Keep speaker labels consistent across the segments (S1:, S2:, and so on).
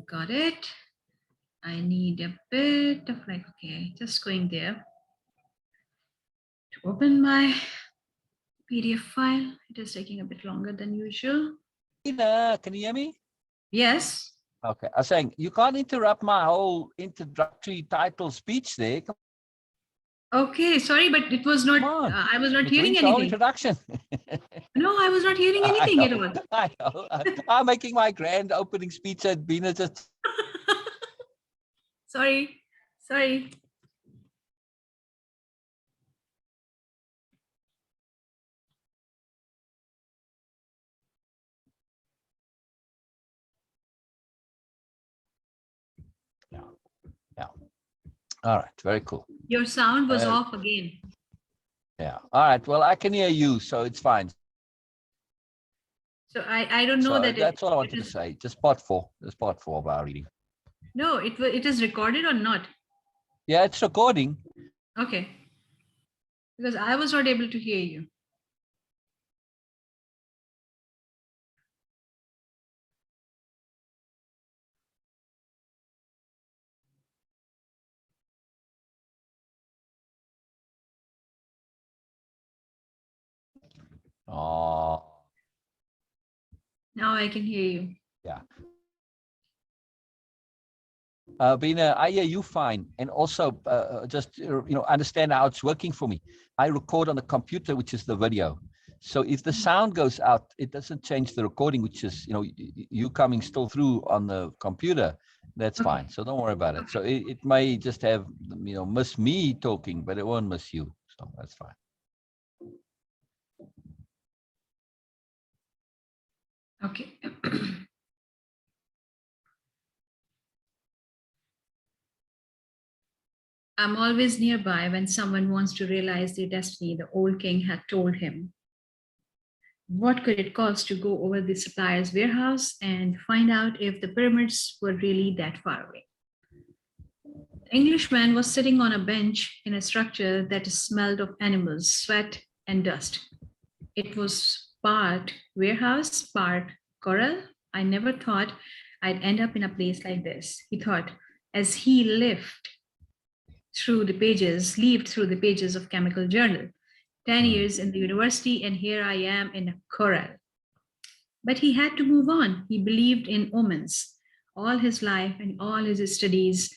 S1: Got it. I need a bit of okay, just going there to open my PDF file. It is taking a bit longer than usual.
S2: Beena, can you hear me?
S1: Yes.
S2: Okay, I was saying you can't interrupt my whole introductory title speech there.
S1: Okay, sorry, but it was not.
S2: Come on.
S1: I was not
S2: It
S1: hearing
S2: ruins the whole
S1: anything.
S2: introduction.
S1: No, I was not hearing anything at all.
S2: I know. I'm making my grand opening speech at Beena just.
S1: Sorry.
S2: Yeah. All right. Very cool.
S1: Your sound was off again.
S2: Yeah. All right. Well, I can hear you, so it's fine.
S1: So I don't know
S2: So
S1: that.
S2: that's all I wanted to say. Just part four of our reading.
S1: No, it is recorded or not?
S2: Yeah, it's recording.
S1: Okay. Because I was not able to hear you.
S2: Oh.
S1: Now I can hear you.
S2: Yeah. Beena, I hear you fine, and also just understand how it's working for me. I record on the computer, which is the video. So if the sound goes out, it doesn't change the recording, which is you coming still through on the computer. That's fine. So don't worry about it. So it may just have miss me talking, but it won't miss you. So that's fine.
S1: Okay. I'm always nearby when someone wants to realize their destiny, the old king had told him. What could it cost to go over the supplier's warehouse and find out if the pyramids were really that far away? The Englishman was sitting on a bench in a structure that smelled of animals, sweat, and dust. It was part warehouse, part coral. I never thought I'd end up in a place like this, he thought, as he leafed through the pages of Chemical Journal. 10 years in the university, and here I am in a coral. But he had to move on. He believed in omens. All his life and all his studies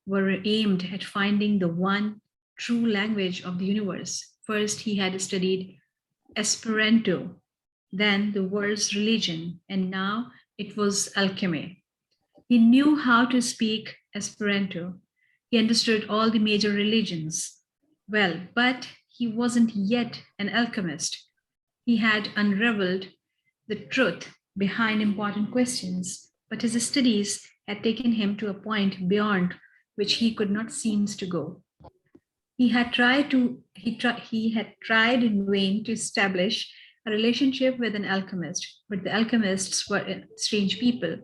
S1: were aimed at finding the one true language of the universe. First, he had studied Esperanto, then the world's religion, and now it was alchemy. He knew how to speak Esperanto. He understood all the major religions well, but he wasn't yet an alchemist. He had unraveled the truth behind important questions, but his studies had taken him to a point beyond which he could not seem to go. He had tried in vain to establish a relationship with an alchemist, but the alchemists were strange people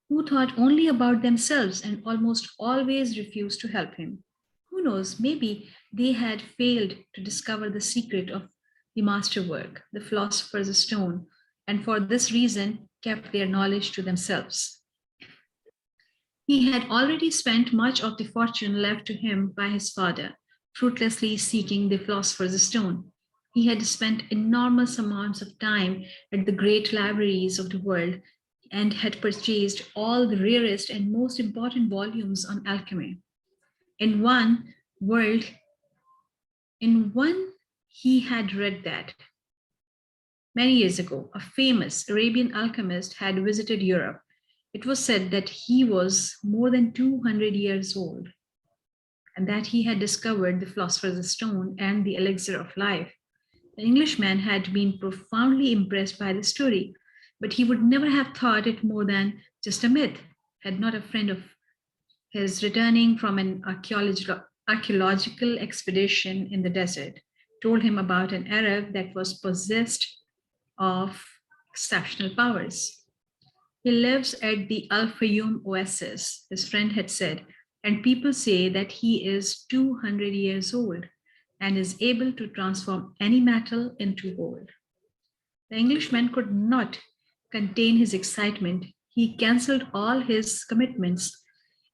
S1: who thought only about themselves and almost always refused to help him. Who knows, maybe they had failed to discover the secret of the masterwork, the philosopher's stone, and for this reason kept their knowledge to themselves. He had already spent much of the fortune left to him by his father, fruitlessly seeking the philosopher's stone. He had spent enormous amounts of time at the great libraries of the world and had purchased all the rarest and most important volumes on alchemy. In one world, in one, he had read that many years ago, a famous Arabian alchemist had visited Europe. It was said that he was more than 200 years old and that he had discovered the philosopher's stone and the elixir of life. The Englishman had been profoundly impressed by the story, but he would never have thought it more than just a myth, had not a friend of his returning from an archaeological expedition in the desert told him about an Arab that was possessed of exceptional powers. He lives at the Al Fayoum oasis, his friend had said, and people say that he is 200 years old and is able to transform any metal into gold. The Englishman could not contain his excitement. He cancelled all his commitments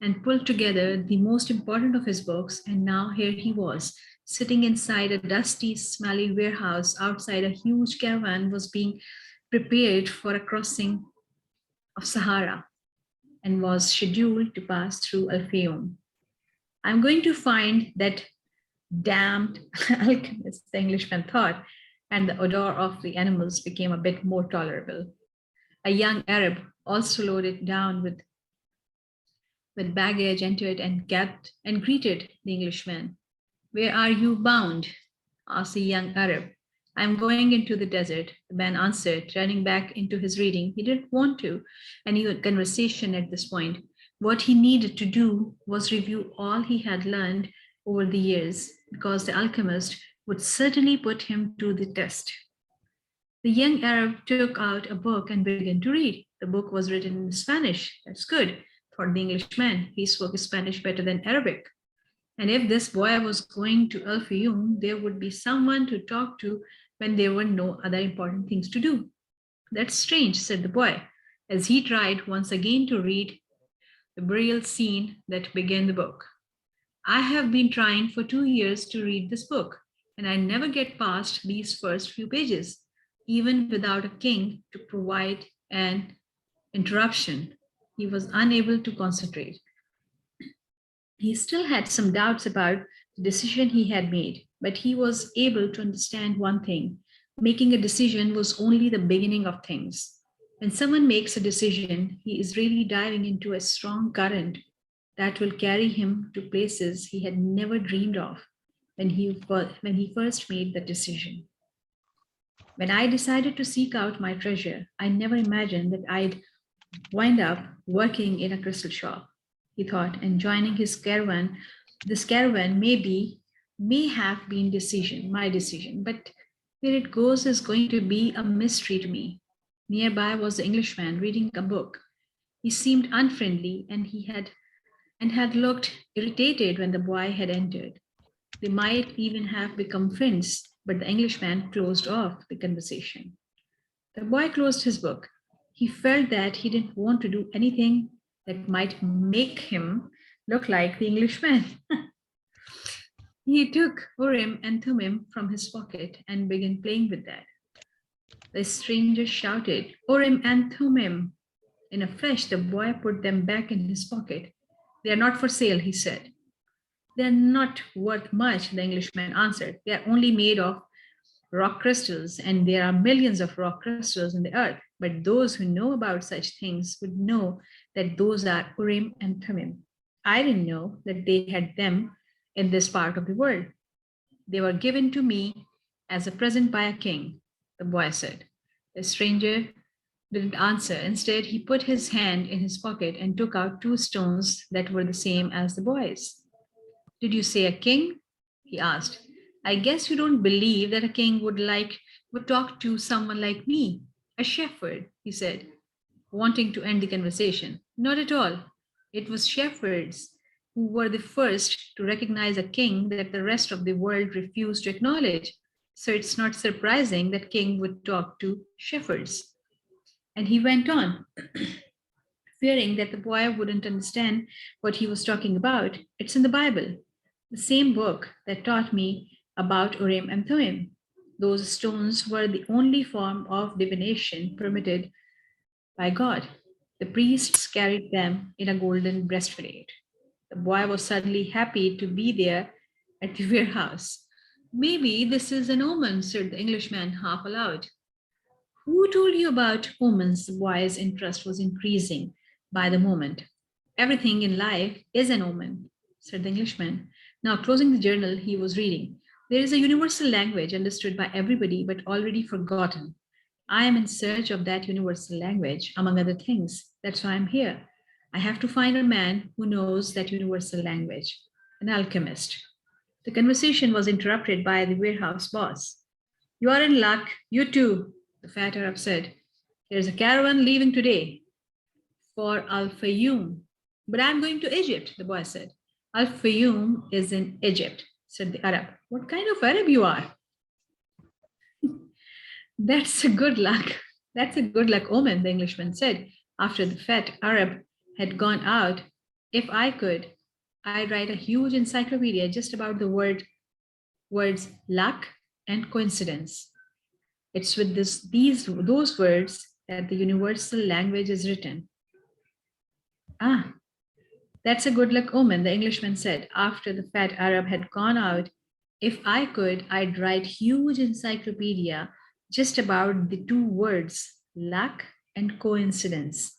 S1: and pulled together the most important of his books, and now here he was, sitting inside a dusty, smelly warehouse outside a huge caravan was being prepared for a crossing of Sahara and was scheduled to pass through Al Fayoum. I'm going to find that damned alchemist, the Englishman thought, and the odor of the animals became a bit more tolerable. A young Arab, also loaded down with baggage, entered and greeted the Englishman. Where are you bound? Asked the young Arab. I'm going into the desert, the man answered, turning back into his reading. He didn't want to any conversation at this point. What he needed to do was review all he had learned over the years, because the alchemist would certainly put him to the test. The young Arab took out a book and began to read. The book was written in Spanish. That's good, thought the Englishman. He spoke Spanish better than Arabic. And if this boy was going to Al Fayoum, there would be someone to talk to when there were no other important things to do. That's strange, said the boy, as he tried once again to read the burial scene that began the book. I have been trying for 2 years to read this book, and I never get past these first few pages, even without a king to provide an interruption. He was unable to concentrate. He still had some doubts about the decision he had made, but he was able to understand one thing. Making a decision was only the beginning of things. When someone makes a decision, he is really diving into a strong current that will carry him to places he had never dreamed of when he first made the decision. When I decided to seek out my treasure, I never imagined that I'd wind up working in a crystal shop, he thought, and joining his caravan. This caravan may have been my decision, but where it goes is going to be a mystery to me. Nearby was the Englishman reading a book. He seemed unfriendly and had looked irritated when the boy had entered. They might even have become friends, but the Englishman closed off the conversation. The boy closed his book. He felt that he didn't want to do anything that might make him look like the Englishman. He took Urim and Thummim from his pocket and began playing with that. The stranger shouted, Urim and Thummim. In a flash, the boy put them back in his pocket. They are not for sale, he said. They are not worth much, the Englishman answered. They are only made of rock crystals, and there are millions of rock crystals in the earth. But those who know about such things would know that those are Urim and Thummim. I didn't know that they had them in this part of the world. They were given to me as a present by a king, the boy said. The stranger didn't answer. Instead, he put his hand in his pocket and took out 2 stones that were the same as the boy's. Did you say a king? He asked. I guess you don't believe that a king would talk to someone like me. A shepherd, he said, wanting to end the conversation. Not at all. It was shepherds who were the first to recognize a king that the rest of the world refused to acknowledge. So it's not surprising that king would talk to shepherds. And he went on, fearing that the boy wouldn't understand what he was talking about. It's in the Bible, the same book that taught me about Urim and Thummim. Those stones were the only form of divination permitted by God. The priests carried them in a golden breastplate. The boy was suddenly happy to be there at the warehouse. Maybe this is an omen, said the Englishman half aloud. Who told you about omens? The boy's interest was increasing by the moment. Everything in life is an omen, said the Englishman, now closing the journal he was reading. There is a universal language understood by everybody but already forgotten. I am in search of that universal language, among other things. That's why I'm here. I have to find a man who knows that universal language, an alchemist. The conversation was interrupted by the warehouse boss. You are in luck, you too, the fat Arab said. There's a caravan leaving today for Al Fayoum. But I'm going to Egypt, the boy said. Al Fayoum is in Egypt, said the Arab. What kind of Arab you are? That's a good luck. That's a good luck omen, the Englishman said. After the fat Arab had gone out, if I could, I'd write a huge encyclopedia just about the words luck and coincidence. It's with those words that the universal language is written. Ah, that's a good luck omen, the Englishman said after the fat Arab had gone out. If I could, I'd write huge encyclopedia just about the two words, luck and coincidence.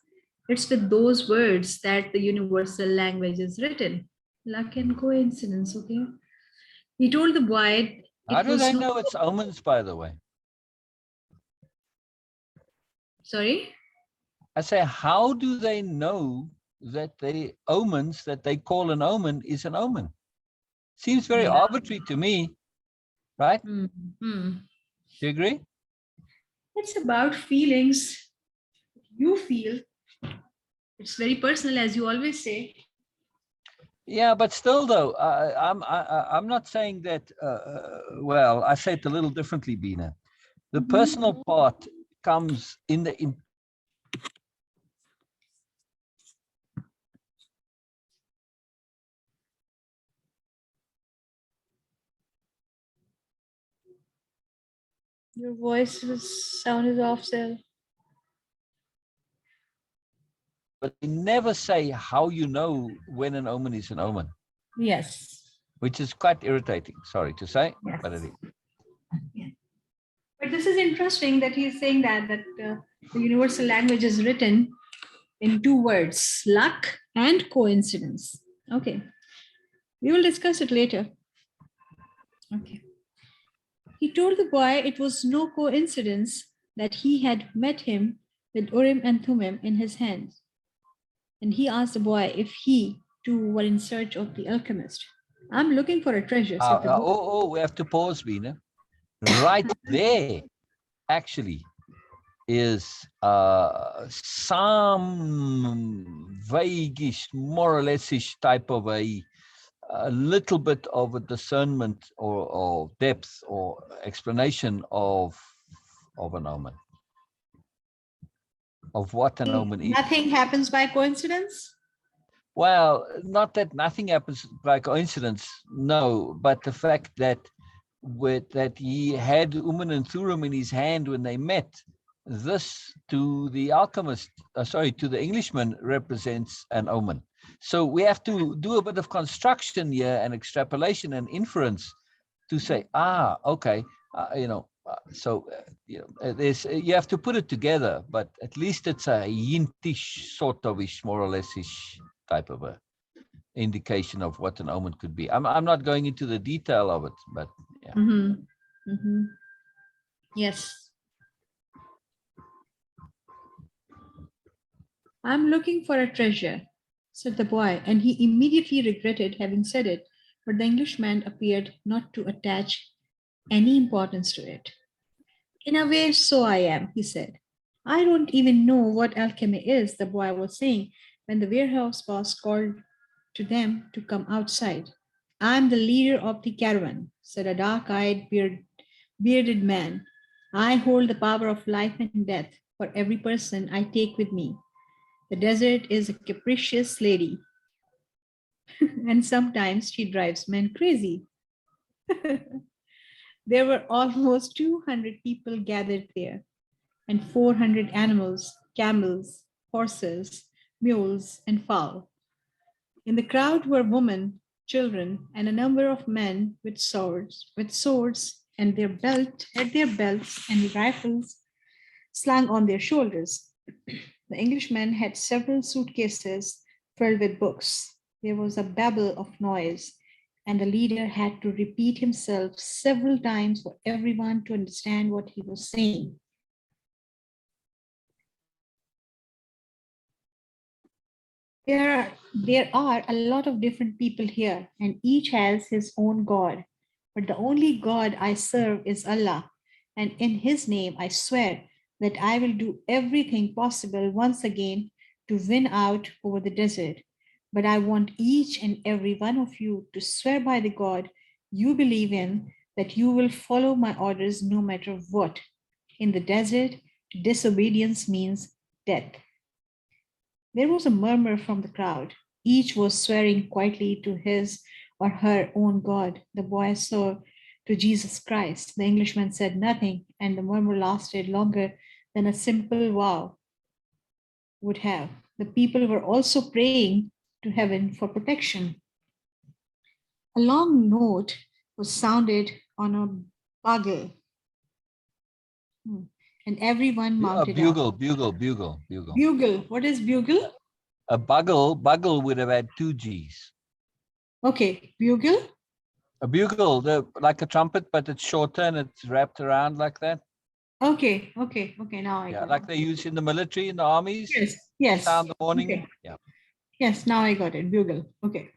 S1: It's with those words that the universal language is written. Luck and coincidence, okay? He told the boy
S2: How
S1: it
S2: do
S1: was
S2: they
S1: no.
S2: know it's omens, by the way?
S1: Sorry?
S2: I say, how do they know that the omens that they call an omen is an omen? Seems very
S1: Yeah.
S2: arbitrary to me, right?
S1: Mm-hmm.
S2: Do you agree?
S1: It's about feelings you feel. It's very personal, as you always say.
S2: Yeah, but still, though, I'm not saying that. Well, I say it a little differently, Beena. The personal part comes in the
S1: Your sound is off, Sel.
S2: but they never say how you know when an omen is an omen,
S1: Yes.
S2: which is quite irritating. Sorry to say,
S1: Yes.
S2: but it is.
S1: Yeah. But this is interesting that he's saying that the universal language is written in two words, luck and coincidence. Okay. We will discuss it later. Okay. He told the boy it was no coincidence that he had met him with Urim and Thummim in his hands. And he asked the boy if he too were in search of the alchemist. I'm looking for a treasure, said the boy.
S2: We have to pause, Beena. Right there, actually, is some vaguish, more or less-ish type of a little bit of a discernment or depth or explanation of an omen, of what an omen is.
S1: Nothing happens by coincidence?
S2: Well, not that nothing happens by coincidence, no, but the fact that he had Uman and Thurum in his hand when they met, this to the alchemist, to the Englishman, represents an omen. So we have to do a bit of construction here and extrapolation and inference to say, okay, there's you have to put it together, but at least it's a hintish, sort of ish, more or less ish type of a indication of what an omen could be. I'm not going into the detail of it, but yeah.
S1: Mm-hmm. Mm-hmm. Yes. I'm looking for a treasure, said the boy, and he immediately regretted having said it, but the Englishman appeared not to attach any importance to it. In a way, so I am, he said. I don't even know what alchemy is, the boy was saying when the warehouse boss called to them to come outside. I'm the leader of the caravan, said a dark eyed, bearded man. I hold the power of life and death for every person I take with me. The desert is a capricious lady, and sometimes she drives men crazy. There were almost 200 people gathered there, and 400 animals, camels, horses, mules, and fowl. In the crowd were women, children, and a number of men with swords and at their belts and rifles slung on their shoulders. The Englishman had several suitcases filled with books. There was a babel of noise, and the leader had to repeat himself several times for everyone to understand what he was saying. There are a lot of different people here, and each has his own God. But the only God I serve is Allah, and in His name I swear that I will do everything possible once again to win out over the desert. But I want each and every one of you to swear by the God you believe in that you will follow my orders no matter what. In the desert, disobedience means death. There was a murmur from the crowd. Each was swearing quietly to his or her own God. The boy swore to Jesus Christ. The Englishman said nothing, and the murmur lasted longer than a simple vow would have. The people were also praying to heaven for protection. A long note was sounded on a bugle, and everyone
S2: A
S1: mounted up.
S2: bugle, bugle, bugle, bugle.
S1: Bugle. What is bugle?
S2: A bugle would have had two G's.
S1: Okay, bugle.
S2: A bugle, like a trumpet, but it's shorter and it's wrapped around like that.
S1: Okay. Now I
S2: Yeah,
S1: got
S2: like
S1: it.
S2: they use in the military, in the armies.
S1: Yes.
S2: Sound the morning.
S1: Okay.
S2: Yeah.
S1: Yes, now I got it. Bugle. Okay.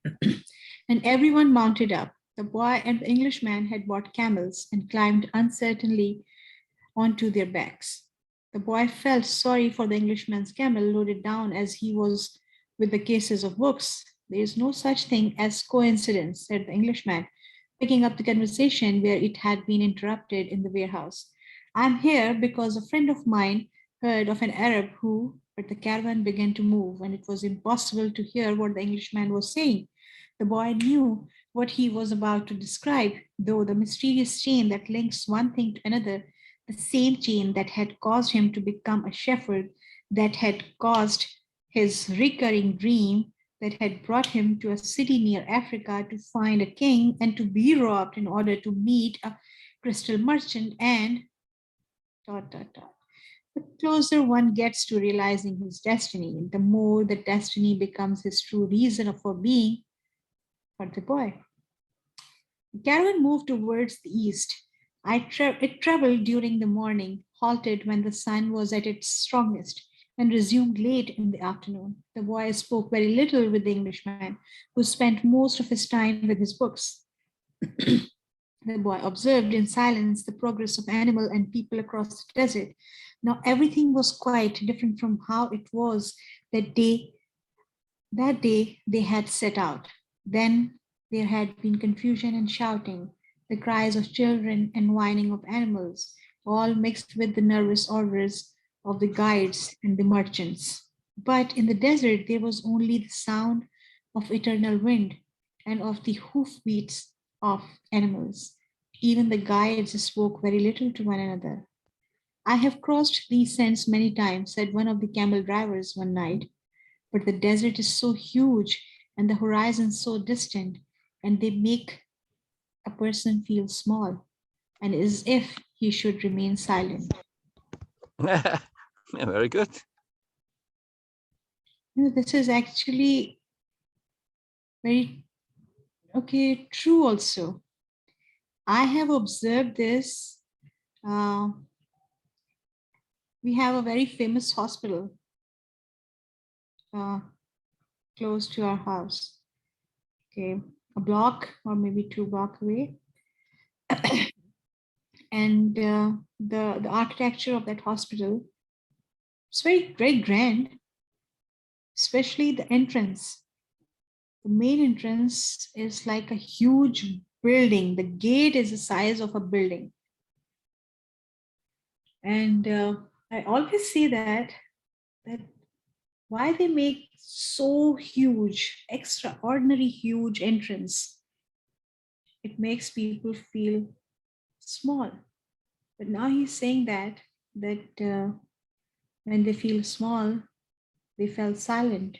S1: And everyone mounted up. The boy and the Englishman had bought camels and climbed uncertainly onto their backs. The boy felt sorry for the Englishman's camel loaded down as he was with the cases of books. There is no such thing as coincidence, said the Englishman, picking up the conversation where it had been interrupted in the warehouse. I'm here because a friend of mine heard of an Arab who, but the caravan began to move, and it was impossible to hear what the Englishman was saying. The boy knew what he was about to describe, though the mysterious chain that links one thing to another, the same chain that had caused him to become a shepherd, that had caused his recurring dream, that had brought him to a city near Africa to find a king and to be robbed in order to meet a crystal merchant and dot dot dot. The closer one gets to realizing his destiny, the more the destiny becomes his true reason for being for the boy. The caravan moved towards the east. It traveled during the morning, halted when the sun was at its strongest, and resumed late in the afternoon. The boy spoke very little with the Englishman, who spent most of his time with his books. The boy observed in silence the progress of animal and people across the desert. Now everything was quite different from how it was that day. That day they had set out. Then there had been confusion and shouting, the cries of children and whining of animals, all mixed with the nervous orders of the guides and the merchants. But in the desert there was only the sound of eternal wind and of the hoofbeats of animals. Even the guides spoke very little to one another. I have crossed these sands many times, said one of the camel drivers one night, but the desert is so huge and the horizon so distant, and they make a person feel small and as if he should remain silent.
S2: Yeah, very good.
S1: This is actually very true also. I have observed this. Uh, we have a very famous hospital uh, close to our house. Okay, a block or maybe 2 blocks away. And the architecture of that hospital is very grand, especially the entrance. The main entrance is like a huge building. The gate is the size of a building. And I always say that why they make so huge, extraordinary huge entrance. It makes people feel small. But now he's saying that when they feel small, they felt silent.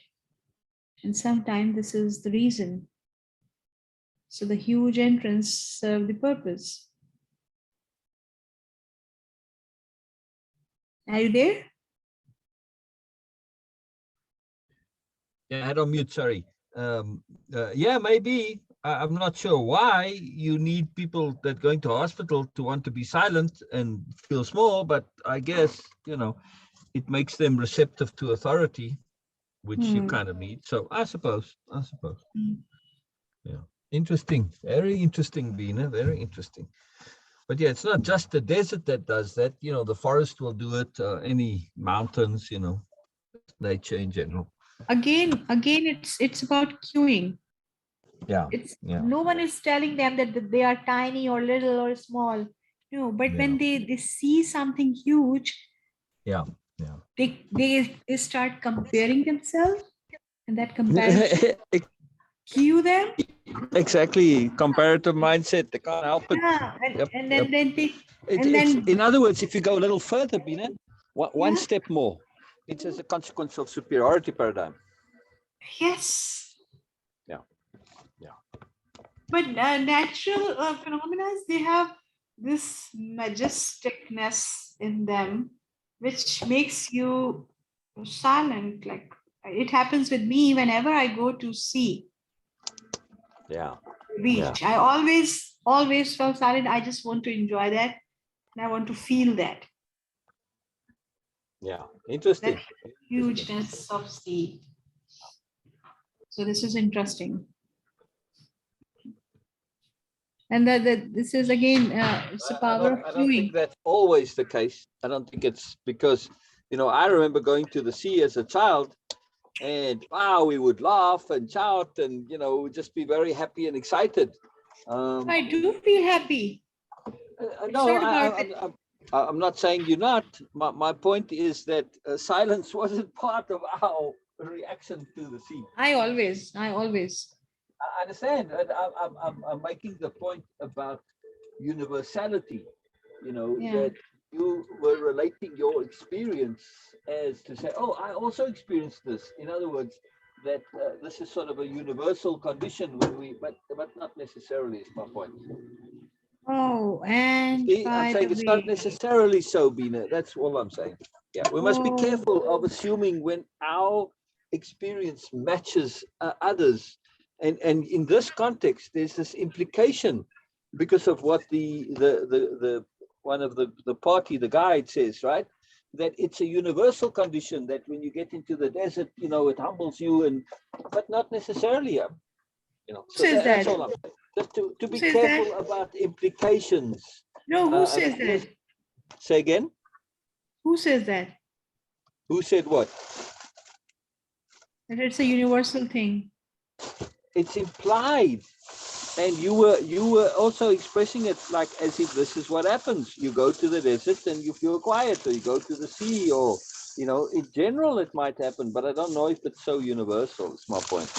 S1: And sometimes this is the reason. So the huge entrance served the purpose. Are you there?
S2: Yeah, I had on mute, sorry. Yeah, maybe. I'm not sure why you need people that going to hospital to want to be silent and feel small, but I guess, it makes them receptive to authority, which you kind of need. So I suppose. Yeah. Interesting. Very interesting, Beena. Very interesting. But yeah, it's not just the desert that does that. The forest will do it, any mountains, nature in general.
S1: Again, it's about queuing.
S2: Yeah.
S1: It's
S2: Yeah.
S1: no one is telling them that they are tiny or little or small. No, but
S2: Yeah.
S1: when they see something huge,
S2: Yeah. Yeah.
S1: They start comparing themselves, and that comparison cue them.
S2: Exactly. Comparative mindset. They can't help it.
S1: Yeah,
S2: Yep.
S1: and
S2: Yep.
S1: then they and
S2: It's
S1: then
S2: in other words, if you go a little further, Beena, one
S1: yeah,
S2: step more, it's as a consequence of superiority paradigm.
S1: yes.
S2: Yeah. Yeah.
S1: But natural phenomena, they have this majesticness in them, which makes you silent. Like it happens with me whenever I go to sea,
S2: Yeah.
S1: beach. I always felt silent. I just want to enjoy that, and I want to feel that
S2: Yeah. Interesting.
S1: hugeness of sea. So this is interesting. And this is again, it's the power
S2: I
S1: of
S2: don't think
S1: viewing.
S2: that's always the case. I don't think it's because, I remember going to the sea as a child and wow, we would laugh and shout and, just be very happy and excited.
S1: I do feel happy. It's
S2: No,
S1: not about it.
S2: I'm not saying you're not. My point is that silence wasn't part of our reaction to the sea.
S1: I always.
S2: I understand. And I'm making the point about universality,
S1: Yeah.
S2: that you were relating your experience as to say, oh, I also experienced this. In other words, that this is sort of a universal condition when but not necessarily is my point.
S1: Oh,
S2: You
S1: and
S2: see, I'm
S1: by the
S2: saying it's not
S1: way,
S2: necessarily so, Beena. That's all I'm saying. Yeah, we must be
S1: oh,
S2: careful of assuming when our experience matches others. And in this context, there's this implication because of what the one of the party, the guide says, right? That it's a universal condition that when you get into the desert, it humbles you, but not necessarily.
S1: who
S2: So
S1: says
S2: that's
S1: that?
S2: all I'm saying. Just to
S1: Who
S2: be
S1: says that?
S2: careful about implications.
S1: No, who
S2: I
S1: says
S2: mean, yes.
S1: that?
S2: Say again.
S1: Who says that?
S2: Who said what?
S1: That it's a universal thing.
S2: It's implied, and you were also expressing it like as if this is what happens. You go to the desert and you feel quiet, or you go to the sea, or in general it might happen, but I don't know if it's so universal. It's my point.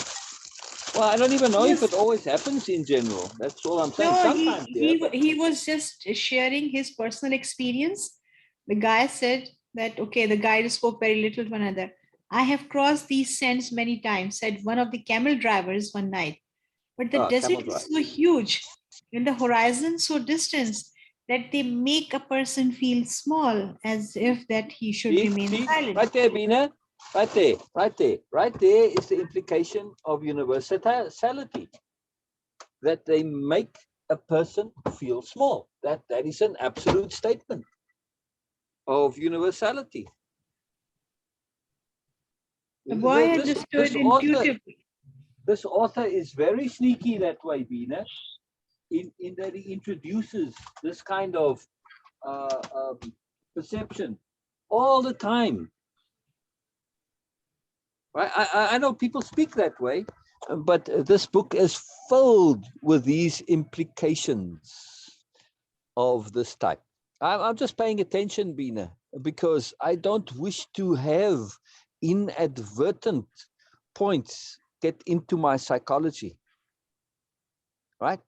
S2: Well, I don't even know if
S1: Yes.
S2: it always happens in general. That's all I'm saying.
S1: No,
S2: Sometimes, yeah, but
S1: he was just sharing his personal experience. The guy said that okay, the guide spoke very little to another. I have crossed these sands many times, said one of the camel drivers one night. But the
S2: camel
S1: desert
S2: drive.
S1: is so huge and the horizon so distant that they make a person feel small, as if that he should remain
S2: See,
S1: silent.
S2: right there, Beena. Right there, right there, right there is the implication of universality. That they make a person feel small. That is an absolute statement of universality.
S1: The boy
S2: This
S1: understood
S2: author,
S1: intuitively.
S2: this author is very sneaky that way, Beena, in that he introduces this kind of perception all the time. Right? I know people speak that way, but this book is filled with these implications of this type. I'm just paying attention, Beena, because I don't wish to have inadvertent points get into my psychology. Right?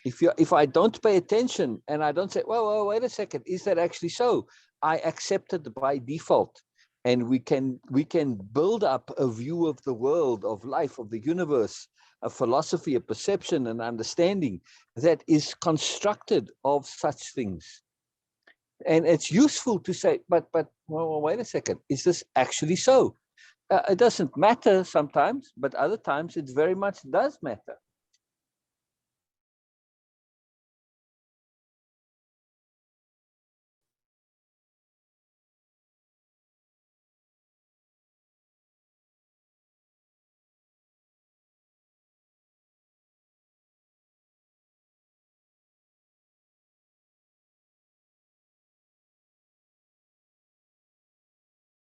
S2: If I don't pay attention and I don't say, well, wait a second, is that actually so? I accept it by default. And we can build up a view of the world, of life, of the universe, a philosophy, a perception, an understanding that is constructed of such things. And it's useful to say, but well, wait a second, is this actually so? It doesn't matter sometimes, but other times it very much does matter.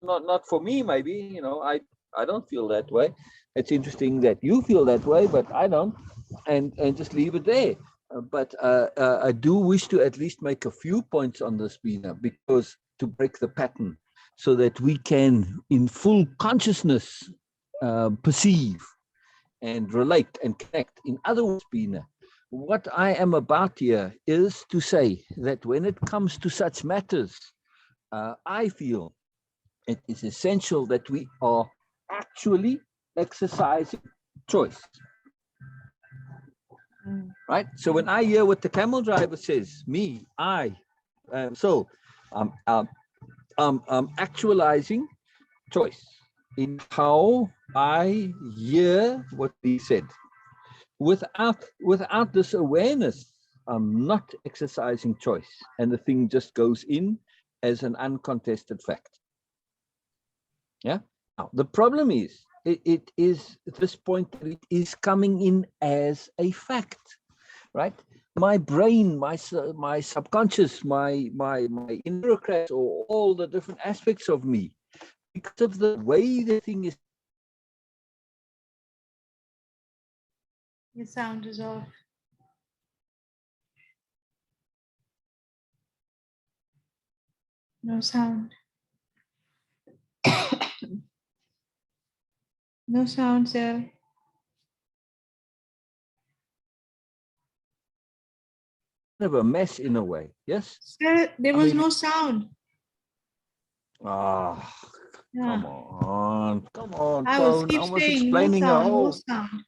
S2: Not for me, maybe. I don't feel that way. It's interesting that you feel that way, but I don't, and just leave it there. But I do wish to at least make a few points on this, Beena, because to break the pattern so that we can, in full consciousness, perceive and relate and connect. In other words, Beena, what I am about here is to say that when it comes to such matters, I feel it is essential that we are actually exercising choice. Right? So when I hear what the camel driver says, me, I'm actualizing choice in how I hear what he said. Without this awareness, I'm not exercising choice, and the thing just goes in as an uncontested fact. Yeah. Now the problem is, it is at this point that it is coming in as a fact, right? My brain, my subconscious, my inner or all the different aspects of me, because of the way the thing is.
S1: Your sound is off. No sound. No sound, sir.
S2: Of a mess in a way, yes?
S1: Sir, there was no sound.
S2: Ah,
S1: Yeah.
S2: come on,
S1: I was
S2: phone.
S1: keep
S2: I was
S1: saying no
S2: explaining
S1: sound,
S2: the
S1: no
S2: whole.
S1: sound.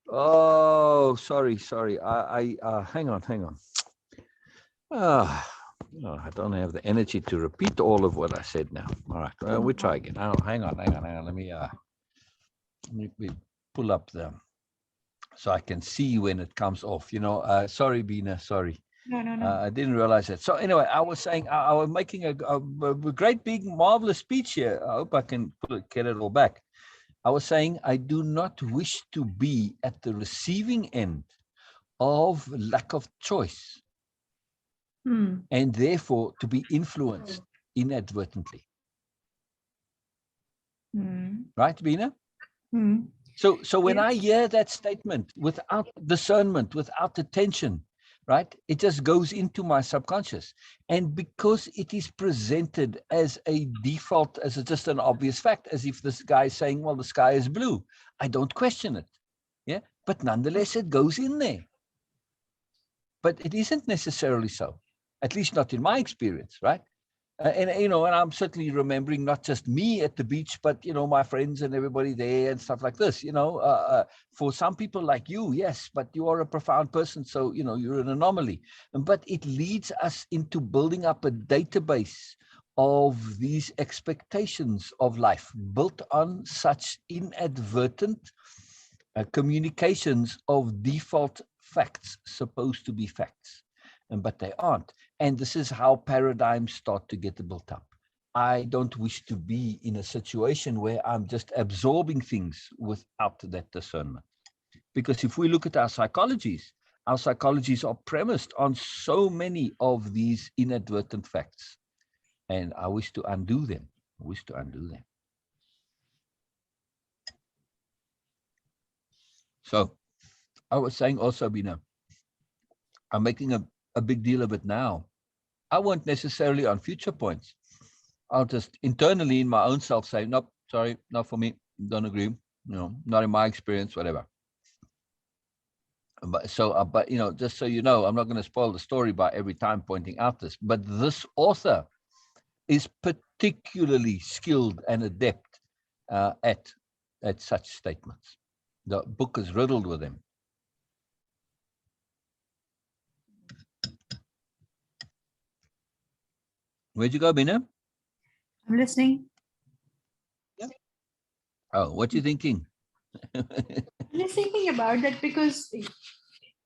S2: Oh, sorry. I hang on. No, I don't have the energy to repeat all of what I said now. All right, we try again. Oh, hang on. Let me pull up so I can see when it comes off. Sorry, Beena, sorry.
S1: No.
S2: I didn't realize that. So anyway, I was saying I was making a great, big, marvelous speech here. I hope I can get it all back. I was saying I do not wish to be at the receiving end of lack of choice, and therefore to be influenced inadvertently. Right, Beena? So when I hear that statement without discernment, without attention, right, it just goes into my subconscious. And because it is presented as a default, as just an obvious fact, as if this guy is saying, well, the sky is blue, I don't question it. Yeah, but nonetheless, it goes in there. But it isn't necessarily so, at least not in my experience, right? And I'm certainly remembering not just me at the beach, but my friends and everybody there and stuff like this. For some people like you, yes, but you are a profound person, so you're an anomaly. But it leads us into building up a database of these expectations of life built on such inadvertent communications of default facts, supposed to be facts, but they aren't. And this is how paradigms start to get built up. I don't wish to be in a situation where I'm just absorbing things without that discernment. Because if we look at our psychologies are premised on so many of these inadvertent facts. And I wish to undo them. So I was saying also, Beena, I'm making a big deal of it now. I won't necessarily on future points. I'll just internally in my own self say, nope, sorry, not for me, don't agree, not in my experience, whatever. But just so you know, I'm not going to spoil the story by every time pointing out this, but this author is particularly skilled and adept at such statements. The book is riddled with them. Where'd you go, Beena?
S1: I'm listening.
S2: Yeah. Oh, what you thinking?
S1: I'm just thinking about that because,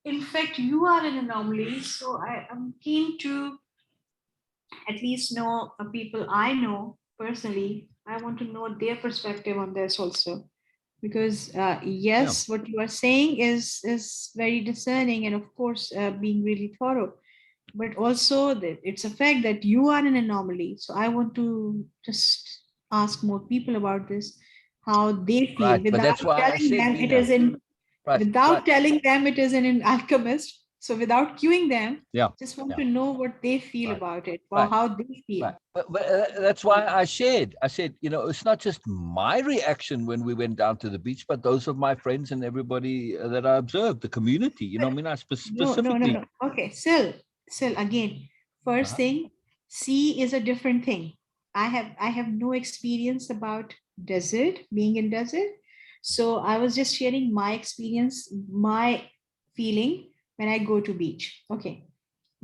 S1: in fact, you are an anomaly. So I'm keen to at least know people I know personally. I want to know their perspective on this also. Because yes, what you are saying is very discerning and of course being really thorough. But also that it's a fact that you are an anomaly. So I want to just ask more people about this, how they feel,
S2: Right, but
S1: without
S2: that's why I
S1: telling
S2: said,
S1: them it
S2: Beena.
S1: is in
S2: Right,
S1: without telling them it is in an alchemist. So without cueing them,
S2: Yeah.
S1: just want to know what they feel
S2: Right.
S1: about it or
S2: Right.
S1: how they feel.
S2: Right. But that's why I said, it's not just my reaction when we went down to the beach, but those of my friends and everybody that I observed, the community, I mean, I specifically.
S1: No. Okay, still, again, first
S2: Uh-huh.
S1: thing, sea is a different thing. I have no experience about desert, being in desert. So I was just sharing my experience, my feeling when I go to beach. Okay.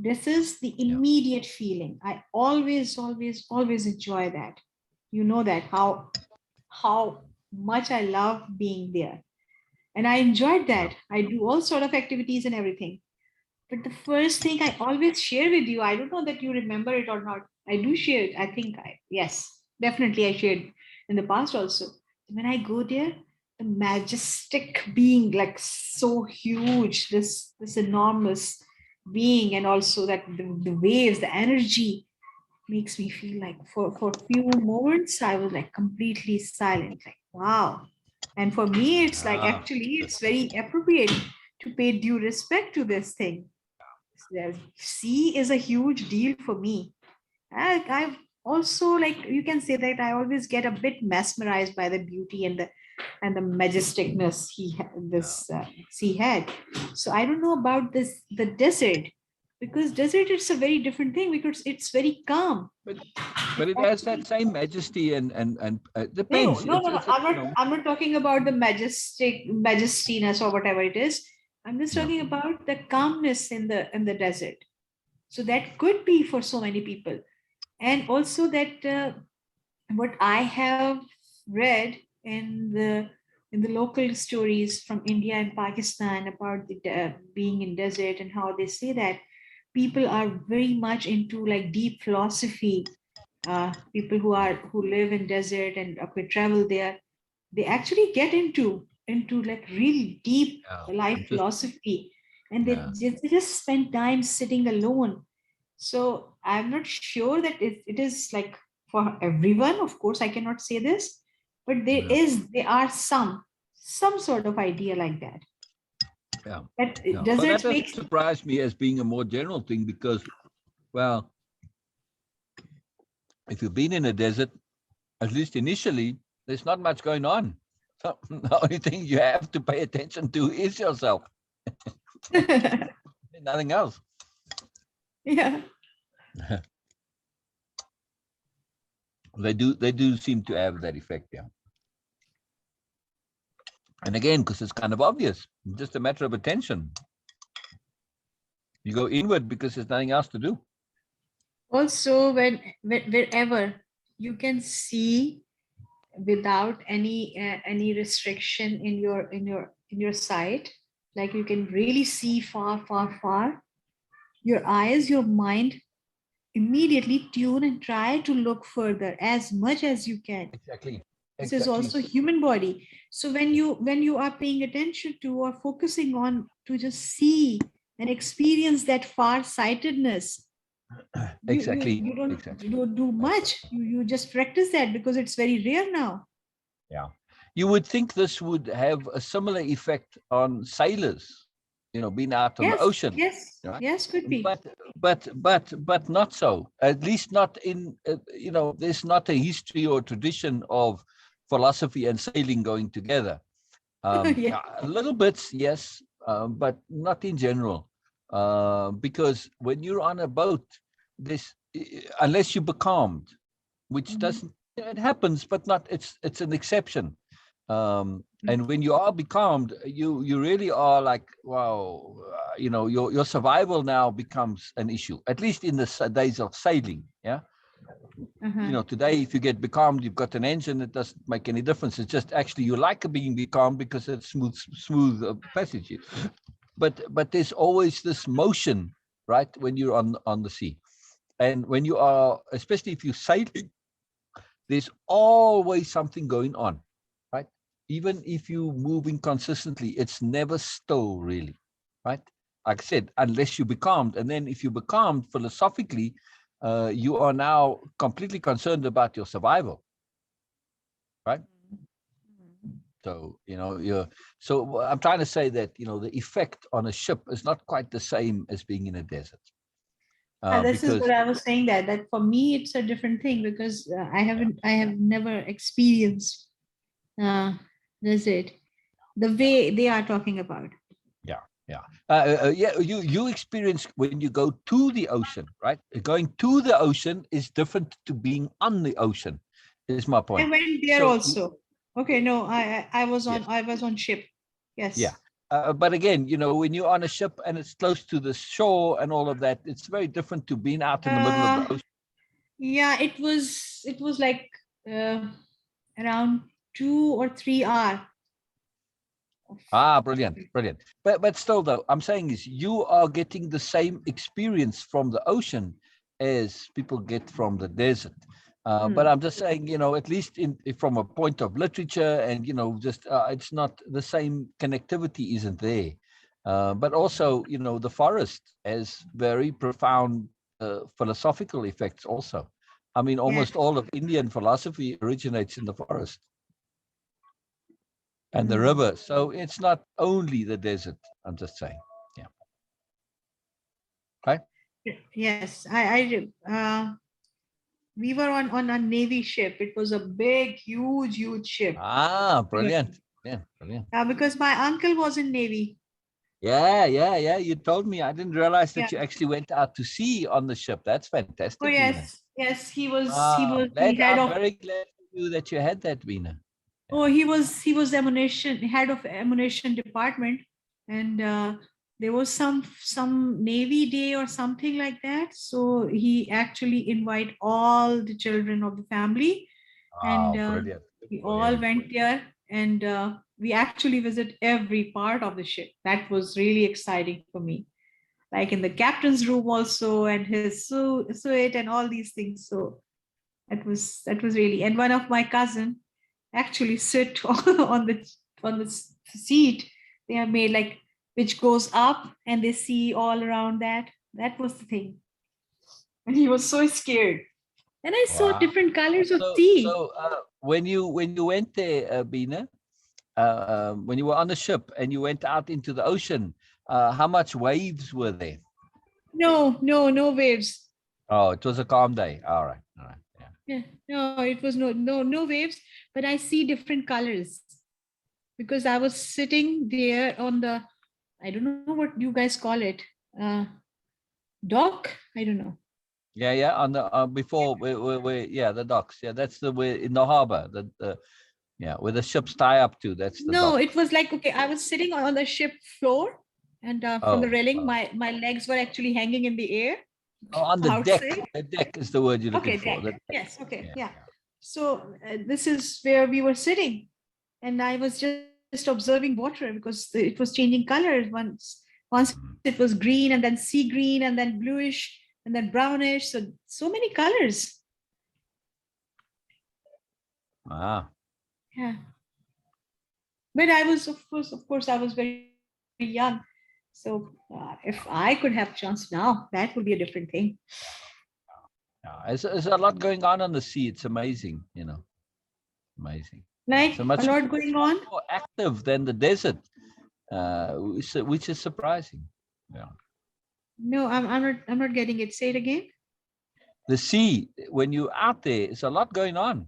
S1: This is the
S2: Yeah.
S1: immediate feeling. I always enjoy that. You know that how much I love being there. And I enjoyed
S2: Yeah.
S1: that. I do all sort of activities and everything. But the first thing I always share with you, I don't know that you remember it or not. I do share it. I think yes, definitely I shared in the past also. When I go there, the majestic being, like so huge, this enormous being, and also that the waves, the energy makes me feel like for a few moments I was like completely silent, like wow. And for me, it's like
S2: Ah,
S1: actually it's very appropriate to pay due respect to this thing. The sea is a huge deal for me. I've also, like you can say that I always get a bit mesmerized by the beauty and the majesticness
S2: yeah.
S1: this sea had. So I don't know about this the desert, because desert it's a very different thing because it's very calm.
S2: But
S1: It
S2: it has that
S1: actually
S2: same majesty and
S1: no,
S2: depends.
S1: no, no, no.
S2: It's
S1: I'm not talking about the majestiness or whatever it is. I'm just
S2: yeah.
S1: talking about the calmness in the desert. So that could be for so many people. And also that what I have read in the local stories from India and Pakistan about being in desert, and how they say that people are very much into like deep philosophy. People who live in desert and travel there, they actually get into like really deep
S2: Yeah.
S1: life
S2: Just
S1: philosophy, and they,
S2: yeah.
S1: they just spend time sitting alone. So I'm not sure that it is like for everyone. Of course, I cannot say this, but
S2: Yeah.
S1: there are some sort of idea like that.
S2: Yeah.
S1: But
S2: Yeah. But that
S1: deserts
S2: doesn't
S1: makes
S2: surprise me as being a more general thing because, well, if you've been in a desert, at least initially, there's not much going on. So the only thing you have to pay attention to is yourself, nothing else.
S1: yeah.
S2: They do seem to have that effect, yeah. And again, because it's kind of obvious, just a matter of attention. You go inward because there's nothing else to do.
S1: Also, wherever you can see without any restriction in your sight, like you can really see far, your eyes, your mind immediately tune and try to look further as much as you can.
S2: Exactly.
S1: This is
S2: Exactly.
S1: also human body. So when you are paying attention to or focusing on to just see and experience that far-sightedness, you you
S2: Exactly.
S1: you don't
S2: Exactly.
S1: you don't do much. You just practice that because it's very rare now.
S2: Yeah. You would think this would have a similar effect on sailors, being out on the
S1: Yes,
S2: ocean,
S1: yes,
S2: right?
S1: yes, could be.
S2: But not so. At least not in, there's not a history or tradition of philosophy and sailing going together.
S1: Yeah.
S2: A little bit, yes, but not in general. Because when you're on a boat, this unless you're becalmed, which
S1: Mhm.
S2: doesn't it happens, but not it's an exception.
S1: Mhm.
S2: And when you are becalmed, you really are like, wow, your survival now becomes an issue. At least in the days of sailing, yeah.
S1: Uh-huh.
S2: Today, if you get becalmed, you've got an engine. It doesn't make any difference. It's just actually you like being becalmed because it's smooth passage. But there's always this motion, right, when you're on the sea, and when you are, especially if you're sailing, there's always something going on, right? Even if you're moving consistently, it's never still, really, right? Like I said, unless you becalmed. And then if you becalmed philosophically, you are now completely concerned about your survival, right? So, so I'm trying to say that, the effect on a ship is not quite the same as being in a desert.
S1: This is
S2: Because
S1: what I was saying, that for me it's a different thing, because I have never experienced desert the way they are talking about.
S2: You experience when you go to the ocean, right? Going to the ocean is different to being on the ocean, is my point.
S1: I went there
S2: So
S1: also. Okay, no, I was on
S2: yes,
S1: I was on ship.
S2: yeah.
S1: Yes.
S2: But again, when you're on a ship and it's close to the shore and all of that, it's very different to being out in the middle of the
S1: Uh,
S2: ocean.
S1: yeah, it was like uh, around 2 or 3 hours.
S2: Ah, brilliant, brilliant. But still, though, I'm saying is you are getting the same experience from the ocean as people get from the desert. But I'm just saying, at least from a point of literature and, just it's not the same connectivity isn't there. But also, the forest has very profound philosophical effects also. I mean,
S1: Yeah.
S2: almost all of Indian philosophy originates in the forest and the
S1: Mm.
S2: river. So it's not only the desert. I'm just saying. Yeah. Okay.
S1: Yes, we were on a navy ship. It was a big, huge ship.
S2: Ah,
S1: We were-
S2: brilliant. Yeah, brilliant.
S1: because my uncle was in navy.
S2: Yeah. You told me. I didn't realize
S1: Yeah.
S2: that you actually went out to sea on the ship. That's
S1: Oh
S2: fantastic, Beena.
S1: yes, he was he
S2: Ah,
S1: was the head
S2: I'm
S1: of.
S2: very glad for you that you had that, Beena.
S1: Oh,
S2: Yeah.
S1: he was ammunition head of ammunition department, and there was some navy day or something like that. So he actually invite all the children of the family, and
S2: Oh, brilliant.
S1: we all
S2: Brilliant.
S1: went there, and we actually visit every part of the ship. That was really exciting for me, like in the captain's room also, and his suite and all these things. So that was really, and one of my cousin actually sit on the seat they have made, like, which goes up and they see all around that. That was the thing, and he was so scared. And I saw
S2: Wow.
S1: different colors of sea.
S2: So when you went there, Beena, when you were on the ship and you went out into the ocean, how much waves were there?
S1: No waves.
S2: Oh, it was a calm day. All right. All right. Yeah.
S1: Yeah, no, it was no waves, but I see different colors because I was sitting there on the, I don't know what you guys call it, uh, dock. I don't know.
S2: Yeah. On the before yeah, the docks. Yeah, that's the way in the harbor. Yeah, where the ships tie up to. That's the
S1: No,
S2: dock.
S1: it was like, okay, I was sitting on the ship floor, and from the
S2: Oh,
S1: railing, my legs were actually hanging in the air
S2: on the deck.
S1: outside.
S2: The deck is the word you're looking
S1: Okay,
S2: for.
S1: deck.
S2: The deck.
S1: Yes, okay,
S2: Yeah.
S1: yeah. So this is where we were sitting, and I was just observing water because it was changing colors. Once it was green, and then sea green, and then bluish, and then brownish. So many colors.
S2: Ah.
S1: Yeah. But I was, of course, I was very young. So if I could have chance now, that would be a different thing.
S2: Yeah. There's a lot going on the sea. It's amazing. Amazing. Yeah.
S1: Like
S2: So
S1: a
S2: much,
S1: lot
S2: it's
S1: going
S2: much
S1: on.
S2: more active than the desert, which is surprising. Yeah.
S1: No, I'm not getting it. Say it again.
S2: The sea, when you're out there, it's a lot going on.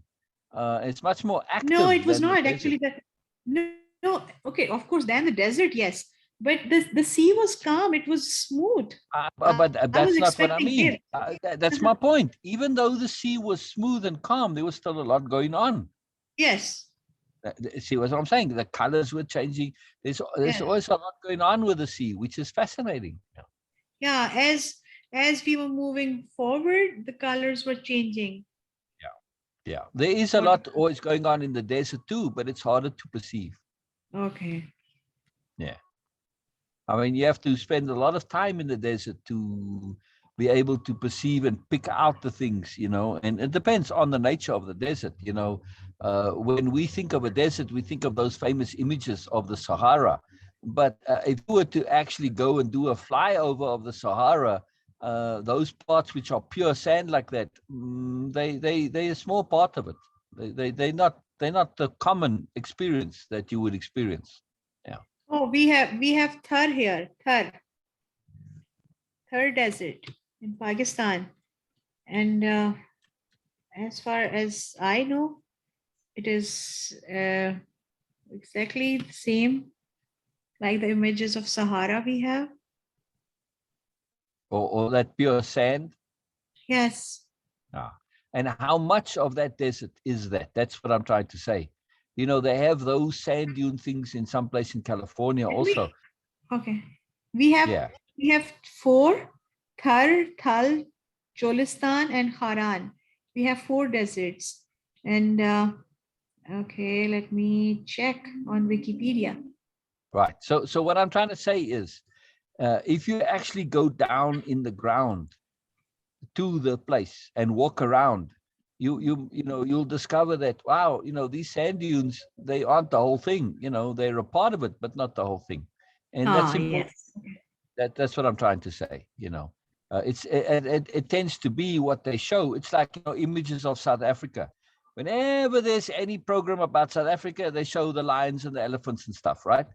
S2: It's much more
S1: No, it
S2: active
S1: was
S2: than the
S1: not
S2: desert.
S1: actually that. No, okay, of course, then the desert, yes, but the sea was calm. It was smooth.
S2: But
S1: I was
S2: that's not what I
S1: expecting hair.
S2: mean. That's my point. Even though the sea was smooth and calm, there was still a lot going on.
S1: Yes.
S2: See what I'm saying? The colors were changing. There's
S1: Yeah.
S2: always a lot going on with the sea, which is fascinating.
S1: Yeah. As we were moving forward, the colors were changing.
S2: Yeah. There is a
S1: What?
S2: lot always going on in the desert too, but it's harder to perceive.
S1: Okay.
S2: Yeah. I mean, you have to spend a lot of time in the desert to be able to perceive and pick out the things, and it depends on the nature of the desert. When we think of a desert, we think of those famous images of the Sahara. But if you were to actually go and do a flyover of the Sahara, those parts which are pure sand like that, they're a small part of it. They're not they're not the common experience that you would experience. Yeah.
S3: Oh, we have Thar here. Thar Desert in Pakistan. And as far as I know, it is exactly the same like the images of Sahara we have.
S2: Or that pure sand.
S3: Yes.
S2: Ah. And how much of that desert is that? That's what I'm trying to say. You know, they have those sand dune things in some place in California also.
S3: Okay. We have
S2: Yeah.
S3: four: Thar, Thal, Cholistan, and Haran. We have four deserts. And okay, let me check on Wikipedia.
S2: Right. So what I'm trying to say is, if you actually go down in the ground to the place and walk around, you'll discover that, wow, these sand dunes, they aren't the whole thing. They're a part of it, but not the whole thing. And that's
S3: Ah,
S2: important.
S3: yes.
S2: That's what I'm trying to say. It tends to be what they show. It's like images of South Africa. Whenever there's any program about South Africa, they show the lions and the elephants and stuff, right?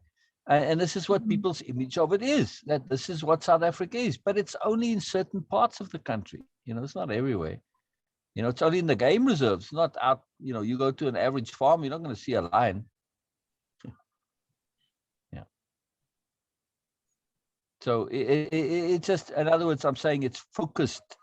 S2: And this is what
S3: Mhm.
S2: people's image of it is, that this is what South Africa is, but it's only in certain parts of the country. It's not everywhere. It's only in the game reserves, not out. You go to an average farm, you're not going to see a lion. Yeah. So it's just, in other words, I'm saying it's focused.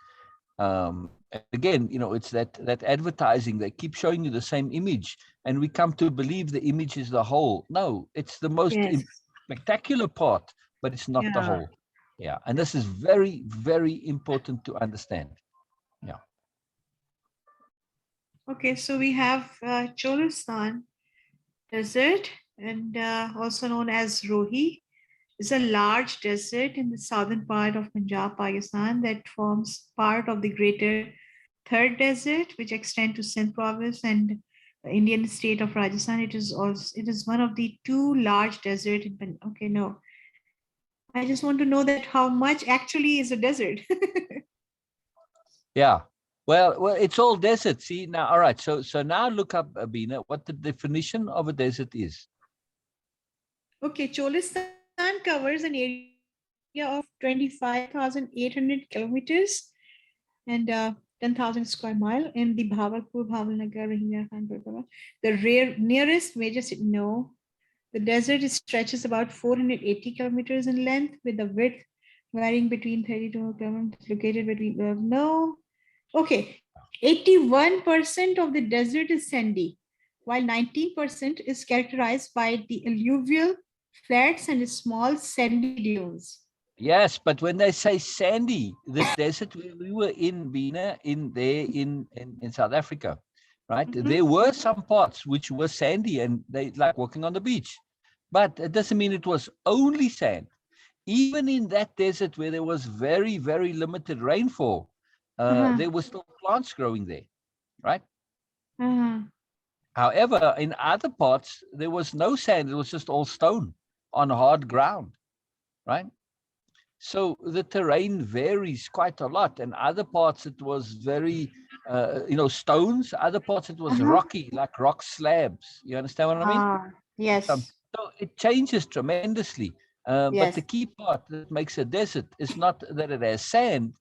S2: Again, it's that advertising, they keep showing you the same image, and we come to believe the image is the whole. No, it's the most
S3: Yes.
S2: spectacular part, but it's not the
S3: Yeah.
S2: whole. Yeah. And this is very, very important to understand. Yeah.
S3: Okay, so we have Cholistan Desert, and also known as Rohi. It's a large desert in the southern part of Punjab, Pakistan, that forms part of the greater Third Desert, which extend to Sindh province and the Indian state of Rajasthan. It is one of the two large desert in okay, no. I just want to know that how much actually is a desert.
S2: Yeah. Well, it's all desert. See now. All right. So now look up, Beena, what the definition of a desert is.
S3: Okay, Cholistan covers an area of 25,800 kilometers and 10,000 square mile in the Bhavalpur, Bhavalnagar, Rahimia Khan, the nearest major city. No, the desert stretches about 480 kilometers in length with the width varying between 32 kilometers, located between, no. Okay, 81% of the desert is sandy, while 19% is characterized by the alluvial flats and small sandy dunes.
S2: Yes, but when they say sandy, the desert we were in, Beena, in South Africa, right?
S3: Mhm.
S2: There were some parts which were sandy, and they like walking on the beach, but it doesn't mean it was only sand. Even in that desert where there was very, very limited rainfall,
S3: Uh-huh.
S2: there were still plants growing there, right?
S3: Uh-huh.
S2: However, in other parts, there was no sand. It was just all stone on hard ground, right? So the terrain varies quite a lot. And other parts, it was very, stones. Other parts, it was
S3: Uh-huh.
S2: rocky, like rock slabs. You understand what I mean?
S3: Ah,
S2: Some,
S3: yes,
S2: so it changes tremendously. But
S3: yes.
S2: the key part that makes a desert is not that it has sand.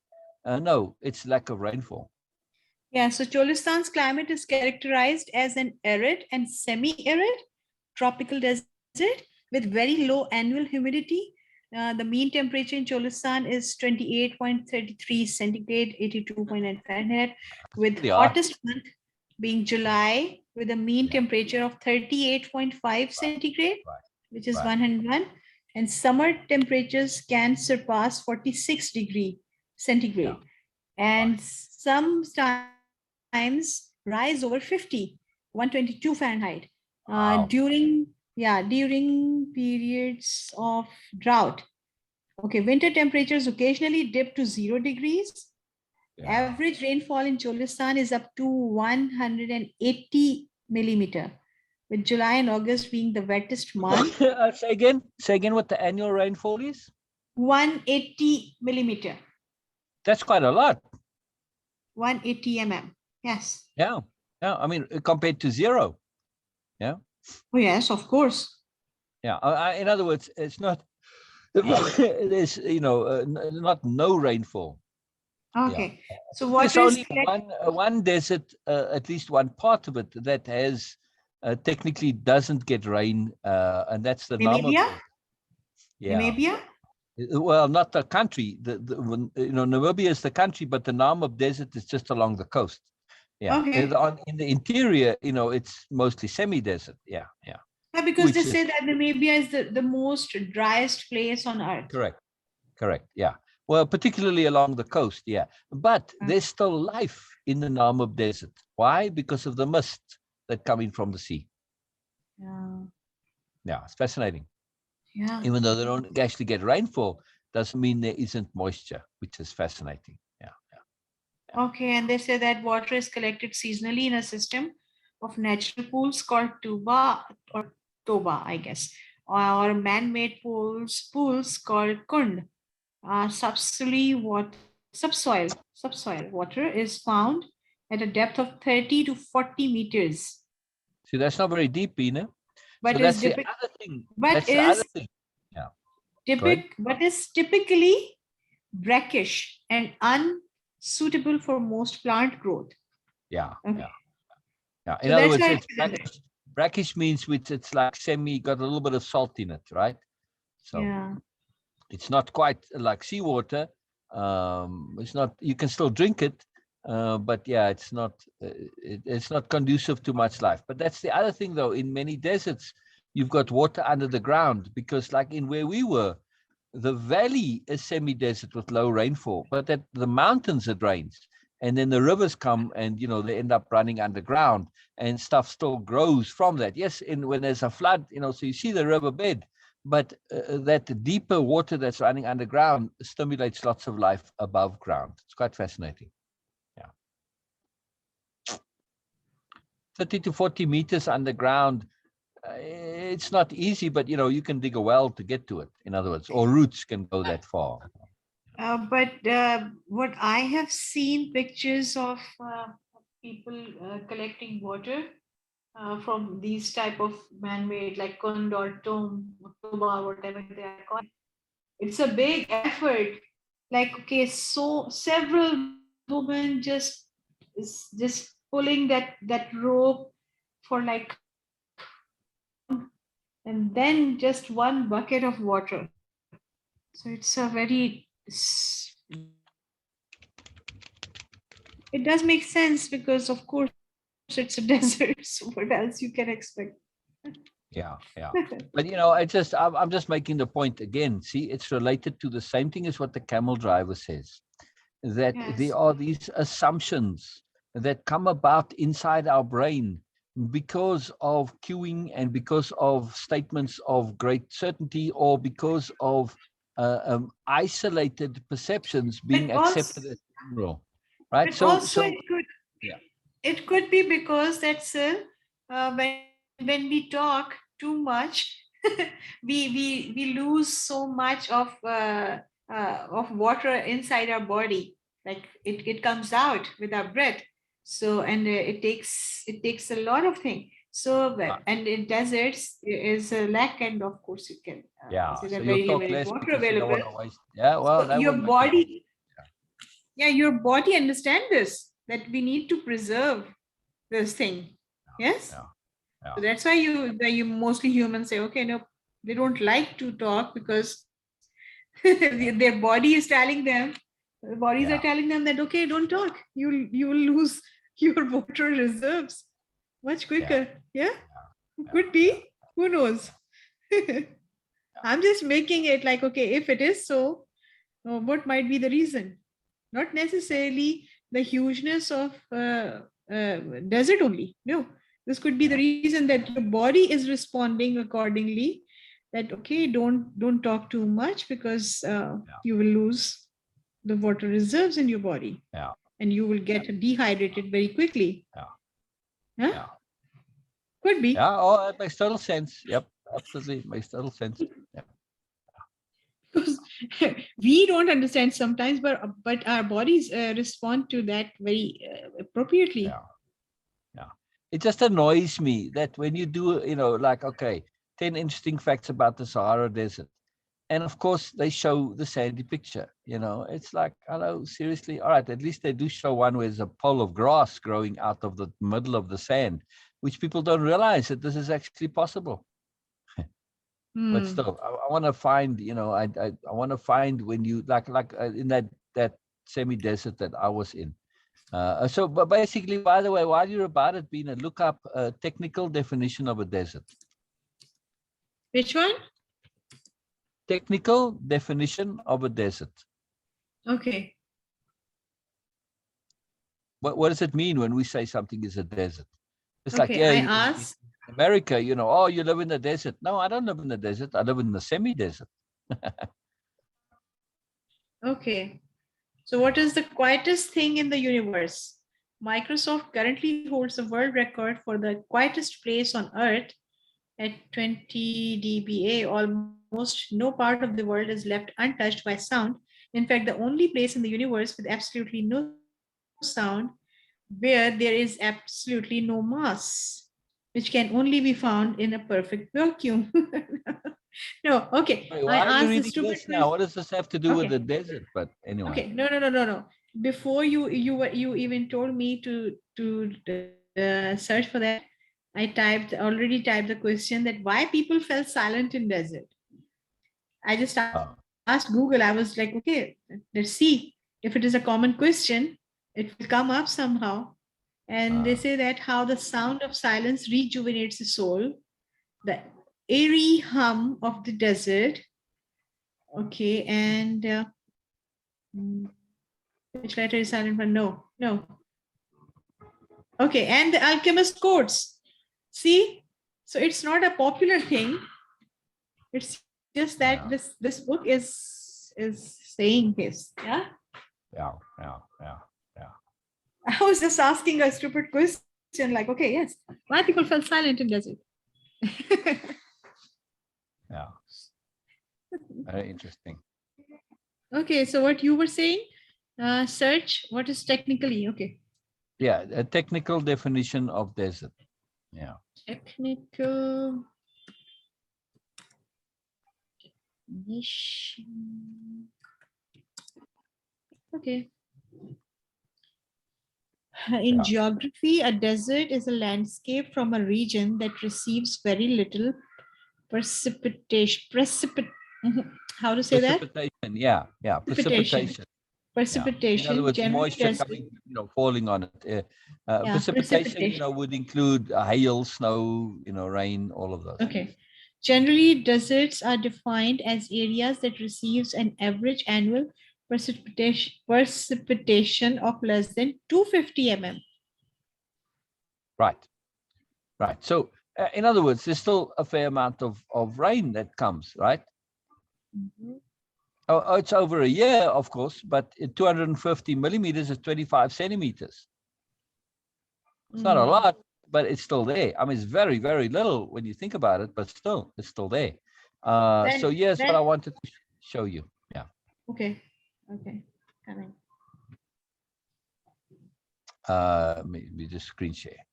S2: No, it's lack of rainfall.
S3: Yeah, so Cholistan's climate is characterized as an arid and semi-arid tropical desert with very low annual humidity. The mean temperature in Cholistan is 28.33 centigrade, 82.9 Fahrenheit, with
S2: Really hot.
S3: hottest month being July with a mean
S2: Yeah.
S3: temperature of 38.5
S2: Right.
S3: centigrade,
S2: Right.
S3: which is
S2: Right.
S3: 101, and summer temperatures can surpass 46-degree
S2: Yeah.
S3: centigrade
S2: Right.
S3: and sometimes rise over 50, 122 Fahrenheit,
S2: Wow.
S3: during periods of drought. Okay, winter temperatures occasionally dip to 0 degrees.
S2: Yeah.
S3: Average rainfall in Cholistan is up to 180 millimeter, with July and August being the wettest month.
S2: Say again. Say again what the annual rainfall is.
S3: 180 millimeter,
S2: That's quite a lot.
S3: 180 mm. Yes.
S2: Yeah. Yeah. I mean, compared to zero. Yeah.
S3: Oh, yes, of course.
S2: Yeah. In other words, it's not. There's not no rainfall. Yeah.
S3: Okay. So
S2: There's
S3: water is
S2: only
S3: collected.
S2: one desert, at least one part of it that has technically doesn't get rain, and that's the Namib
S3: Namibia?
S2: Desert. Yeah.
S3: Namibia?
S2: Well, not the country. Namibia is the country, but the Namib Desert is just along the coast. Yeah.
S3: Okay.
S2: In the interior, it's mostly semi-desert. Yeah. Yeah.
S3: Yeah, because they
S2: Which is
S3: say that Namibia is the most driest place on earth.
S2: correct. Correct. Yeah. Well, particularly along the coast. Yeah. But
S3: Mm.
S2: there's still life in the Namib Desert. Why? Because of the mist that coming from the sea.
S3: Yeah.
S2: Yeah. It's fascinating.
S3: Yeah.
S2: Even though they don't actually get rainfall, doesn't mean there isn't moisture, which is fascinating. Yeah. Yeah.
S3: Okay, and they say that water is collected seasonally in a system of natural pools called tuba or toba, I guess, or man-made pools called kund. Subsoil water is found at a depth of 30 to 40 meters,
S2: See, that's not very deep, Beena. So
S3: but
S2: that's the other thing. That's the other thing. Yeah. Go ahead.
S3: but is typically brackish and unsuitable for most plant growth.
S2: Yeah.
S3: Okay.
S2: Yeah. Yeah.
S3: So
S2: In other
S3: that's
S2: words,
S3: why
S2: it's brackish. Brackish means it's like got a little bit of salt in it, right? So
S3: yeah.
S2: it's not quite like seawater. It's not. You can still drink it, but yeah, it's not. It's not conducive to much life. But that's the other thing, though. In many deserts, you've got water under the ground because, like in where we were, the valley is semi-desert with low rainfall, but at the mountains it rains, and then the rivers come, and they end up running underground, and stuff still grows from that. Yes, when there's a flood, so you see the riverbed, but that deeper water that's running underground stimulates lots of life above ground. It's quite fascinating. Yeah. 30 to 40 meters underground. It's not easy, but you can dig a well to get to it. In other words, or roots can go that far.
S3: But what I have seen pictures of people collecting water from these type of man-made like kund or toba, whatever they are called. It's a big effort. Like, okay, so several women just pulling that rope for like, and then just one bucket of water. So it's a very it does make sense because of course it's a desert. So what else you can expect?
S2: Yeah. But I'm just making the point again. See, it's related to the same thing as what the camel driver says, that
S3: Yes.
S2: there are these assumptions that come about inside our brain because of cueing and because of statements of great certainty, or because of isolated perceptions being accepted as general, right?
S3: But also
S2: yeah.
S3: it could be because that's when we talk too much, we lose so much of water inside our body, like it comes out with our breath. So and it takes a lot of things. So and in deserts is a lack, and of course you can
S2: Yeah.
S3: there's
S2: So
S3: a
S2: you'll
S3: very
S2: talk
S3: limited
S2: less
S3: water
S2: because you don't
S3: available.
S2: want to waste. Yeah. Well,
S3: So
S2: that
S3: your
S2: would make sense.
S3: body, yeah, your body understand this, that we need to preserve this thing. Yes.
S2: Yeah.
S3: So that's why you mostly humans say, okay, no, they don't like to talk because their body is telling them, the bodies are telling them that, okay, don't talk, you will lose your water reserves much quicker. Yeah. Could be. Who knows? I'm just making it like, okay, if it is so, what might be the reason? Not necessarily the hugeness of desert only. No, this could be the reason that your body is responding accordingly. That, okay, don't talk too much because you will lose the water reserves in your body.
S2: Yeah.
S3: And you will get dehydrated very quickly.
S2: Yeah.
S3: Huh?
S2: Yeah.
S3: Could be.
S2: Yeah. Oh, it makes total sense. Yep. Absolutely. It makes total sense. Yeah.
S3: Because we don't understand sometimes, but our bodies respond to that very appropriately.
S2: Yeah. it just annoys me that when you do, like, okay, 10 interesting facts about the Sahara Desert. And of course, they show the sandy picture. It's like, hello, seriously. All right, at least they do show one where there's a pole of grass growing out of the middle of the sand, which people don't realize that this is actually possible. But still, I want to find, I want to find when you like in that semi-desert that I was in. So, but basically, by the way, while you're about it, Beena, look up a technical definition of a desert.
S3: Which one?
S2: Technical definition of a desert.
S3: Okay.
S2: What does it mean when we say something is a desert? It's
S3: Okay,
S2: like, yeah,
S3: I asked.
S2: in America, oh, you live in the desert. No, I don't live in the desert. I live in the semi-desert.
S3: Okay. So what is the quietest thing in the universe? Microsoft currently holds the world record for the quietest place on Earth at 20 dBA. Almost no part of the world is left untouched by sound. In fact, the only place in the universe with absolutely no sound, where there is absolutely no mass, which can only be found in a perfect vacuum. No, okay.
S2: Wait,
S3: I
S2: why are you
S3: asked the
S2: reading
S3: stupid
S2: this now? What does this have to do with the desert? But anyway.
S3: Okay, no. Before you even told me to search for that, I already typed the question that why people fell silent in desert. I just asked Google. I was like, okay, let's see if it is a common question. It will come up somehow. And they say that how the sound of silence rejuvenates the soul. The eerie hum of the desert. Okay, and which letter is silent one? No. Okay, and the Alchemist quotes. See, so it's not a popular thing. It's just that this book is saying this. Yeah.
S2: Yeah.
S3: I was just asking a stupid question, like, okay, yes, why people fell silent in desert?
S2: Yeah. Very interesting.
S3: Okay, so what you were saying, search, what is technically, okay.
S2: Yeah, a technical definition of desert. Yeah.
S3: Technical definition. Okay. In geography, a desert is a landscape from a region that receives very little precipitation. How to say that?
S2: Precipitation. Yeah. Precipitation.
S3: Precipitation.
S2: In other words, moisture
S3: desert.
S2: coming, falling on it. Precipitation, would include hail, snow, rain, all of those.
S3: Okay. Generally, deserts are defined as areas that receives an average annual precipitation of less than 250 mm.
S2: Right. So, in other words, there's still a fair amount of rain that comes, right?
S3: Mm-hmm.
S2: Oh, it's over a year, of course, but 250 millimeters is 25 centimeters. It's not a lot, but it's still there. I mean, it's very, very little when you think about it, but still, it's still there. So here's what I wanted to show you. Yeah.
S3: Okay. Coming.
S2: Maybe just screen share.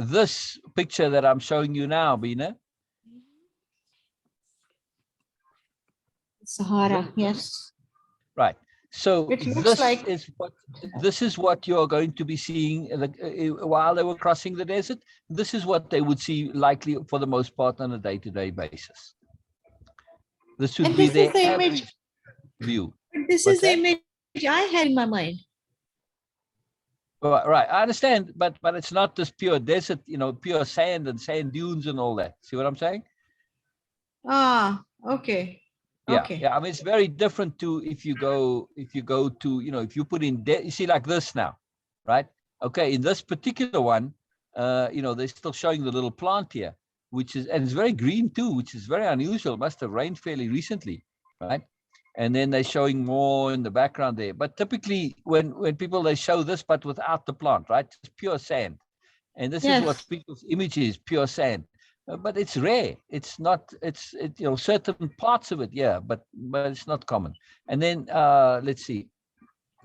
S2: This picture that I'm showing you now, Beena.
S3: Sahara, yes.
S2: Right. So this is what you're going to be seeing while they were crossing the desert. This is what they would see likely for the most part on a day-to-day basis. This would be their average view.
S3: This is the image I had in my mind.
S2: Right, I understand, but it's not this pure desert, pure sand and sand dunes and all that. See what I'm saying?
S3: Ah, okay.
S2: Yeah. I mean, it's very different to if you go to, if you put in, you see like this now, right? Okay, in this particular one, they're still showing the little plant here, and it's very green too, which is very unusual. Must have rained fairly recently, right? And then they're showing more in the background there. But typically when people, they show this, but without the plant, right? It's pure sand. And this is what people's image is, pure sand. But it's rare. It's not, it's certain parts of it, yeah, but it's not common. And then let's see.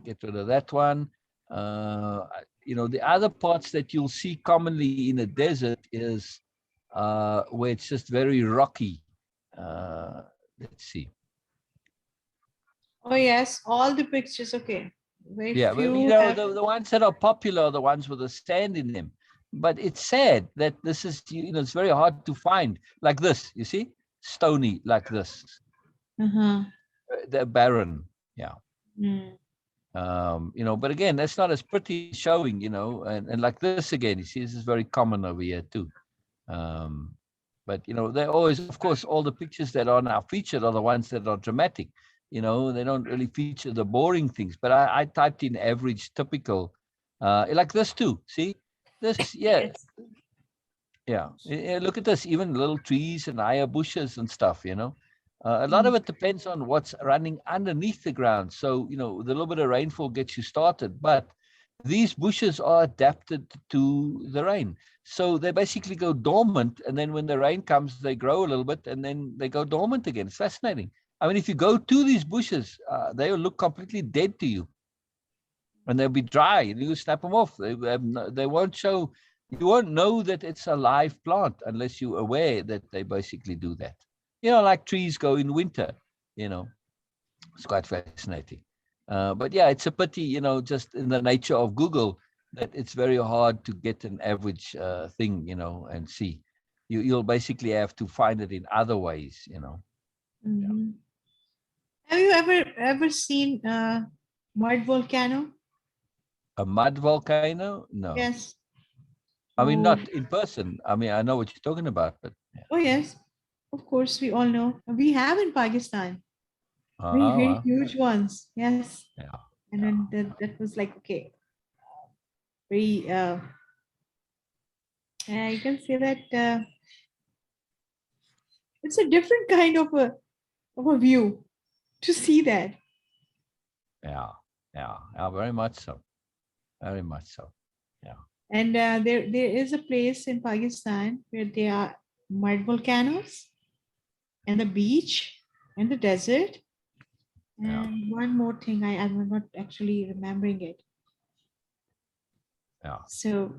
S2: get rid of that one. The other parts that you'll see commonly in a desert is where it's just very rocky. Let's see.
S3: Oh yes, all the pictures. Okay, very
S2: Yeah, but
S3: few have.
S2: the ones that are popular are the ones with the sand in them. But it's sad that this is, it's very hard to find like this, you see, stony like this.
S3: Uh-huh.
S2: They're barren. Yeah.
S3: Mm.
S2: But again, that's not as pretty showing, and like this again, you see, this is very common over here too. But they always, of course, all the pictures that are now featured are the ones that are dramatic. They don't really feature the boring things. But I typed in average, typical, like this too. See this? Yeah,
S3: Yes.
S2: yeah. Look at this. Even little trees and higher bushes and stuff. A lot of it depends on what's running underneath the ground. So the little bit of rainfall gets you started, but these bushes are adapted to the rain. So they basically go dormant, and then when the rain comes, they grow a little bit, and then they go dormant again. It's fascinating. I mean, if you go to these bushes, they will look completely dead to you, and they'll be dry, and you snap them off. They won't show. You won't know that it's a live plant unless you're aware that they basically do that. Like trees go in winter. It's quite fascinating. But yeah, it's a pity, just in the nature of Google, that it's very hard to get an average thing, and see. You'll basically have to find it in other ways.
S3: Mhm. Have you ever seen mud volcano?
S2: A mud volcano? No.
S3: Yes.
S2: I mean,
S3: Oh,
S2: not in person. I mean, I know what you're talking about, but yeah.
S3: oh yes. Of course, we all know. We have in Pakistan very,
S2: Oh,
S3: very huge ones. Yes.
S2: yeah,
S3: And
S2: yeah,
S3: then that was like, okay, very, you can say that it's a different kind of a view to see that.
S2: yeah, yeah, very much so. Very much so. Yeah.
S3: And there is a place in Pakistan where there are mud volcanoes and the beach and the desert.
S2: Yeah.
S3: And one more thing, I'm not actually remembering it.
S2: Yeah.
S3: So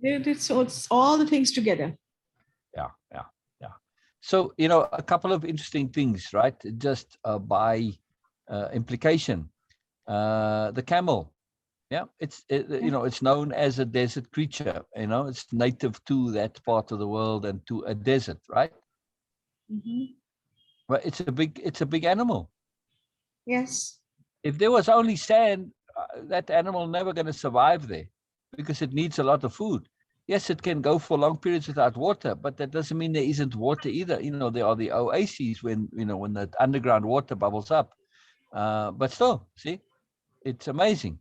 S3: it's all the things together.
S2: Yeah, yeah, yeah. So, a couple of interesting things, right? Just by implication, the camel. Yeah, it's known as a desert creature. It's native to that part of the world and to a desert, right?
S3: Mhm.
S2: But it's a big animal.
S3: Yes.
S2: If there was only sand, that animal never going to survive there because it needs a lot of food. Yes, it can go for long periods without water, but that doesn't mean there isn't water either. There are the oases when the underground water bubbles up. But still, see, it's amazing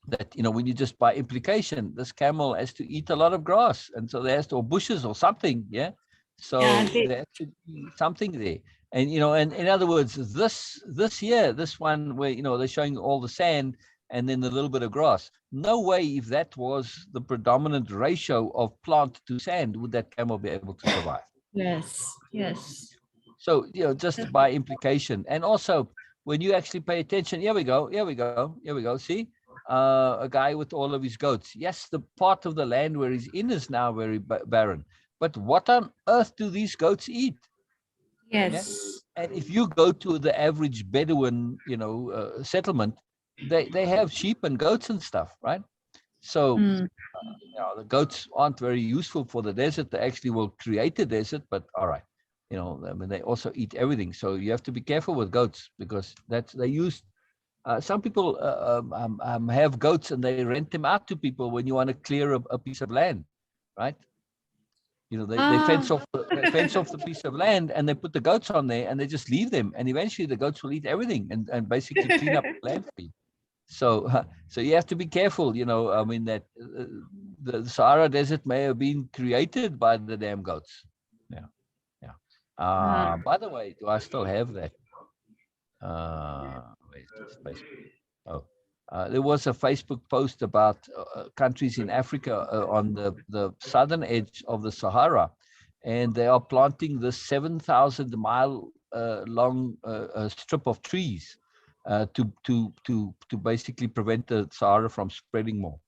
S2: that, when you just by implication, this camel has to eat a lot of grass. And so there has to, or bushes or something. Yeah.
S3: Yeah.
S2: So there has to be something there. And in other words, this year, this one where, they're showing all the sand and then a little bit of grass. No way, if that was the predominant ratio of plant to sand, would that camel be able to survive.
S1: Yes. Yes.
S2: So, just by implication. And also, when you actually pay attention, here we go. See, a guy with all of his goats. Yes, the part of the land where he's in is now very barren. But what on earth do these goats eat? Yeah.
S1: Yes.
S2: And if you go to the average Bedouin, settlement, they have sheep and goats and stuff, right? So,
S1: Mm.
S2: the goats aren't very useful for the desert. They actually will create a desert, but all right. I mean, they also eat everything. So you have to be careful with goats because they use, some people have goats and they rent them out to people when you want to clear a piece of land, right? They fence
S1: Ah.
S2: off the piece of land and they put the goats on there and they just leave them. And eventually the goats will eat everything and basically clean up the land for you. So, so you have to be careful, I mean, that the Sahara Desert may have been created by the damn goats. Yeah. Yeah.
S1: Ah.
S2: By the way, do I still have that? Where's this Facebook? Oh, there was a Facebook post about countries in Africa on the southern edge of the Sahara, and they are planting this 7,000 mile long strip of trees to basically prevent the Sahara from spreading more.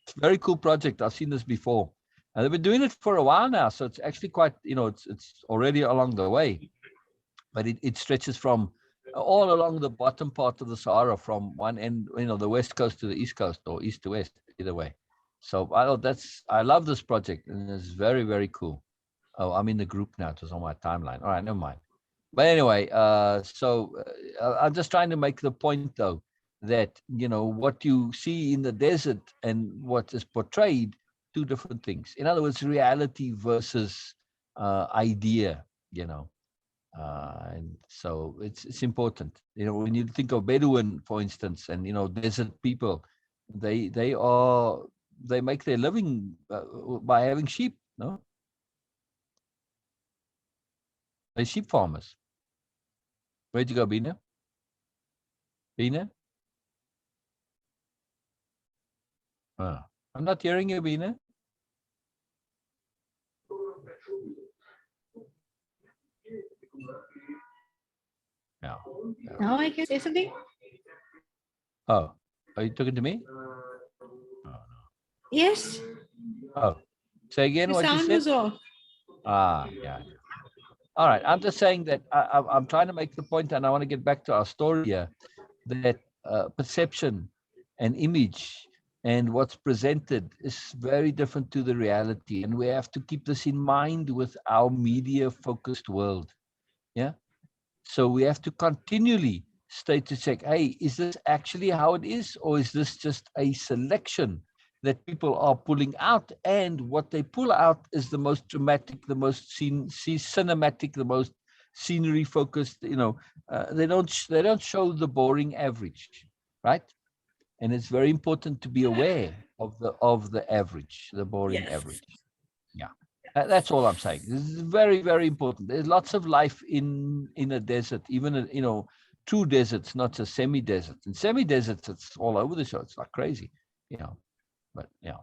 S2: It's a very cool project. I've seen this before. And they've been doing it for a while now, so it's actually quite, it's already along the way. But it stretches from all along the bottom part of the Sahara, from one end, the west coast to the east coast, or east to west, either way. So I love this project, and it's very, very cool. Oh, I'm in the group now. It was on my timeline. All right, never mind. But anyway, I'm just trying to make the point, though, that, what you see in the desert and what is portrayed, two different things. In other words, reality versus idea, and so it's important. When you think of Bedouin, for instance, and, desert people, they make their living by having sheep, no? They're sheep farmers. Where'd you go, Beena? Beena? Oh, I'm not hearing you, Beena. No.
S3: Now I can say something.
S2: Oh, are you talking to me? Oh, no.
S3: Yes.
S2: Oh, say again
S3: The
S2: what you
S3: sound
S2: said.
S3: was off.
S2: Yeah. All right. I'm just saying that I'm trying to make the point, and I want to get back to our story here, that perception and image and what's presented is very different to the reality. And we have to keep this in mind with our media-focused world. Yeah. So we have to continually stay to check, hey, is this actually how it is? Or is this just a selection that people are pulling out? And what they pull out is the most dramatic, the most cinematic, the most scenery focused. They don't show the boring average, right? And it's very important to be aware of the average, the boring average. Yeah. That's all I'm saying. This is very, very important. There's lots of life in a desert, even true deserts, not just semi-desert. In semi-deserts, it's all over the show. It's like crazy, But
S3: Yeah.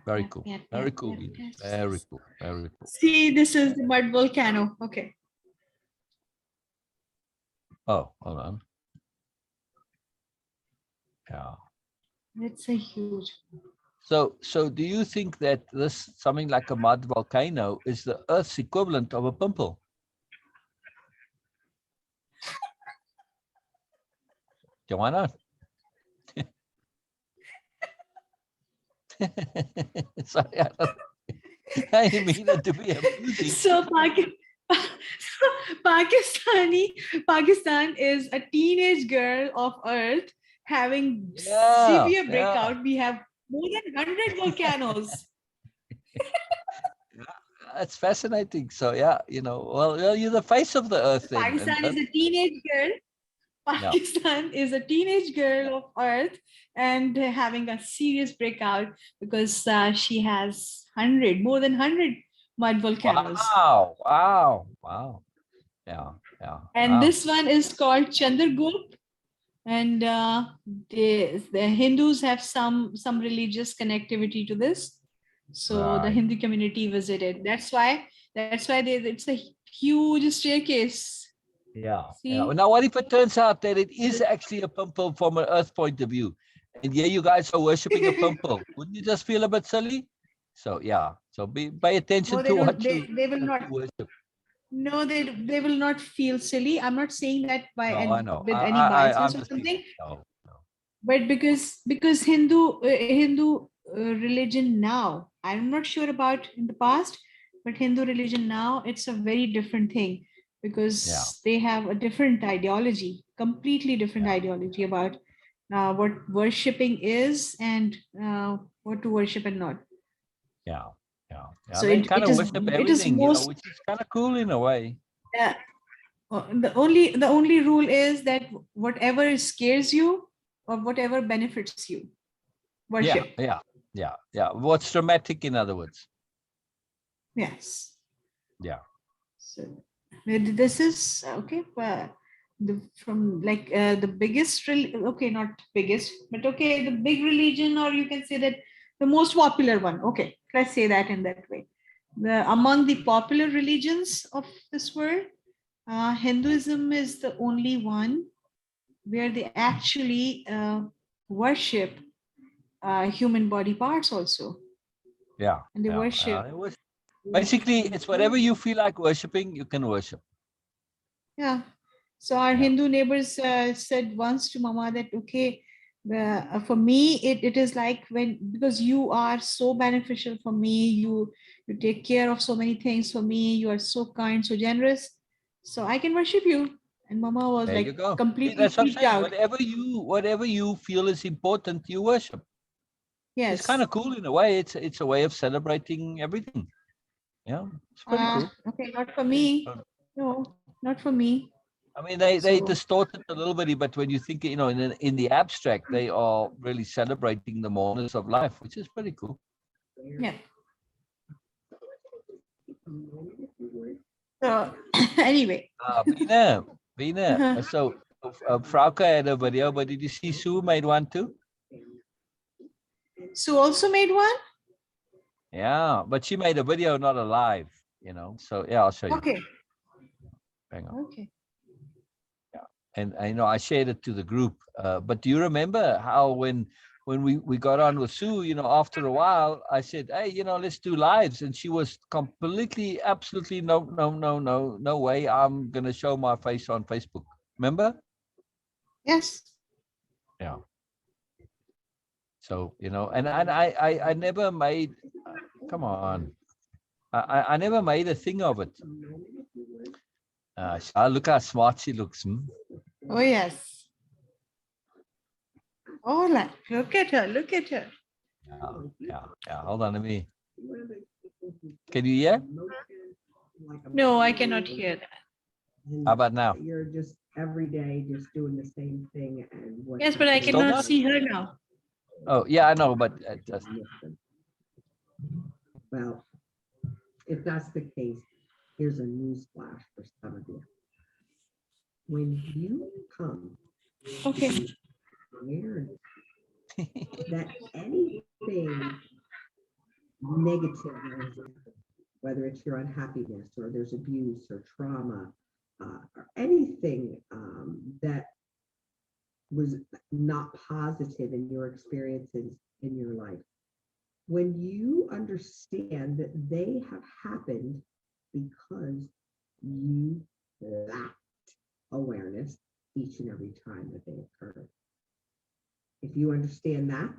S2: very cool. Very cool. Very cool. Very cool.
S3: See, this is the mud volcano. Okay.
S2: Oh, hold on. Yeah.
S3: It's a huge.
S2: So do you think that this something like a mud volcano is the Earth's equivalent of a pimple? Yeah, why not? Sorry, I didn't mean it to be amusing.
S3: So Pakistan is a teenage girl of Earth having severe breakout.
S2: Yeah.
S3: We have more than 100 volcanoes.
S2: That's fascinating. So yeah, well, you're the face of the Earth then.
S3: Pakistan is a teenage girl. Pakistan is a teenage girl of Earth and having a serious breakout because she has more than 100 mud volcanoes.
S2: Wow. Yeah.
S3: And this one is called Chandragupta. And the Hindus have some religious connectivity to this. So the Hindu community visited. That's why it's a huge staircase.
S2: Yeah. Now, what if it turns out that it is actually a pimple from an Earth point of view, and yeah, you guys are worshiping a pimple? Wouldn't you just feel a bit silly? So yeah. So pay attention to what
S3: they will not
S2: worship.
S3: No, they will not feel silly. I'm not saying that by
S2: I know.
S3: with any biases or something.
S2: No.
S3: But because Hindu religion now, I'm not sure about in the past, but Hindu religion now, it's a very different thing because they have a different ideology, completely different ideology about what worshipping is and what to worship and not.
S2: Yeah.
S3: So
S2: they kind of worship everything,
S3: most,
S2: which is kind of cool in a way.
S3: Yeah. The only rule is that whatever scares you or whatever benefits you, worship.
S2: Yeah. What's dramatic, in other words?
S3: Yes.
S2: Yeah.
S3: So this is okay. From the biggest, okay, not biggest, but okay, the big religion, or you can say that the most popular one. Okay, let's say that in that way. Among the popular religions of this world, Hinduism is the only one where they actually worship human body parts also.
S2: Yeah.
S3: And they
S2: yeah,
S3: worship.
S2: it was basically it's whatever you feel like worshiping, you can worship.
S3: Yeah. So our
S2: Yeah.
S3: Hindu neighbors said once to Mama that, okay, for me, it is like because you are so beneficial for me, you take care of so many things for me, you are so kind, so generous, so I can worship you. And Mama was
S2: There you
S3: like
S2: go. See,
S3: completely
S2: that's what I'm
S3: freaked
S2: saying.
S3: out.
S2: Whatever you feel is important, you worship. It's kind
S3: Yes.
S2: of cool in a way. It's a way of celebrating everything. Yeah, it's pretty cool.
S3: Okay, not for me. No, not for me.
S2: I mean, they
S3: So,
S2: distort it a little bit, but when you think, in the abstract, they are really celebrating the mourners of life, which is pretty cool.
S3: yeah. So anyway.
S2: Beena. So Frauke had a video, but did you see Sue made one too?
S3: Sue also made one?
S2: Yeah, but she made a video, not a live, So yeah, I'll show you.
S3: Okay.
S2: Hang on.
S3: Okay.
S2: And I shared it to the group. But do you remember how when we got on with Sue, after a while, I said, hey, let's do lives. And she was completely, absolutely no way I'm going to show my face on Facebook. Remember?
S3: Yes.
S2: Yeah. So, and I never made, come on. I never made a thing of it. Look how smart she looks.
S3: Oh, yes. Oh, look at her. Look at her.
S2: Yeah. Hold on, let me. Can you hear?
S3: No, I cannot hear that.
S2: How about now?
S4: You're just every day just doing the same thing. And
S3: Yes, but I
S2: Still
S3: cannot
S2: not?
S3: see her now.
S2: Oh, yeah, I know, but just.
S4: Well, if that's the case, here's a news flash for some of you. When you come
S3: Okay.
S4: awareness that anything negative, whether it's your unhappiness or there's abuse or trauma, or anything that was not positive in your experiences in your life, when you understand that they have happened because you lacked awareness each and every time that they occurred. If you understand that,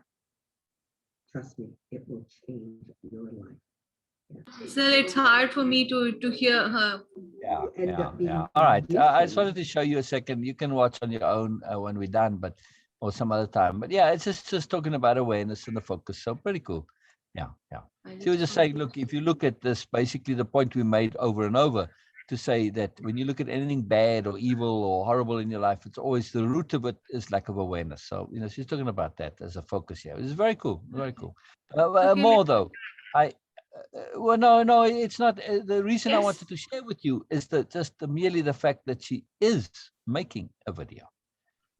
S4: trust me, it will change your life. Yeah.
S1: So it's hard for me to hear her.
S2: Yeah. All right. I just wanted to show you a second. You can watch on your own when we're done, or some other time. But yeah, it's just talking about awareness and the focus. So pretty cool. Yeah. She was just saying, look, if you look at this, basically the point we made over and over, to say that when you look at anything bad or evil or horrible in your life, it's always the root of it is lack of awareness. So, she's talking about that as a focus here. It's very cool. Very cool.
S1: Okay,
S2: More though, well, no, it's not. The reason I
S3: Yes.
S2: wanted to share with you is merely the fact that she is making a video,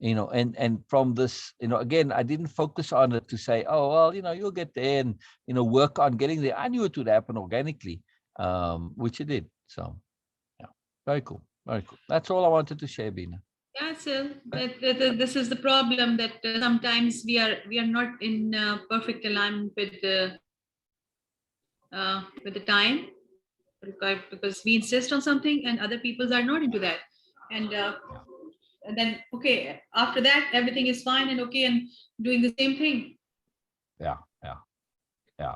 S2: and from this, again, I didn't focus on it to say, oh, well, you'll get there and, work on getting there. I knew it would happen organically, which it did. So, yeah, very cool. Very cool. That's all I wanted to share, Beena.
S1: yeah, so this is the problem that sometimes we are not in perfect alignment with the time, because we insist on something and other peoples are not into that, and then okay, after that everything is fine and okay and doing the same thing.
S2: Yeah.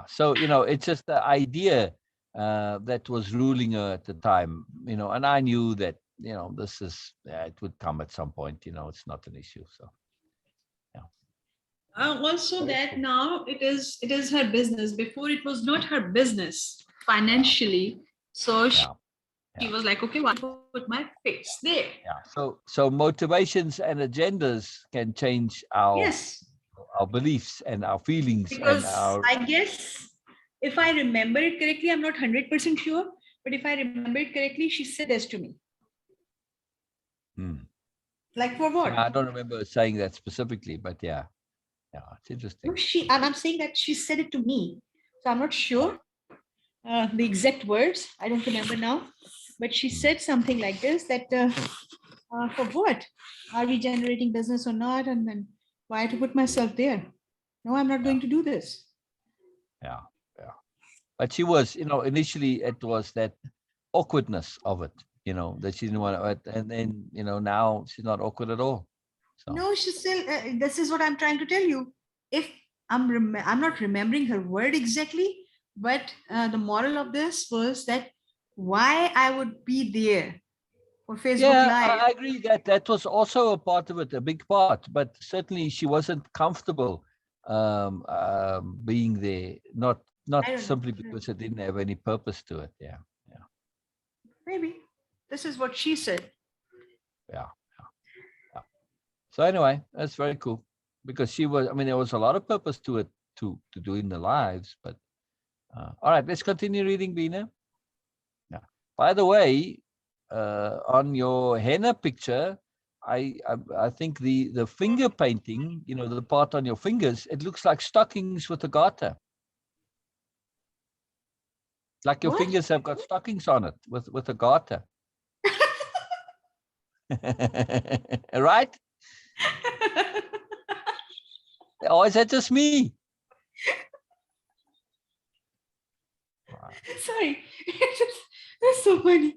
S2: So, it's just the idea that was ruling her at the time, and I knew that, this is, it would come at some point, it's not an issue. So,
S1: Also that now it is her business. Before it was not her business financially, so she was like, okay, why put my face there?
S2: Yeah. So motivations and agendas can change our beliefs and our feelings,
S1: because
S2: and our.
S1: I guess if I remember it correctly, I'm not 100% sure, but if I remember it correctly, she said this to me. Like for what?
S2: I don't remember saying that specifically, but yeah, it's interesting.
S3: No, I'm saying that she said it to me, so I'm not sure the exact words. I don't remember now. But she said something like this, that for what? Are we generating business or not? And then why to put myself there? No, I'm not going to do this.
S2: Yeah. But she was, initially it was that awkwardness of it, that she didn't want to, and then, now she's not awkward at all. So.
S3: No, she's still, this is what I'm trying to tell you. If I'm not remembering her word exactly, but the moral of this was that why I would be there for Facebook Live.
S2: I agree that was also a part of it, a big part, but certainly she wasn't comfortable being there, not simply because it didn't have any purpose to it. Yeah.
S3: Maybe this is what she said.
S2: Yeah. So anyway, that's very cool, because she was, there was a lot of purpose to it, to doing the lives, but all right, let's continue reading, Beena. Yeah. By the way, on your henna picture, I think the finger painting, the part on your fingers, it looks like stockings with a garter. Like your fingers have got stockings on it with a garter. Right? Or is that just me?
S3: Sorry, that's so funny.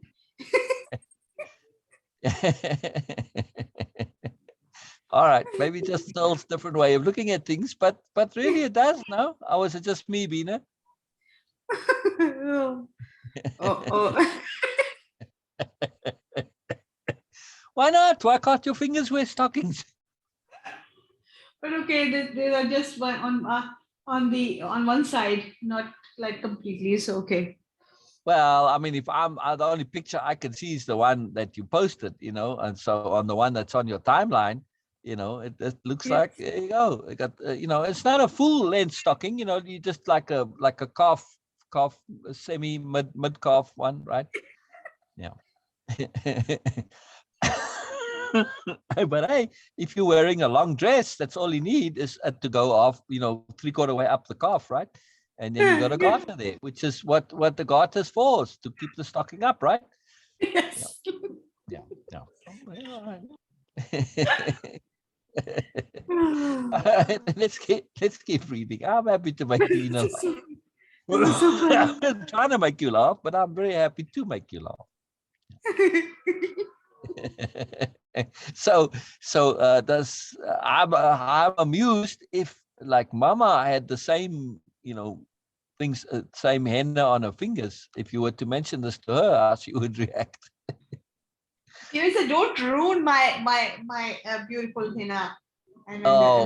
S2: All right, maybe just Earl's different way of looking at things, but really it does, no? Or was it just me, Beena?
S3: Oh.
S2: Why not? Why can't your fingers wear stockings?
S3: But okay, they are just on one side, not like completely. So okay.
S2: Well, if the only picture I can see is the one that you posted, and so on the one that's on your timeline, it looks like, there you go. It got, it's not a full length stocking, you just like a calf, semi mid calf one, right? Yeah. But hey, if you're wearing a long dress, that's all you need is to go off, 3/4 way up the calf, right? And then you got a garter there, which is what the garter is for, is to keep the stocking up, right?
S3: Yes.
S2: Yeah. Let's keep reading. I'm happy to make Beena laugh. I'm trying to make you laugh, but I'm very happy to make you laugh. So I'm amused if, like, Mama had the same things, same henna on her fingers. If you were to mention this to her, how she would react.
S3: Kirisa, don't ruin my beautiful henna.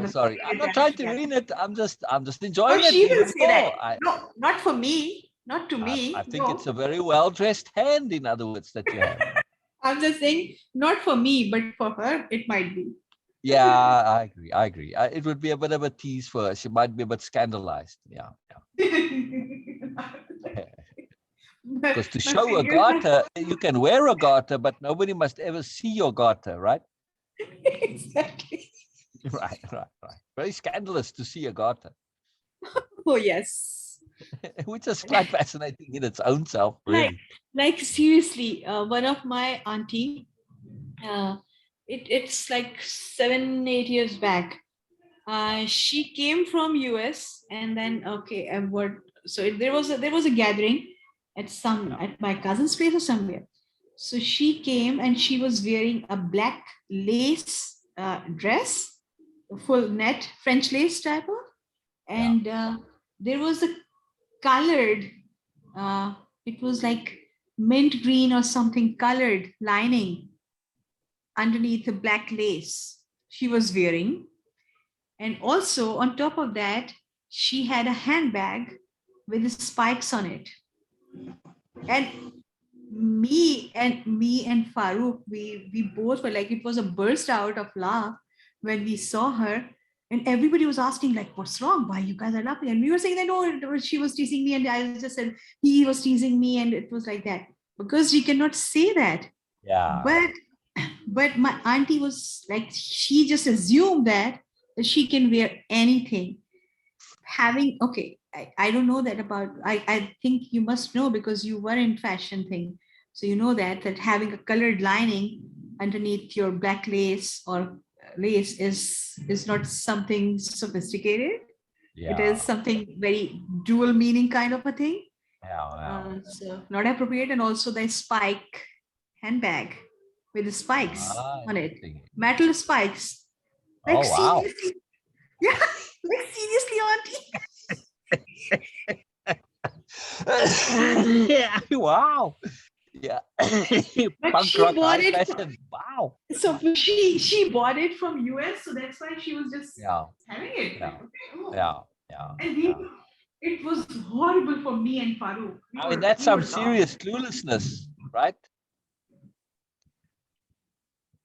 S2: Sorry, I'm not trying to ruin it. I'm just enjoying it.
S3: She will say that.
S2: I,
S3: No, not for me. Not to me.
S2: I think it's a very well dressed hand, in other words, that you have.
S3: I'm just saying, not for me, but for her, it might be.
S2: Yeah, I agree. It would be a bit of a tease for her. She might be a bit scandalized. Yeah. Because to show a garter, you can wear a garter, but nobody must ever see your garter, right?
S3: Exactly.
S2: Right. Very scandalous to see a garter.
S3: Oh, yes.
S2: Which is quite fascinating in its own self, really.
S3: Like seriously, one of my auntie, it's like 7-8 years back. She came from US, and then there was a gathering at my cousin's place or somewhere. So she came and she was wearing a black lace dress, full net French lace type of, and there was a colored, it was like mint green or something colored lining underneath the black lace she was wearing. And also on top of that, she had a handbag with the spikes on it. And me and Farooq, we both were like, it was a burst out of laugh when we saw her. And everybody was asking, like, what's wrong? Why you guys are laughing? And we were saying that, no, she was teasing me. And I just said, he was teasing me. And it was like that. Because she cannot say that.
S2: Yeah.
S3: But my auntie was like, she just assumed that she can wear anything. I don't know that about, I think you must know because you were in fashion thing. So you know that having a colored lining underneath your black lace or lace is not something sophisticated. It
S2: Yeah.
S3: is something very dual meaning kind of a thing.
S2: Yeah.
S3: So not appropriate. And also the spike handbag with the spikes
S2: Ah,
S3: on it,
S2: interesting.
S3: metal spikes. Like
S2: Oh, wow.
S3: seriously, yeah, like seriously, auntie.
S2: Yeah. Wow. Yeah.
S3: But
S2: Punk
S3: she
S2: rock
S3: bought
S2: high
S3: it.
S2: fashion. Wow.
S3: So she bought it from US, so that's why she was just
S2: Yeah.
S3: having it.
S2: Yeah.
S3: Like, okay, oh.
S2: Yeah. Yeah.
S3: And
S2: Yeah.
S3: it was horrible for me and Farooq.
S2: I mean, that's
S3: We
S2: some
S3: were
S2: serious
S3: laughing.
S2: cluelessness, right?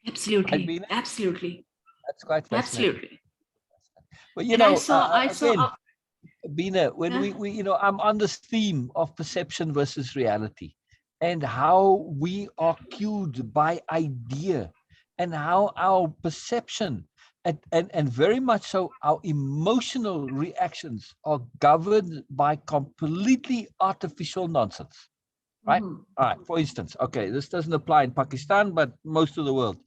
S2: Right,
S3: Absolutely,
S2: Beena?
S3: absolutely,
S2: That's quite fascinating.
S3: absolutely.
S2: But
S3: And I saw,
S2: again, Beena, when
S3: uh,
S2: I'm on this theme of perception versus reality, and how we are cued by idea, and how our perception and very much so our emotional reactions are governed by completely artificial nonsense. Right?
S3: mhm,
S2: All right. For instance, okay, this doesn't apply in Pakistan, but most of the world.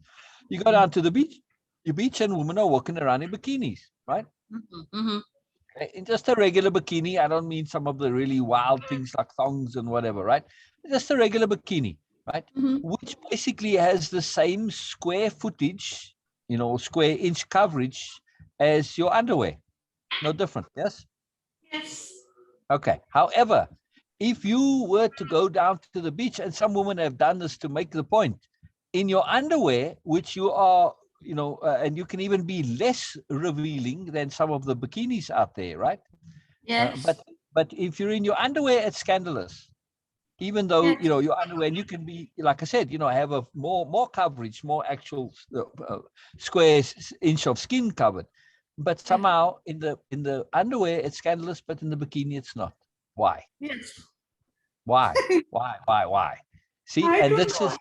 S2: You go down to the beach and women are walking around in bikinis, right?
S3: mhm, mhm.
S2: Okay, in just a regular bikini. I don't mean some of the really wild things like thongs and whatever, right? Just a regular bikini, right?
S3: Mhm.
S2: Which basically has the same square footage, square inch coverage as your underwear. No different, yes?
S3: Yes.
S2: Okay. However, if you were to go down to the beach, and some women have done this to make the point, in your underwear, which you are, and you can even be less revealing than some of the bikinis out there, right?
S3: Yes.
S2: But if you're in your underwear, it's scandalous. Even though
S3: Yes.
S2: your underwear, and you can be, like I said, have a more coverage, more actual square inch of skin covered. But
S3: Yeah.
S2: somehow in the underwear, it's scandalous, but in the bikini, it's not. Why?
S3: Yes.
S2: Why? Why? See,
S3: I
S2: and
S3: don't
S2: this
S3: know.
S2: is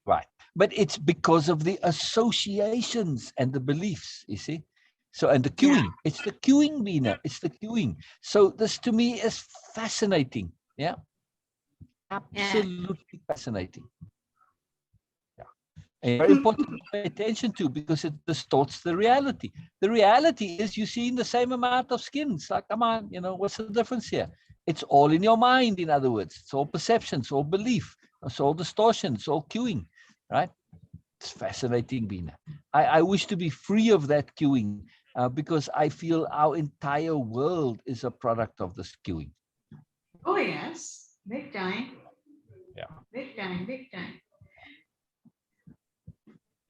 S2: right. But it's because of the associations and the beliefs, you see. So, and the
S3: Yeah.
S2: queuing, it's the queuing, Beena, it's the queuing. So this to me is fascinating. Yeah.
S3: Yeah.
S2: Absolutely fascinating. Yeah. And very important to pay attention to because it distorts the reality. The reality is you see in the same amount of skin. It's like, come on, what's the difference here? It's all in your mind, in other words. It's all perception, it's all belief, it's all distortion, it's all queuing, right? It's fascinating, Beena. I wish to be free of that queuing because I feel our entire world is a product of this queuing.
S3: Oh yes. Big time.
S2: Yeah.
S3: Big time. Big time.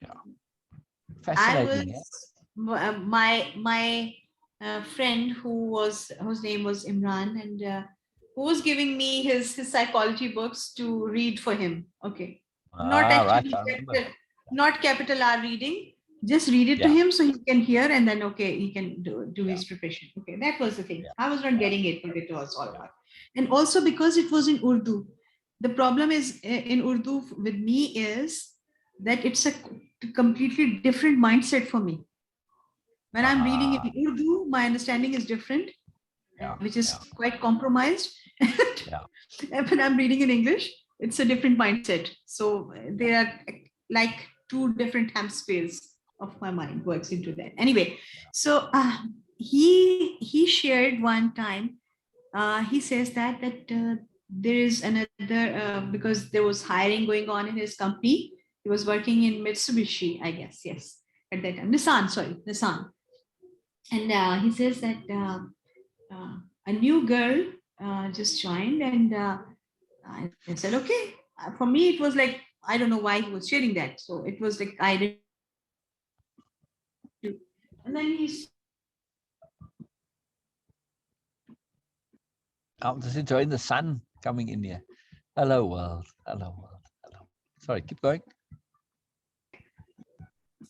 S2: Yeah.
S3: I
S2: Fascinating, yeah?
S3: was my friend whose name was Imran, and who was giving me his psychology books to read for him. Okay, not
S2: Ah, right.
S3: actually
S2: I remember.
S3: not capital R reading. Just read it to
S2: Yeah.
S3: him so he can hear, and then okay, he can do
S2: Yeah.
S3: his preparation. Okay, that was the thing.
S2: Yeah.
S3: I was not
S2: Yeah.
S3: getting it what it was all
S2: Yeah.
S3: about, and also because it was in Urdu. The problem is in Urdu with me is that it's a completely different mindset for me. When I'm reading
S2: Ah,
S3: in Urdu, my understanding is different,
S2: yeah.
S3: which is
S2: Yeah.
S3: quite compromised.
S2: Yeah.
S3: And when I'm reading in English, it's a different mindset. So they are like two different hemispheres of my mind works into that. Anyway, so he shared one time. He says that there is another because there was hiring going on in his company. He was working in Mitsubishi, I guess. Yes, at that time, Nissan. And he says that a new girl just joined, and I said, okay. For me, it was like I don't know why he was sharing that. So it was like I didn't. And then he's
S2: I'm just enjoying the sun coming in here. Hello, world. Hello, world. Hello. Sorry, keep going.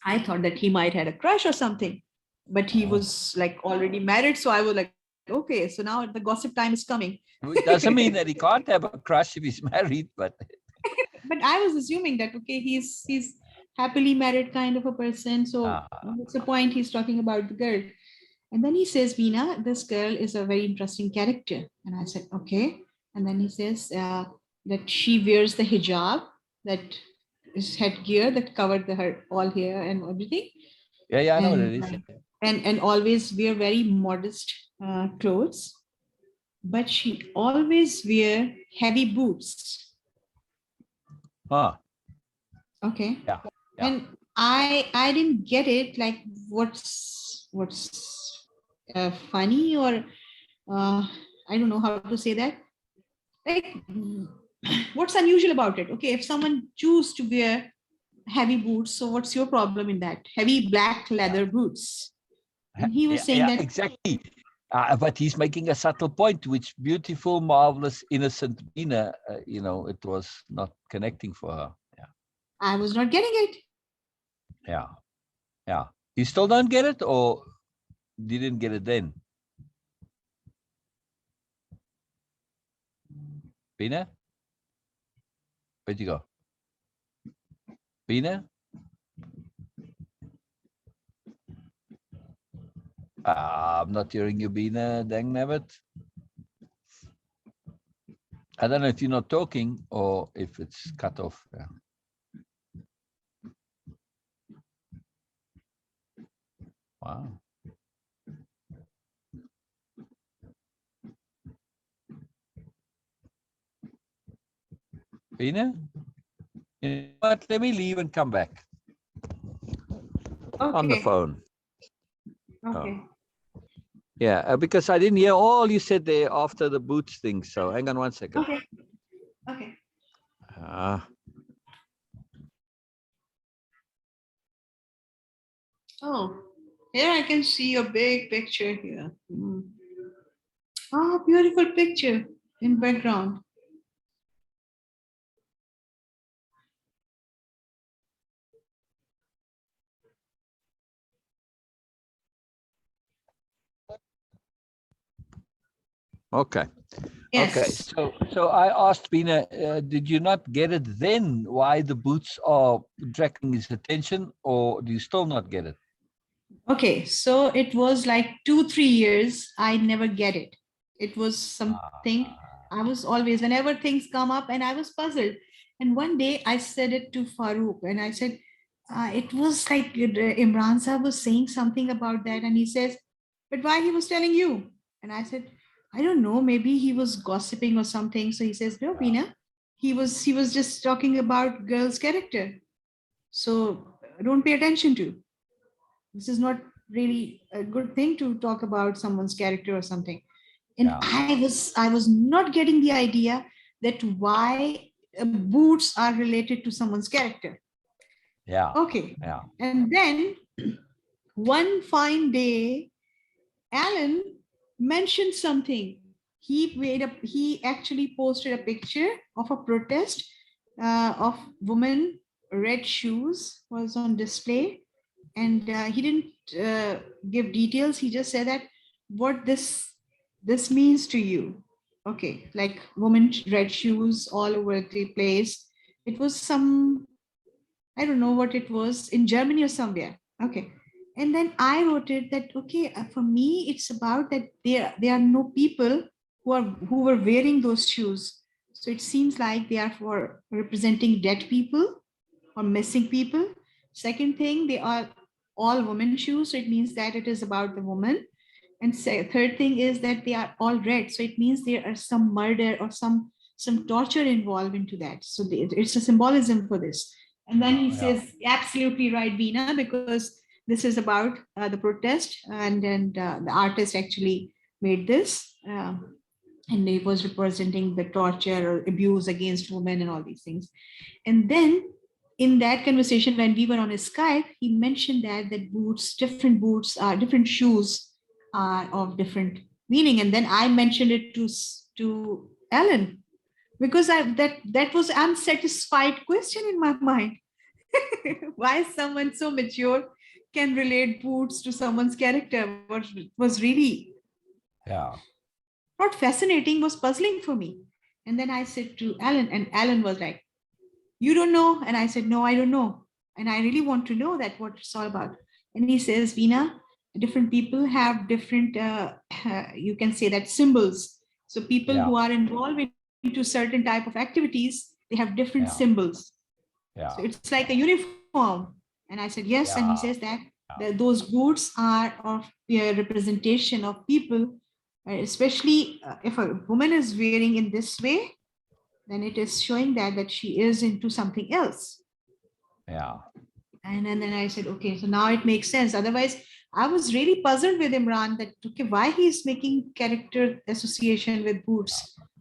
S3: I thought that he might had a crush or something, but he
S2: Oh.
S3: was like already married. So I was like, okay, so now the gossip time is coming.
S2: It doesn't mean that he can't have a crush if he's married, but
S3: But I was assuming that okay, he's happily married kind of a person. So what's the point? He's talking about the girl. And then he says, Veena, this girl is a very interesting character. And I said, okay. And then he says, that she wears the hijab, that is headgear that covered her all hair and everything,
S2: Yeah, I know what it
S3: and
S2: is.
S3: and always wear very modest clothes, but she always wear heavy boots.
S2: Huh.
S3: Okay.
S2: Yeah.
S3: And I didn't get it, like what's funny, or I don't know how to say that, like what's unusual about it. Okay, if someone choose to wear heavy boots, so what's your problem in that? Heavy black leather boots. And he was saying that
S2: Exactly. But he's making a subtle point, which beautiful, marvelous, innocent Beena, it was not connecting for her. Yeah.
S3: I was not getting it.
S2: Yeah. Yeah. You still don't get it, or didn't get it then? Beena? Where'd you go? Beena? I'm not hearing you, Beena, dang nabbit. I don't know if you're not talking or if it's cut off. Yeah. Wow. Beena? You know what? Let me leave and come back on the
S3: Okay.
S2: phone.
S3: Okay.
S2: Yeah, because I didn't hear all you said there after the boots thing. So hang on one second.
S3: Okay. Okay. Oh, here I can see a big picture here. Ah, beautiful picture in background.
S2: Okay.
S3: Yes.
S2: Okay. So I asked Beena, did you not get it then? Why the boots are attracting his attention, or do you still not get it?
S3: Okay, so it was like 2-3 years. I never get it. It was something I was always, whenever things come up, and I was puzzled. And one day I said it to Farooq, and I said, it was like Imran Sahab was saying something about that. And he says, but why he was telling you? And I said, I don't know, maybe he was gossiping or something. So he says, no, Beena, he was just talking about girl's character. So don't pay attention to. This is not really a good thing to talk about someone's character or something. And
S2: Yeah.
S3: I was not getting the idea that why boots are related to someone's character.
S2: Yeah.
S3: Okay.
S2: Yeah.
S3: And then one fine day, Alan mentioned something. He actually posted a picture of a protest of women red shoes was on display, and he didn't give details. He just said that what this means to you. Okay, like women red shoes all over the place. It was some, I don't know what it was, in Germany or somewhere. Okay. And then I wrote it that, okay, for me, it's about that there are no people who were wearing those shoes. So it seems like they are for representing dead people or missing people. Second thing, they are all women shoes. So it means that it is about the woman. And third thing is that they are all red. So it means there are some murder or some torture involved into that. So it's a symbolism for this. And then he says, absolutely right, Beena, because this is about the protest, and the artist actually made this. And he was representing the torture or abuse against women and all these things. And then in that conversation, when we were on Skype, he mentioned that different shoes are of different meaning. And then I mentioned it to Alan, because that was unsatisfied question in my mind. Why someone so mature can relate boots to someone's character was really not fascinating, was puzzling for me. And then I said to Alan, and Alan was like, you don't know? And I said, no, I don't know. And I really want to know that what it's all about. And he says, Beena, different people have different, you can say that, symbols. So people who are involved in into certain type of activities, they have different
S2: Yeah.
S3: symbols.
S2: Yeah.
S3: So it's like a uniform. And I said, yes. And he
S2: Yeah.
S3: says that those boots are of a representation of people, especially if a woman is wearing in this way, then it is showing that she is into something else.
S2: Yeah.
S3: And then I said, okay, so now it makes sense. Otherwise, I was really puzzled with Imran that, okay, why he's making character association with boots,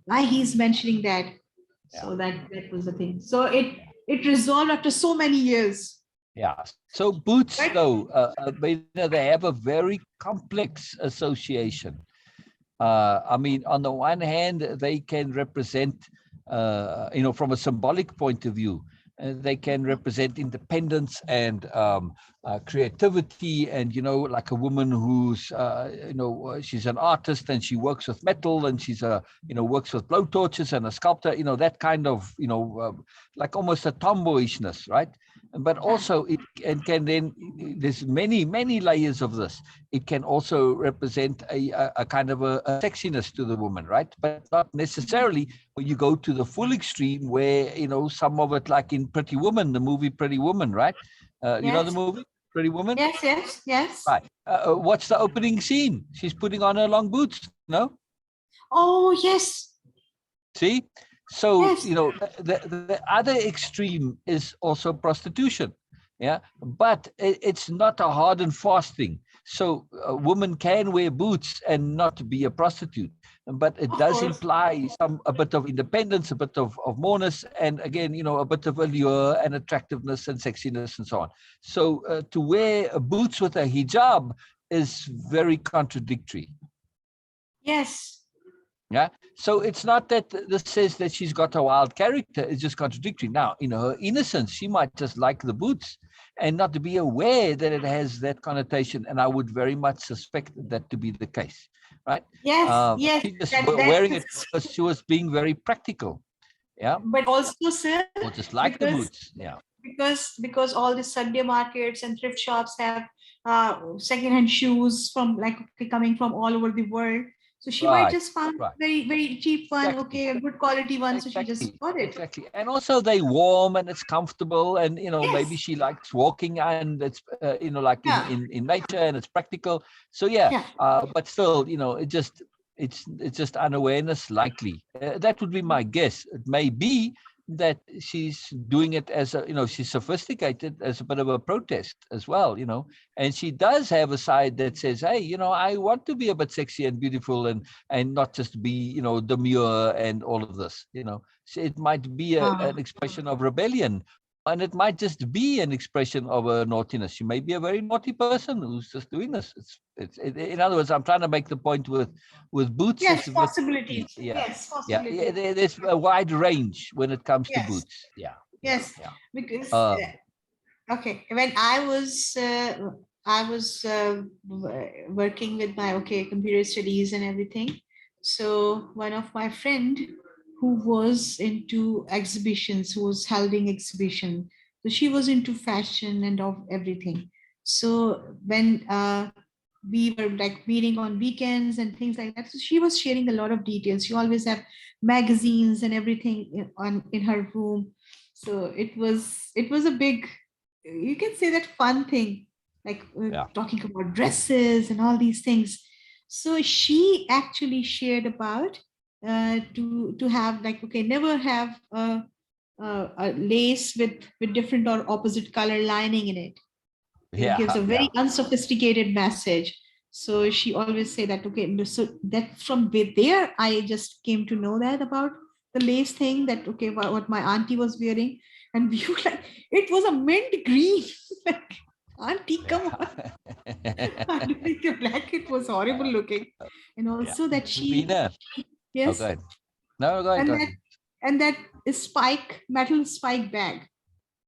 S3: why he's mentioning that. So that was the thing. So it resolved after so many years.
S2: Yeah. So boots,
S3: Right.
S2: though, they have a very complex association. I mean, on the one hand, they can represent, from a symbolic point of view, they can represent independence and creativity, and like a woman who's she's an artist and she works with metal, and she's works with blowtorches, and a sculptor, that kind of like almost a tomboyishness, right? But also it can then, there's many layers of this. It can also represent a kind of a sexiness to the woman, right? But not necessarily when you go to the full extreme where, some of it, like in Pretty Woman, the movie Pretty Woman, right? You know the movie Pretty Woman?
S3: Yes.
S2: Right. What's the opening scene? She's putting on her long boots, no?
S3: Oh, yes.
S2: See? So,
S3: Yes.
S2: the other extreme is also prostitution. Yeah. But it's not a hard and fast thing. So a woman can wear boots and not be a prostitute. But it does imply a bit of independence, a bit of moreness, and again, a bit of allure and attractiveness and sexiness and so on. So to wear boots with a hijab is very contradictory.
S3: Yes.
S2: Yeah. So it's not that this says that she's got a wild character. It's just contradictory. Now, in her innocence, she might just like the boots and not to be aware that it has that connotation. And I would very much suspect that to be the case, right?
S3: Yes.
S2: She just wearing it because she was being very practical. Yeah.
S3: But also, sir,
S2: or just like the boots. Yeah.
S3: Because all the Sunday markets and thrift shops have secondhand shoes from coming from all over the world. So she might just find very cheap one,
S2: Exactly.
S3: A good quality one. So she just bought it.
S2: Exactly. And also they warm and it's comfortable, and maybe she likes walking and it's like in nature, and it's practical. So but still, it's just unawareness likely. That would be my guess. It may be that she's doing it as she's sophisticated as a bit of a protest as well, and she does have a side that says, hey, I want to be a bit sexy and beautiful and not just be, demure and all of this, so it might be an expression of rebellion, and it might just be an expression of a naughtiness. She may be a very naughty person who's just doing this. It's in other words, I'm trying to make the point with boots.
S3: Yes, possibilities. Yes, possibilities.
S2: Yeah, there's a wide range when it comes to boots. Yeah.
S3: Yes, because okay, when I was working with my computer studies and everything. So one of my friend who was into exhibitions, who was holding exhibition, so she was into fashion and of everything. So when we were like meeting on weekends and things like that, so she was sharing a lot of details. She always have magazines and everything in her room. So it was a big, you can say that, fun thing, like talking about dresses and all these things. So she actually shared about to have never have a lace with different or opposite color lining in it. It gives a very unsophisticated message. So she always say that, so that from there I just came to know that about the lace thing, that what my auntie was wearing, and we were like, it was a mint green. Like, auntie, come on. The black, it was horrible looking. And also that she
S2: Beena.
S3: yes.
S2: Okay. No, go ahead.
S3: And that metal spike bag.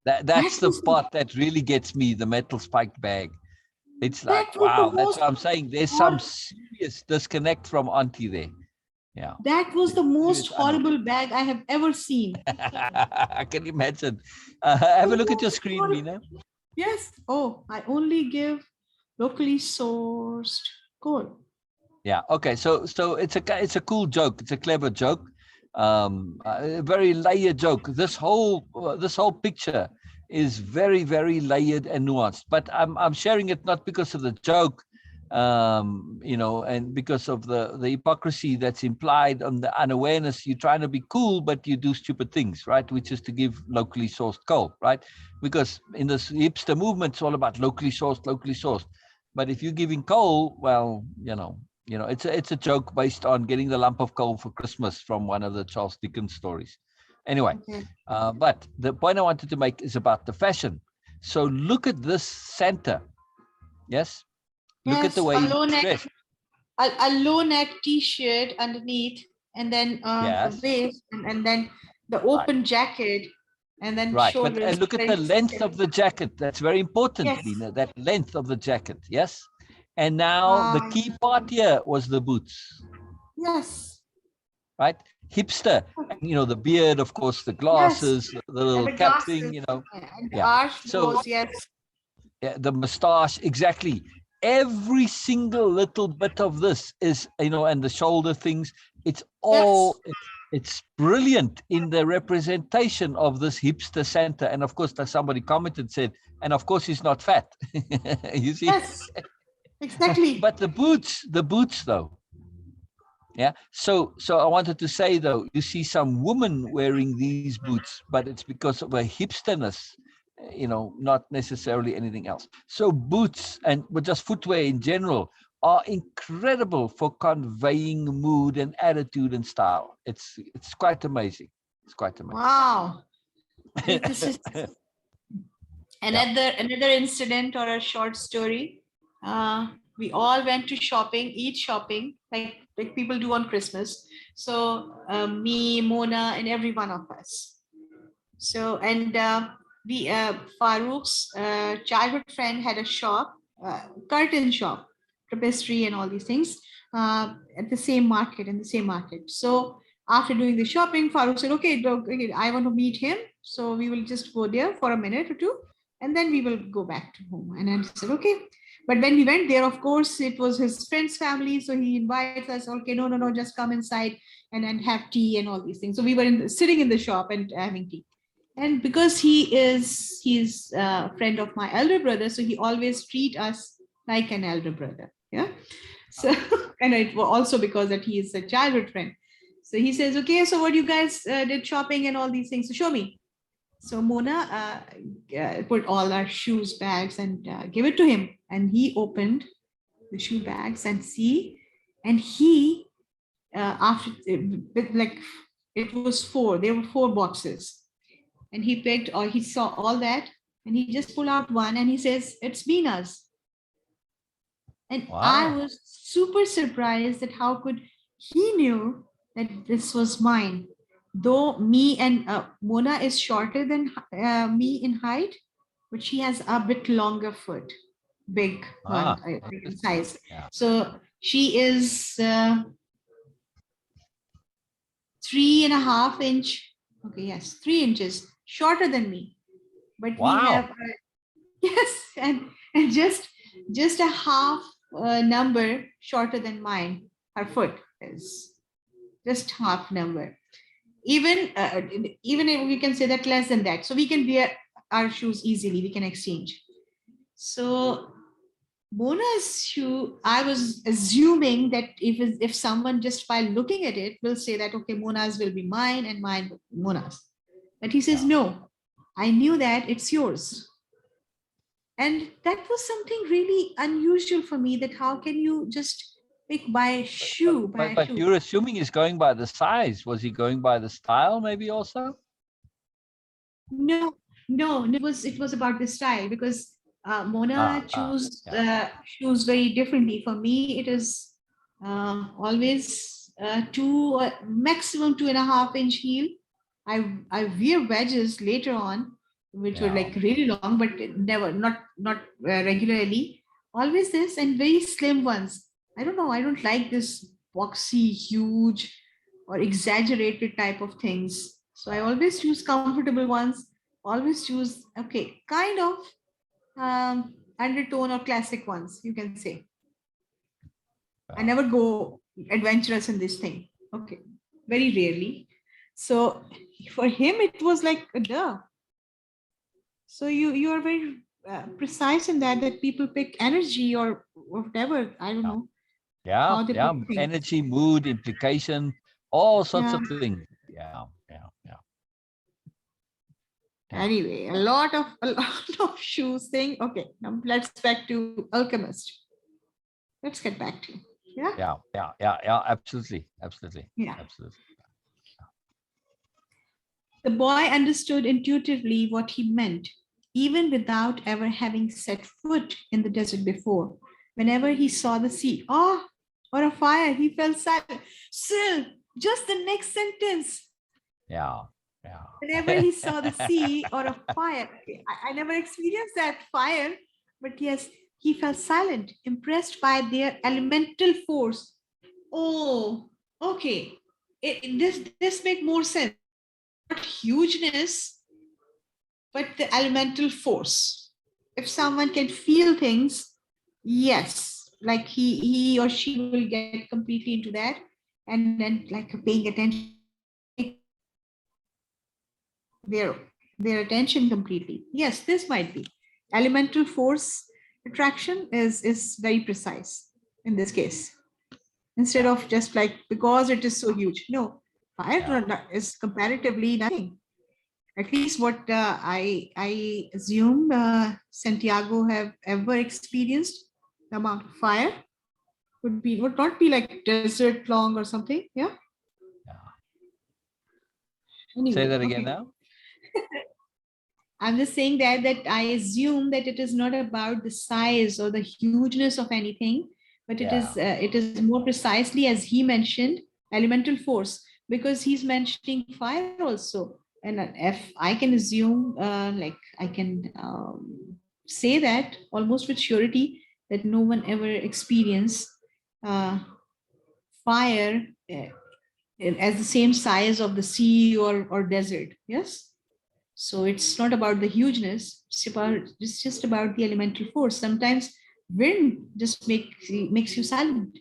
S2: That's the part that really gets me, the metal spiked bag. It's like, wow, that's what I'm saying. There's some serious disconnect from auntie there. Yeah.
S3: That was the most horrible bag I have ever seen.
S2: I can imagine. Have a look at your screen, Beena.
S3: Yes. Oh, I only give locally sourced coal.
S2: Yeah. Okay. So it's a cool joke. It's a clever joke. A very layered joke. This whole picture is very, very layered and nuanced. But I'm sharing it not because of the joke, and because of the hypocrisy that's implied on the unawareness. You're trying to be cool, but you do stupid things, right? Which is to give locally sourced coal, right? Because in this hipster movement, it's all about locally sourced. But if you're giving coal, well, it's a joke based on getting the lump of coal for Christmas from one of the Charles Dickens stories. Anyway,
S3: Okay.
S2: but the point I wanted to make is about the fashion. So look at this Santa. Yes. Look at the way he's dressed.
S3: A low neck t-shirt underneath, and then a
S2: Yes.
S3: waist, and then the open jacket, and then
S2: Right.
S3: shoulders.
S2: And look at the length of the jacket. That's very important,
S3: Yes.
S2: Beena, that length of the jacket. Yes. And now the key part here was the boots.
S3: Yes.
S2: Right. Hipster. And, the beard, of course, the glasses, the little
S3: the
S2: cap
S3: glasses,
S2: thing,
S3: and the
S2: Yeah.
S3: arch
S2: So-
S3: nose, yes.
S2: Yeah, the mustache, exactly. Every single little bit of this is, and the shoulder things, it's all, it's brilliant in the representation of this hipster Santa. And of course, somebody commented, said, and of course, he's not fat. You see?
S3: Yes. Exactly.
S2: But the boots though. Yeah. So I wanted to say though, you see some women wearing these boots, but it's because of a hipsterness, not necessarily anything else. So boots but just footwear in general are incredible for conveying mood and attitude and style. It's quite amazing. It's quite amazing.
S3: Wow. This is another incident or a short story. We all went to eat shopping, like people do on Christmas. So me, Mona, and every one of us. So, and Farooq's childhood friend had a shop, curtain shop, tapestry and all these things in the same market. So after doing the shopping, Farooq said, okay, I want to meet him. So we will just go there for a minute or two, and then we will go back to home. And I said, okay. But when we went there, of course, it was his friend's family. So he invites us, okay, no, just come inside and have tea and all these things. So we were sitting in the shop and having tea. And because he's a friend of my elder brother, so he always treat us like an elder brother. Yeah. So, and it was also because that he is a childhood friend. So he says, okay, so what you guys did shopping and all these things. So show me. So Mona put all our shoes, bags, and give it to him. And he opened the shoe bags and he after like it was there were 4 boxes. And he picked, or he saw all that, and he just pulled out one and he says, it's Beena's. And
S2: Wow.
S3: I was super surprised that how could he knew that this was mine. Though me and Mona is shorter than me in height, but she has a bit longer foot, big one, big in size.
S2: Yeah.
S3: So she is 3.5 inch. Okay, yes, 3 inches shorter than me, but we have yes, and just a half number shorter than mine. Her foot is just half number. Even if we can say that less than that, so we can wear our shoes easily. We can exchange. So Mona's shoe, I was assuming that if someone just by looking at it will say that okay, Mona's will be mine and mine Mona's. But he says, no, I knew that it's yours. And that was something really unusual for me, that how can you just pick by a shoe?
S2: But you're assuming he's going by the size. Was he going by the style maybe also?
S3: No, it was about the style, because Mona choose shoes very differently. For me, it is always maximum 2.5 inch heel. I wear wedges later on, which were like really long, but never, not regularly. Always this, and very slim ones. I don't know. I don't like this boxy, huge, or exaggerated type of things. So I always choose comfortable ones. Always choose kind of undertone or classic ones, you can say. I never go adventurous in this thing. Okay, very rarely. So for him, it was like a duh. So you are very precise in that people pick energy or whatever. I don't
S2: Yeah.
S3: know
S2: Yeah,
S3: how they
S2: yeah.
S3: pick things.
S2: Energy, mood, implication, all sorts
S3: Yeah.
S2: of things. Yeah, yeah, yeah. Yeah.
S3: Anyway, a lot of shoes thing. Okay, now let's back to Alchemist. Let's get back to yeah.
S2: Yeah. Absolutely, absolutely,
S3: Yeah.
S2: absolutely.
S3: The boy understood intuitively what he meant, even without ever having set foot in the desert before. Whenever he saw the sea, or a fire, he felt silent. Still, just the next sentence.
S2: Yeah, yeah.
S3: Whenever he saw the sea or a fire, I never experienced that fire, but yes, he felt silent, impressed by their elemental force. Oh, okay. This make more sense. Not hugeness, but the elemental force. If someone can feel things, yes, like he or she will get completely into that, and then like paying attention, their their attention completely. Yes, this might be elemental force attraction is very precise in this case. Instead
S2: Yeah.
S3: of just like because it is so huge, no, fire
S2: Yeah.
S3: is comparatively nothing. At least what I assume Santiago have ever experienced, the amount of fire would not be like desert long or something. Yeah.
S2: Yeah. Say
S3: Anyway,
S2: that again
S3: okay.
S2: now.
S3: I'm just saying that I assume that it is not about the size or the hugeness of anything, but
S2: Yeah.
S3: it is more precisely as he mentioned elemental force, because he's mentioning fire also. And if I can assume, like I can say that almost with surety that no one ever experienced uh, fire as the same size of the sea or desert. Yes. So it's not about the hugeness. It's just about the elemental force. Sometimes wind just makes you silent.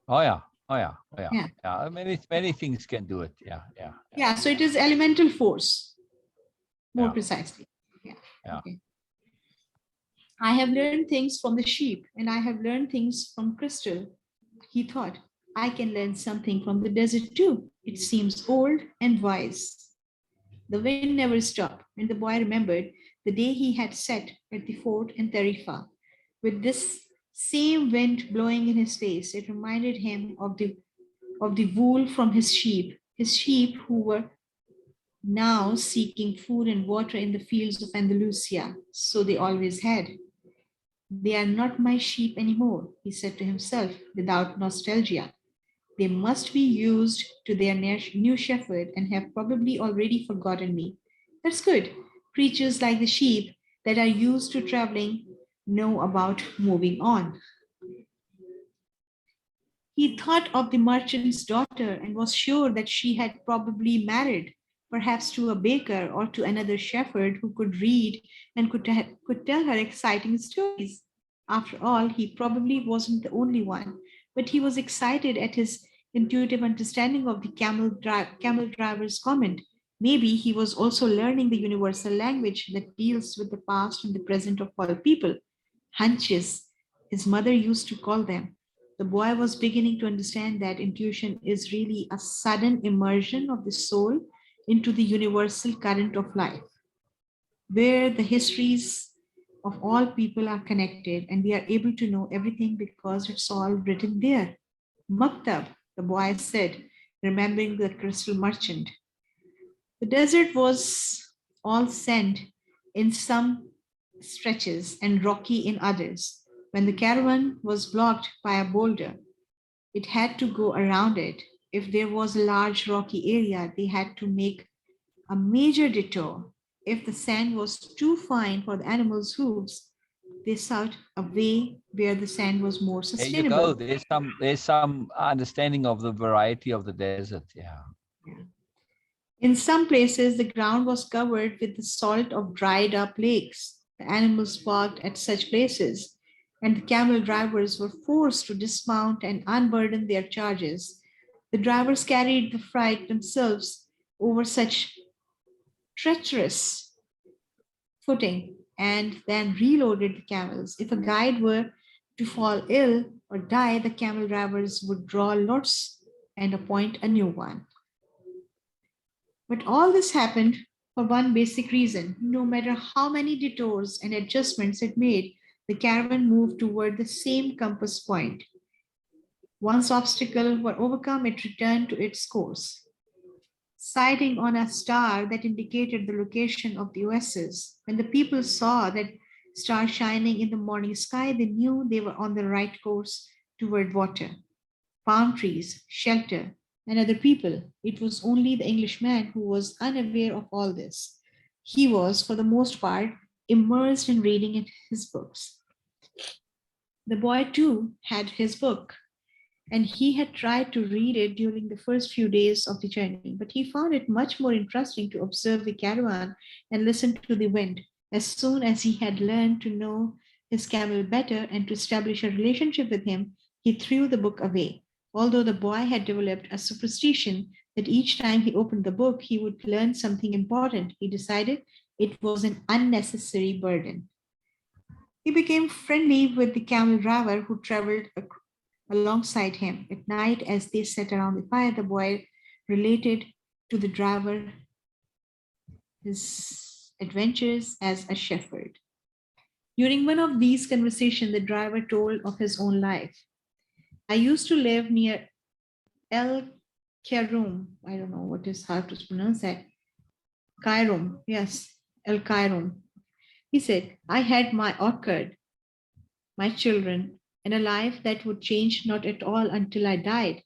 S2: Oh yeah. Oh yeah. Oh yeah.
S3: Yeah.
S2: Yeah. Many things can do it. Yeah. Yeah. Yeah.
S3: Yeah. So it is elemental force, more
S2: Yeah.
S3: precisely. Yeah.
S2: Yeah.
S3: Okay. I have learned things from the sheep, and I have learned things from crystal. He thought, I can learn something from the desert too. It seems old and wise. The wind never stopped, and the boy remembered the day he had sat at the fort in Tarifa. With this same wind blowing in his face, it reminded him of the wool from his sheep who were now seeking food and water in the fields of Andalusia. So they always had. They are not my sheep anymore, he said to himself without nostalgia. They must be used to their new shepherd and have probably already forgotten me. That's good. Creatures like the sheep that are used to traveling know about moving on. He thought of the merchant's daughter and was sure that she had probably married, perhaps to a baker or to another shepherd who could read and could tell her exciting stories. After all, he probably wasn't the only one, but he was excited at his intuitive understanding of the camel driver's comment. Maybe he was also learning the universal language that deals with the past and the present of all people. Hunches, his mother used to call them. The boy was beginning to understand that intuition is really a sudden immersion of the soul into the universal current of life, where the histories of all people are connected and we are able to know everything because it's all written there. Maktab, the boy said, remembering the crystal merchant. The desert was all sand in some stretches and rocky in others. When the caravan was blocked by a boulder, it had to go around it. If there was a large rocky area, they had to make a major detour. If the sand was too fine for the animals' hooves, they sought a way where the sand was more
S2: There you go.
S3: sustainable.
S2: There's some understanding of the variety of the desert. Yeah.
S3: Yeah. In some places, the ground was covered with the salt of dried up lakes. The animals parked at such places, and the camel drivers were forced to dismount and unburden their charges. The drivers carried the freight themselves over such treacherous footing and then reloaded the camels. If a guide were to fall ill or die, the camel drivers would draw lots and appoint a new one. But all this happened for one basic reason. No matter how many detours and adjustments it made, the caravan moved toward the same compass point. Once obstacles were overcome, it returned to its course. Sighting on a star that indicated the location of the oasis. When the people saw that star shining in the morning sky, they knew they were on the right course toward water, palm trees, shelter, and other people. It was only the Englishman who was unaware of all this. He was, for the most part, immersed in reading his books. The boy, too, had his book, and he had tried to read it during the first few days of the journey, but he found it much more interesting to observe the caravan and listen to the wind. As soon as he had learned to know his camel better and to establish a relationship with him, he threw the book away. Although the boy had developed a superstition that each time he opened the book, he would learn something important, he decided it was an unnecessary burden. He became friendly with the camel driver who traveled alongside him. At night, as they sat around the fire, the boy related to the driver his adventures as a shepherd. During one of these conversations, the driver told of his own life. I used to live near El Kairum. I don't know what is how to pronounce that. Kairum, yes, El Kairum. He said, I had my orchard, my children, and a life that would change not at all until I died.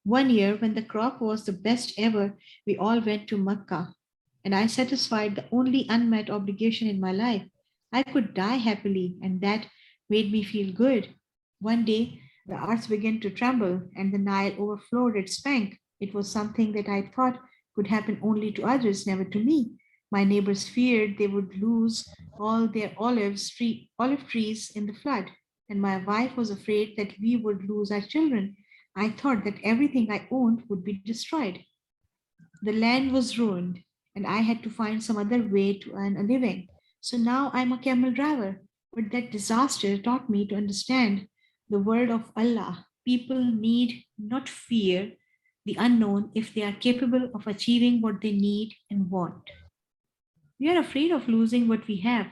S3: One year, when the crop was the best ever, we all went to Mecca, and I satisfied the only unmet obligation in my life. I could die happily, and that made me feel good. One day, the earth began to tremble, and the Nile overflowed its bank. It was something that I thought could happen only to others, never to me. My neighbors feared they would lose all their olive trees in the flood, and my wife was afraid that we would lose our children. I thought that everything I owned would be destroyed. The land was ruined, and I had to find some other way to earn a living. So now I'm a camel driver. But that disaster taught me to understand the word of Allah. People need not fear the unknown if they are capable of achieving what they need and want. We are afraid of losing what we have,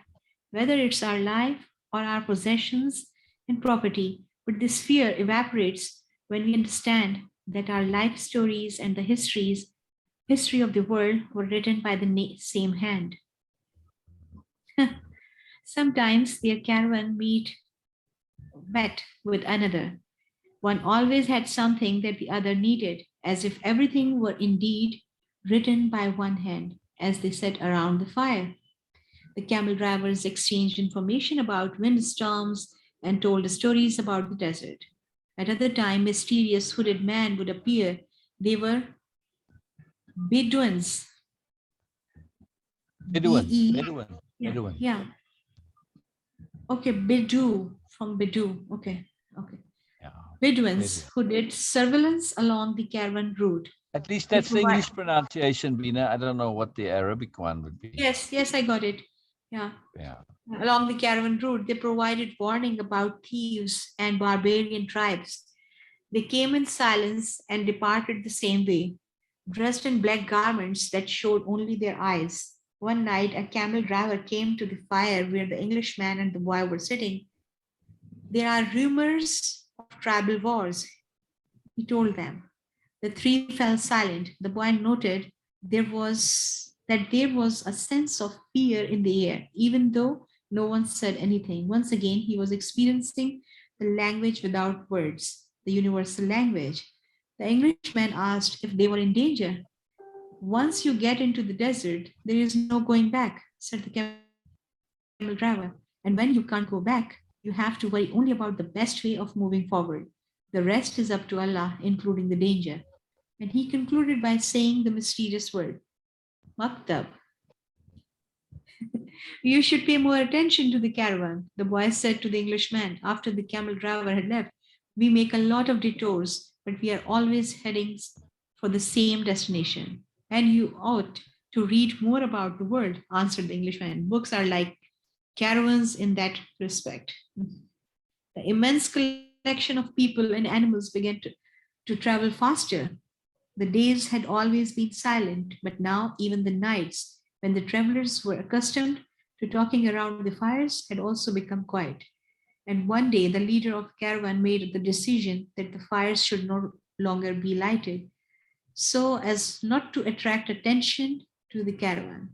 S3: whether it's our life or our possessions and property. But this fear evaporates when we understand that our life stories and the history of the world were written by the same hand. Sometimes their caravan met with another. One always had something that the other needed, as if everything were indeed written by one hand as they sat around the fire. The camel drivers exchanged information about windstorms and told stories about the desert. At other times, mysterious hooded men would appear. They were Bedouins.
S2: Bedouin,
S3: B-E-
S2: Bedouin,
S3: Yeah,
S2: Bedouin.
S3: yeah. Okay, Bedou from Bedou. Okay, okay.
S2: Yeah.
S3: Bedouins
S2: Bedouin.
S3: who did surveillance along the caravan route.
S2: At least
S3: They
S2: that's the
S3: provide-
S2: English pronunciation, Beena. I don't know what the Arabic one would be.
S3: Yes, I got it. Yeah.
S2: Yeah.
S3: Along the caravan route, they provided warning about thieves and barbarian tribes. They came in silence and departed the same way, dressed in black garments that showed only their eyes. One night, a camel driver came to the fire where the Englishman and the boy were sitting. There are rumors of tribal wars, he told them. The three fell silent. The boy noted there was a sense of fear in the air, even though no one said anything. Once again, he was experiencing the language without words, the universal language. The Englishman asked if they were in danger. Once you get into the desert, there is no going back, said the camel driver. And when you can't go back, you have to worry only about the best way of moving forward. The rest is up to Allah, including the danger. And he concluded by saying the mysterious word, Maktab. You should pay more attention to the caravan, the boy said to the Englishman after the camel driver had left. We make a lot of detours, but we are always heading for the same destination. And you ought to read more about the world, answered the Englishman. Books are like caravans in that respect. The immense collection of people and animals began to travel faster. The days had always been silent, but now even the nights, when the travelers were accustomed to talking around the fires, had also become quiet. And one day, the leader of the caravan made the decision that the fires should no longer be lighted, so as not to attract attention to the caravan.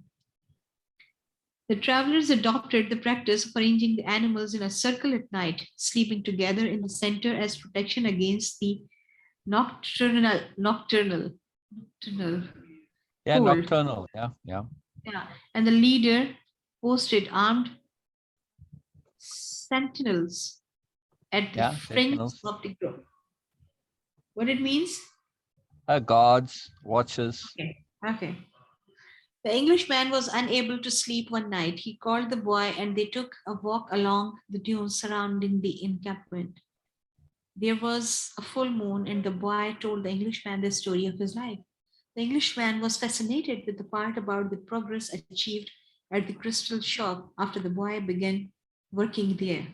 S3: The travelers adopted the practice of arranging the animals in a circle at night, sleeping together in the center as protection against the nocturnal
S2: Yeah,
S3: cold.
S2: nocturnal. Yeah, yeah.
S3: Yeah. And the leader posted armed sentinels at the
S2: Yeah,
S3: fringe
S2: sentinels.
S3: of the group. What it means?
S2: Guards, watches.
S3: Okay. Okay. The Englishman was unable to sleep one night. He called the boy and they took a walk along the dunes surrounding the encampment. There was a full moon, and the boy told the Englishman the story of his life. The Englishman was fascinated with the part about the progress achieved at the crystal shop after the boy began working there.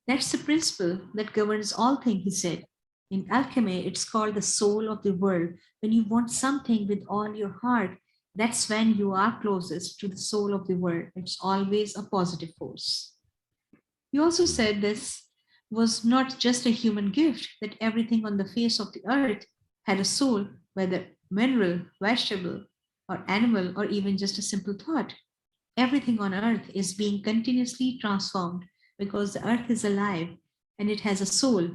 S3: That's the principle that governs all things, he said. In alchemy, it's called the soul of the world. When you want something with all your heart, that's when you are closest to the soul of the world. It's always a positive force. He also said this was not just a human gift, that everything on the face of the earth had a soul, whether mineral, vegetable, or animal, or even just a simple thought. Everything on earth is being continuously transformed because the earth is alive and it has a soul.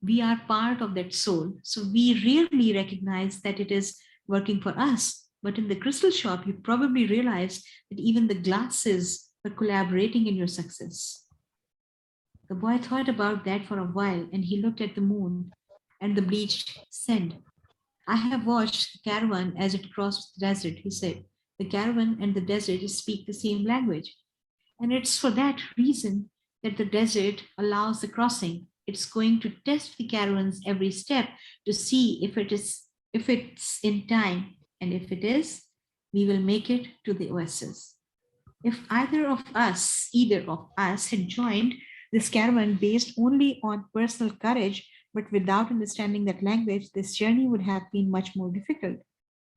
S3: We are part of that soul. So we rarely recognize that it is working for us. But in the crystal shop, you probably realize that even the glasses are collaborating in your success. The boy thought about that for a while and he looked at the moon and the bleached sand. I have watched the caravan as it crossed the desert, he said. The caravan and the desert speak the same language. And it's for that reason that the desert allows the crossing. It's going to test the caravans every step to see if it's in time. And if it is, we will make it to the oasis. If either of us had joined this caravan based only on personal courage, but without understanding that language, this journey would have been much more difficult.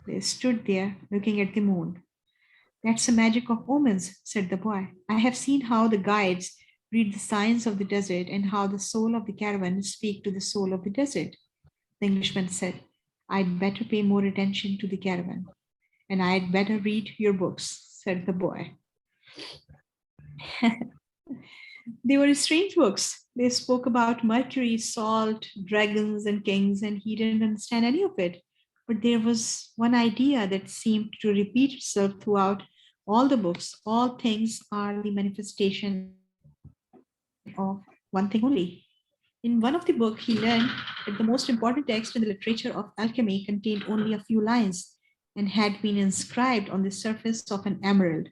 S3: They stood there looking at the moon. That's the magic of omens, said the boy. I have seen how the guides read the signs of the desert and how the soul of the caravan speak to the soul of the desert. The Englishman said, I'd better pay more attention to the caravan, and I'd better read your books, said the boy. They were strange books. They spoke about Mercury, salt, dragons, and kings, and he didn't understand any of it. But there was one idea that seemed to repeat itself throughout all the books. All things are the manifestation of one thing only. In one of the books, he learned that the most important text in the literature of alchemy contained only a few lines and had been inscribed on the surface of an emerald.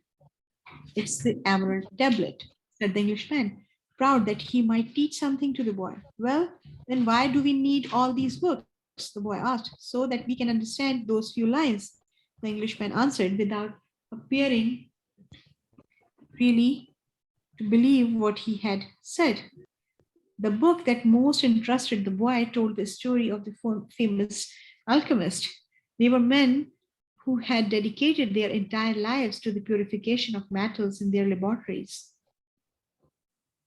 S3: It's the emerald tablet, said the Englishman, proud that he might teach something to the boy. Well, then why do we need all these books? The boy asked, so that we can understand those few lines. The Englishman answered without appearing really to believe what he had said. The book that most interested the boy told the story of the famous alchemist. They were men who had dedicated their entire lives to the purification of metals in their laboratories.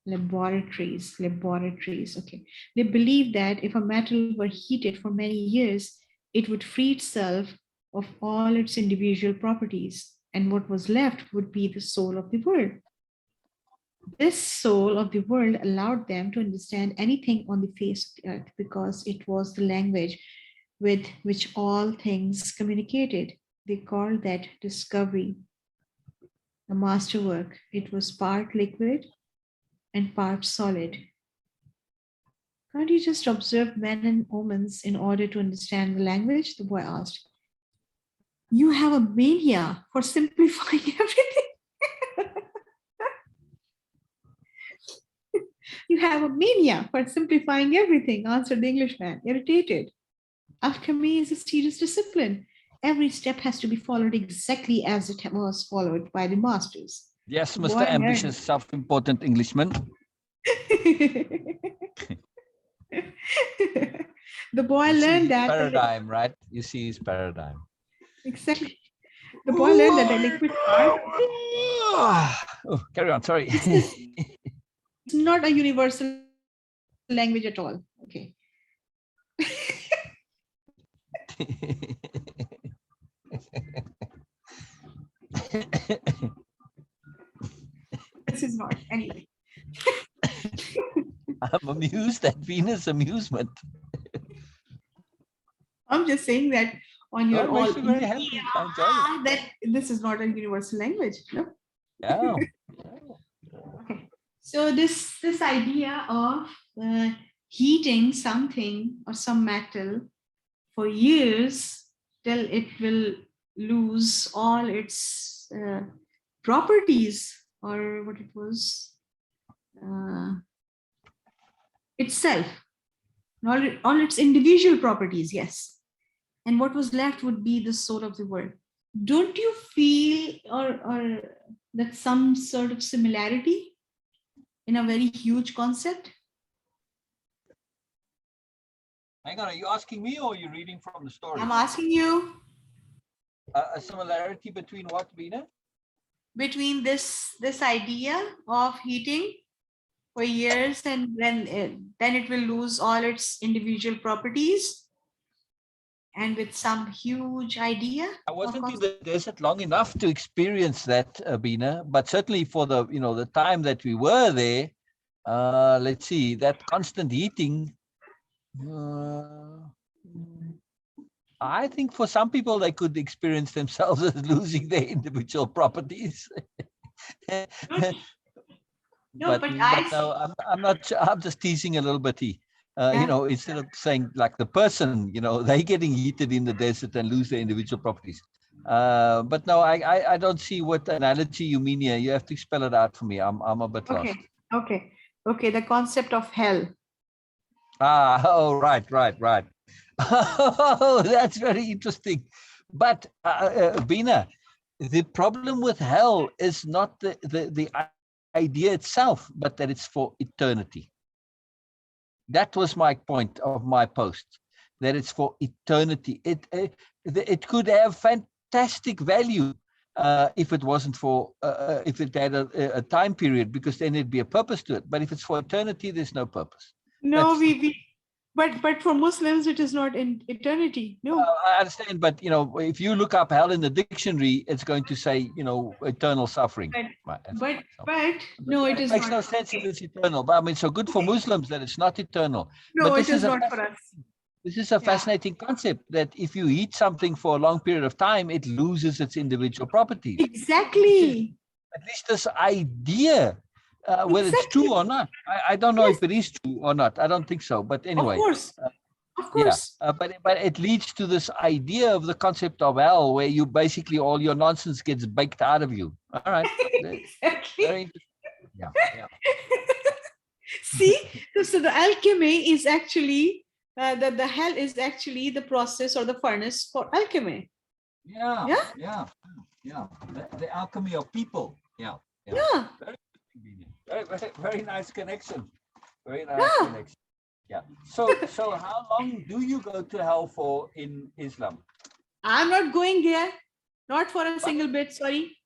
S3: Laboratories. Okay. They believed that if a metal were heated for many years, it would free itself of all its individual properties, and what was left would be the soul of the world. This soul of the world allowed them to understand anything on the face of the earth because it was the language with which all things communicated. They called that discovery a masterwork. It was part liquid and part solid. Can't you just observe men and omens in order to understand the language? The boy asked. You have a mania for simplifying everything. You have a mania for simplifying everything, answered the Englishman, irritated. Alchemy is a serious discipline. every step has to be followed exactly as it was followed by the masters.
S2: Yes,
S3: The
S2: Mr.
S3: boy learned.
S2: Ambitious, self-important Englishman.
S3: The boy
S2: You see
S3: learned
S2: his
S3: that
S2: paradigm, right? You see his paradigm.
S3: exactly. The boy learned that the liquid heart
S2: Oh, carry on. Sorry.
S3: is not a universal language at all. Okay. This is not anyway.
S2: I'm amused at Venus' amusement.
S3: I'm just saying that on your
S2: Oh, it
S3: all
S2: makes me very happy. I enjoy it.
S3: that this is not a universal language. No.
S2: Yeah.
S3: Okay. So this idea of heating something or some metal for years till it will lose all its properties, or what it was itself, all its individual properties, yes, and what was left would be the soul of the world. Don't you feel or that some sort of similarity in a very huge concept?
S2: Hang on, are you asking me or are you reading from the story?
S3: I'm asking you.
S2: A similarity between what, Beena?
S3: Between this idea of heating for years and then it will lose all its individual properties, and with some huge idea.
S2: I wasn't in the desert long enough to experience that, Beena, but certainly for the the time that we were there, let's see, that constant heating. I think for some people they could experience themselves as losing their individual properties.
S3: No,
S2: but no, I'm not. I'm just teasing a little bit. Instead of saying like the person, they getting heated in the desert and lose their individual properties. But no, I don't see what analogy you mean here. You have to spell it out for me. I'm a bit lost.
S3: Okay. The concept of hell.
S2: Oh, right. Oh, that's very interesting. But Beena, the problem with hell is not the idea itself, but that it's for eternity. That was my point of my post, that it's for eternity. It could have fantastic value if it wasn't for, if it had a time period, because then it'd be a purpose to it. But if it's for eternity, there's no purpose.
S3: No, but for Muslims, it is not in eternity. No.
S2: I understand, but if you look up hell in the dictionary, it's going to say, eternal suffering.
S3: But no, it is
S2: makes
S3: not.
S2: no sense if it's eternal. But I mean, so good for Muslims that it's not eternal.
S3: No,
S2: but
S3: it is not for us.
S2: This is a fascinating concept, that if you heat something for a long period of time, it loses its individual properties.
S3: Exactly.
S2: At least this idea, whether it's true or not, I don't know if it is true or not. I don't think so. But anyway.
S3: Of course.
S2: Yeah, but it leads to this idea of the concept of hell, where you basically all your nonsense gets baked out of you. All right.
S3: Exactly.
S2: Yeah.
S3: See, so the alchemy is actually the hell is actually the process or the furnace for alchemy.
S2: Yeah. The alchemy of people. Yeah. Very nice connection. Very nice connection. Yeah. So how long do you go to hell for in Islam?
S3: I'm not going there, not for a single bit. Sorry.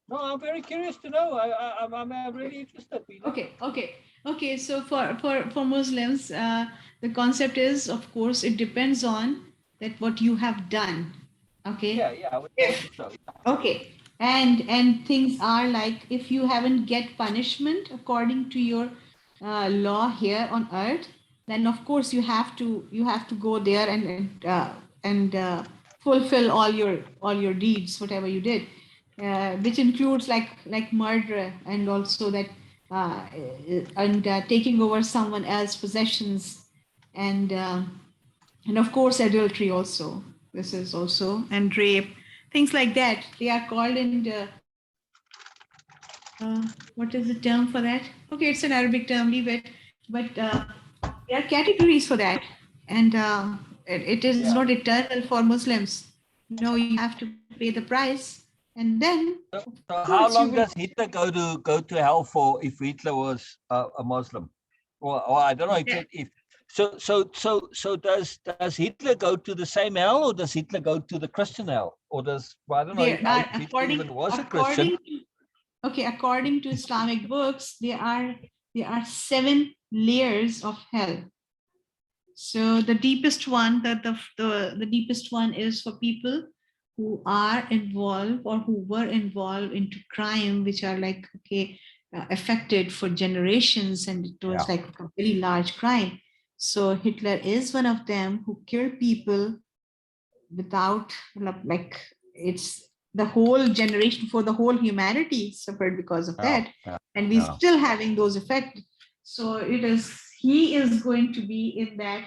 S2: No, I'm very curious to know. I'm really interested.
S3: Okay. So for Muslims, the concept is, of course, it depends on that what you have done. Okay.
S2: Yeah. I would think so.
S3: Okay. And things are like, if you haven't get punishment according to your law here on earth, then of course you have to go there and fulfill all your deeds, whatever you did, which includes like murder, and also that taking over someone else's possessions, and of course adultery also. This is also, and rape, things like that. They are called in what is the term for that? Okay, it's an Arabic term, leave it. But there are categories for that. And It is
S2: Yeah.
S3: not eternal for Muslims. No, you have to pay the price, and then
S2: So,
S3: of
S2: so how
S3: course you
S2: long
S3: will.
S2: does Hitler go to hell for if Hitler was a Muslim? Or I don't know if so does Hitler go to the same hell, or does Hitler go to the Christian hell, or does well, I don't know
S3: There are
S2: if Hitler even was a Christian.
S3: according to Islamic books, there are 7 layers of hell. So the deepest one, the deepest one is for people who are involved or who were involved into crime, which are like affected for generations, and it was
S2: Yeah.
S3: like a very large crime. So Hitler is one of them who killed people without like it's the whole generation, for the whole humanity suffered because of
S2: Yeah.
S3: that,
S2: Yeah.
S3: and we
S2: Yeah.
S3: still having those effects. So he is going to be in that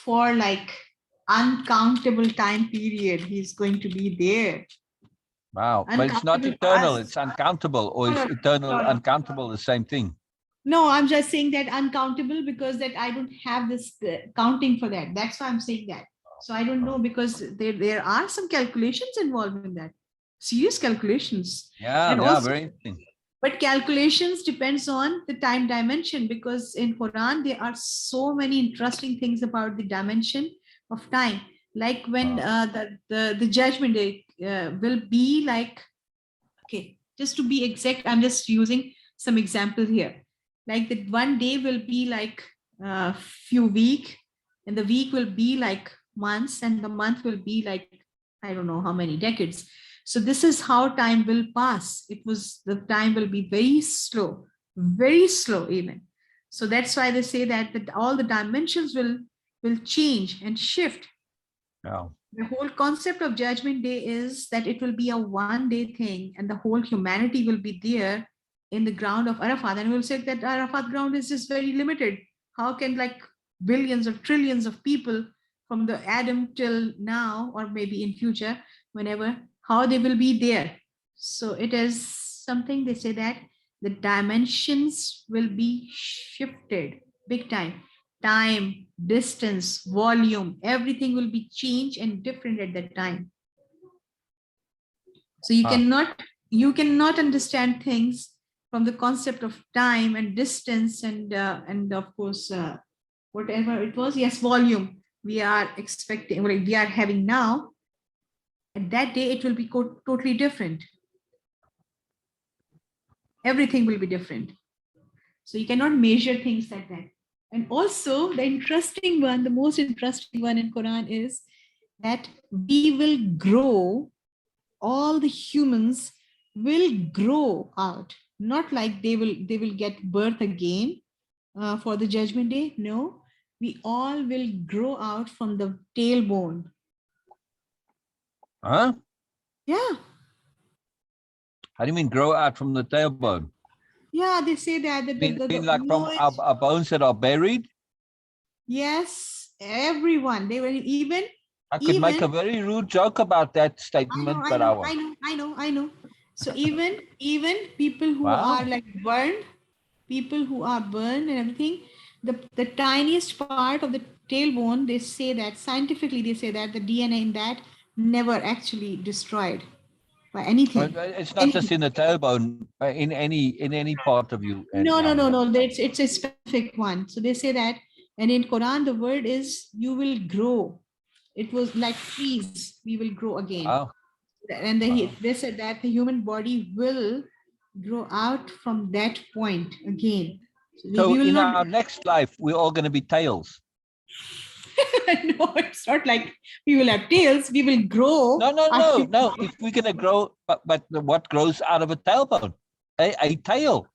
S3: for like uncountable time period. He's going to be there.
S2: Wow. But it's not
S3: Uncountable for
S2: eternal,
S3: us.
S2: it's uncountable, or
S3: No,
S2: is
S3: no,
S2: eternal,
S3: no, no.
S2: uncountable the same thing?
S3: No, I'm just saying that uncountable because that I don't have this counting for that. That's why I'm saying that. So I don't know, because there are some calculations involved in that, serious calculations.
S2: Yeah,
S3: And
S2: yeah,
S3: also,
S2: very interesting.
S3: but calculations depends on the time dimension, because in Quran there are so many interesting things about the dimension of time. Like when the judgment day will be like, okay, just to be exact, I'm just using some examples here. Like that one day will be like a few week, and the week will be like months, and the month will be like, I don't know how many decades. So this is how time will pass. The time will be very slow even. So that's why they say that all the dimensions will change and shift.
S2: Yeah.
S3: The whole concept of Judgment Day is that it will be a 1 day thing, and the whole humanity will be there in the ground of Arafat. And we'll say that Arafat ground is just very limited. How can like billions or trillions of people from the Adam till now, or maybe in future, whenever, how they will be there? So it is something, they say that the dimensions will be shifted big time, distance, volume, everything will be changed and different at that time. So you cannot understand things from the concept of time and distance and of course whatever it was, yes, volume we are expecting, we are having now. At that day it will be totally different. Everything will be different. So you cannot measure things like that. And also the interesting one, the most interesting one in Quran is that we will grow, all the humans will grow out, not like they will get birth again for the judgment day. No, we all will grow out from the tailbone.
S2: Huh?
S3: Yeah.
S2: How do you mean grow out from the tailbone?
S3: Yeah, they say that
S2: Mean like from our bones that are buried?
S3: Yes, everyone, they will even.
S2: I could make a very rude joke about that statement, but I won't.
S3: I know. So even people who
S2: Wow.
S3: are like burned, people who are burned and everything, the tiniest part of the tailbone, they say that scientifically, they say that the DNA in that never actually destroyed by anything.
S2: It's not just in the tailbone, in any part of you. And
S3: No,
S2: yeah,
S3: no, no,
S2: yeah.
S3: no. It's a specific one. So they say that, and in Quran, the word is you will grow. It was like trees, we will grow again.
S2: Wow.
S3: And they said that the human body will grow out from that point again.
S2: So
S3: we will
S2: in
S3: not.
S2: our next life, we're all going to be tails.
S3: No, it's not like we will have tails. We will grow.
S2: No. If we're going to grow, but what grows out of a tailbone? A tail.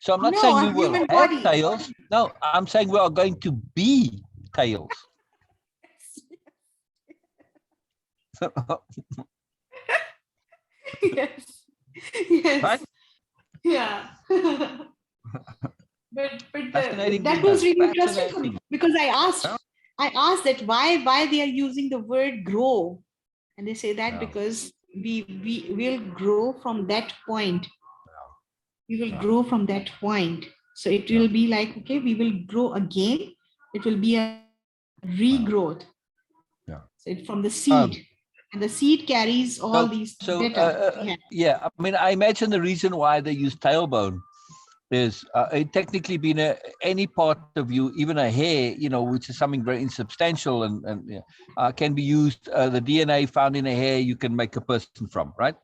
S2: So I'm not
S3: No,
S2: saying we
S3: a
S2: will
S3: human
S2: have
S3: body.
S2: tails. No, I'm saying we are going to be tails.
S3: Yes. Yes.
S2: Right?
S3: Yeah. but
S2: Fascinating,
S3: that
S2: Beena.
S3: was really interesting for me,
S2: Fascinating.
S3: because I asked that why they are using the word grow, and they say that
S2: Yeah.
S3: because we will grow from that point. We will
S2: Yeah.
S3: grow from that point. So it will be like, okay, we will grow again. It will be a regrowth. So it's from the seed. And the seed carries all these data.
S2: Yeah, I mean, I imagine the reason why they use tailbone is it technically being any part of you, even a hair, you know, which is something very insubstantial and can be used. The DNA found in a hair you can make a person from, right?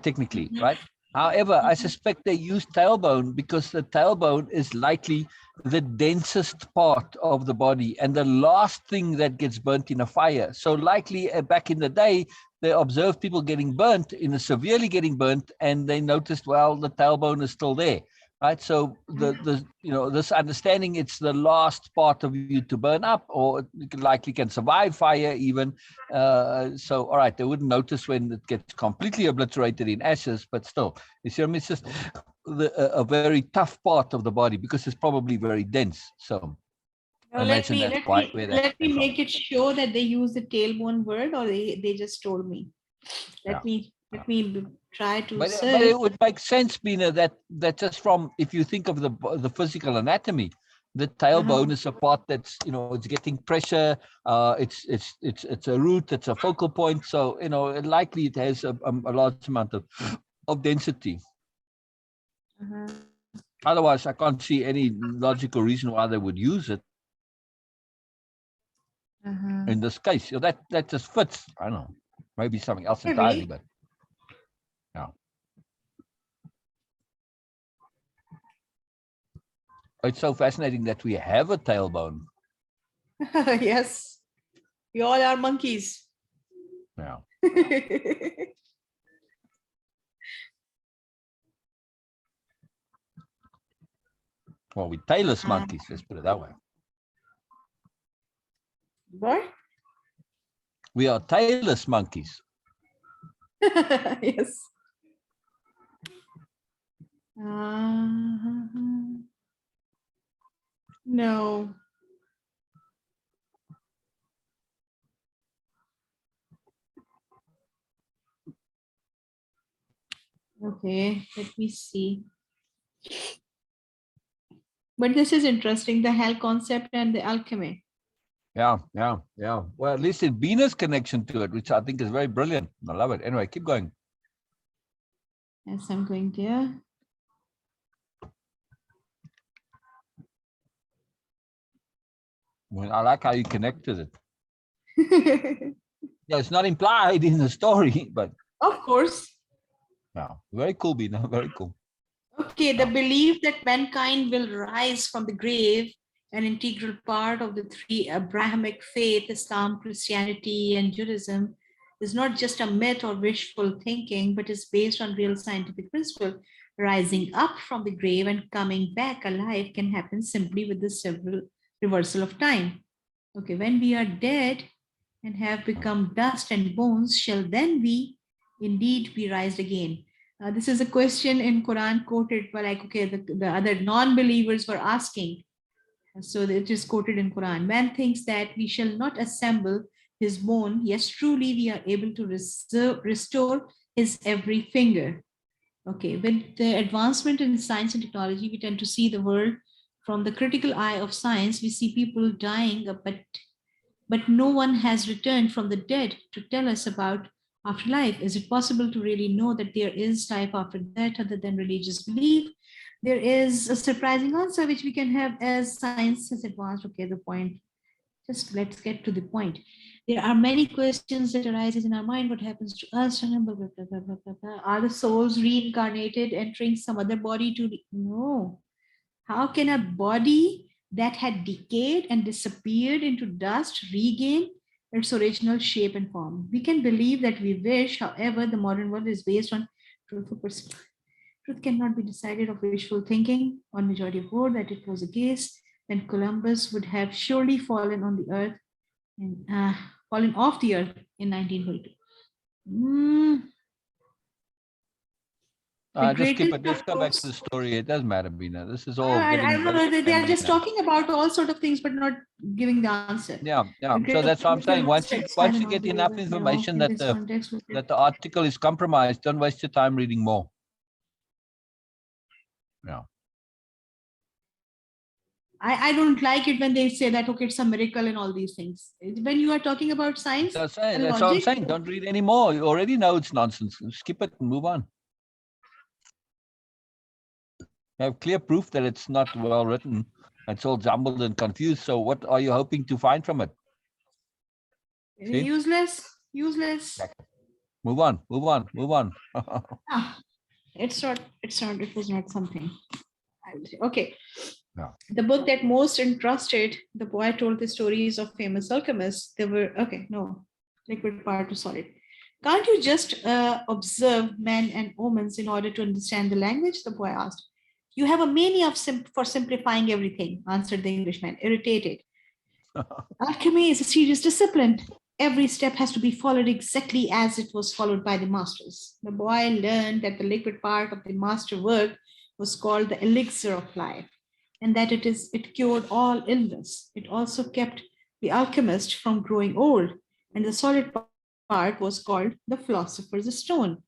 S2: Technically, right? However, I suspect they use tailbone because the tailbone is likely the densest part of the body and the last thing that gets burnt in a fire. So likely back in the day, they observed people getting burnt, severely getting burnt, and they noticed, well, the tailbone is still there. Right, so this understanding it's the last part of you to burn up, or it likely can survive fire even. So all right, they wouldn't notice when it gets completely obliterated in ashes, but still, you see, I mean, it's just a very tough part of the body because it's probably very dense. So I imagine that's why.
S3: Let me make it sure that they use the tailbone word, or they just told me. Let me try to search.
S2: But it would make sense, Beena, that just from, if you think of the physical anatomy, the tailbone is a part that's, you know, it's getting pressure. It's a root, it's a focal point. So, you know, likely it has a large amount of density. Otherwise, I can't see any logical reason why they would use it. In this case, you know, that just fits. I don't know, maybe something else entirely, but. Yeah. It's so fascinating that we have a tailbone.
S3: Yes, we all are monkeys.
S2: Yeah. Well, we tailless monkeys, let's put it that way.
S3: What?
S2: We are tailless monkeys.
S3: Yes. No. Okay, let me see. But this is interesting, the hell concept and the alchemy.
S2: Yeah. Well, at least it's Beena's connection to it, which I think is very brilliant. I love it. Anyway, keep going.
S3: Yes, I'm going there.
S2: Well, I like how you connected it. Yeah, it's not implied in the story, but.
S3: Of course.
S2: Yeah, very cool, Beena. Very cool.
S3: Okay, the belief that mankind will rise from the grave, an integral part of the three Abrahamic faith, Islam, Christianity, and Judaism, is not just a myth or wishful thinking, but is based on real scientific principle. Rising up from the grave and coming back alive can happen simply with the several reversal of time. Okay, when we are dead and have become dust and bones, shall then we indeed be raised again? This is a question in Quran quoted by the other non-believers were asking. So it is quoted in Quran. Man thinks that we shall not assemble his bone. Yes, truly we are able to restore his every finger. Okay, with the advancement in science and technology, we tend to see the world from the critical eye of science. We see people dying, but no one has returned from the dead to tell us about afterlife. Is it possible to really know that there is life after death other than religious belief? There is a surprising answer which we can have as science has advanced. Okay, the point. Just let's get to the point. There are many questions that arises in our mind. What happens to us? Are the souls reincarnated, entering some other body to no? How can a body that had decayed and disappeared into dust regain its original shape and form? We can believe that we wish, however, the modern world is based on truthful perspective. Truth cannot be decided of wishful thinking on majority of vote that it was a case, then Columbus would have surely fallen on the earth and fallen off the earth in 1942.
S2: Just keep it. Let's go back to the story. It doesn't matter, Beena. This is all getting.
S3: I don't know. They are just talking about all sort of things, but not giving the answer.
S2: Yeah. So that's what I'm saying. Once you get enough information that the article is compromised, don't waste your time reading more. Yeah.
S3: I don't like it when they say that, okay, it's a miracle and all these things. When you are talking about science
S2: That's
S3: and
S2: what I'm
S3: logic,
S2: saying. Don't read anymore. You already know it's nonsense. Skip it and move on. You have clear proof that it's not well written. It's all jumbled and confused. So what are you hoping to find from it? See?
S3: useless.
S2: Move on, move on, move on.
S3: Ah, it was not something. I would say. Okay.
S2: Yeah.
S3: The book that most interested the boy told the stories of famous alchemists. They were, okay, no, liquid part to solid. Can't you just observe men and omens in order to understand the language? The boy asked. You have a mania for simplifying everything, answered the Englishman, irritated. Alchemy is a serious discipline. Every step has to be followed exactly as it was followed by the masters. The boy learned that the liquid part of the master work was called the elixir of life, and that it cured all illness. It also kept the alchemist from growing old, and the solid part was called the philosopher's stone.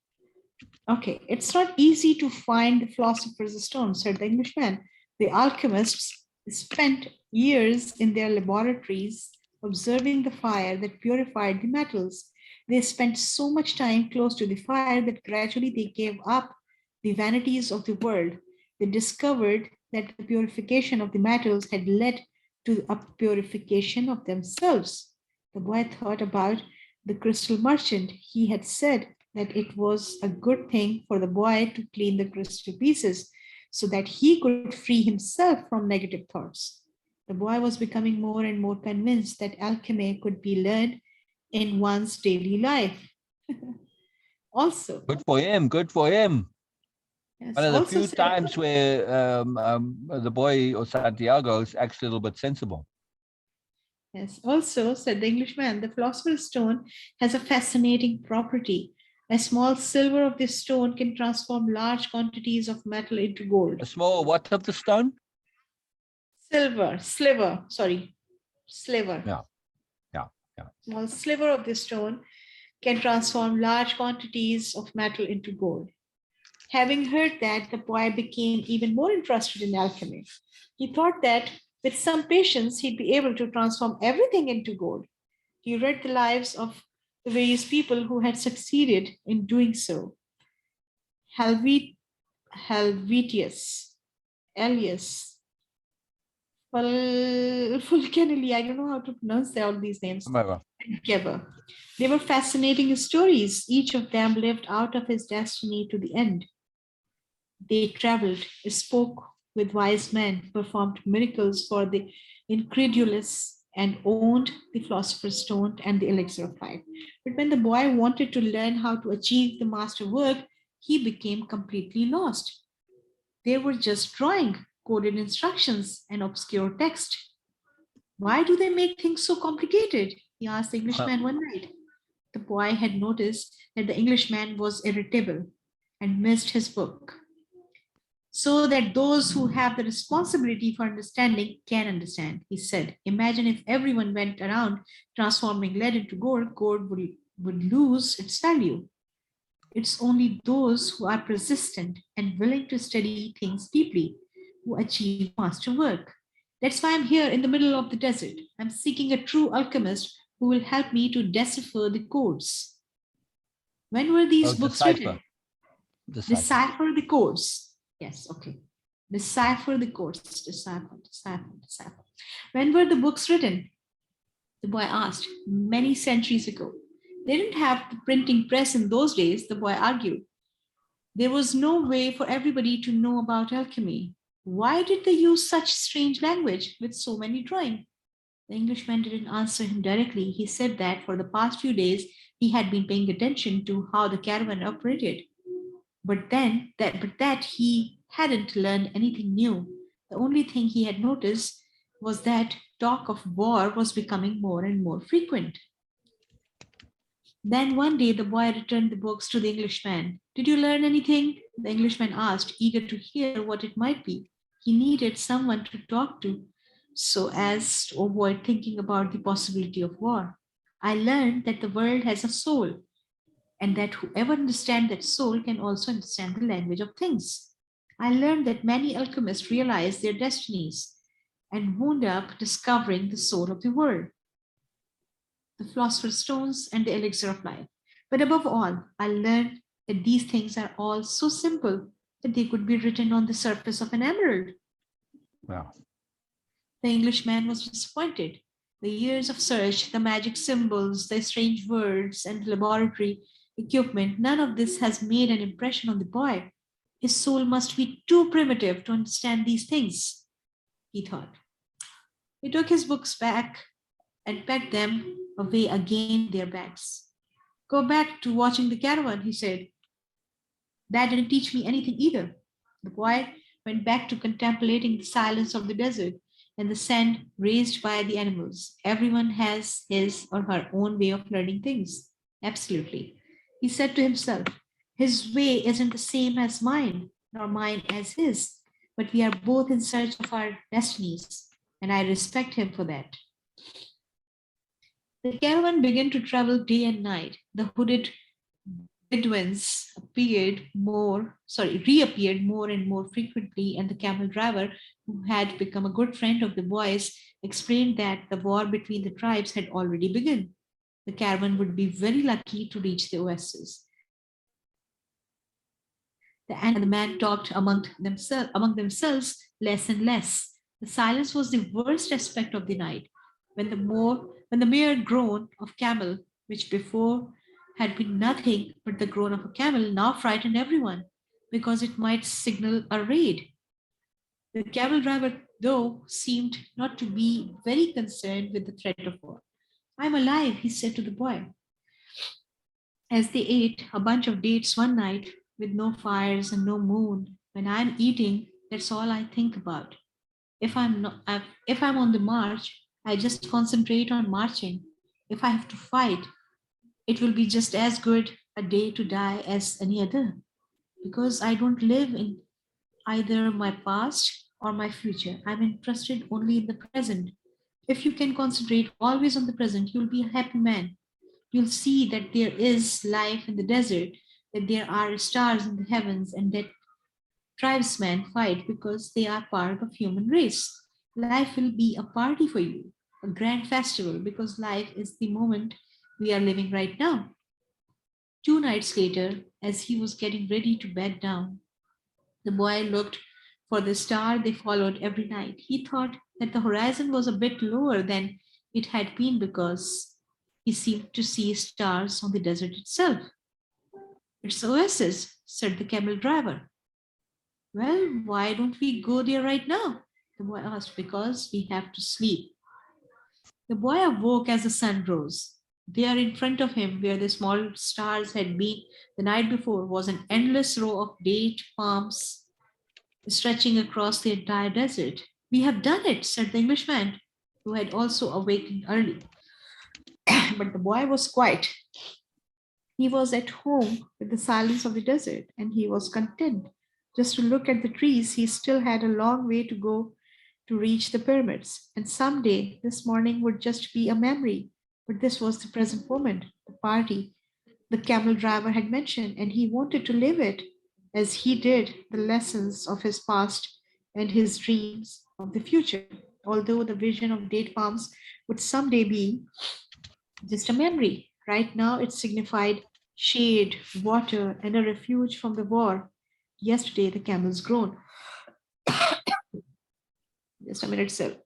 S3: Okay, it's not easy to find the philosopher's stone, said the Englishman. The alchemists spent years in their laboratories observing the fire that purified the metals. They spent so much time close to the fire that gradually they gave up the vanities of the world. They discovered that the purification of the metals had led to a purification of themselves. The boy thought about the crystal merchant. He had said that it was a good thing for the boy to clean the crystal pieces so that he could free himself from negative thoughts. The boy was becoming more and more convinced that alchemy could be learned in one's daily life. Also,
S2: Good for him. Good for him.
S3: yes,
S2: One of the
S3: also
S2: few
S3: said,
S2: times where the boy or Santiago is actually a little bit sensible.
S3: yes, also said the Englishman, the philosopher's stone has a fascinating property. A small silver of this stone can transform large quantities of metal into gold.
S2: A small what of the stone?
S3: Sliver.
S2: Yeah, yeah, yeah.
S3: Small sliver of this stone can transform large quantities of metal into gold. Having heard that, the boy became even more interested in alchemy. He thought that with some patience, he'd be able to transform everything into gold. He read the lives of the various people who had succeeded in doing so. Helvetius, Elias, Fulcanelli, I don't know how to pronounce all these names.
S2: Remember.
S3: Together. They were fascinating stories. Each of them lived out of his destiny to the end. They traveled, spoke with wise men, performed miracles for the incredulous, and owned the philosopher's stone and the elixir of life. But when the boy wanted to learn how to achieve the master work, he became completely lost. They were just drawing, coded instructions, and obscure text. Why do they make things so complicated? He asked the Englishman one night. The boy had noticed that the Englishman was irritable and missed his book, so that those who have the responsibility for understanding can understand. He said, imagine if everyone went around transforming lead into gold, gold would lose its value. It's only those who are persistent and willing to study things deeply who achieve master work. That's why I'm here in the middle of the desert. I'm seeking a true alchemist who will help me to decipher the codes. When were these books written? Decipher the codes. Yes, okay. Decipher the codes. Decipher. When were the books written? The boy asked. Many centuries ago. They didn't have the printing press in those days, the boy argued. There was no way for everybody to know about alchemy. Why did they use such strange language with so many drawings? The Englishman didn't answer him directly. He said that for the past few days, he had been paying attention to how the caravan operated. But that he hadn't learned anything new. The only thing he had noticed was that talk of war was becoming more and more frequent. Then one day the boy returned the books to the Englishman. Did you learn anything? The Englishman asked, eager to hear what it might be. He needed someone to talk to so as to avoid thinking about the possibility of war. I learned that the world has a soul, and that whoever understands that soul can also understand the language of things. I learned that many alchemists realize their destinies and wound up discovering the soul of the world, the philosopher's stones, and the elixir of life. But above all, I learned that these things are all so simple that they could be written on the surface of an emerald.
S2: Wow.
S3: The Englishman was disappointed. The years of search, the magic symbols, the strange words, and laboratory equipment, none of this has made an impression on the boy. His soul must be too primitive to understand these things, he thought. He took his books back and packed them away again in their bags. Go back to watching the caravan, he said. That didn't teach me anything either. The boy went back to contemplating the silence of the desert and the sand raised by the animals. Everyone has his or her own way of learning things. Absolutely. He said to himself, his way isn't the same as mine, nor mine as his, but we are both in search of our destinies, and I respect him for that. The caravan began to travel day and night. The hooded Bedouins reappeared more and more frequently, and the camel driver, who had become a good friend of the boys, explained that the war between the tribes had already begun. The caravan would be very lucky to reach the oasis. The animal and the man talked among themselves less and less. The silence was the worst aspect of the night. When the mere groan of camel, which before had been nothing but the groan of a camel, now frightened everyone because it might signal a raid. The camel driver, though, seemed not to be very concerned with the threat of war. I'm alive, he said to the boy. As they ate a bunch of dates one night with no fires and no moon, when I'm eating, that's all I think about. If I'm on the march, I just concentrate on marching. If I have to fight, it will be just as good a day to die as any other, because I don't live in either my past or my future. I'm interested only in the present. If you can concentrate always on the present, you'll be a happy man. You'll see that there is life in the desert, that there are stars in the heavens, and that tribesmen fight because they are part of human race. Life will be a party for you, a grand festival, because life is the moment we are living right now. 2 nights later, as he was getting ready to bed down, the boy looked for the star they followed every night. He thought that the horizon was a bit lower than it had been because he seemed to see stars on the desert itself. It's oasis, said the camel driver. Well, why don't we go there right now? The boy asked. Because we have to sleep. The boy awoke as the sun rose. There in front of him, where the small stars had been the night before, was an endless row of date palms stretching across the entire desert. We have done it, said the Englishman, who had also awakened early. But the boy was quiet. He was at home with the silence of the desert, and he was content just to look at the trees. He still had a long way to go to reach the pyramids, and someday this morning would just be a memory. But this was the present moment, the party the camel driver had mentioned, and he wanted to live it as he did the lessons of his past and his dreams of the future. Although the vision of date palms would someday be just a memory, right now it signified shade, water, and a refuge from the war. Yesterday, the camels groaned. Just a minute, sir.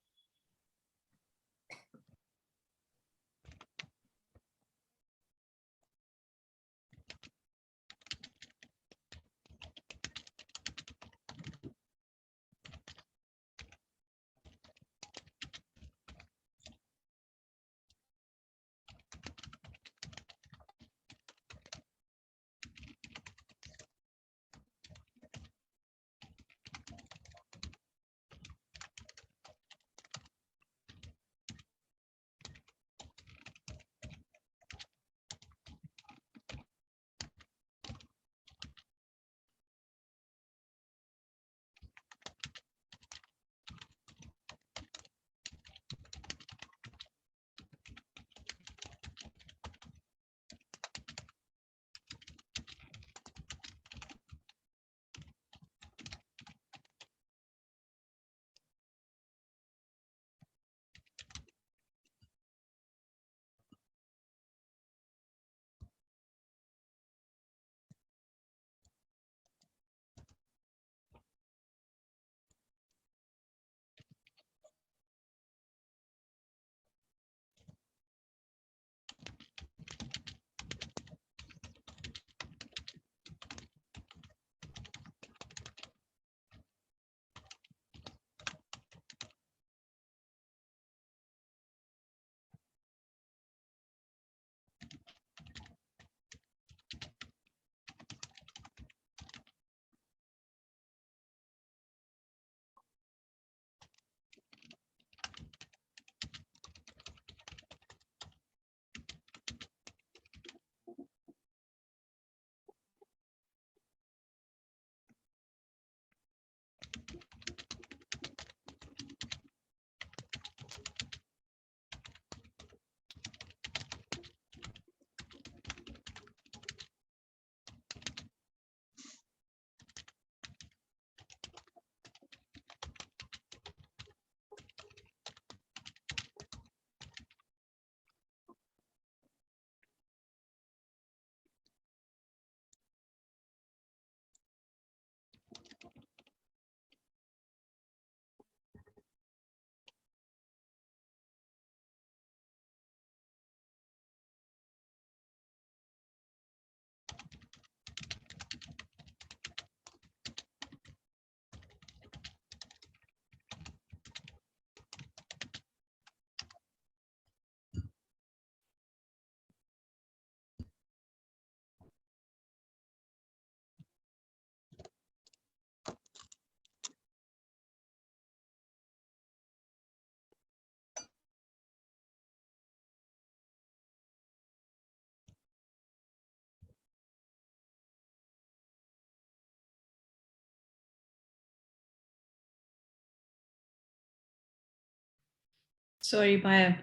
S1: Sorry, my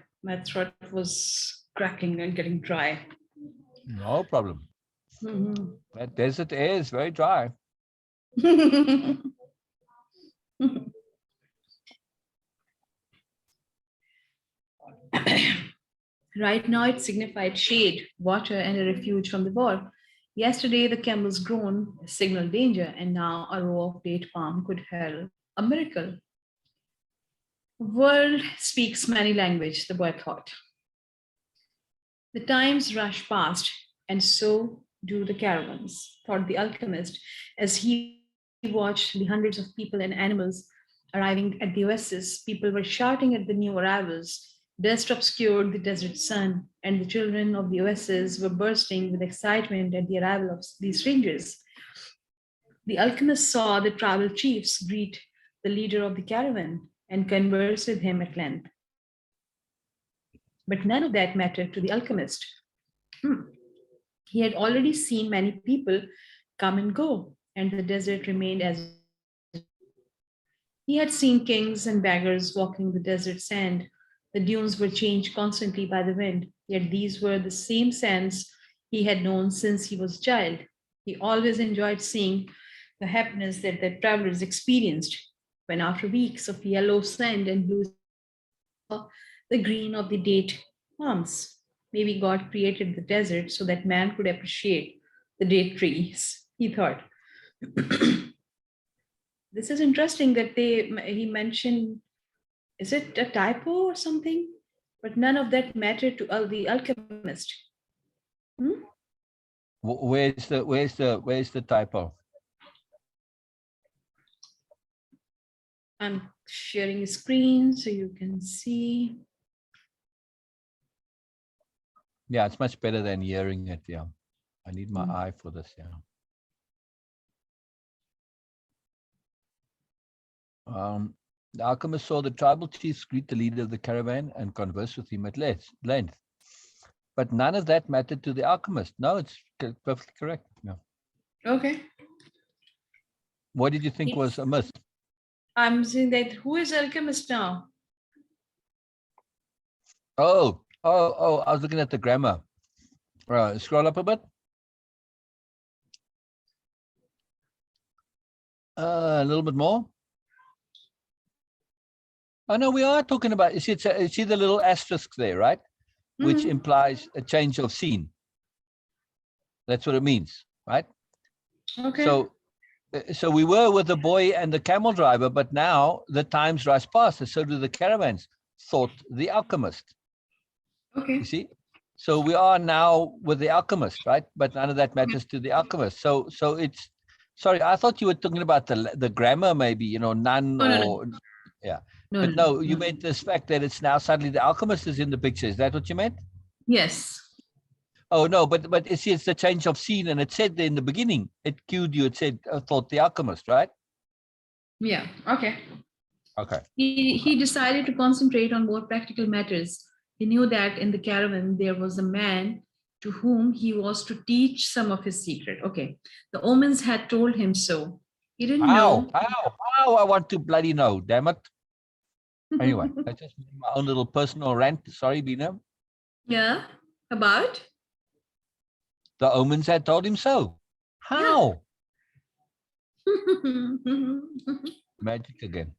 S1: throat was cracking and getting dry.
S2: No problem.
S1: Mhm.
S2: That desert air is very dry.
S1: Right now, it signified shade, water, and a refuge from the war. Yesterday, the camel's groan signaled danger, and now a row of date palm could herald a miracle. The world speaks many languages, the boy thought. The times rush past, and so do the caravans, thought the alchemist, as he watched the hundreds of people and animals arriving at the oasis. People were shouting at the new arrivals. Dust obscured the desert sun, and the children of the oasis were bursting with excitement at the arrival of these strangers. The alchemist saw the tribal chiefs greet the leader of the caravan and converse with him at length. But none of that mattered to the alchemist. Hmm. He had already seen many people come and go, and the desert remained as it was. He had seen kings and beggars walking the desert sand. The dunes were changed constantly by the wind, yet these were the same sands he had known since he was a child. He always enjoyed seeing the happiness that the travelers experienced when, after weeks of yellow sand and blue saw the green of the date palms. Maybe God created the desert so that man could appreciate the date trees, he thought. This is interesting that he mentioned, is it a typo or something? But none of that mattered to the alchemist. Hmm?
S2: Where's the typo?
S1: I'm sharing a screen so you can see.
S2: Yeah, it's much better than hearing it. Yeah, I need my eye for this. Yeah. The alchemist saw the tribal chiefs greet the leader of the caravan and converse with him at length. But none of that mattered to the alchemist. No, it's perfectly correct. No.
S1: Okay.
S2: What did you think was amiss?
S1: I'm saying that who is alchemist now?
S2: Oh, I was looking at the grammar. Scroll up a bit. A little bit more. Oh, no, we are talking about, you see the little asterisk there, right? Which implies a change of scene. That's what it means, right?
S1: Okay.
S2: So we were with the boy and the camel driver, but now the times rush past, and so do the caravans, thought the alchemist.
S1: Okay.
S2: You see? So we are now with the alchemist, right? But none of that matters to the alchemist. So it's, sorry, I thought you were talking about the grammar, maybe, none or, yeah. But no, you meant this fact that it's now suddenly the alchemist is in the picture. Is that what you meant?
S1: Yes.
S2: Oh, no, but it's the change of scene. And it said there in the beginning, it cued you, it said, thought the alchemist, right?
S1: Yeah. Okay.
S2: Okay.
S1: He decided to concentrate on more practical matters. He knew that in the caravan there was a man to whom he was to teach some of his secret. Okay. The omens had told him so. He didn't know.
S2: How I want to bloody know, damn it. Anyway, that's just my own little personal rant. Sorry, Beena.
S1: Yeah. About?
S2: The omens had told him so. How?
S1: Yeah.
S2: Magic again.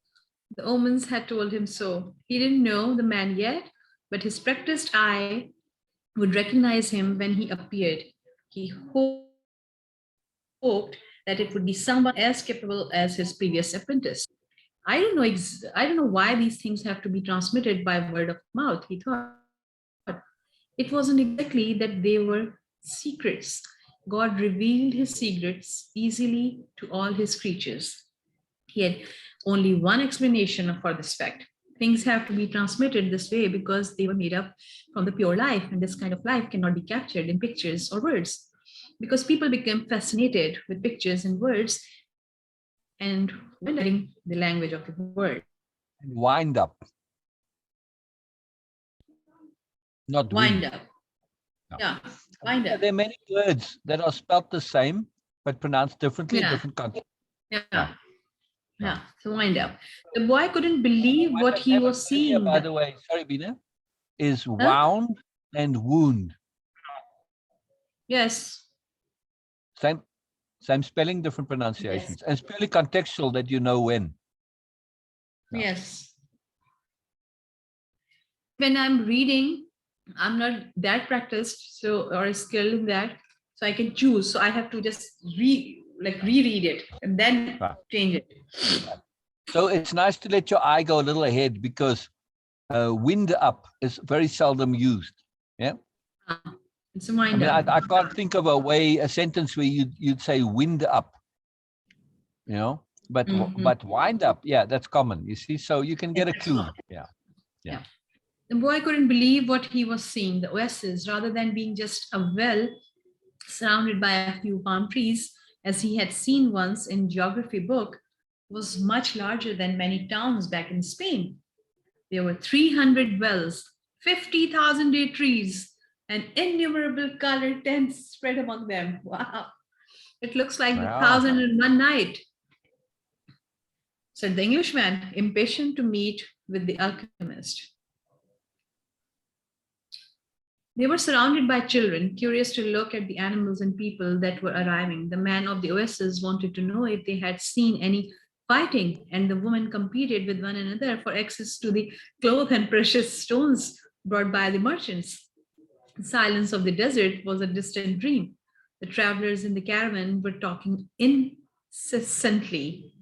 S1: The omens had told him so. He didn't know the man yet, but his practiced eye would recognize him when he appeared. He hoped that it would be someone as capable as his previous apprentice. I don't know why these things have to be transmitted by word of mouth, he thought. It wasn't exactly that they were secrets. God revealed his secrets easily to all his creatures. He had only one explanation for this fact. Things have to be transmitted this way because they were made up from the pure life, and this kind of life cannot be captured in pictures or words. Because people became fascinated with pictures and words and learning the language of the word.
S2: And wind up. Not
S1: Wind
S2: wind.
S1: up.
S2: No.
S1: Yeah, wind up.
S2: There are many words that are spelt the same, but pronounced differently in different countries.
S1: Yeah. Yeah, so wind up. The boy couldn't believe
S2: Wind
S1: what
S2: up
S1: he
S2: never
S1: was
S2: clear,
S1: seeing.
S2: by the way, sorry, Beena, is
S1: Huh?
S2: wound and wound.
S1: Yes.
S2: Same spelling, different pronunciations. And it's purely contextual that you know when. Yeah.
S1: Yes. When I'm reading, I'm not that practiced or skilled in that, so I can choose. So I have to just reread it and then
S2: Right.
S1: change it.
S2: So it's nice to let your eye go a little ahead because wind up is very seldom used. Yeah.
S1: It's a
S2: I
S1: wind
S2: mean,
S1: up.
S2: I can't think of a sentence where you'd say wind up, you know, but
S1: Mhm.
S2: wind up, yeah, that's common. You see, so you can get a clue. Yeah.
S1: Yeah. The boy couldn't believe what he was seeing. The oasis, rather than being just a well surrounded by a few palm trees, as he had seen once in geography book, was much larger than many towns back in Spain. There were 300 wells, 50,000 date trees, and innumerable colored tents spread among them. Wow. It looks like the
S2: Wow.
S1: 1001 night, said the Englishman, impatient to meet with the alchemist. They were surrounded by children, curious to look at the animals and people that were arriving. The man of the oasis wanted to know if they had seen any fighting, and the women competed with one another for access to the cloth and precious stones brought by the merchants. The silence of the desert was a distant dream. The travelers in the caravan were talking incessantly,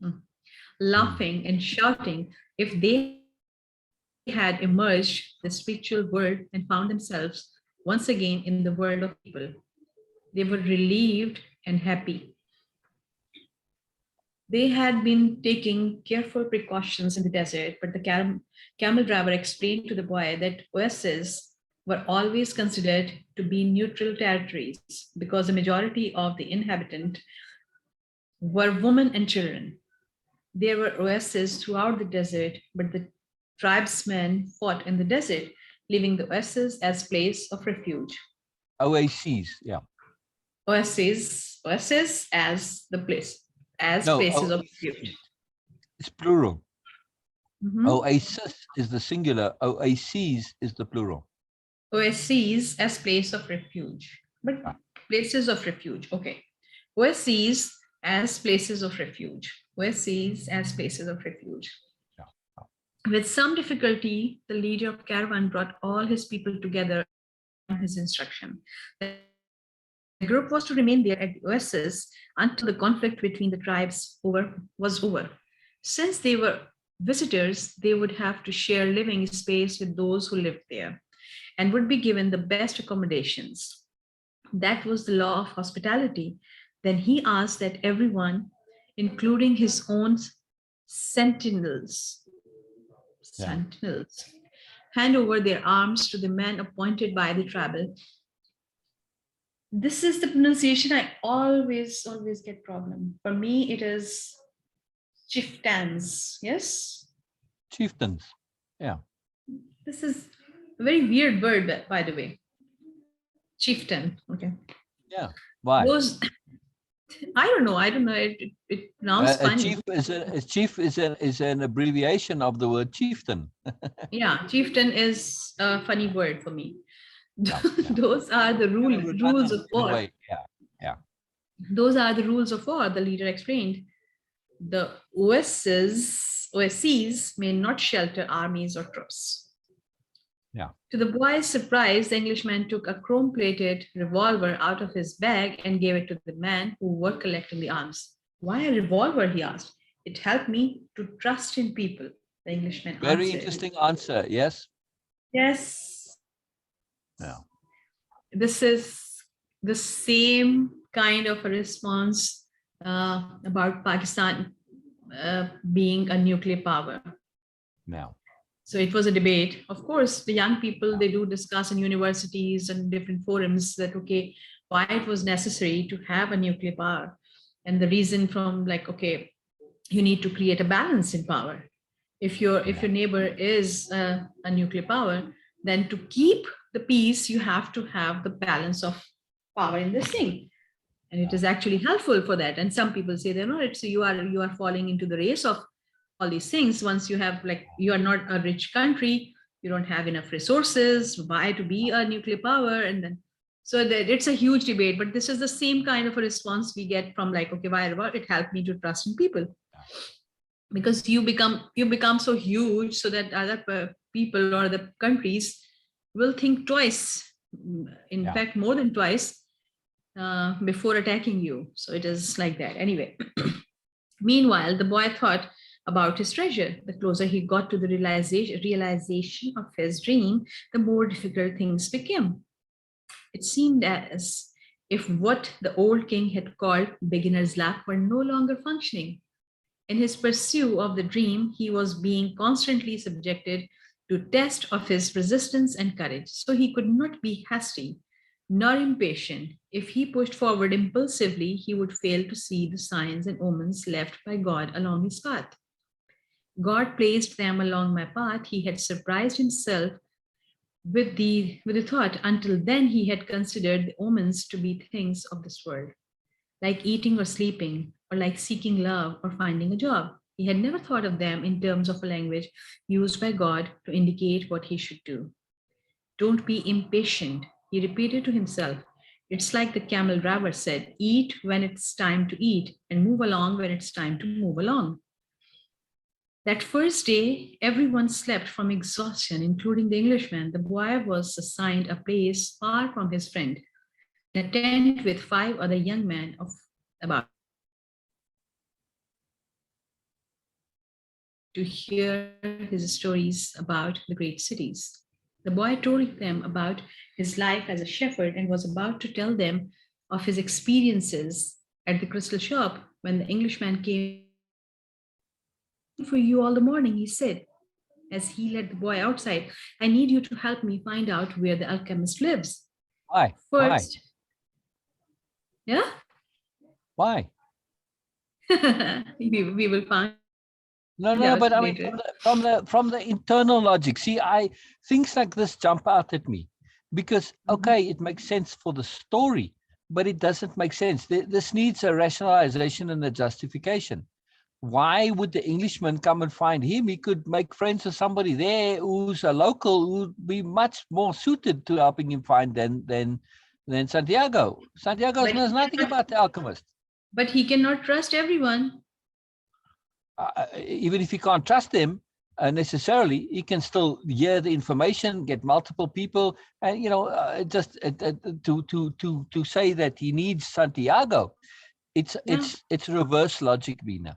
S1: laughing and shouting. If they had emerged the spiritual world and found themselves once again in the world of people, they were relieved and happy. They had been taking careful precautions in the desert, but the camel driver explained to the boy that oases were always considered to be neutral territories because the majority of the inhabitants were women and children. There were oases throughout the desert, but the tribesmen fought in the desert, leaving the oasis as place of refuge.
S2: Oases, yeah.
S1: Oasis as the place, as
S2: No,
S1: places of refuge.
S2: it's plural.
S1: Mhm.
S2: Oasis is the singular. Oases is the plural.
S1: Oases as place of refuge, but
S2: Ah.
S1: places of refuge. Okay. Oases as places of refuge. Oases as places of refuge.
S2: Yeah.
S1: With some difficulty, the leader of caravan brought all his people together on his instruction. The group was to remain there at the oasis until the conflict between the tribes was over. Since they were visitors, they would have to share living space with those who lived there and would be given the best accommodations. That was the law of hospitality. Then he asked that everyone, including his own sentinels, hand over their arms to the men appointed by the tribal. This is the pronunciation I always get problem. For me, it is chieftains. Yes.
S2: Chieftains. Yeah.
S1: This is a very weird word, by the way. Chieftain. Okay.
S2: Yeah. Why?
S1: Those I don't know. It sounds
S2: A
S1: funny.
S2: chief is an abbreviation of the word chieftain.
S1: Yeah, chieftain is a funny word for me.
S2: Yeah, yeah.
S1: Those are the rules of
S2: In a
S1: war.
S2: way, yeah, yeah.
S1: Those are the rules of war, the leader explained. The oases may not shelter armies or troops.
S2: Yeah.
S1: To the boy's surprise, the Englishman took a chrome-plated revolver out of his bag and gave it to the man who were collecting the arms. Why a revolver? He asked. It helped me to trust in people, the Englishman
S2: Very
S1: answered.
S2: interesting answer. Yes.
S1: Yes.
S2: Yeah.
S1: This is the same kind of a response about Pakistan being a nuclear power.
S2: Now.
S1: So it was a debate. Of course, the young people, they do discuss in universities and different forums that, okay, why it was necessary to have a nuclear power. And the reason from like, okay, you need to create a balance in power. If your neighbor is a nuclear power, then to keep the peace, you have to have the balance of power in this thing. And it is actually helpful for that. And some people say, no, it's you are falling into the race of all these things. Once you have, like, you are not a rich country, you don't have enough resources, why to be a nuclear power? And then, so that it's a huge debate, but this is the same kind of a response we get from, like, okay, why it helped me to trust in people. Because you become so huge so that other people or the countries will think twice, in fact more than twice, before attacking you. So it is like that. Anyway, meanwhile, the boy thought about his treasure. The closer he got to the realization of his dream, the more difficult things became. It seemed as if what the old king had called beginner's luck were no longer functioning. In his pursuit of the dream, he was being constantly subjected to test of his resistance and courage. So he could not be hasty nor impatient. If he pushed forward impulsively, he would fail to see the signs and omens left by God along his path. God placed them along my path. He had surprised himself with the thought. Until then, he had considered the omens to be things of this world, like eating or sleeping, or like seeking love or finding a job. He had never thought of them in terms of a language used by God to indicate what he should do. Don't be impatient, he repeated to himself. It's like the camel driver said, eat when it's time to eat and move along when it's time to move along. That first day, everyone slept from exhaustion, including the Englishman. The boy was assigned a place far from his friend, in a tent with 5 other young men of about to hear his stories about the great cities. The boy told them about his life as a shepherd and was about to tell them of his experiences at the crystal shop when the Englishman came. For you all the morning, he said, as he led the boy outside. I need you to help me find out where the alchemist lives.
S2: Why?
S1: First, yeah?
S2: Why?
S1: we will find.
S2: No, but I mean, from the internal logic. See, things like this jump out at me because, okay, it makes sense for the story, but it doesn't make sense. This needs a rationalization and a justification. Why would the Englishman come and find him? He could make friends with somebody there who's a local who would be much more suited to helping him find than Santiago. Santiago knows nothing about the alchemist.
S1: But he cannot trust everyone.
S2: Even if he can't trust them necessarily, he can still hear the information, get multiple people, and just to say that he needs Santiago, it's reverse logic, Beena.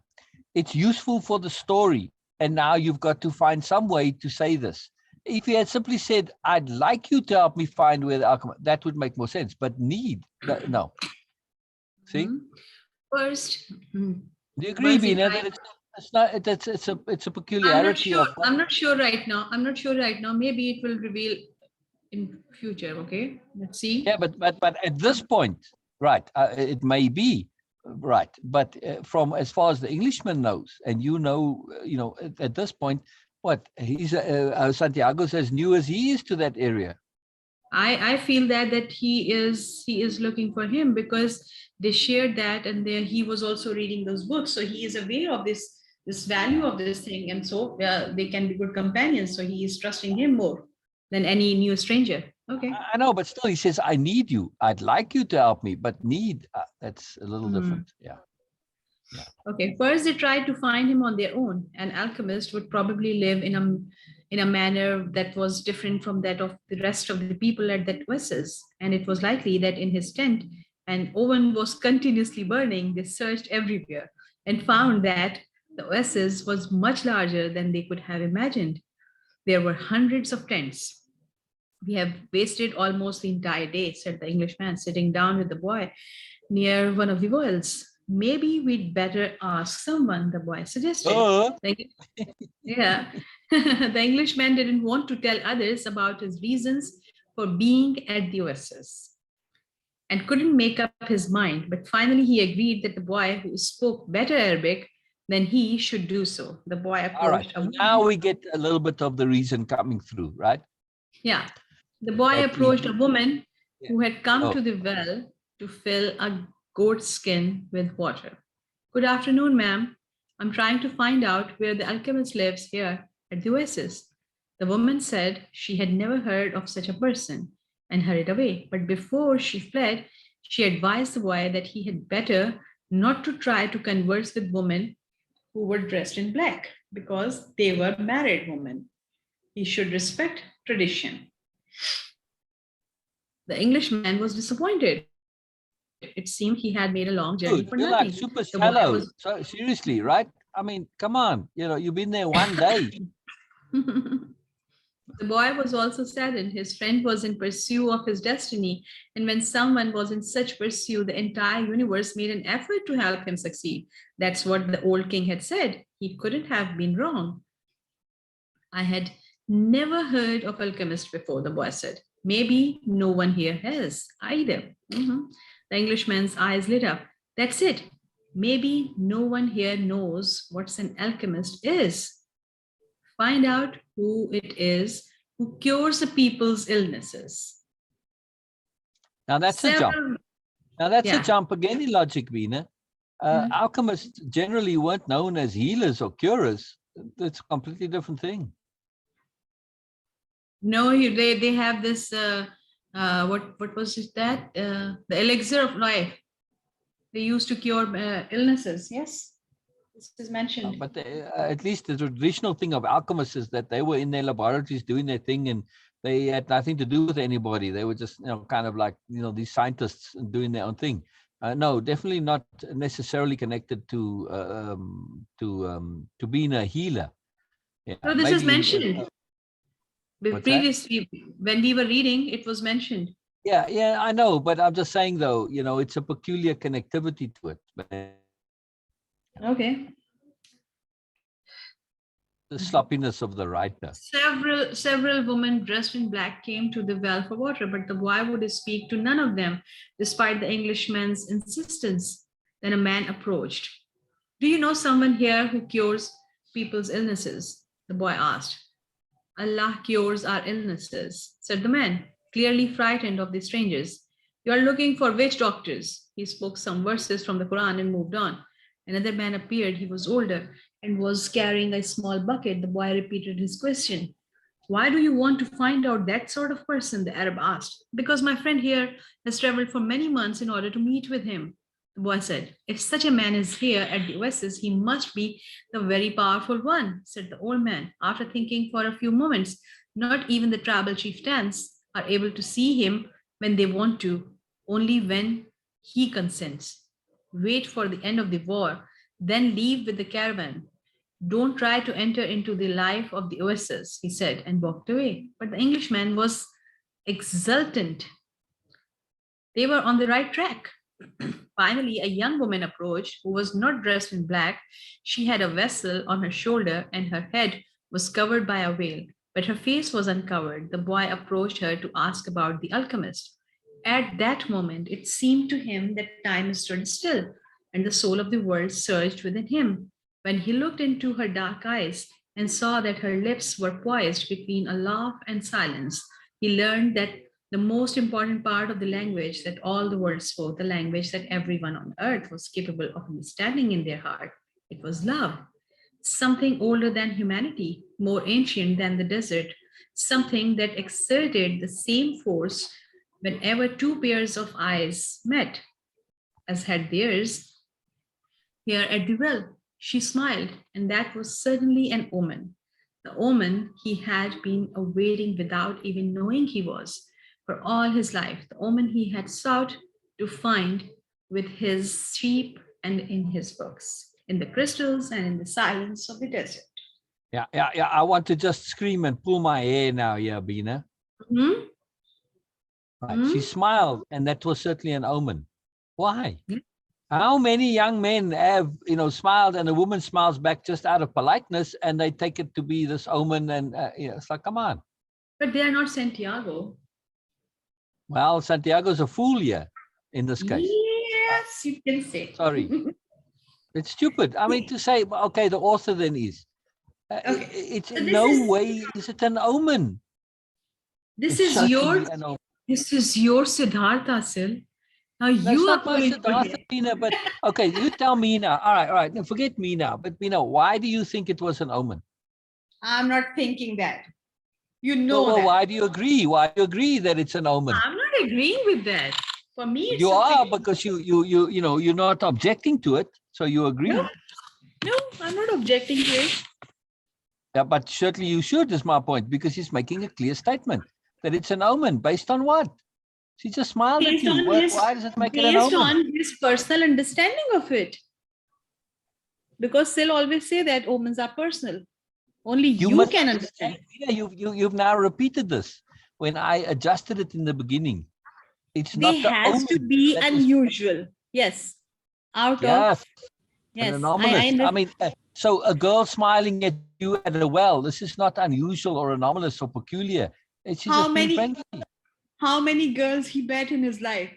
S2: It's useful for the story, and now you've got to find some way to say this. If he had simply said, "I'd like you to help me find where the alchemist," that would make more sense. But need, no. See.
S1: First.
S2: Do you agree, Beena, that it's a peculiarity of?
S1: I'm not sure right now. Maybe it will reveal in future. Okay, let's see.
S2: Yeah, but at this point, right? It may be right, but from as far as the Englishman knows, and at this point, what he's Santiago's as new as he is to that area.
S1: I feel that he is looking for him because they shared that, and there he was also reading those books, so he is aware of this value of this thing, and so they can be good companions. So he is trusting him more than any new stranger. Okay,
S2: I know, but still, he says, "I need you. I'd like you to help me, but need." That's a little different. Yeah.
S1: Okay. First, they tried to find him on their own. An alchemist would probably live in a manner that was different from that of the rest of the people at that oasis, and it was likely that in his tent an oven was continuously burning. They searched everywhere and found that the oasis was much larger than they could have imagined. There were hundreds of tents. We have wasted almost the entire day, said the Englishman, sitting down with the boy near one of the wells. Maybe we'd better ask someone, the boy suggested. Yeah. The Englishman didn't want to tell others about his reasons for being at the oasis and couldn't make up his mind. But finally, he agreed that the boy who spoke better Arabic than he should do so. The boy approached.
S2: All right. Now we get a little bit of the reason coming through, right?
S1: Yeah. The boy approached a woman who had come to the well to fill a goat skin with water. Good afternoon, ma'am. I'm trying to find out where the alchemist lives here at the oasis. The woman said she had never heard of such a person and hurried away. But before she fled, she advised the boy that he had better not to try to converse with women who were dressed in black because they were married women. He should respect tradition. The Englishman was disappointed. It seemed he had made a long journey for
S2: Dude, you're
S1: nothing.
S2: like super
S1: The boy was
S2: shallow. So seriously, right? I mean, come on. You've been there one day.
S1: The boy was also saddened. His friend was in pursuit of his destiny, and when someone was in such pursuit, the entire universe made an effort to help him succeed. That's what the old king had said. He couldn't have been wrong. I had never heard of alchemist before, the boy said. Maybe no one here has either. The Englishman's eyes lit up. That's it. Maybe no one here knows what an alchemist is. Find out who it is who cures the people's illnesses.
S2: Now that's a jump. Now that's a jump again in logic, Beena. Alchemists generally weren't known as healers or curers. It's a completely different thing.
S1: No, they have this what was it that the elixir of life. They used to cure illnesses. Yes, this is mentioned.
S2: But at least the traditional thing of alchemists is that they were in their laboratories doing their thing, and they had nothing to do with anybody. They were just kind of like these scientists doing their own thing. No, definitely not necessarily connected to being a healer.
S1: Yeah, so this is mentioned. Previously, when we were reading, it was mentioned.
S2: Yeah, I know, but I'm just saying though, it's a peculiar connectivity to it.
S1: Okay.
S2: The sloppiness of the writer.
S1: Several women dressed in black came to the well for water, but the boy would speak to none of them, despite the Englishman's insistence. Then a man approached. Do you know someone here who cures people's illnesses? The boy asked. Allah cures our illnesses, said the man, clearly frightened of the strangers. You are looking for witch doctors. He spoke some verses from the Quran and moved on. Another man appeared. He was older and was carrying a small bucket. The boy repeated his question. Why do you want to find out that sort of person? The Arab asked. Because my friend here has traveled for many months in order to meet with him. The boy said, if such a man is here at the oasis, he must be the very powerful one, said the old man. After thinking for a few moments, not even the tribal chieftains are able to see him when they want to, only when he consents. Wait for the end of the war, then leave with the caravan. Don't try to enter into the life of the oasis, he said, and walked away. But the Englishman was exultant. They were on the right track. Finally, a young woman approached who was not dressed in black. She had a vessel on her shoulder and her head was covered by a veil, but her face was uncovered. The boy approached her to ask about the alchemist. At that moment, it seemed to him that time stood still and the soul of the world surged within him. When he looked into her dark eyes and saw that her lips were poised between a laugh and silence, he learned that the most important part of the language that all the world spoke, the language that everyone on earth was capable of understanding in their heart, it was love. Something older than humanity, more ancient than the desert, something that exerted the same force whenever two pairs of eyes met, as had theirs here at the well. She smiled, and that was certainly an omen. The omen he had been awaiting without even knowing he was. For all his life, the omen he had sought to find with his sheep and in his books, in the crystals and in the silence of the desert.
S2: Yeah. I want to just scream and pull my hair now, Beena.
S1: Mm-hmm.
S2: Right. Mm-hmm. She smiled, and that was certainly an omen. Why? Mm-hmm. How many young men have, smiled, and a woman smiles back just out of politeness, and they take it to be this omen, and it's like, come on.
S1: But they are not Santiago.
S2: Well, Santiago's a fool here in this case.
S1: Yes, you can say.
S2: Sorry. It's stupid. I mean, to say, okay, the author then is. Okay. It's so in no way is it an omen.
S1: This is your Siddhartha, Sil. Now
S2: That's
S1: you are
S2: not my
S1: proving
S2: Siddhartha, Beena, but okay, you tell me now. All right. Now forget me now. But Beena, why do you think it was an omen?
S3: I'm not thinking that. You
S2: Well,
S3: know that.
S2: why do you agree? Why do you agree that it's an omen?
S1: I'm not agreeing with that. For me, it's
S2: You are,
S1: something.
S2: because you're not objecting to it, so you agree.
S1: No, I'm not objecting to it.
S2: Yeah, but certainly you should, is my point, because he's making a clear statement that it's an omen. Based on what? She just smiled at
S1: Based
S2: you.
S1: on
S2: Why does it make it an omen?
S1: his personal understanding of it. Because they'll always say that omens are personal. Only you
S2: must
S1: can
S2: understand.
S1: understand.
S2: Yeah, you've now repeated this. When I adjusted it in the beginning, it's
S1: They
S2: not the
S1: has to
S2: omen
S1: be
S2: that is.
S1: unusual. Yes. Out
S2: Yes,
S1: of,
S2: an
S1: yes.
S2: anomalous.
S1: I
S2: I mean, so a girl smiling at you at a well, this is not unusual or anomalous or peculiar. It's
S3: How
S2: just being
S3: many
S2: friendly.
S3: how many girls he met in his life?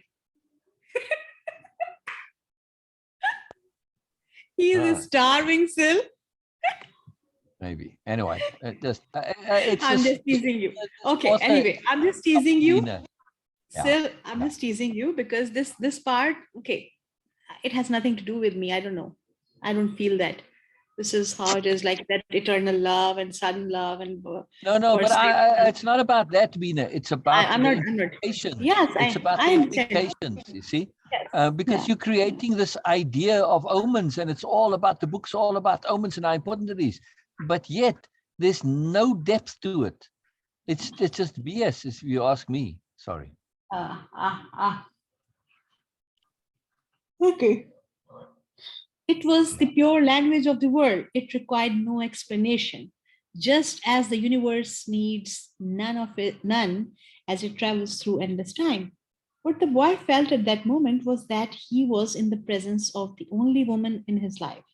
S3: He is
S2: Uh,
S3: starving still.
S2: maybe. Anyway, it's
S3: I'm just teasing you. Okay, anyway, I'm just teasing you.
S2: Yeah.
S3: Still, I'm
S2: Yeah.
S3: just teasing you because this part, okay, it has nothing to do with me. I don't know. I don't feel that. This is how it is, like that eternal love and sudden love and
S2: No, but
S3: first
S2: it's not about that, Beena. It's about
S3: I'm
S2: the
S3: not. I'm not.
S2: implications.
S3: Yes,
S2: It's about
S3: I
S2: the
S3: understand.
S2: implications, you see?
S3: Yes.
S2: Because
S3: Yeah.
S2: you're creating this idea of omens, and it's all about, the book's all about omens and how important it is. But yet, there's no depth to it. It's just BS, if you ask me. Sorry.
S3: Okay. It was the pure language of the world. It required no explanation. Just as the universe needs none as it travels through endless time. What the boy felt at that moment was that he was in the presence of the only woman in his life,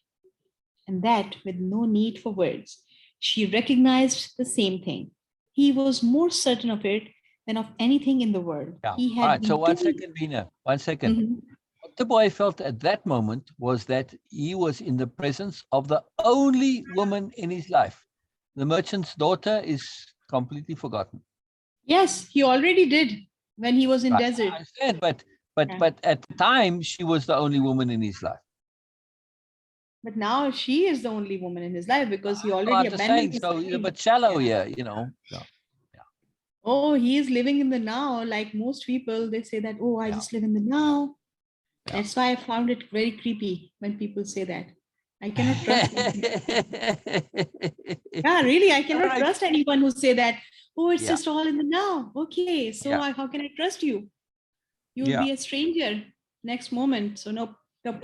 S3: and that with no need for words. She recognized the same thing. He was more certain of it than of anything in the world.
S2: Yeah.
S3: He
S2: All
S3: had
S2: right. So
S3: been
S2: one
S3: told.
S2: second, Beena. 1 second.
S3: Mhm.
S2: What the boy felt at that moment was that he was in the presence of the only woman in his life. The merchant's daughter is completely forgotten.
S3: Yes, he already did when he was in
S2: Right.
S3: desert.
S2: I understand,
S3: Yeah.
S2: but at the time she was the only woman in his life.
S3: But now she is the only woman in his life because he
S2: No,
S3: already
S2: I'm just saying,
S3: abandoned his
S2: so he's a
S3: dream.
S2: bit shallow here, you know. So,
S3: Oh, he is living in the now. Like most people, they say that, oh, I
S2: Yeah.
S3: just live in the now.
S2: Yeah.
S3: That's why I found it very creepy when people say that. I cannot trust them. Yeah, really, I cannot
S2: Alright.
S3: trust anyone who say that, oh, it's
S2: Yeah.
S3: just all in the now. Okay, so
S2: Yeah.
S3: how can I trust you? You will
S2: Yeah.
S3: be a stranger next moment. So nope, sorry.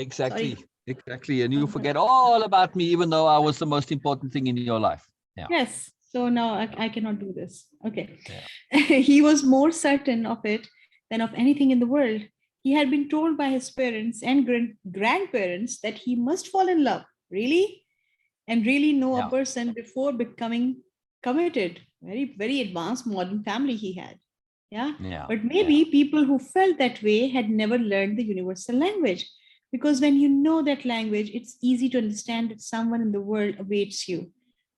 S2: Exactly. And you forget all about me, even though I was the most important thing in your life. Yeah.
S3: Yes. So now I cannot do this. Okay.
S2: Yeah.
S3: He was more certain of it than of anything in the world. He had been told by his parents and grandparents that he must fall in love, really, and really know
S2: Yeah.
S3: a person before becoming committed. Very, very advanced modern family he had. Yeah.
S2: Yeah.
S3: But maybe people who felt that way had never learned the universal language. Because when you know that language, it's easy to understand that someone in the world awaits you,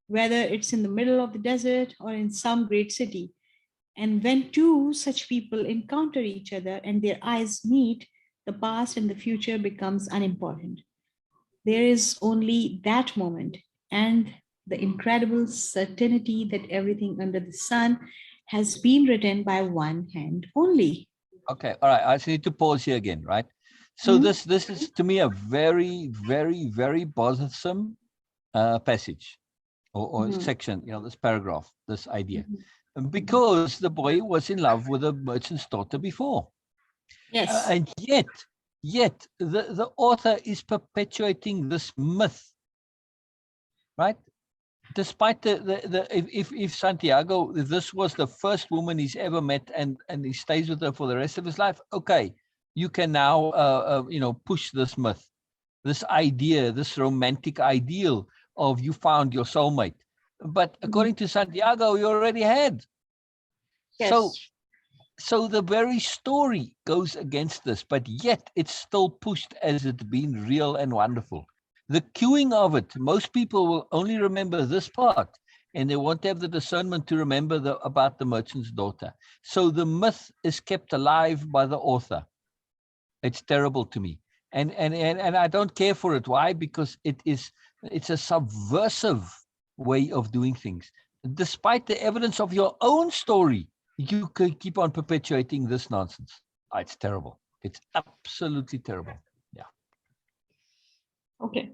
S3: whether it's in the middle of the desert or in some great city. And when two such people encounter each other and their eyes meet, the past and the future becomes unimportant. There is only that moment and the incredible certainty that everything under the sun has been written by one hand only.
S2: Okay. All right. I just need to pause here again, right? So
S3: Hmm?
S2: this is to me a very, very, very bothersome passage or
S3: Mhm.
S2: section, this paragraph, this idea.
S3: Mhm.
S2: Because the boy was in love with a merchant's daughter before.
S3: Yes.
S2: And yet the author is perpetuating this myth, right? Despite if Santiago, if this was the first woman he's ever met and he stays with her for the rest of his life, okay, you can now push this myth, this idea, this romantic ideal of you found your soulmate. But according to Santiago, you already had. So
S3: Yes.
S2: so the very story goes against this, but yet it's still pushed as it's been real and wonderful. The queuing of it, most people will only remember this part, and they won't have the discernment to remember about the merchant's daughter. So the myth is kept alive by the author. It's terrible to me. And I don't care for it. Why? Because it's a subversive way of doing things. Despite the evidence of your own story, you could keep on perpetuating this nonsense. It's terrible. It's absolutely terrible. Yeah.
S3: Okay.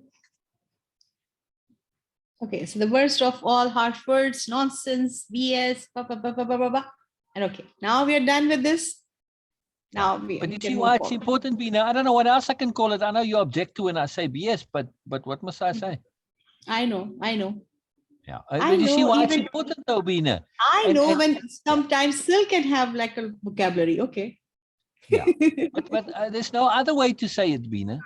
S3: Okay, so the worst of all harsh words, nonsense, BS, blah, blah, blah, blah, blah, blah, blah. And okay, now we are done with this. Now we
S2: But you
S3: can
S2: see
S3: move
S2: why it's
S3: forward.
S2: important, Beena? I don't know what else I can call it. I know you object to when I say BS, but what must I say?
S3: I know.
S2: Yeah.
S3: I
S2: But you see
S3: know,
S2: why it's
S3: even
S2: important though, Beena?
S3: I
S2: And-
S3: know
S2: and-
S3: when sometimes still can have like a vocabulary. Okay.
S2: Yeah. But there's no other way to say it, Beena.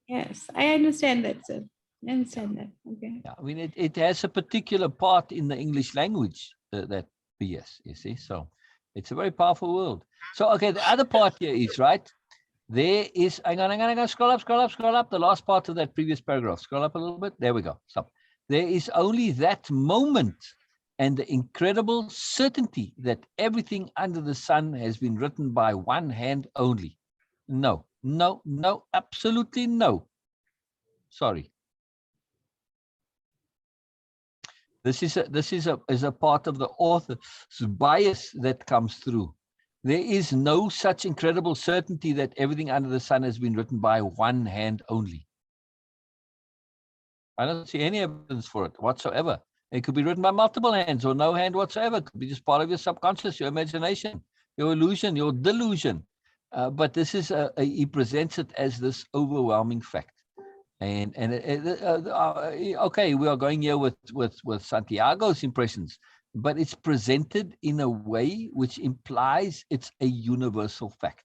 S3: Yes, I understand that, sir. I understand that. Okay.
S2: Yeah. I mean, it has a particular part in the English language, that BS, you see. So it's a very powerful word. So, okay, the other part here is, right, there is, hang on, scroll up, the last part of that previous paragraph. Scroll up a little bit. There we go. Stop. There is only that moment and the incredible certainty that everything under the sun has been written by one hand only. No, absolutely no. Sorry. This is a part of the author's bias that comes through. There is no such incredible certainty that everything under the sun has been written by one hand only. I don't see any evidence for it whatsoever. It could be written by multiple hands or no hand whatsoever. It could be just part of your subconscious, your imagination, your illusion, your delusion. But this is he presents it as this overwhelming fact. And okay, we are going here with Santiago's impressions, but it's presented in a way which implies it's a universal fact.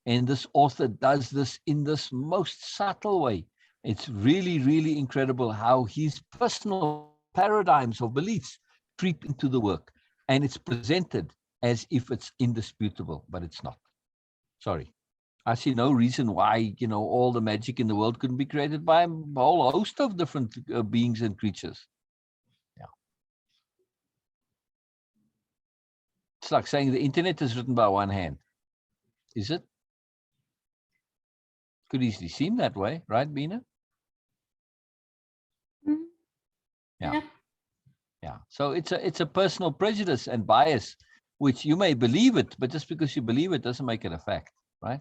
S2: And this author does this in this most subtle way. It's really, really incredible how his personal paradigms of beliefs creep into the work. And it's presented as if it's indisputable, but it's not. Sorry. I see no reason why, all the magic in the world couldn't be created by a whole host of different beings and creatures. Yeah. It's like saying the internet is written by one hand. Is it? Could easily seem that way, right, Beena? Yeah. Yeah. So it's a personal prejudice and bias, which you may believe it, but just because you believe it doesn't make it a fact, right?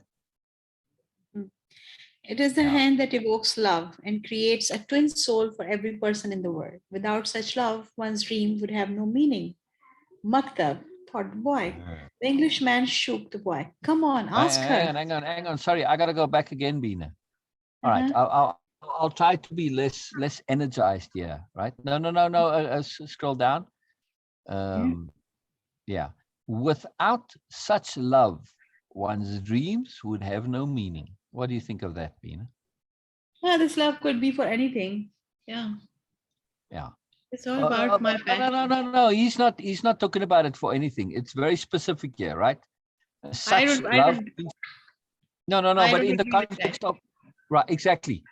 S3: It is the hand that evokes love and creates a twin soul for every person in the world. Without such love, one's dream would have no meaning. Maktab, thought the boy. The Englishman shook the boy. Come on, ask her.
S2: Hang on. Sorry, I got to go back again, Beena. All right, I'll try to be less energized here, right? No. Scroll down. Yeah. Without such love, one's dreams would have no meaning. What do you think of that, Beena?
S3: Yeah, this love could be for anything. Yeah.
S2: Yeah.
S3: It's all about my passion.
S2: No. He's not talking about it for anything. It's very specific here, right? Such love. No. But in the context of, right, exactly.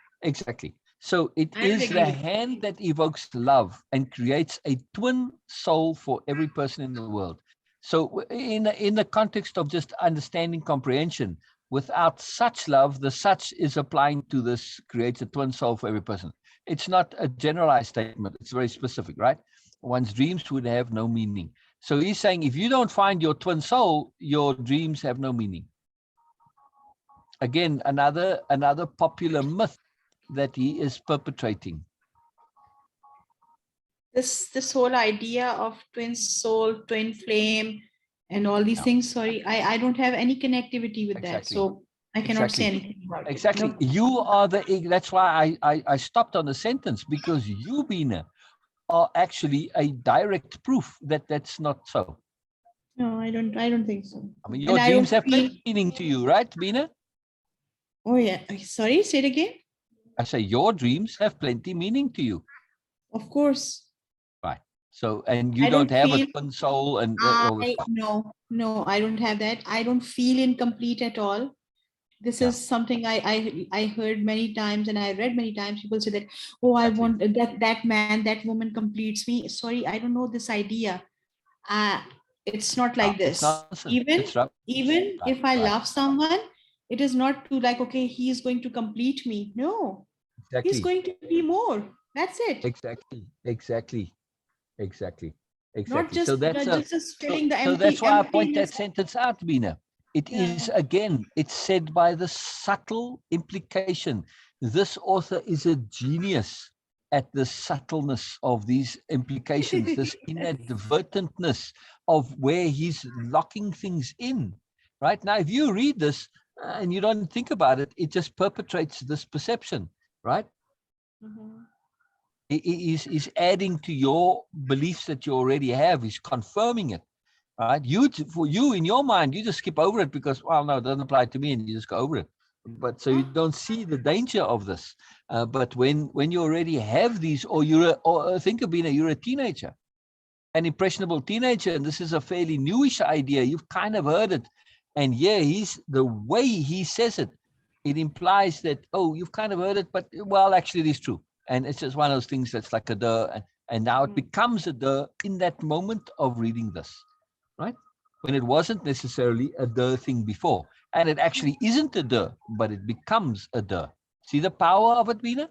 S2: So it is the hand that evokes love and creates a twin soul for every person in the world. So in the context of just understanding comprehension, without such love, the such is applying to this, creates a twin soul for every person. It's not a generalized statement. It's very specific, right? One's dreams would have no meaning. So he's saying, if you don't find your twin soul, your dreams have no meaning. Again, another popular myth that he is perpetrating.
S3: This whole idea of twin soul, twin flame, and all these things. Sorry, I don't have any connectivity with that, so I cannot say anything about it.
S2: Nope. You are that's why I stopped on the sentence, because you, Beena, are actually a direct proof that that's not so.
S3: No, I don't think so.
S2: I mean, your dreams have meaning to you, right, Beena?
S3: Oh yeah. Sorry, say it again.
S2: I say your dreams have plenty meaning to you.
S3: Of course.
S2: Right. So, and you don't have a twin soul and all this stuff.
S3: No, I don't have that. I don't feel incomplete at all. This is something I heard many times and I read many times. People say that, oh, I want that man, that woman completes me. Sorry, I don't know this idea. It's not like this. Even if I love someone, It is not to like, okay, he is going to complete me. No, he's
S2: Exactly.
S3: going to be more. That's it.
S2: Exactly.
S3: Not
S2: So
S3: just
S2: that's
S3: just filling the
S2: so that's why I point that
S3: emptiness.
S2: sentence out, Beena. It
S3: Yeah.
S2: is again, it's said by the subtle implication. This author is a genius at the subtleness of these implications, this inadvertentness of where he's locking things in. Right now, if you read this and you don't think about it, it just perpetrates this perception, right?
S3: Mhm.
S2: Is adding to your beliefs that you already have, is confirming it, right? For you, in your mind, you just skip over it because, well, no, it doesn't apply to me, and you just go over it. But so you don't see the danger of this. But when you already have these, or think of being you're a teenager, an impressionable teenager, and this is a fairly newish idea, you've kind of heard it, and yeah, the way he says it, it implies that, oh, you've kind of heard it, but well, actually it is true. And it's just one of those things that's like a duh, and now it becomes a duh in that moment of reading this, right? When it wasn't necessarily a duh thing before. And it actually isn't a duh, but it becomes a duh. See the power of it, Beena?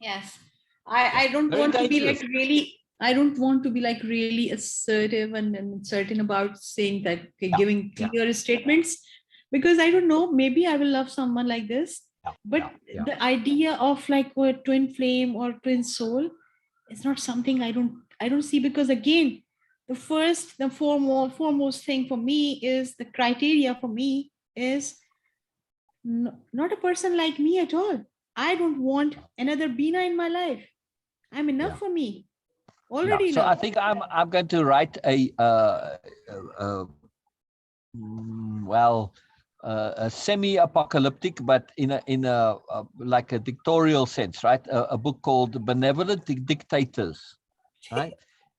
S3: Yes. I don't
S2: Very
S3: want to be
S2: dangerous.
S3: like really,
S1: I don't want to be like really assertive and certain about saying that, okay,
S2: Yeah,
S1: giving
S2: yeah.
S1: clear statements, because I don't know, maybe I will love someone like this. But
S2: Yeah.
S1: the idea of like a twin flame or twin soul is not something I don't see, because again, the foremost thing for me is the criteria for me is not a person like me at all. I don't want another Beena in my life. I'm enough
S2: Yeah.
S1: for me.
S2: Yeah.
S1: Already
S2: So I
S1: enough.
S2: think I'm going to write well, a semi-apocalyptic, but in a like a dictatorial sense, right? A book called Benevolent Dictators, right?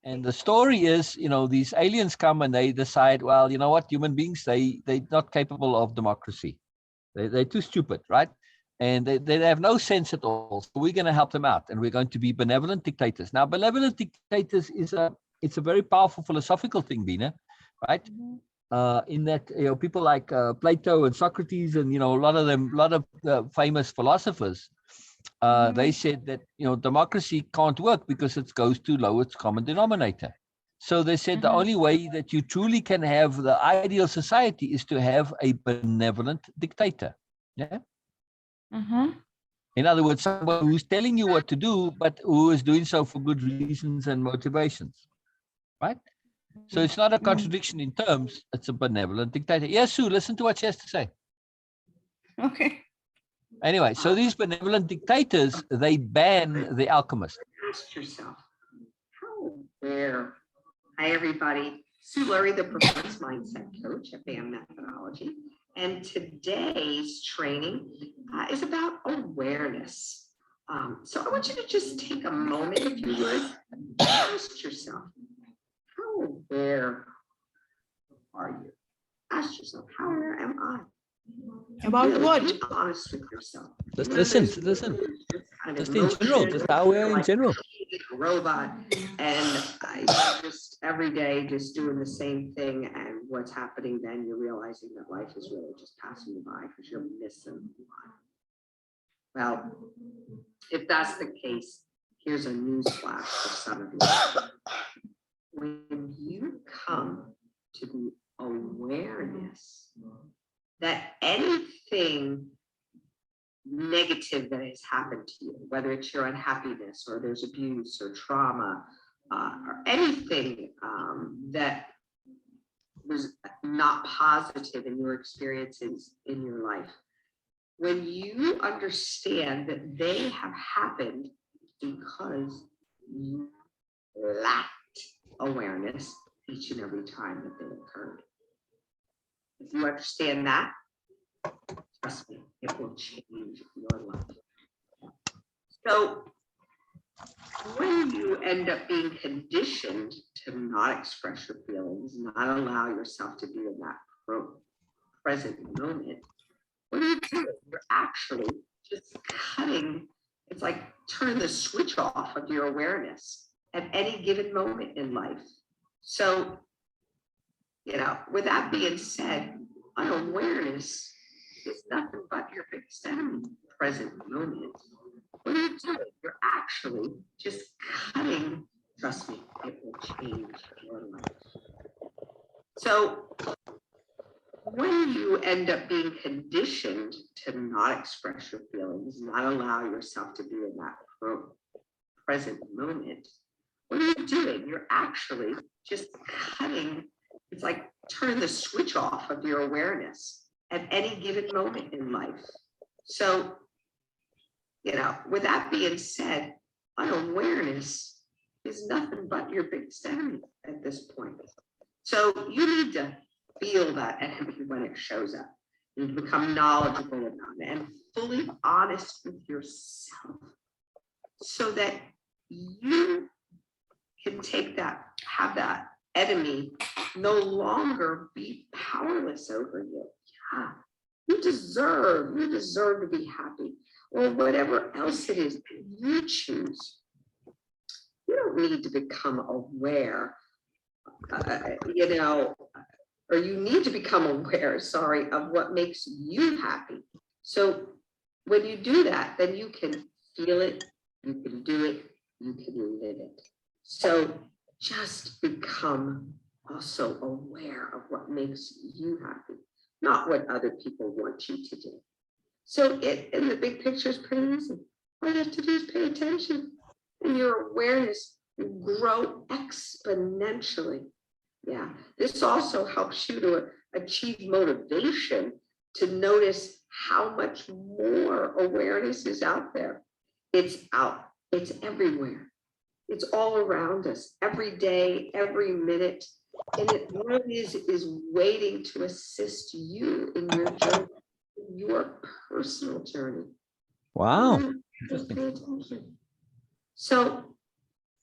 S2: And the story is, these aliens come and they decide, well, you know what, human beings, they're not capable of democracy. They're too stupid, right? And they have no sense at all. So we're going to help them out, and we're going to be benevolent dictators. Now, benevolent dictators it's a very powerful philosophical thing, Beena, right? In that people like Plato and Socrates, and a lot of famous philosophers, they said that democracy can't work because it goes to lowest common denominator. So they said the only way that you truly can have the ideal society is to have a benevolent dictator. Yeah. In other words, someone who's telling you what to do, but who is doing so for good reasons and motivations, right? So it's not a contradiction in terms, it's a benevolent dictator. Yes, Sue, listen to what she has to say.
S3: Okay.
S2: Anyway, so these benevolent dictators, they ban the alchemist.
S4: Ask yourself, how aware? Hi, everybody. Sue Lurie, the performance mindset coach at BAM Methodology. And today's training is about awareness. So I want you to just take a moment, if you would, ask yourself, how aware are you? Ask yourself, how aware am I?
S3: About
S4: Really
S3: what?
S4: be honest with yourself.
S2: Just
S4: When
S2: listen,
S4: there's
S2: listen.
S4: kind of
S2: Just in general,
S4: emotion,
S2: just how we are in
S4: like
S2: general.
S4: a robot, and I just every day just doing the same thing, and what's happening then, you're realizing that life is really just passing you by because you're missing life. Well, if that's the case, here's a news flash for some of you. When you come to the awareness that anything negative that has happened to you, whether it's your unhappiness or there's abuse or trauma or anything that was not positive in your experiences in your life, when you understand that they have happened because you lacked awareness each and every time that they occurred. If you understand that, trust me, it will change your life. So when you end up being conditioned to not express your feelings, not allow yourself to be in that present moment, what are you doing? You're actually just cutting, it's like turning the switch off of your awareness at any given moment in life. So, with that being said, unawareness is is nothing but your biggest enemy, present moment. What are you doing? You're actually just cutting, trust me, it will change your life. So when you end up being conditioned to not express your feelings, not allow yourself to be in that present moment, what are you doing? You're actually just cutting, it's like turning the switch off of your awareness at any given moment in life. So, with that being said, unawareness is nothing but your biggest enemy at this point. So you need to feel that enemy when it shows up. You need to become knowledgeable about it and fully honest with yourself so that you can have that enemy no longer be powerless over you. Yeah, you deserve to be happy, or whatever else it is that you choose. You don't need to become aware, or you need to become aware, of what makes you happy. So when you do that, then you can feel it, you can do it, you can live it. So just become also aware of what makes you happy, not what other people want you to do. So in the big picture is pretty easy. All you have to do is pay attention, and your awareness will grow exponentially. Yeah, this also helps you to achieve motivation to notice how much more awareness is out there. It's out, it's everywhere. It's all around us, every day, every minute. And it really is waiting to assist you in your journey, in your personal journey.
S2: Wow.
S4: Just pay attention. So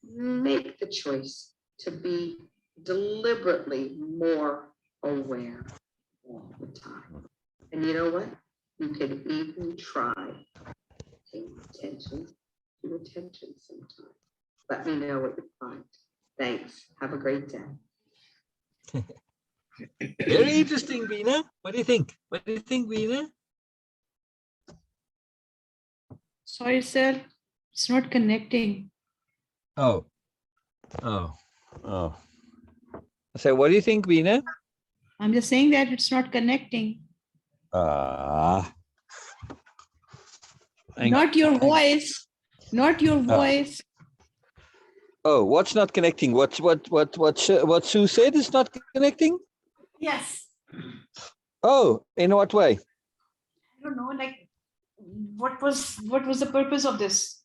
S4: make the choice to be deliberately more aware all the time. And you know what? You can even try paying attention to attention sometime. Let me know what you find. Thanks. Have a great day.
S2: Very interesting, Beena. What do you think? What do you think, Beena?
S3: Sorry, sir. It's not connecting.
S2: Oh. So what do you think, Beena?
S3: I'm just saying that it's not connecting. Not your voice. Not your voice.
S2: Oh, what's not connecting? What Sue said is not connecting?
S3: Yes.
S2: Oh, in what way?
S3: I don't know, like what was the purpose of this?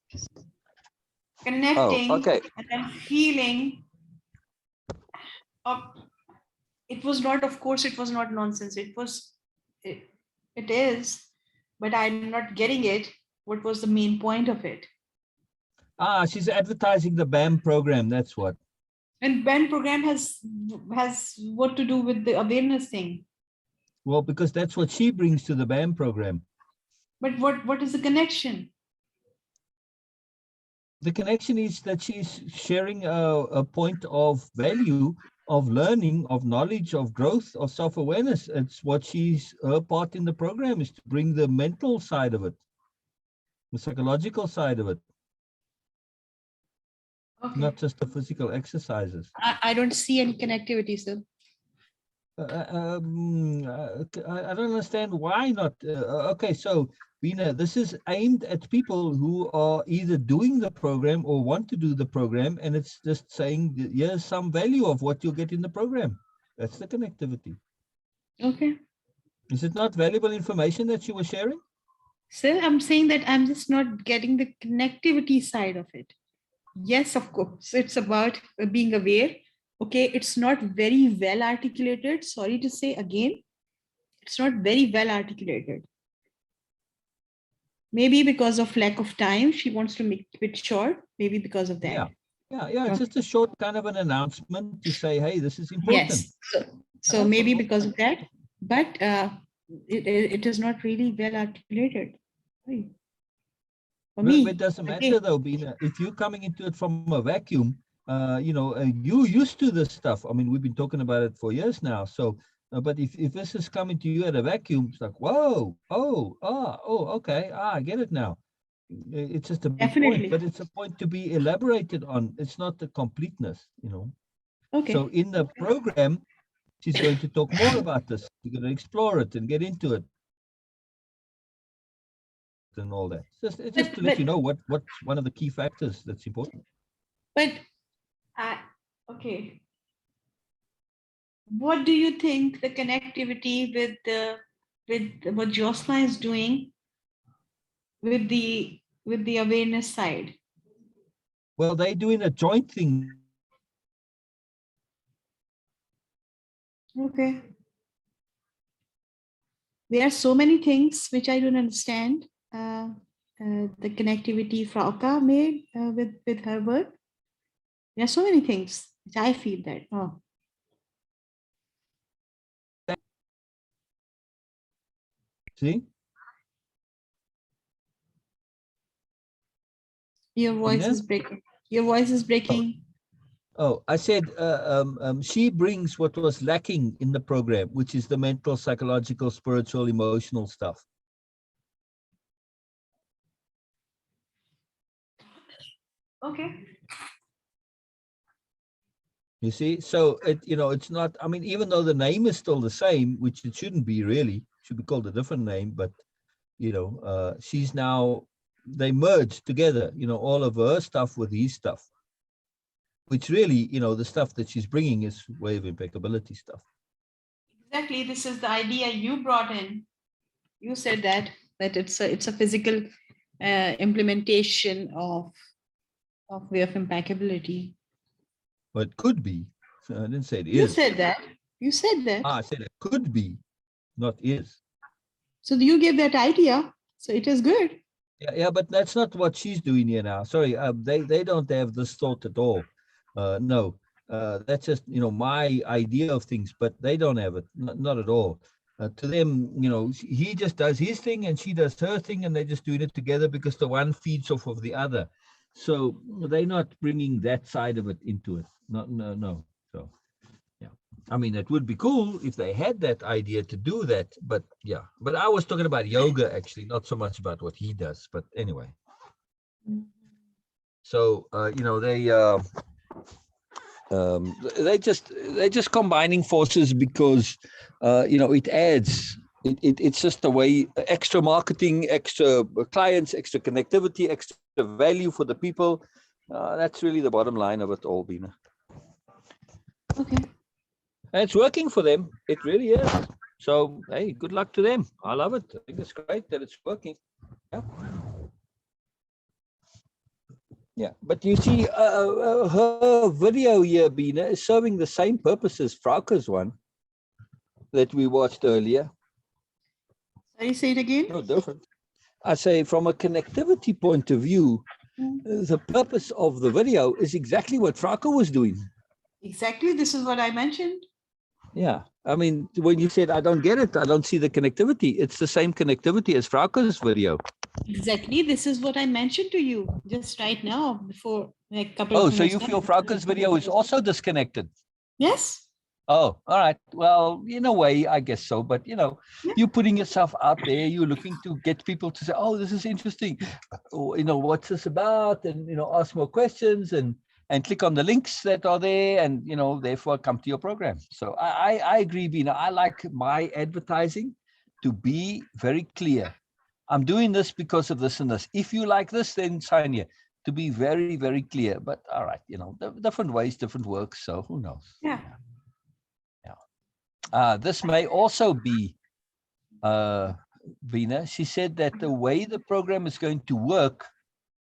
S3: Connecting
S2: okay.
S3: and then feeling. It was not, of course, it was not nonsense. It is, but I'm not getting it. What was the main point of it?
S2: She's advertising the BAM program. That's what.
S3: And BAM program has what to do with the awareness thing?
S2: Well, because that's what she brings to the BAM program.
S3: But what is the connection?
S2: The connection is that she's sharing a point of value, of learning, of knowledge, of growth, of self-awareness. It's what her part in the program is to bring the mental side of it, the psychological side of it.
S3: Okay.
S2: Not just the physical exercises.
S3: I don't see any connectivity, sir.
S2: I don't understand why not. Okay, so Beena, this is aimed at people who are either doing the program or want to do the program, and it's just saying here's some value of what you'll get in the program. That's the connectivity.
S3: Okay.
S2: Is it not valuable information that you were sharing?
S3: Sir, I'm saying that I'm just not getting the connectivity side of it. Yes, of course, it's about being aware. Okay, it's not very well articulated. Sorry to say again, it's not very well articulated. Maybe because of lack of time, she wants to make it short. Maybe because of that.
S2: Yeah. It's just a short kind of an announcement to say, hey, this is important.
S3: Yes. So maybe because of that, but it is not really well articulated. For me,
S2: It doesn't matter though, Beena. If you're coming into it from a vacuum, you used to this stuff. I mean, we've been talking about it for years now. So But if this is coming to you at a vacuum, it's like, whoa, okay, I get it now. It's just a big point,
S3: Definitely.
S2: but it's a point to be elaborated on. It's not the completeness, you know.
S3: Okay.
S2: So in the program, she's going to talk more about this. You're going to explore it and get into it and all that. Just to let you know what's one of the key factors that's important.
S3: But okay. What do you think the connectivity with what Jyotsna is doing with the awareness side?
S2: Well, they're doing a joint thing.
S3: Okay. There are so many things which I don't understand. The connectivity Frauke made with her work. There are so many things which I feel that, oh,
S2: See?
S3: your voice
S2: Beena?
S3: is breaking. Your voice is breaking.
S2: Oh, I said she brings what was lacking in the program, which is the mental, psychological, spiritual, emotional stuff.
S3: Okay.
S2: You see, so it's not. I mean, even though the name is still the same, which it shouldn't be really, it should be called a different name. But she's now they merged together. All of her stuff with his stuff, which really, the stuff that she's bringing is way of impeccability stuff.
S3: Exactly. This is the idea you brought in. You said that it's a physical implementation of way of impeccability.
S2: But it could be. So I didn't say it is.
S3: You said that. You said that.
S2: I said it could be, not is.
S3: So you gave that idea. So it is good.
S2: Yeah, but that's not what she's doing here now. Sorry, they don't have this thought at all. No, that's just my idea of things, but they don't have it, not at all. To them, he just does his thing and she does her thing, and they're just doing it together because the one feeds off of the other. So they're not bringing that side of it into it. No. So yeah, I mean, it would be cool if they had that idea to do that, but yeah. But I was talking about yoga actually, not so much about what he does. But anyway, so they're just combining forces because it adds. It's just a way, extra marketing, extra clients, extra connectivity, extra value for the people. That's really the bottom line of it all, Beena.
S3: Okay.
S2: And it's working for them. It really is. So, hey, good luck to them. I love it. I think it's great that it's working. Yeah. Yeah, but you see, her video here, Beena, is serving the same purpose as Frauke's one that we watched earlier.
S3: Sorry, say it again.
S2: No different. I say, from a connectivity point of view, the purpose of the video is exactly what Frauke was doing.
S3: Exactly. This is what I mentioned.
S2: Yeah. I mean, when you said, I don't get it, I don't see the connectivity, it's the same connectivity as Frauke's video.
S3: Exactly. This is what I mentioned to you just right now before a couple
S2: Oh,
S3: of
S2: so
S3: minutes.
S2: you feel Frauke's video is also disconnected?
S3: Yes.
S2: Oh, all right. Well, in a way, I guess so. But, you're putting yourself out there. You're looking to get people to say, oh, this is interesting. Or, what's this about? And, ask more questions and click on the links that are there and, therefore come to your program. So I agree, Beena. I like my advertising to be very clear. I'm doing this because of this and this. If you like this, then sign here. To be very, very clear. But all right, different ways, different works. So who knows?
S3: Yeah.
S2: This may also be, Beena. She said that the way the program is going to work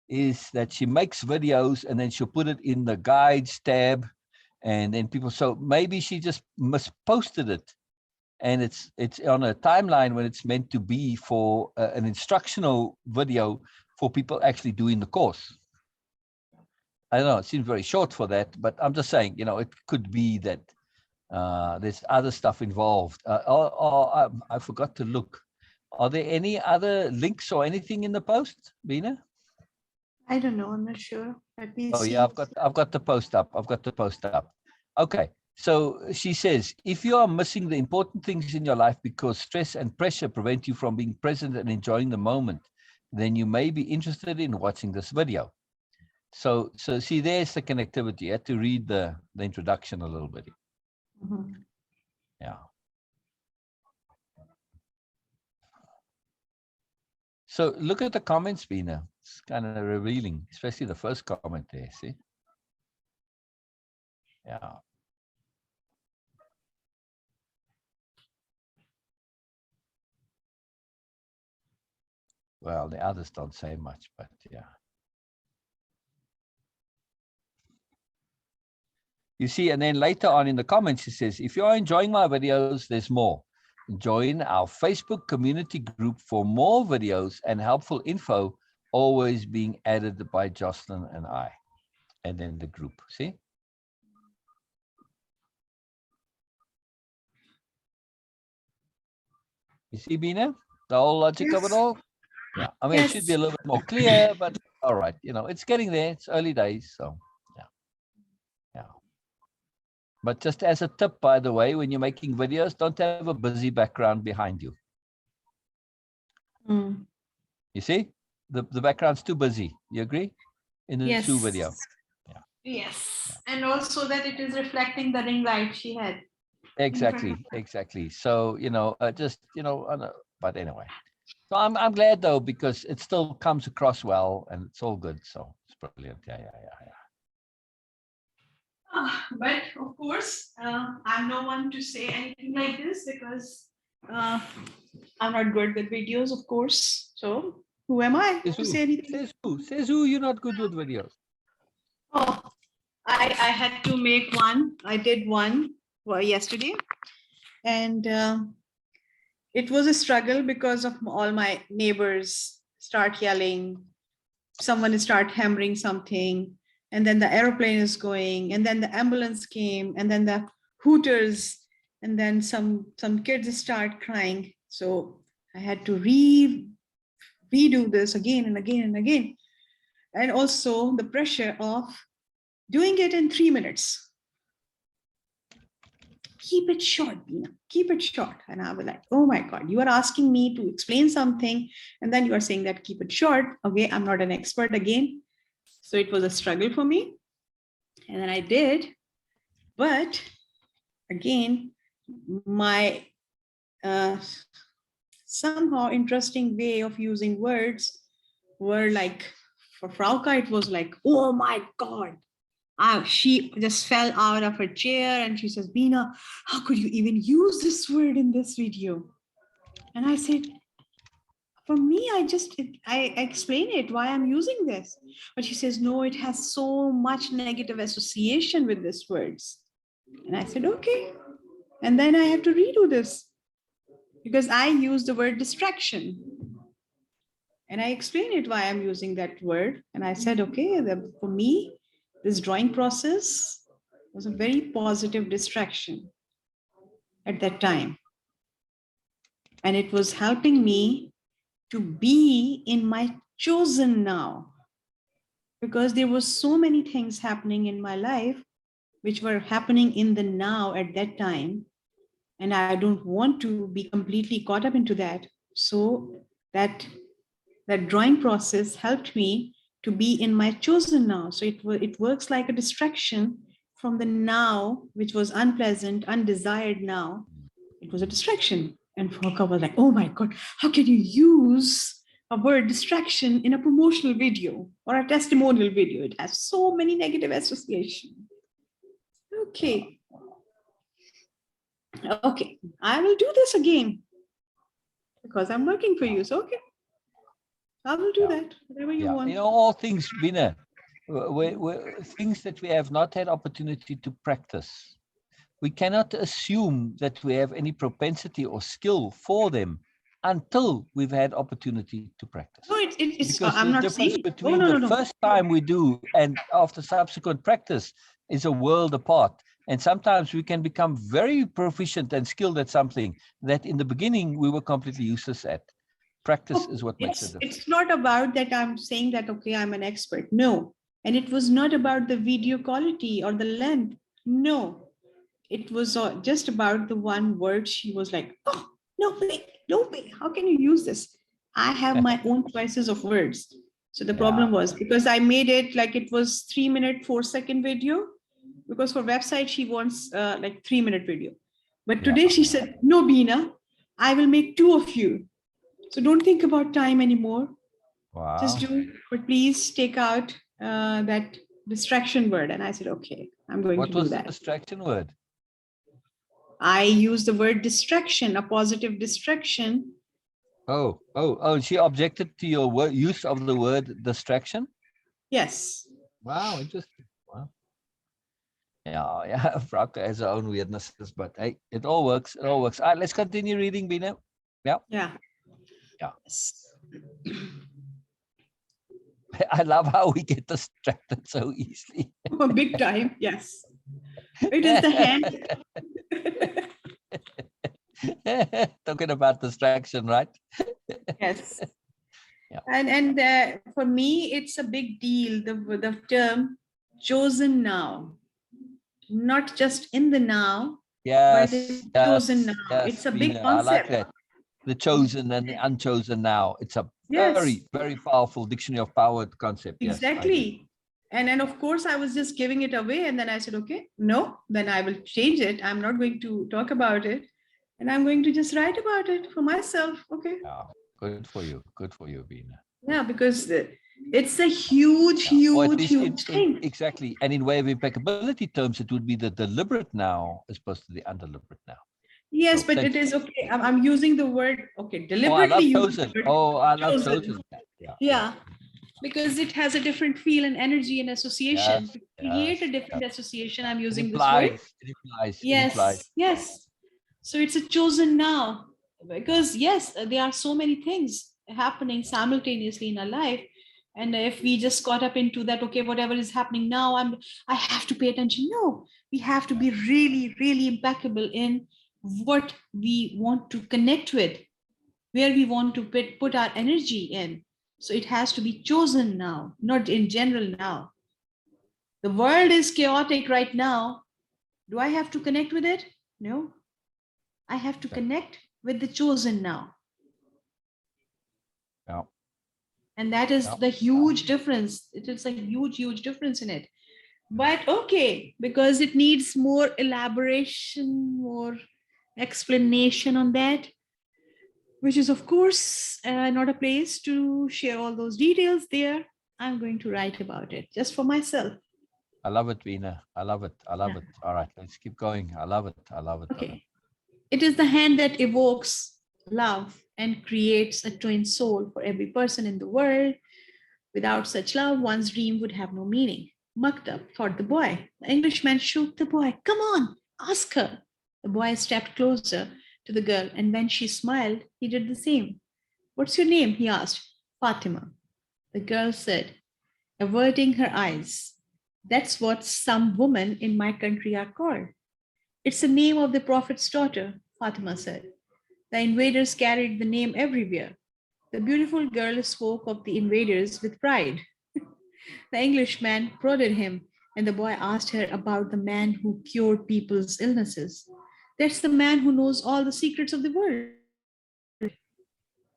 S2: is that she makes videos and then she'll put it in the guides tab, and then people. So maybe she just misposted it, and it's on a timeline when it's meant to be for an instructional video for people actually doing the course. I don't know. It seems very short for that, but I'm just saying, it could be that. There's other stuff involved. I forgot to look. Are there any other links or anything in the post, Beena?
S3: I don't know. I'm not sure. Let me see.
S2: Yeah, I've got the post up. Okay. So she says, if you are missing the important things in your life because stress and pressure prevent you from being present and enjoying the moment, then you may be interested in watching this video. So see, there's the connectivity. You had to read the introduction a little bit.
S3: Mhm.
S2: Yeah. So look at the comments, Beena. It's kind of revealing, especially the first comment there, see? Yeah. Well, the others don't say much, but yeah. You see, and then later on in the comments, she says, if you are enjoying my videos, there's more. Join our Facebook community group for more videos and helpful info, always being added by Jocelyn and I. And then the group, see? You see, Beena, the whole logic of it
S3: Yes.
S2: all? Yeah, I mean, it should be a
S3: Yes.
S2: little bit more clear, but all right, you know, it's getting there. It's early days, so yeah, yeah. But just as a tip, by the way, when you're making videos, don't have a busy background behind you.
S3: Mm.
S2: You see, the background's too busy. You agree? In the
S3: Yes.
S2: Sue video. Yeah.
S3: Yes. And also that it is reflecting the ring light she had.
S2: Exactly, exactly. So you know, just you know, but anyway. So I'm glad though, because it still comes across well and it's all good. So it's brilliant. Yeah.
S3: But of course, I'm no one to say anything like this because I'm not good with videos, of course. So who am I
S2: Says
S3: to
S2: who?
S3: say anything?
S2: Says who? Says who? You're not good with videos.
S3: Oh, I had to make one. I did one yesterday, and it was a struggle because of all my neighbors start yelling. Someone start hammering something, and then the aeroplane is going, and then the ambulance came, and then the hooters, and then some kids start crying. So I had to redo this again and again and again, and also the pressure of doing it in 3 minutes. Keep it short, Beena. Keep it short. And I was like, oh my God, you are asking me to explain something, and then you are saying that keep it short. Okay, I'm not an expert again. So it was a struggle for me. And then I did. But again, my somehow interesting way of using words were like, for Frauka, it was like, oh my God. She just fell out of her chair and she says, Beena, how could you even use this word in this video? And I said, for me, I explain it why I'm using this. But she says, no, it has so much negative association with these words. And I said, okay. And then I have to redo this because I use the word distraction. And I explain it why I'm using that word. And I said, okay, for me, this drawing process was a very positive distraction at that time. And it was helping me to be in my chosen now. Because there were so many things happening in my life, which were happening in the now at that time. And I don't want to be completely caught up into that. So that drawing process helped me to be in my chosen now. So it works like a distraction from the now, which was unpleasant, undesired now. It was a distraction. And Foka was like, oh my God, how can you use a word distraction in a promotional video or a testimonial video? It has so many negative associations. Okay. Okay, I will do this again because I'm working for you. So, okay, I will do that, whatever you want.
S2: You know, all things, Beena, things that we have not had opportunity to practice. We cannot assume that we have any propensity or skill for them until we've had opportunity to practice.
S3: No, it's
S2: Because
S3: I'm
S2: the
S3: not
S2: difference
S3: saying.
S2: between
S3: No.
S2: the first time we do and after subsequent practice is a world apart. And sometimes we can become very proficient and skilled at something that in the beginning we were completely useless at. Practice is what makes it difference.
S3: It's not about that I'm saying that, okay, I'm an expert. No. And it was not about the video quality or the length. No. it was just about the one word. She was like, oh, no way, how can you use this? I have my own choices of words. So the problem was, because I made it like it was 3-minute, 4-second video, because for website, she wants like 3-minute video. But today she said, no, Beena, I will make 2 of you. So don't think about time anymore.
S2: Wow.
S3: Just do it, but please take out that distraction word. And I said, okay, I'm going
S2: What
S3: to do
S2: was the
S3: that.
S2: distraction word?
S3: I use the word distraction, a positive distraction.
S2: Oh, she objected to your use of the word distraction?
S3: Yes.
S2: Wow, interesting. Wow. Yeah, Fraka has her own weirdnesses, but hey, it all works. It all works. All right, let's continue reading, Beena. Yeah.
S3: Yeah.
S2: Yes. I love how we get distracted so easily.
S3: Oh, big time. Yes. It is the hand.
S2: Talking about distraction, right?
S3: Yes.
S2: Yeah.
S3: And for me, it's a big deal. The term chosen now, not just in the now, but
S2: Yes,
S3: it's
S2: yes,
S3: chosen now.
S2: yes,
S3: It's a big
S2: Beena, I like
S3: concept.
S2: that. The chosen and the unchosen now. It's a
S3: Yes.
S2: very powerful dictionary of power concept. Yes, I agree.
S3: Exactly. And then, of course, I was just giving it away. And then I said, okay, no, then I will change it. I'm not going to talk about it. And I'm going to just write about it for myself. Okay.
S2: Yeah, good for you. Good for you, Beena.
S3: Yeah, because it's a huge,
S2: Or at
S3: huge,
S2: least
S3: huge thing.
S2: exactly. And in way of impeccability terms, it would be the deliberate now as opposed to the undeliberate now.
S3: Yes,
S2: So
S3: but
S2: thank
S3: it is okay. I'm using the word, okay,
S2: Oh, I
S3: deliberately
S2: love
S3: using
S2: chosen.
S3: the word
S2: Oh, I love
S3: chosen.
S2: chosen. Yeah.
S3: Yeah, because it has a different feel and energy and association.
S2: Yes,
S3: To create a
S2: yes,
S3: different
S2: yes.
S3: association, I'm
S2: It
S3: using this
S2: implies,
S3: word.
S2: it implies, it implies.
S3: Yes, yes. So it's a chosen now, because yes, there are so many things happening simultaneously in our life. And if we just caught up into that, okay, whatever is happening now, I have to pay attention. No, we have to be really, really impeccable in what we want to connect with, where we want to put our energy in. So it has to be chosen now, not in general now. The world is chaotic right now. Do I have to connect with it? No, I have to connect with the chosen now.
S2: Yeah.
S3: And that is the huge difference. It is a huge, huge difference in it. But okay, because it needs more elaboration, more explanation on that, which is, of course, not a place to share all those details there. I'm going to write about it just for myself.
S2: I love it, Beena. I love it. I love it. All right, let's keep going. I love it. I love it.
S3: Okay. It is the hand that evokes love and creates a twin soul for every person in the world. Without such love, one's dream would have no meaning. Mucked up, thought the boy. The Englishman shook the boy. Come on, ask her. The boy stepped closer to the girl, and when she smiled, he did the same. What's your name? He asked. Fatima. The girl said, averting her eyes. That's what some women in my country are called. It's the name of the prophet's daughter, Fatima said. The invaders carried the name everywhere. The beautiful girl spoke of the invaders with pride. The Englishman prodded him, and the boy asked her about the man who cured people's illnesses. That's the man who knows all the secrets of the world.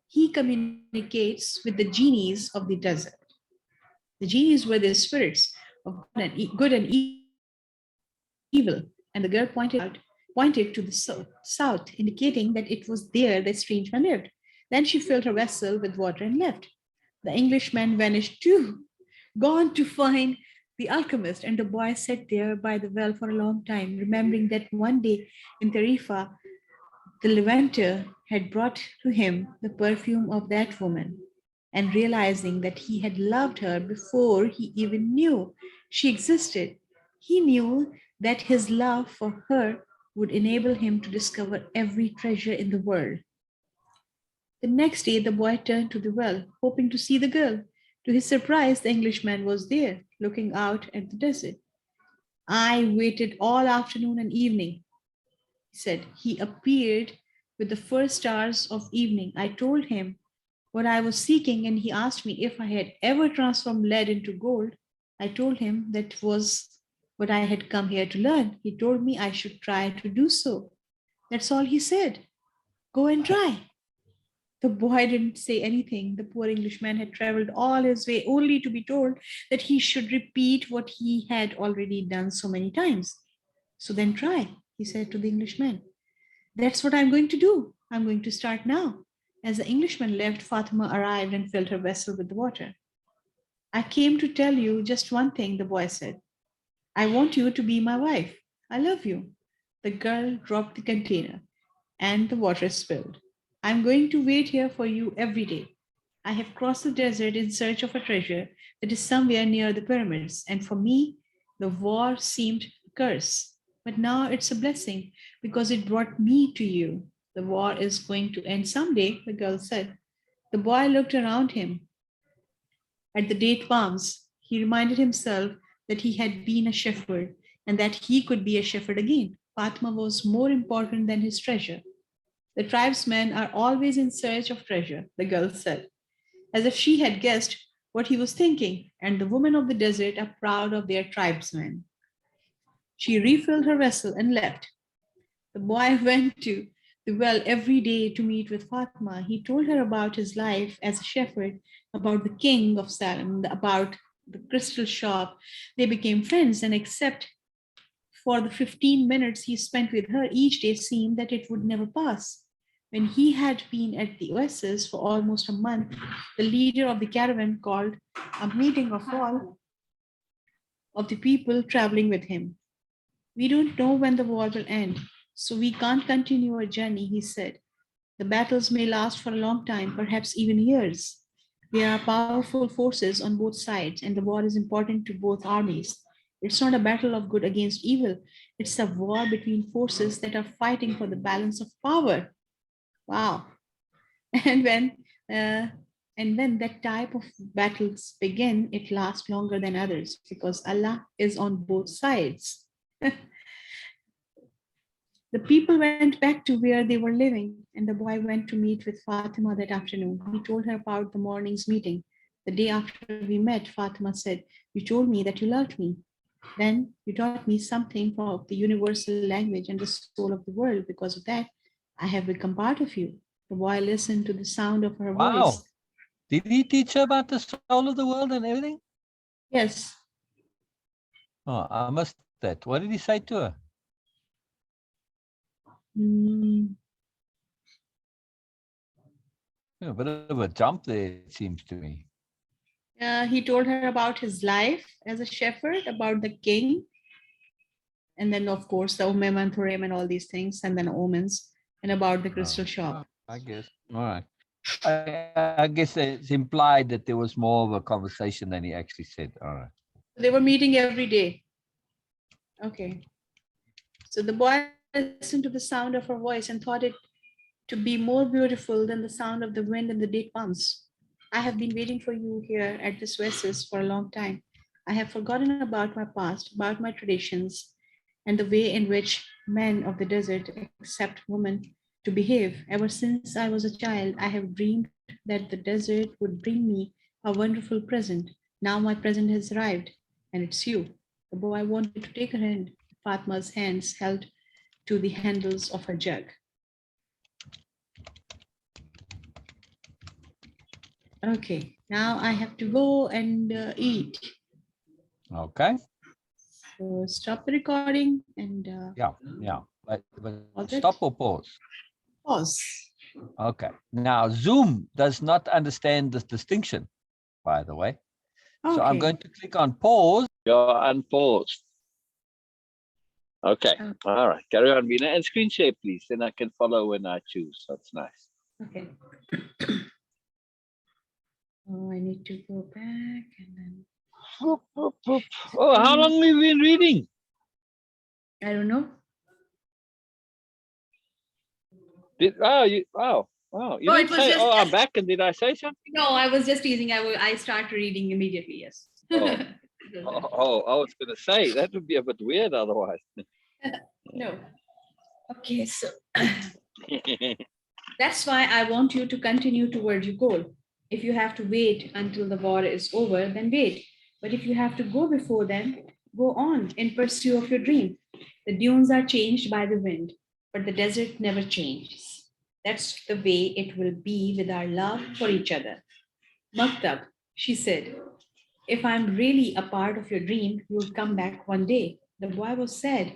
S3: He communicates with the genies of the desert. The genies were the spirits of good and evil, and the girl pointed to the south, indicating that it was there that strange man lived. Then she filled her vessel with water and left. The Englishman vanished too, gone to find the alchemist, and the boy sat there by the well for a long time, remembering that one day in Tarifa, the Levanter had brought to him the perfume of that woman, and realizing that he had loved her before he even knew she existed, he knew that his love for her would enable him to discover every treasure in the world. The next day, the boy turned to the well, hoping to see the girl. To his surprise, the Englishman was there, looking out at the desert. I waited all afternoon and evening, he said. He appeared with the first stars of evening. I told him what I was seeking, and he asked me if I had ever transformed lead into gold. I told him that was what I had come here to learn. He told me I should try to do so. That's all he said. Go and try. The boy didn't say anything. The poor Englishman had traveled all his way only to be told that he should repeat what he had already done so many times. So then try, he said to the Englishman. That's what I'm going to do. I'm going to start now. As the Englishman left, Fatima arrived and filled her vessel with the water. I came to tell you just one thing, the boy said. I want you to be my wife. I love you. The girl dropped the container and the water spilled. I'm going to wait here for you every day. I have crossed the desert in search of a treasure that is somewhere near the pyramids, and for me, the war seemed a curse. But now it's a blessing because it brought me to you. The war is going to end someday, the girl said. The boy looked around him at the date palms. He reminded himself that he had been a shepherd and that he could be a shepherd again. Fatma was more important than his treasure. The tribesmen are always in search of treasure, the girl said, as if she had guessed what he was thinking, and the women of the desert are proud of their tribesmen. She refilled her vessel and left. The boy went to the well every day to meet with Fatma. He told her about his life as a shepherd, about the king of Salem, about the crystal shop. They became friends, and except for the 15 minutes he spent with her each day seemed that it would never pass. When he had been at the oasis for almost a month, the leader of the caravan called a meeting of all of the people traveling with him. We don't know when the war will end, so we can't continue our journey, he said. The battles may last for a long time, perhaps even years. There are powerful forces on both sides, and the war is important to both armies. It's not a battle of good against evil, it's a war between forces that are fighting for the balance of power. Wow. And when uh, and when that type of battles begin, it lasts longer than others because Allah is on both sides. The people went back to where they were living, and the boy went to meet with Fatima that afternoon. He told her about the morning's meeting. The day after we met, Fatima said, You told me that you loved me. Then you taught me something of the universal language and the soul of the world. Because of that, I have become part of you. The boy listened to the sound of her
S2: Wow.
S3: voice.
S2: Did he teach her about the soul of the world and everything?
S3: Yes.
S2: Oh, I missed that. What did he say to her?
S3: Mm,
S2: A bit of a jump there, it seems to me.
S3: he told her about his life as a shepherd, about the king, and then, of course, the Umm and all these things, and then omens, and about the crystal shop.
S2: I guess. All right. I guess it's implied that there was more of a conversation than he actually said. All right.
S3: They were meeting every day. Okay. So the boy listened to the sound of her voice and thought it to be more beautiful than the sound of the wind and the date palms. I have been waiting for you here at this oasis for a long time. I have forgotten about my past, about my traditions, and the way in which men of the desert accept women to behave. Ever since I was a child, I have dreamed that the desert would bring me a wonderful present. Now my present has arrived, and it's you. The boy wanted to take her hand. Fatma's hands held to the handles of her jug. Okay, now I have to go and eat.
S2: Okay.
S3: So stop the recording and
S2: Yeah. But
S3: Pause it.
S2: stop or pause?
S3: Pause.
S2: Okay. Now, Zoom does not understand this distinction, by the way.
S3: Okay.
S2: So I'm going to click on pause.
S5: You're unpaused. Okay.
S3: Oh.
S5: All right. Carry on, Beena. And screen share, please. Then I can follow when I choose. That's nice.
S3: Okay. Oh, I need to go back and then
S5: Whoop, whoop, whoop. Oh, how long have you been reading?
S3: I don't know.
S5: Wow. You
S3: Oh,
S5: didn't
S3: it was
S5: say,
S3: just-
S5: oh, I'm back. And did I say something?
S3: No, I was just teasing. I start reading immediately. Yes.
S5: Oh, I was going to say that would be a bit weird otherwise.
S3: No. Okay, so that's why I want you to continue toward your goal. If you have to wait until the war is over, then wait. But if you have to go before then,
S1: Go on in pursuit of your dream. The dunes are changed by the wind, but the desert never changes. That's the way it will be with our love for each other. Maktab, she said, if I'm really a part of your dream, you'll come back one day. The boy was sad.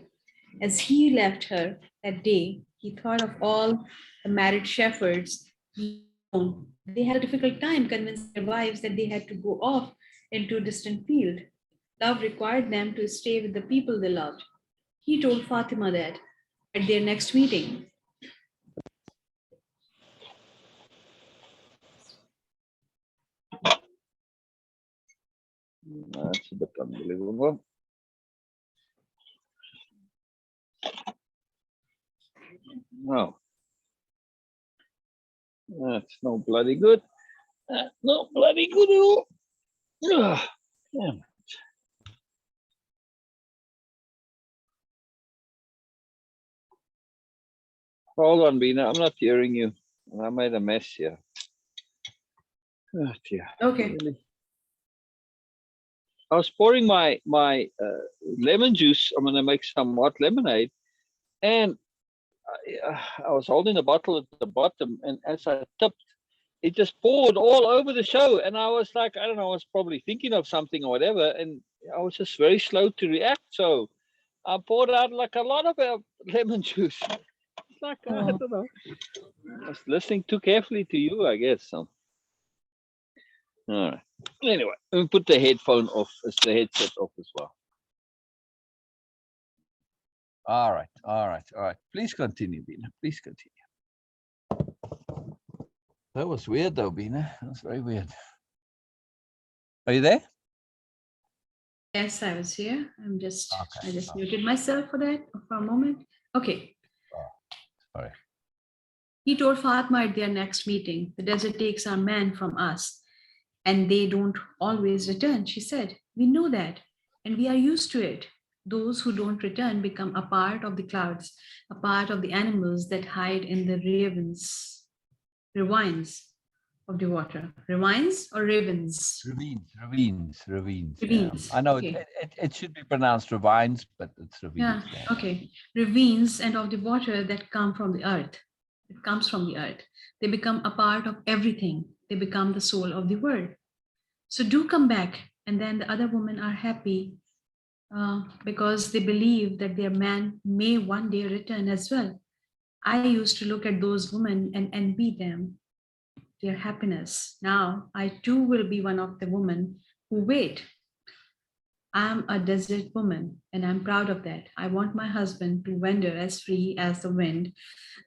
S1: As he left her that day, he thought of all the married shepherds he known. They had a difficult time convincing their wives that they had to go off into a distant field. Love required them to stay with the people they loved. He told Fatima that at their next meeting.
S5: That's a bit unbelievable. No. That's no bloody good. No bloody good at all. Ugh, damn. Hold on, Beena. I'm not hearing you. I made a mess here. Oh dear.
S1: Okay.
S5: Really? I was pouring my lemon juice. I'm gonna make some hot lemonade, and I was holding the bottle at the bottom, and as I tipped, it just poured all over the show. And I was like, I don't know, I was probably thinking of something or whatever, and I was just very slow to react. So I poured out like a lot of lemon juice. It's like, I don't know. I was listening too carefully to you, I guess. So. All right. Anyway, let me put the headphone off, the headset off as well.
S2: All right, all right, all right. Please continue, Beena. Please continue. That was weird, though, Beena. That was very weird. Are you there?
S1: Yes, I was here. I just
S2: Okay.
S1: muted myself for a moment. Okay.
S2: Oh, sorry.
S1: He told Fatma at their next meeting, the desert takes our men from us, and they don't always return. She said, we know that, and we are used to it. Those who don't return become a part of the clouds, a part of the animals that hide in the ravines of the water. Ravines or ravens?
S2: Ravines.
S1: Ravines.
S2: Yeah. I know
S1: Okay.
S2: it should be pronounced ravines, but it's ravines.
S1: Yeah, okay. Ravines and of the water that come from the earth. It comes from the earth. They become a part of everything. They become the soul of the world. So do come back. And then the other women are happy because they believe that their man may one day return as well. I used to look at those women and envy them, their happiness. Now I too will be one of the women who wait. I'm a desert woman and I'm proud of that. I want my husband to wander as free as the wind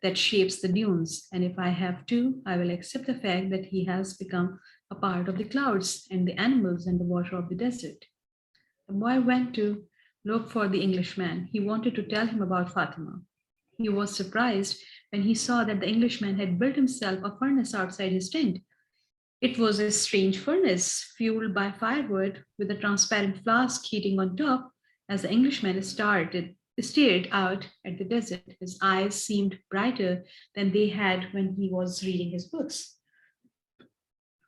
S1: that shapes the dunes. And if I have to, I will accept the fact that he has become a part of the clouds and the animals and the water of the desert. The boy went to look for the Englishman. He wanted to tell him about Fatima. He was surprised when he saw that the Englishman had built himself a furnace outside his tent. It was a strange furnace, fueled by firewood, with a transparent flask heating on top. As the Englishman stared out at the desert, his eyes seemed brighter than they had when he was reading his books.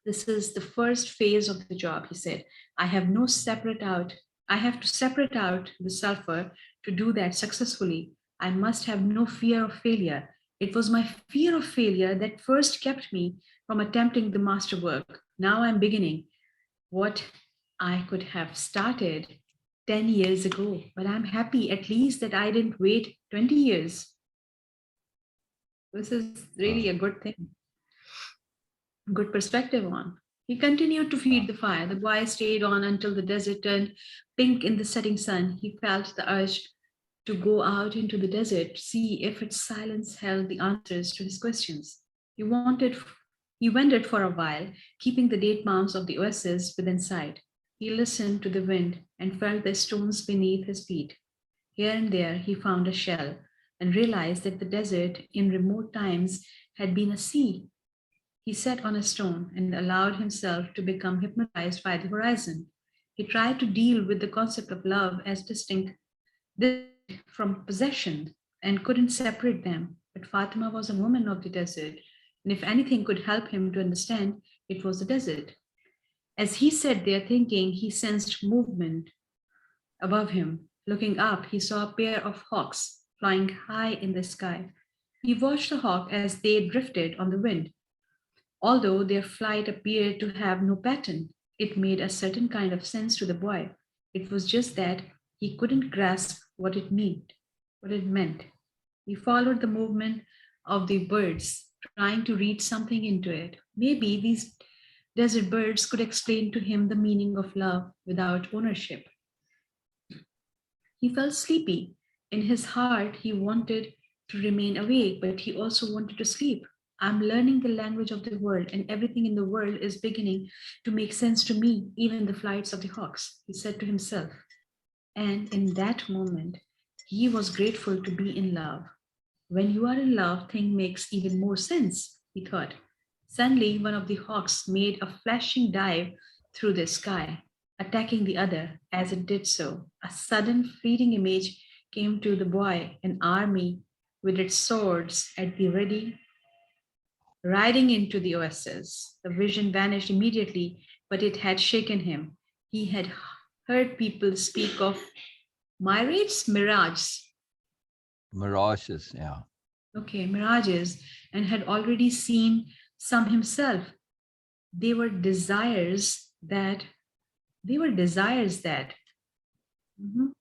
S1: This is the first phase of the job, he said. I have to separate out the sulfur to do that successfully. I must have no fear of failure. It was my fear of failure that first kept me from attempting the masterwork. Now I'm beginning what I could have started 10 years ago, but I'm happy at least that I didn't wait 20 years. This is really a good thing. Good perspective on. He continued to feed the fire. The boy stayed on until the desert turned pink in the setting sun. He felt the urge to go out into the desert, see if its silence held the answers to his questions. He wandered for a while, keeping the date palms of the oasis within sight. He listened to the wind and felt the stones beneath his feet. Here and there he found a shell and realized that the desert in remote times had been a sea. He sat on a stone and allowed himself to become hypnotized by the horizon. He tried to deal with the concept of love as distinct from possession and couldn't separate them. But Fatima was a woman of the desert, and if anything could help him to understand, it was the desert. As he sat there thinking, he sensed movement Above him, looking up, he saw a pair of hawks flying high in the sky. He watched the hawk as they drifted on the wind. Although their flight appeared to have no pattern, it made a certain kind of sense to the boy. It was just that he couldn't grasp what it meant. He followed the movement of the birds, trying to read something into it. Maybe these desert birds could explain to him the meaning of love without ownership. He felt sleepy. In his heart, he wanted to remain awake, but he also wanted to sleep. I'm learning the language of the world, and everything in the world is beginning to make sense to me, even the flights of the hawks, he said to himself. And in that moment, he was grateful to be in love. When you are in love, things makes even more sense, he thought. Suddenly, one of the hawks made a flashing dive through the sky, attacking the other. As it did so, a sudden fleeting image came to the boy, an army with its swords at the ready, riding into the oasis. The vision vanished immediately, but it had shaken him. He had heard people speak of
S2: Mirages, yeah.
S1: mirages, and had already seen some himself. They were desires that,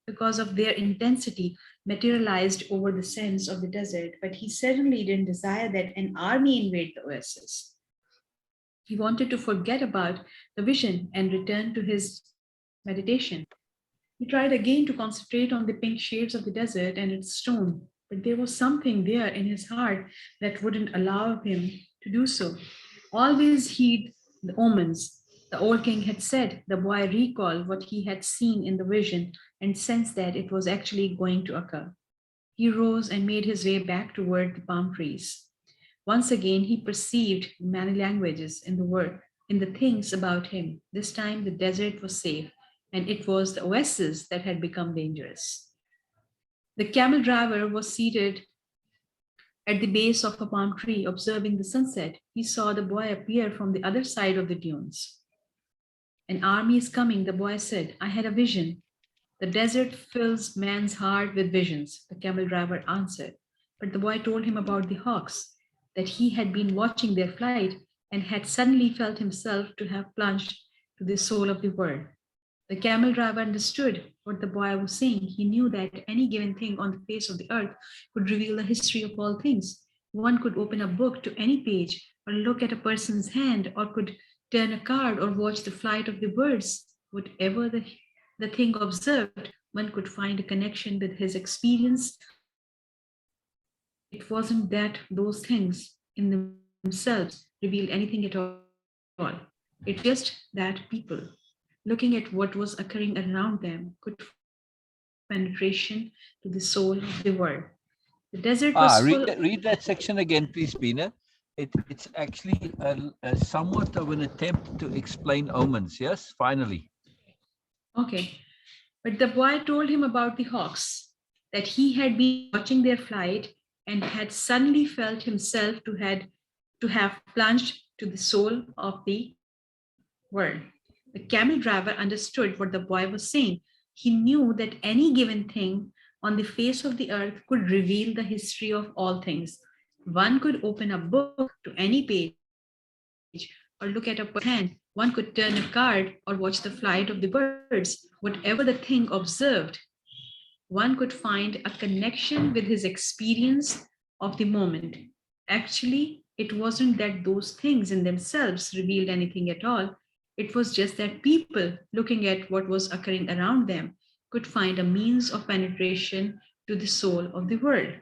S1: because of their intensity, materialized over the sands of the desert. But he certainly didn't desire that an army invade the oasis. He wanted to forget about the vision and return to his meditation. He tried again to concentrate on the pink shades of the desert and its stone, but there was something there in his heart that wouldn't allow him to do so. Always heed the omens. The old king had said. The boy recalled what he had seen in the vision and sensed that it was actually going to occur. He rose and made his way back toward the palm trees. Once again, he perceived many languages in the world, in the things about him. This time, the desert was safe, and it was the oasis that had become dangerous. The camel driver was seated at the base of a palm tree, observing the sunset. He saw the boy appear from the other side of the dunes. An army is coming, the boy said. I had a vision. The desert fills man's heart with visions, the camel driver answered. But the boy told him about the hawks, that he had been watching their flight and had suddenly felt himself to have plunged to the soul of the world. The camel driver understood what the boy was saying. He knew that any given thing on the face of the earth could reveal the history of all things. One could open a book to any page, or look at a person's hand, or could turn a card, or watch the flight of the birds. Whatever the thing observed, one could find a connection with his experience. It wasn't that those things in themselves revealed anything at all. It's just that people, looking at what was occurring around them, could penetration to the soul of the world. The desert was full.
S2: Read that section again, please, Beena. It's actually somewhat of an attempt to explain omens. Yes, finally.
S1: Okay. But the boy told him about the hawks, that he had been watching their flight and had suddenly felt himself to have plunged to the soul of the world. The camel driver understood what the boy was saying. He knew that any given thing on the face of the earth could reveal the history of all things. One could open a book to any page or look at a person's hand. One could turn a card or watch the flight of the birds. Whatever the thing observed, one could find a connection with his experience of the moment. Actually, it wasn't that those things in themselves revealed anything at all. It was just that people, looking at what was occurring around them, could find a means of penetration to the soul of the world.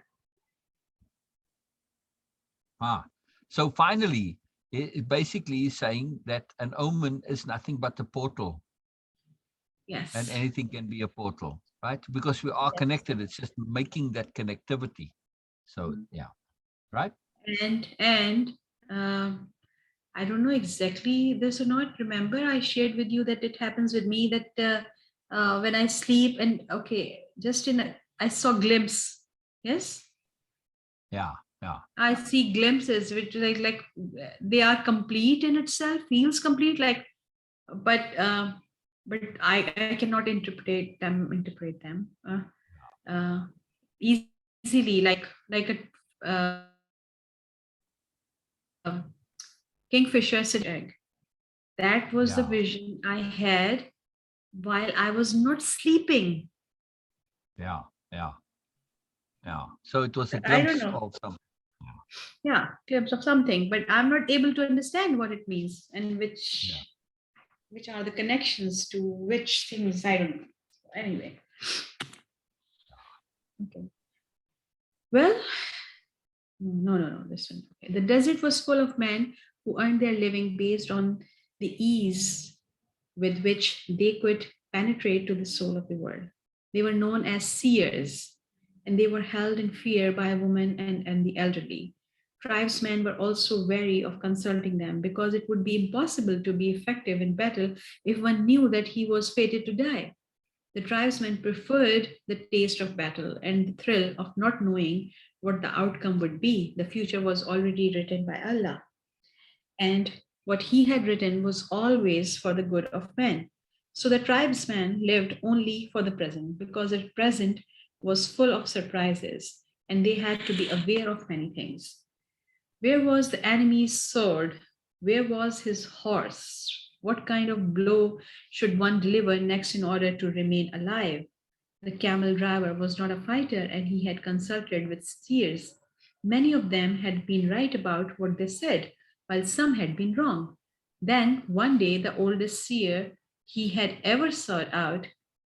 S2: So finally, it basically is saying that an omen is nothing but a portal.
S1: Yes.
S2: And anything can be a portal, right? Because we are connected. It's just making that connectivity. So, yeah, right?
S1: And I don't know exactly this or not. Remember, I shared with you that it happens with me that when I sleep and I saw glimpse. Yes.
S2: Yeah.
S1: I see glimpses which like they are complete in itself, feels complete, like, but but I cannot interpret them easily, like a kingfisher sitting egg. That was the
S2: Yeah,
S1: vision I had while I was not sleeping.
S2: yeah, yeah, yeah. So it was a
S1: I don't
S2: glimpse
S1: know.
S2: of some.
S1: Yeah, glimpse of something, but I'm not able to understand what it means and
S2: Yeah,
S1: which are the connections to which things. I don't know. Anyway, okay. Well, no. This one. Okay. The desert was full of men who earned their living based on the ease with which they could penetrate to the soul of the world. They were known as seers, and they were held in fear by women and the elderly. Tribesmen were also wary of consulting them because it would be impossible to be effective in battle if one knew that he was fated to die. The tribesmen preferred the taste of battle and the thrill of not knowing what the outcome would be. The future was already written by Allah, and what he had written was always for the good of men. So the tribesman lived only for the present because the present was full of surprises and they had to be aware of many things. Where was the enemy's sword? Where was his horse? What kind of blow should one deliver next in order to remain alive? The camel driver was not a fighter and he had consulted with steers. Many of them had been right about what they said, while some had been wrong. Then one day the oldest seer he had ever sought out,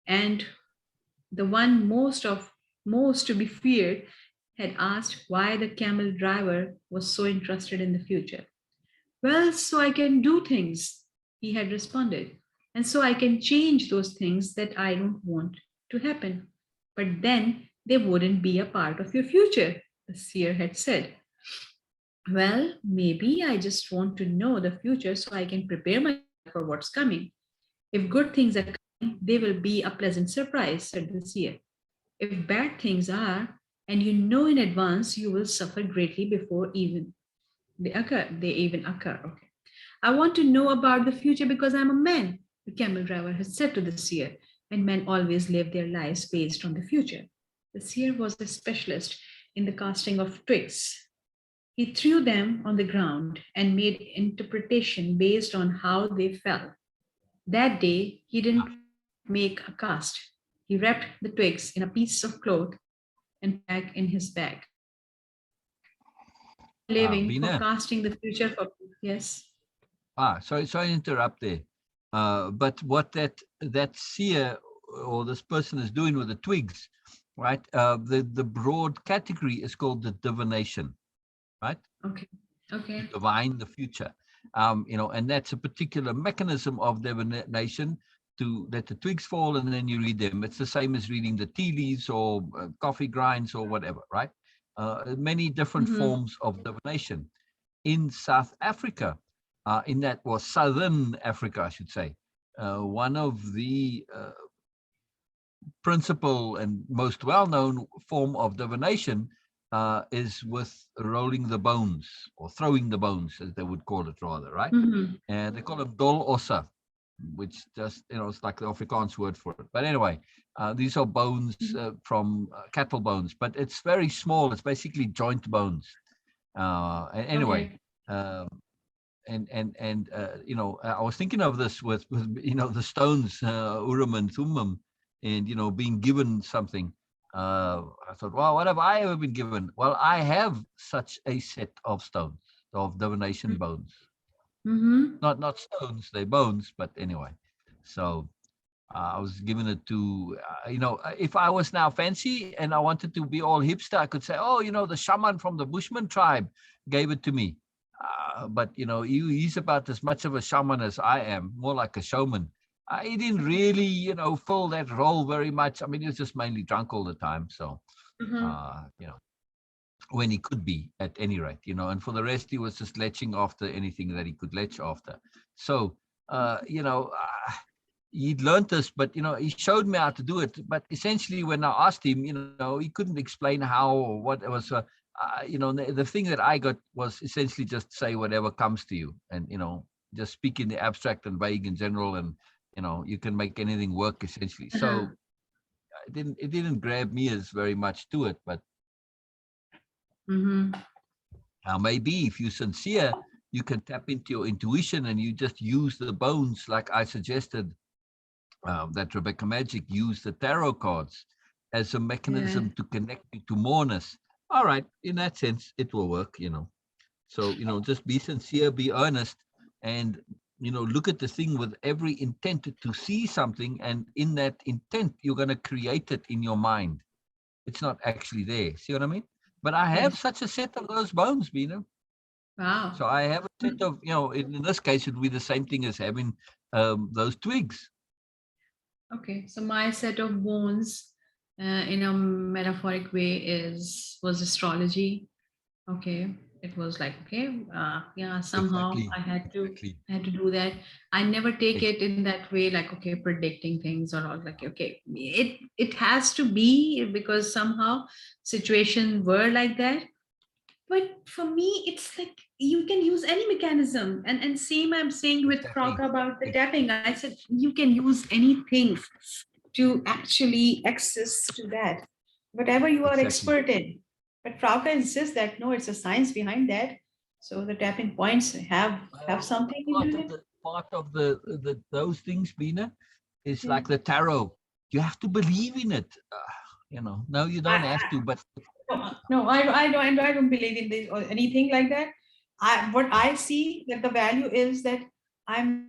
S1: and the one most to be feared, had asked why the camel driver was so interested in the future. Well, so I can do things, he had responded, and so I can change those things that I don't want to happen. But then they wouldn't be a part of your future, the seer had said. Well, maybe I just want to know the future so I can prepare myself for what's coming. If good things are coming, they will be a pleasant surprise, said the seer. If bad things are, and you know in advance, you will suffer greatly before even they even occur. Okay. I want to know about the future because I'm a man, the camel driver had said to the seer, and men always live their lives based on the future. The seer was a specialist in the casting of twigs. He threw them on the ground and made interpretation based on how they fell. That day, he didn't make a cast. He wrapped the twigs in a piece of cloth and back in his bag. Living for
S2: Beena.
S1: casting the future for, yes.
S2: Sorry to interrupt there. But what that seer or this person is doing with the twigs, right? The broad category is called the divination, right?
S1: Okay. Okay.
S2: Divine the future. And that's a particular mechanism of divination to let the twigs fall and then you read them. It's the same as reading the tea leaves or coffee grinds or whatever, right? Many different
S1: Mhm.
S2: forms of divination. In South Africa, in that was Southern Africa, I should say, one of the principal and most well-known form of divination is with rolling the bones or throwing the bones, as they would call it rather, right?
S1: Mhm.
S2: And they call them dol ossa, which just, it's like the Afrikaans word for it. But anyway, these are bones from cattle bones, but it's very small. It's basically joint bones. Anyway,
S1: Okay.
S2: I was thinking of this with the stones, Urim and Thummim, and being given something. I thought, well, what have I ever been given? Well, I have such a set of stones, of divination bones.
S1: Mm-hmm.
S2: Not stones, they're bones, but anyway. So I was given it to, if I was now fancy and I wanted to be all hipster, I could say, oh, the shaman from the Bushman tribe gave it to me. But, he's about as much of a shaman as I am, more like a showman. He didn't really, fill that role very much. I mean, he was just mainly drunk all the time. So,
S1: Mm-hmm.
S2: uh, you know, when he could be at any rate, and for the rest, he was just leching after anything that he could lech after. So, he'd learned this, but he showed me how to do it. But essentially, when I asked him, he couldn't explain how or what it was. The thing that I got was essentially just say whatever comes to you, and just speak in the abstract and vague in general, and You know, you can make anything work essentially.
S1: Uh-huh.
S2: So it didn't grab me as very much to it, but
S1: Mhm.
S2: now maybe if you're sincere, you can tap into your intuition and you just use the bones like I suggested that Rebecca Magic used the tarot cards as a mechanism
S1: Yeah.
S2: to connect you to moreness. All right, in that sense, it will work, you know. So, you know, just be sincere, be earnest, and, you know, look at the thing with every intent to see something. And in that intent, you're going to create it in your mind. It's not actually there. See what I mean? But I have
S1: Yes.
S2: such a set of those bones, Beena.
S1: Wow.
S2: So I have a set of, you know, in this case, it would be the same thing as having those twigs.
S1: Okay, so my set of bones, in a metaphoric way, was astrology. Okay, it was like, okay, yeah, somehow
S2: Exactly. Exactly.
S1: I had to do that. I never take
S2: Ex-
S1: it in that way, like, okay, predicting things or all, like, okay, it has to be because somehow situation were like that. But for me, it's like you can use any mechanism. And same I'm saying with Frauke
S2: Exactly.
S1: about the
S2: Ex-
S1: tapping. I said you can use anything to actually access to that, whatever you are
S2: Exactly.
S1: expert in. But Frauke insists that no, it's a science behind that. So the tapping points have something
S2: Part
S1: into
S2: of
S1: it.
S2: the those things, Bina, is
S1: Yeah.
S2: like the tarot. You have to believe in it. You know, no, you don't have to, but
S1: No, I don't believe in this or anything like that. What I see that the value is that I'm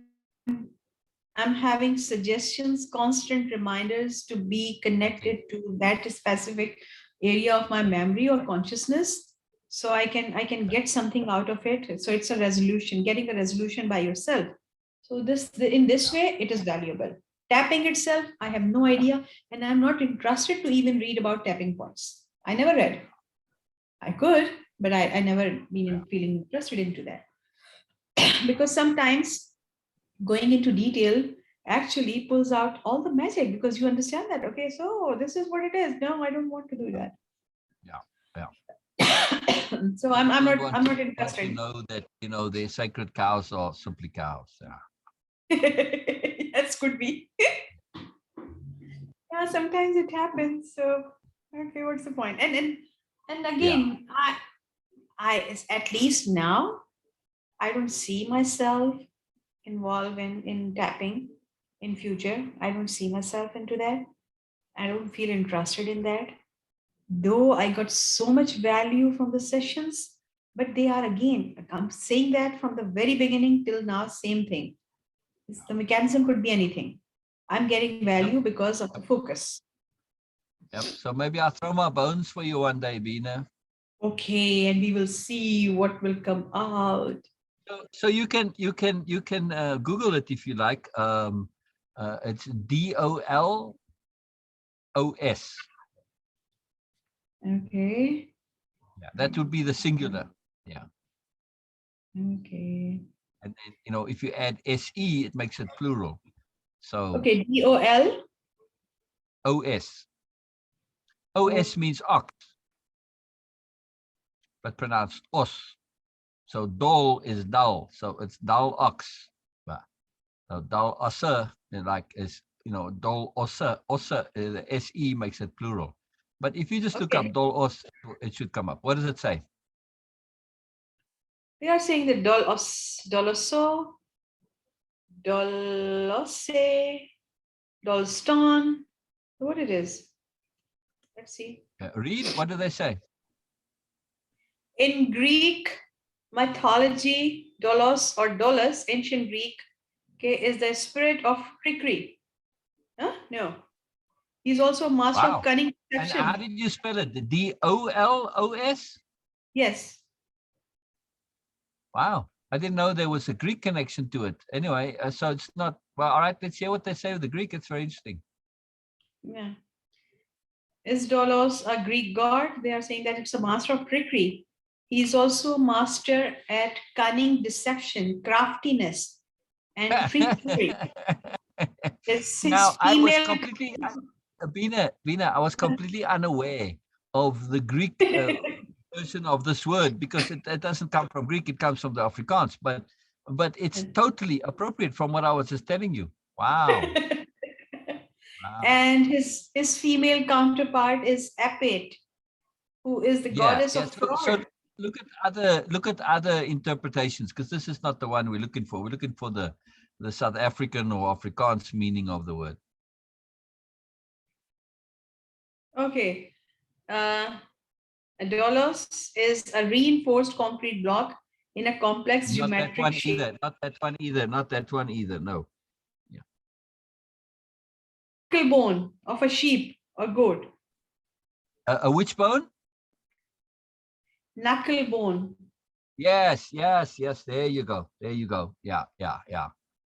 S1: I'm having suggestions, constant reminders to be connected
S2: exactly.
S1: to that specific area of my memory or consciousness. So I can get something out of it. So it's a resolution, getting a resolution by yourself. So in this
S2: Yeah,
S1: way, it is valuable. Tapping itself, I have no
S2: yeah.
S1: idea, and I'm not interested to even read about tapping points. I never read. I could, but I never been
S2: Yeah.
S1: feeling interested into that because sometimes going into detail actually pulls out all the magic because you understand that okay, so this is what it is. No, I don't want to do that.
S2: Yeah. Yeah.
S1: So I'm
S2: Don't
S1: not
S2: want
S1: I'm not
S2: want to
S1: interested.
S2: know that you know their sacred cows are simply cows. Yeah.
S1: Yes, could be. Yeah, sometimes it happens. So okay, what's the point? And
S2: Yeah.
S1: again, at least now I don't see myself involved in tapping in future. I don't see myself into that. I don't feel interested in that. Though I got so much value from the sessions, but they are again, I'm saying that from the very beginning till now, same thing. The mechanism could be anything. I'm getting
S2: Yep.
S1: value because of the
S2: Yep.
S1: focus.
S2: Yep. So maybe I'll throw my bones for you one day, Bina.
S1: Okay, and we will see what will come out.
S2: So you can Google it if you like. It's DOLOS.
S1: Okay,
S2: Yeah, that would be the singular. Yeah.
S1: okay,
S2: And then, you know, if you add SE, it makes it plural. So
S1: okay. DOL.
S2: OS. OS means ox, but pronounced os. So dol is dull. So it's dull ox. Yeah. So dull ossa, like is, you know, dol ossa, ossa, the SE makes it plural. But if you just look up
S1: Okay,
S2: dol os, it should come up. What does it say?
S1: we are saying the doloso, dolose, dolston. What it is? Let's see.
S2: Read, what do they say?
S1: In Greek mythology, Dolos or Dolus, ancient Greek, okay, is the spirit of trickery. Huh? No. He's also a master of
S2: Wow.
S1: cunning
S2: And how
S1: deception.
S2: did you spell it? The DOLOS?
S1: Yes.
S2: Wow. I didn't know there was a Greek connection to it. Anyway, so it's not, well, all right, let's hear what they say with the Greek. It's very interesting.
S1: Yeah. Is Dolos a Greek god? They are saying that it's a master of trickery. He's also a master at cunning deception, craftiness, and trickery. His
S2: Now, I was
S1: female.
S2: completely, Bina, I was completely unaware of the Greek version of this word because it doesn't come from Greek, it comes from the Afrikaans, but it's totally appropriate from what I was just telling you. Wow. Wow.
S3: And his female counterpart is Apate, who is the goddess of
S2: So
S3: fraud.
S2: look at other interpretations, because this is not the one we're looking for. We're looking for the South African or Afrikaans meaning of the word.
S3: Okay. A dolos is a reinforced concrete block in a complex
S2: Not that
S3: geometric
S2: one
S3: shape.
S2: either. Not that one either. Not that one either. No.
S3: Knuckle bone of a sheep or goat.
S2: A which bone?
S3: Knuckle bone.
S2: Yes. There you go. Yeah.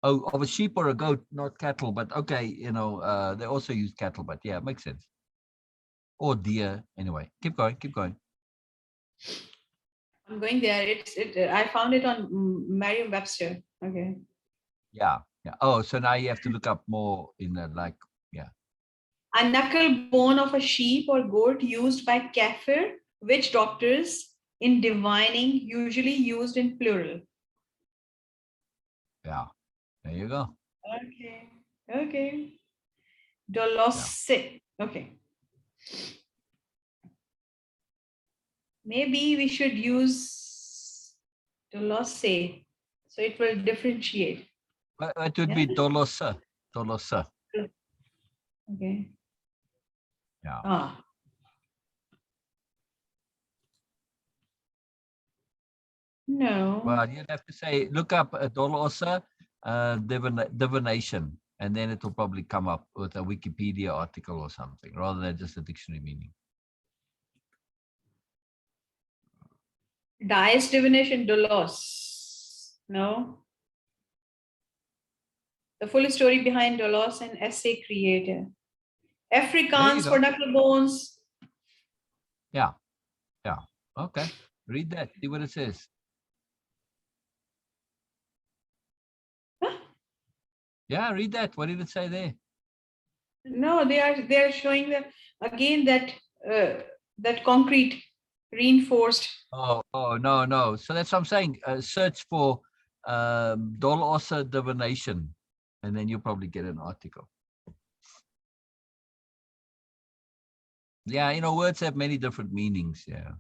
S2: Oh, of a sheep or a goat, not cattle. But okay, they also use cattle. But yeah, it makes sense. Or deer. Anyway, keep going.
S3: I'm going there. I found it on Merriam-Webster. Okay.
S2: Yeah. Oh, so now you have to look up more in
S3: A knuckle bone of a sheep or goat used by Kafir witch doctors in divining, usually used in plural.
S2: Yeah. There you go.
S3: Okay. Dolosse. Okay. Maybe we should use Dolosse so it will differentiate.
S2: It would be Dolosa.
S3: Okay.
S2: Yeah.
S3: No.
S2: Well, you'd have to say, look up Dolosa divination, and then it will probably come up with a Wikipedia article or something, rather than just a dictionary meaning.
S3: Dice divination, Dolos. No. The full story behind Dolos and essay creator. Afrikaans for knuckle bones.
S2: Yeah. Okay. Read that. See what it says.
S3: Huh?
S2: Yeah, read that. What did it say there?
S3: No, they are showing them again that concrete reinforced.
S2: Oh, no. So that's what I'm saying. Search for Dolosa divination, and then you'll probably get an article. Yeah, words have many different meanings. Yeah.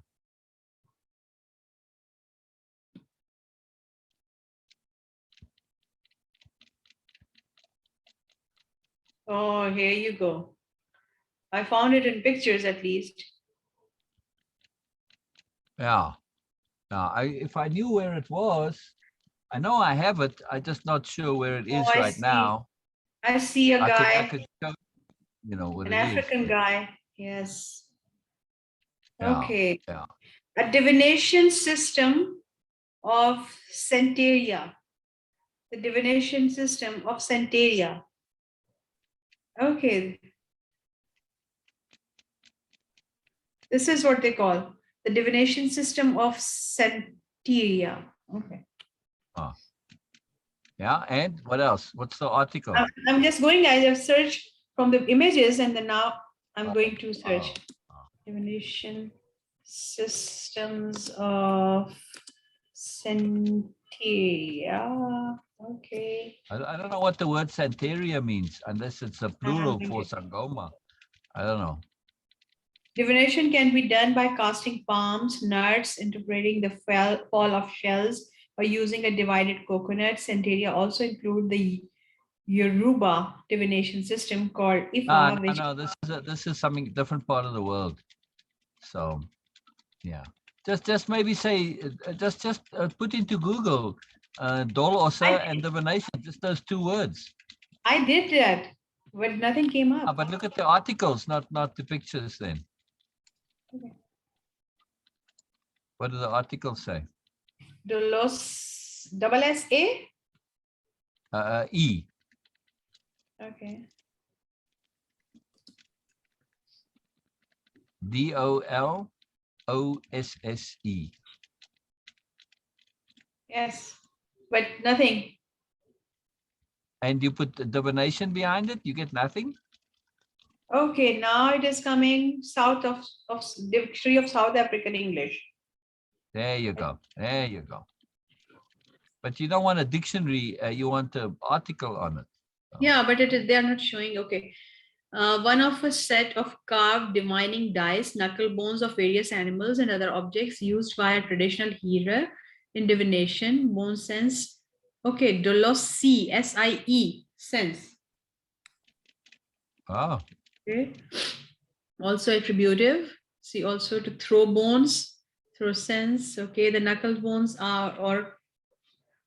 S3: Oh, here you go. I found it in pictures at least.
S2: Yeah. If I knew where it was, I know I have it. I'm just not sure where it is right now.
S3: I see a guy.
S2: I could show, what
S3: an
S2: it
S3: African
S2: is.
S3: guy. Yes.
S2: Yeah,
S3: Okay.
S2: yeah.
S3: A divination system of Centaria. The divination system of Centaria. Okay. This is what they call the divination system of Centaria. Okay.
S2: Yeah, and what else? What's the article?
S3: I'm just going, I have searched from the images and then now I'm going to search. Divination systems of Centaria. Okay.
S2: I don't know what the word Santeria means, unless it's a plural for Sangoma. I don't know.
S3: Divination can be done by casting palms, nuts, interpreting the fall of shells, or using a divided coconut. Centaria also include the Yoruba divination system called Ifa, which
S2: this is something different part of the world. So, yeah, just maybe say just put into Google Dolosa and divination, just those two words.
S3: I did that, but nothing came up.
S2: But look at the articles, not the pictures. Then,
S3: okay.
S2: What do the articles say?
S3: Dolos double S-A?
S2: E.
S3: Okay.
S2: DOLOSSE.
S3: Yes, but nothing.
S2: And you put the divination behind it, you get nothing?
S3: Okay, now it is coming south of Dictionary of South African English.
S2: There you go. But you don't want a dictionary, you want an article on it.
S1: Yeah, but they are not showing. Okay. One of a set of carved divining dice, knuckle bones of various animals and other objects used by a traditional healer in divination. Bone sense. Okay, dolos C S I E sense.
S2: Oh,
S1: Okay. Also attributive. See also to throw bones, throw sense. Okay, the knuckle bones are or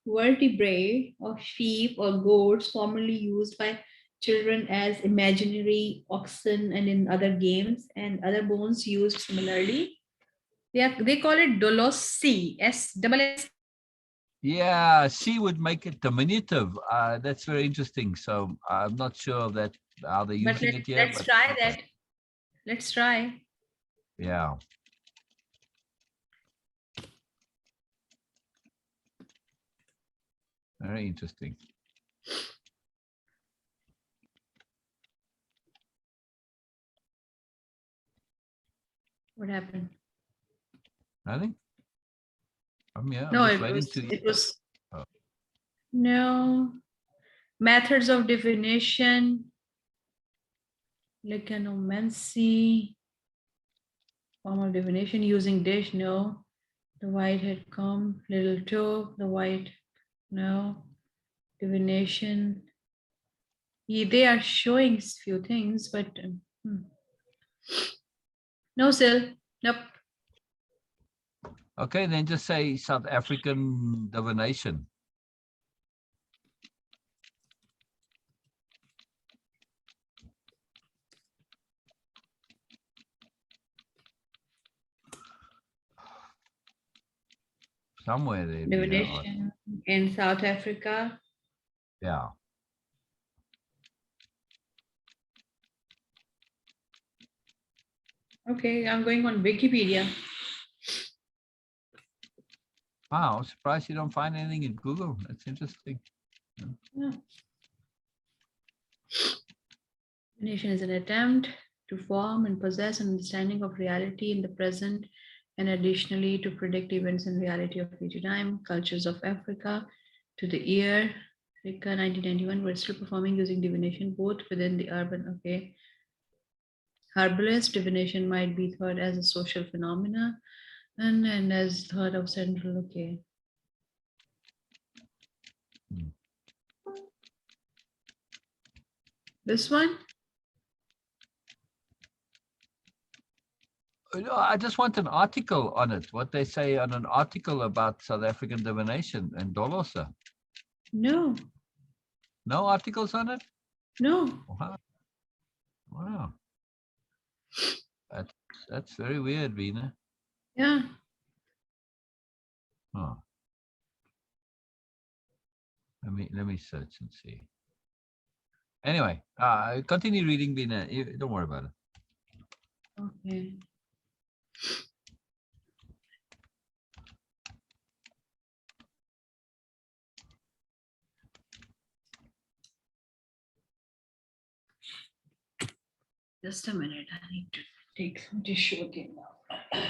S1: vertebrae of sheep or goats formerly used by children as imaginary oxen and in other games, and other bones used similarly. They call it dolossi, S.
S2: yeah. C would make it diminutive. That's very interesting. So I'm not sure that how they're
S1: But
S2: using it here,
S1: let's
S2: but
S1: try
S2: okay.
S1: that. Let's try.
S2: Yeah. Very interesting.
S1: What happened?
S2: Nothing. I'm here. I'm
S1: No,
S2: just waiting to.
S1: it was
S2: Oh.
S1: no methods of divination, lecanomancy, formal divination using dish. No, the white head comb, little toe, the white. No, divination. They are showing few things, but no, still, nope.
S2: Okay, then just say South African divination. Somewhere there.
S1: Divination in South Africa.
S2: Yeah.
S1: Okay, I'm going on Wikipedia.
S2: Wow, I'm surprised you don't find anything in Google. That's interesting.
S1: Yeah. Divination is an attempt to form and possess an understanding of reality in the present, and additionally to predict events in reality of future time. Cultures of Africa to the year. Africa 1991 were still performing using divination both within the urban. Okay. Herbalist divination might be thought as a social phenomena and as thought of central. Okay. This one?
S2: I just want an article on it. What they say on an article about South African divination and Dolosa.
S1: No,
S2: No articles on it?
S1: no.
S2: Wow. Wow. That's very weird, Beena.
S1: Yeah.
S2: Huh. Let me search and see. Anyway, continue reading, Beena. Don't worry about it.
S1: Okay. Just a minute. I need to take some tissue again now.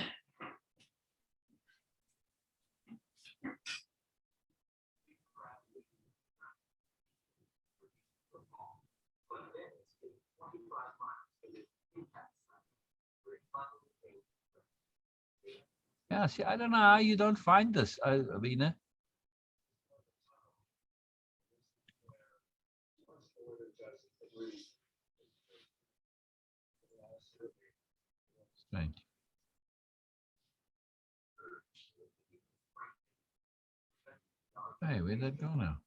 S2: Yeah, see, I don't know how you don't find this, Beena. Strange. Hey, where'd that go now?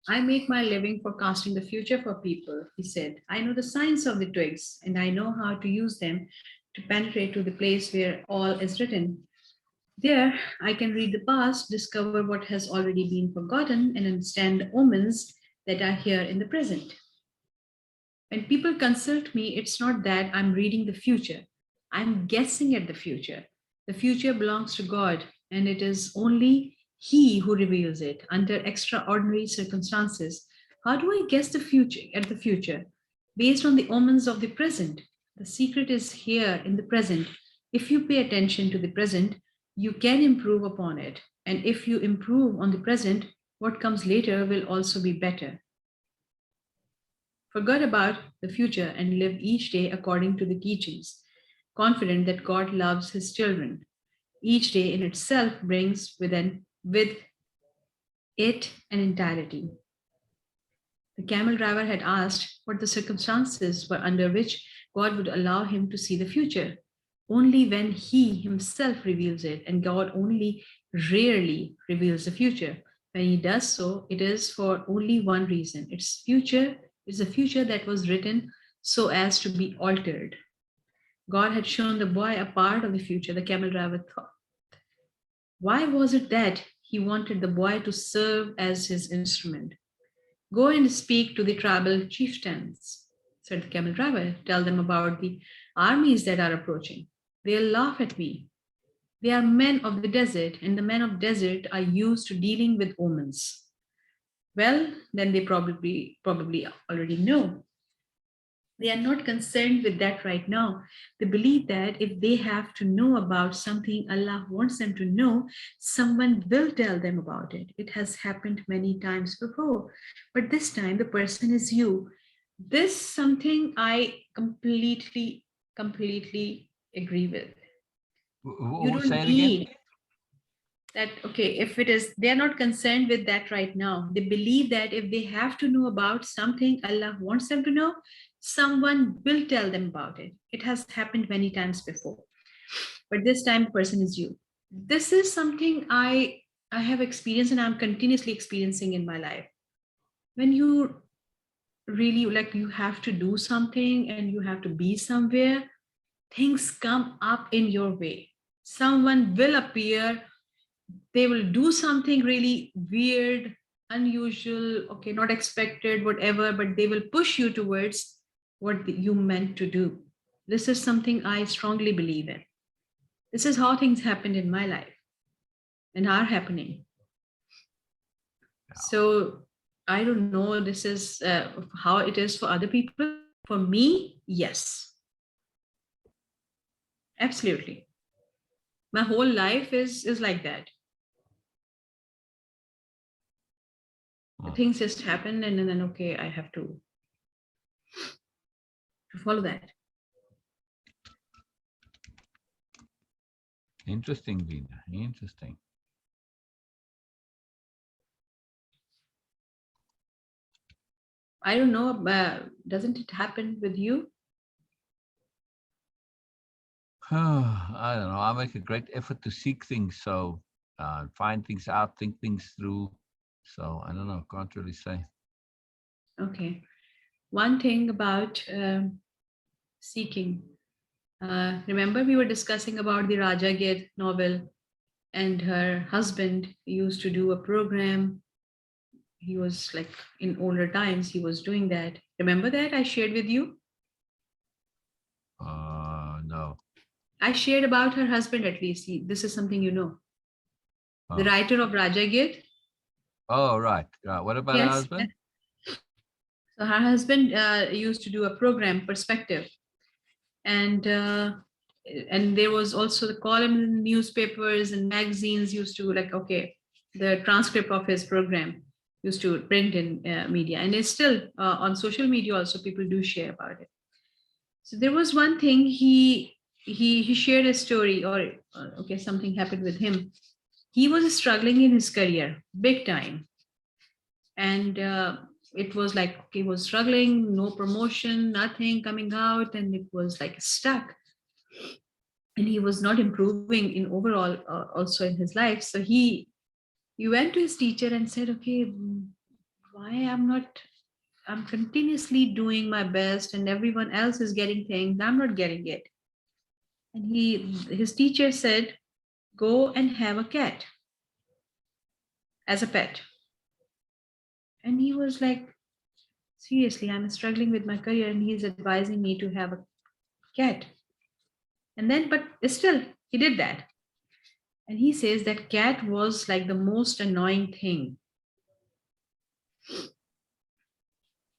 S1: I make my living forecasting the future for people, he said. I know the science of the twigs, and I know how to use them to penetrate to the place where all is written. There, I can read the past, discover what has already been forgotten, and understand the omens that are here in the present. When people consult me, it's not that I'm reading the future. I'm guessing at the future. The future belongs to God, and it is only He who reveals it under extraordinary circumstances. How do I guess the future at the future? Based on the omens of the present. The secret is here in the present. If you pay attention to the present, you can improve upon it. And if you improve on the present, what comes later will also be better. Forget about the future and live each day according to the teachings, confident that God loves his children. Each day in itself brings with it an entirety. The camel driver had asked what the circumstances were under which God would allow him to see the future. Only when he himself reveals it, and God only rarely reveals the future. When he does so, it is for only one reason. Its future is a future that was written so as to be altered. God had shown the boy a part of the future, the camel driver thought. Why was it that he wanted the boy to serve as his instrument? Go and speak to the tribal chieftains, said the camel driver. Tell them about the armies that are approaching. They'll laugh at me. They are men of the desert, and the men of desert are used to dealing with omens. Well, then they probably already know. They are not concerned with that right now. They believe that if they have to know about something Allah wants them to know, someone will tell them about it. It has happened many times before, but this time the person is you. This something I completely agree with. You don't need that. Okay, if it is, they're not concerned with that right now. They believe that if they have to know about something Allah wants them to know, someone will tell them about it. It has happened many times before, but this time the person is you. This is something I have experienced and I'm continuously experiencing in my life. When you really like, you have to do something and you have to be somewhere, things come up in your way. Someone will appear, they will do something really weird, unusual, okay, not expected, whatever, but they will push you towards what you meant to do. This is something I strongly believe in. This is how things happened in my life and are happening. So I don't know, this is how it is for other people. For me, yes. Absolutely. My whole life is like that. Things just happen and then, okay, I have to follow that.
S2: Interesting, Beena. Interesting.
S1: I don't know, doesn't it happen with you?
S2: I don't know. I make a great effort to seek things, so find things out, think things through. So I don't know, can't really say.
S1: Okay. One thing about seeking. Remember we were discussing about the Raja Gate novel, and her husband used to do a program. He was like, in older times, he was doing that. Remember that I shared with you?
S2: No.
S1: I shared about her husband at least. This is something you know. The writer of Raja Gate.
S2: Oh, right. What about her husband?
S1: So her husband used to do a program, Perspective. And there was also the column in newspapers and magazines used to like, okay, the transcript of his program used to print in media, and it's still on social media also, people do share about it. So there was one thing he shared a story, or okay, something happened with him. He was struggling in his career big time, and it was like he was struggling, no promotion, nothing coming out, and it was like stuck, and he was not improving in overall also in his life. So he went to his teacher and said, okay, why I'm continuously doing my best and everyone else is getting things, I'm not getting it. And his teacher said, go and have a cat as a pet. And he was like, seriously, I'm struggling with my career, and he's advising me to have a cat. And then, but still, he did that. And he says that cat was like the most annoying thing.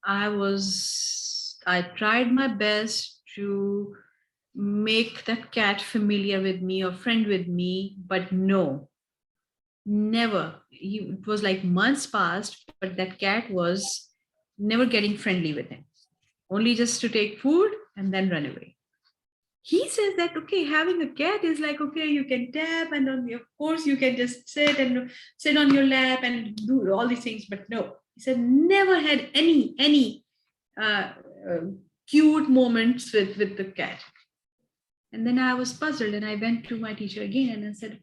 S1: I tried my best to make that cat familiar with me or friend with me, but no, never. It was like months passed, but that cat was never getting friendly with him, only just to take food and then run away. He says that, okay, having a cat is like, okay, you can tap, and of course you can just sit on your lap and do all these things, but no, he said never had any uh, uh, cute moments with the cat. And then I was puzzled, and I went to my teacher again and I said,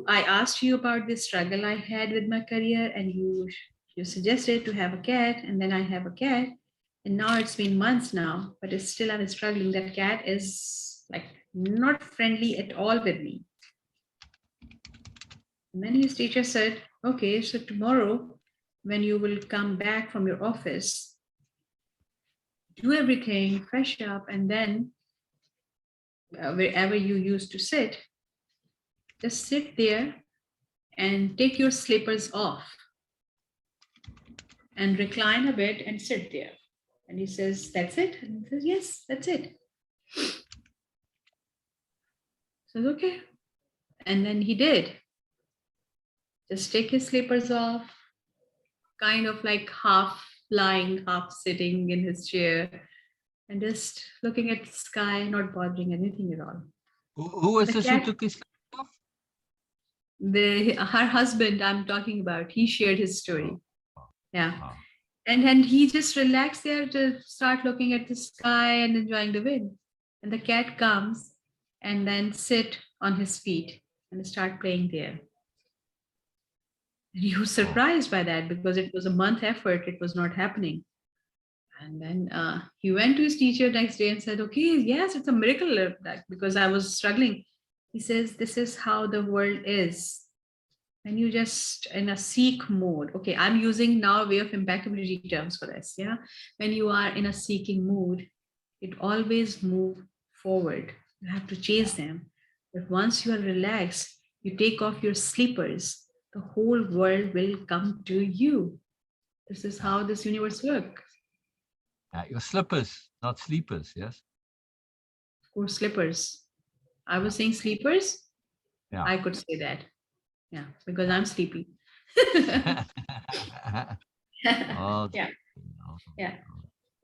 S1: I asked you about this struggle I had with my career, and you suggested to have a cat, and then I have a cat, and now it's been months now, but it's still I'm struggling. That cat is like not friendly at all with me. And then his teacher said, okay, so tomorrow when you will come back from your office, do everything, fresh up, and then wherever you used to sit, just sit there and take your slippers off and recline a bit and sit there. And he says, that's it? And he says, yes, that's it. Says, okay. And then he did. Just take his slippers off, kind of like half lying, half sitting in his chair, and just looking at the sky, not bothering anything at all.
S2: Who was this who took his off?
S1: Her husband I'm talking about, he shared his story. Yeah.
S2: Oh.
S1: And he just relaxed there to start looking at the sky and enjoying the wind. And the cat comes and then sit on his feet and start playing there. And he was surprised by that because it was a month effort. It was not happening. And then he went to his teacher next day and said, okay, yes, it's a miracle because I was struggling. He says, this is how the world is. When you just in a seek mode, okay, I'm using now way of impeccability terms for this. Yeah. When you are in a seeking mood, it always move forward. You have to chase them. But once you are relaxed, you take off your slippers, the whole world will come to you. This is how this universe works.
S2: Your slippers, not sleepers, yes?
S1: Of course, slippers. I was saying sleepers.
S2: Yeah.
S1: I could say that. Yeah, because I'm sleepy.
S2: Oh,
S1: Yeah. Yeah.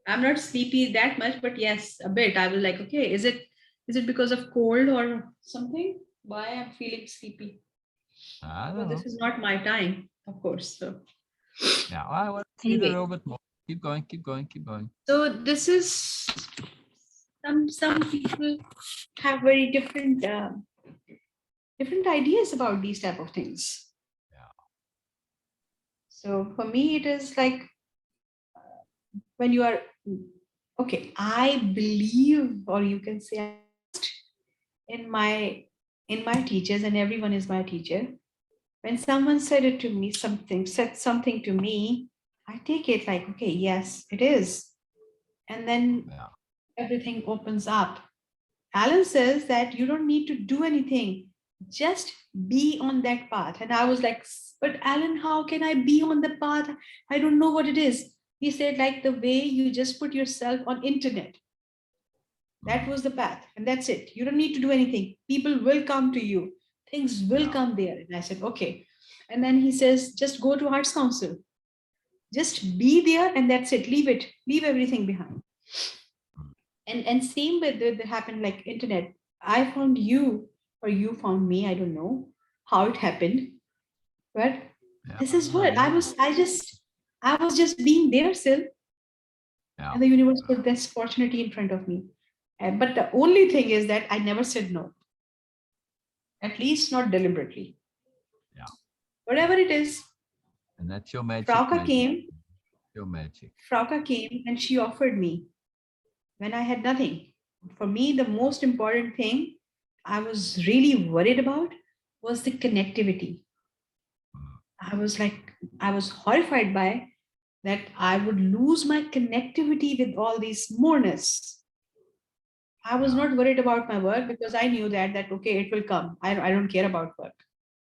S1: I'm not sleepy that much, but yes, a bit. I was like, okay, is it because of cold or something? Why I'm feeling sleepy? Well, this is not my time, of course. So
S2: yeah, I want to see a little bit more. Keep going, keep going, keep going.
S1: So this is some people have very different ideas about these type of things.
S2: Yeah.
S1: So for me, it is like when you are okay. I believe, or you can say, in my teachers, and everyone is my teacher. When someone said something to me, I take it like, okay, yes, it is, and then everything opens up. Alan says that you don't need to do anything, just be on that path. And I was like, but Alan, how can I be on the path? I don't know what it is. He said, like the way you just put yourself on internet. That was the path, and that's it. You don't need to do anything. People will come to you. Things will come there. And I said, okay. And then he says, just go to Arts Council. Just be there, and that's it. Leave it. Leave everything behind. And same with it happened like internet. I found you, or you found me. I don't know how it happened, but this is what I was just being there still, and the universe put this opportunity in front of me. But the only thing is that I never said no, at least not deliberately.
S2: Yeah.
S1: Whatever it is.
S2: And that's your magic.
S1: Frauka came.
S2: Your magic.
S1: Frauka came and she offered me when I had nothing. For me, the most important thing I was really worried about was the connectivity. I was like,
S3: I was horrified by that I would lose my connectivity with all these mourners. I was not worried about my work because I knew that okay, it will come. I don't care about work.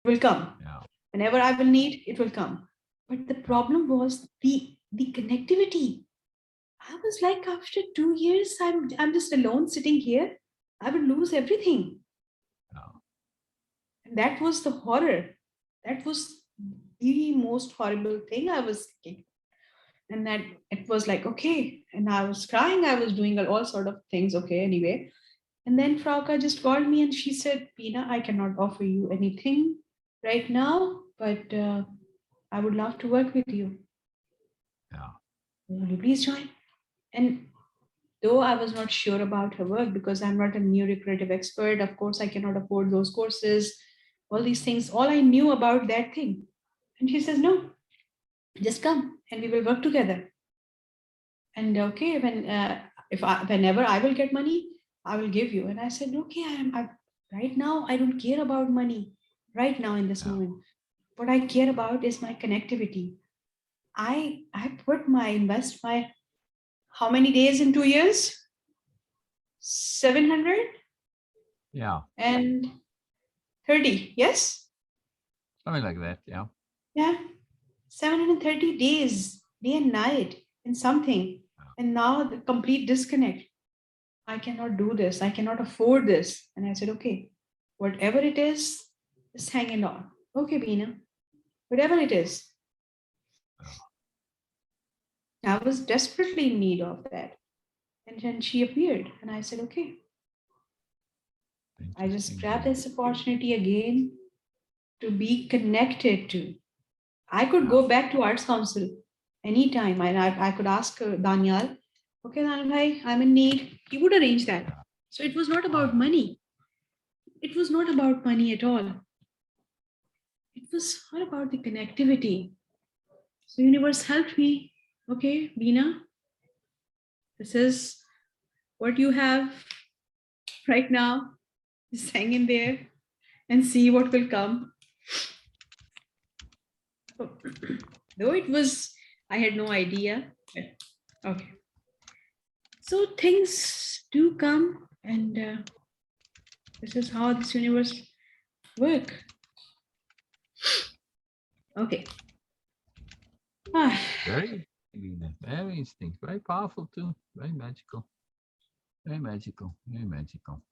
S3: It will come.
S2: Yeah.
S3: Whenever I will need, it will come. But the problem was the connectivity. I was like, after 2 years, I'm just alone sitting here. I will lose everything.
S2: Yeah.
S3: And that was the horror. That was the most horrible thing I was thinking. And that it was like, okay. And I was crying. I was doing all sort of things. Okay, anyway. And then Frauka just called me and she said, Beena, I cannot offer you anything right now, but I would love to work with you.
S2: Yeah.
S3: Will you please join? And though I was not sure about her work because I'm not a neurocreative expert, of course, I cannot afford those courses, all these things, all I knew about that thing. And she says, no, just come and we will work together. And okay, whenever I will get money, I will give you. And I said, okay, right now, I don't care about money right now in this moment. What I care about is my connectivity. I put invest my, how many days in 2 years? 700?
S2: Yeah.
S3: And 30, yes?
S2: Something like that. Yeah.
S3: Yeah. 730 days, day and night in something. And now the complete disconnect. I cannot do this. I cannot afford this. And I said, okay, whatever it is, just hang it on. Okay, Beena, whatever it is. I was desperately in need of that. And then she appeared and I said, okay. I just grabbed this opportunity again to be connected to. I could go back to Arts Council anytime. I could ask Daniel, okay, Daniel bhai, I'm in need. He would arrange that.
S1: So it was not about money. It was not about money at all. It was all about the connectivity. So universe helped me. Okay, Beena, this is what you have right now. Just hang in there and see what will come. Though it was, I had no idea. Okay. So things do come, and this is how this universe work. Okay.
S2: Very interesting. Very powerful too. Very magical. Very magical. Very magical.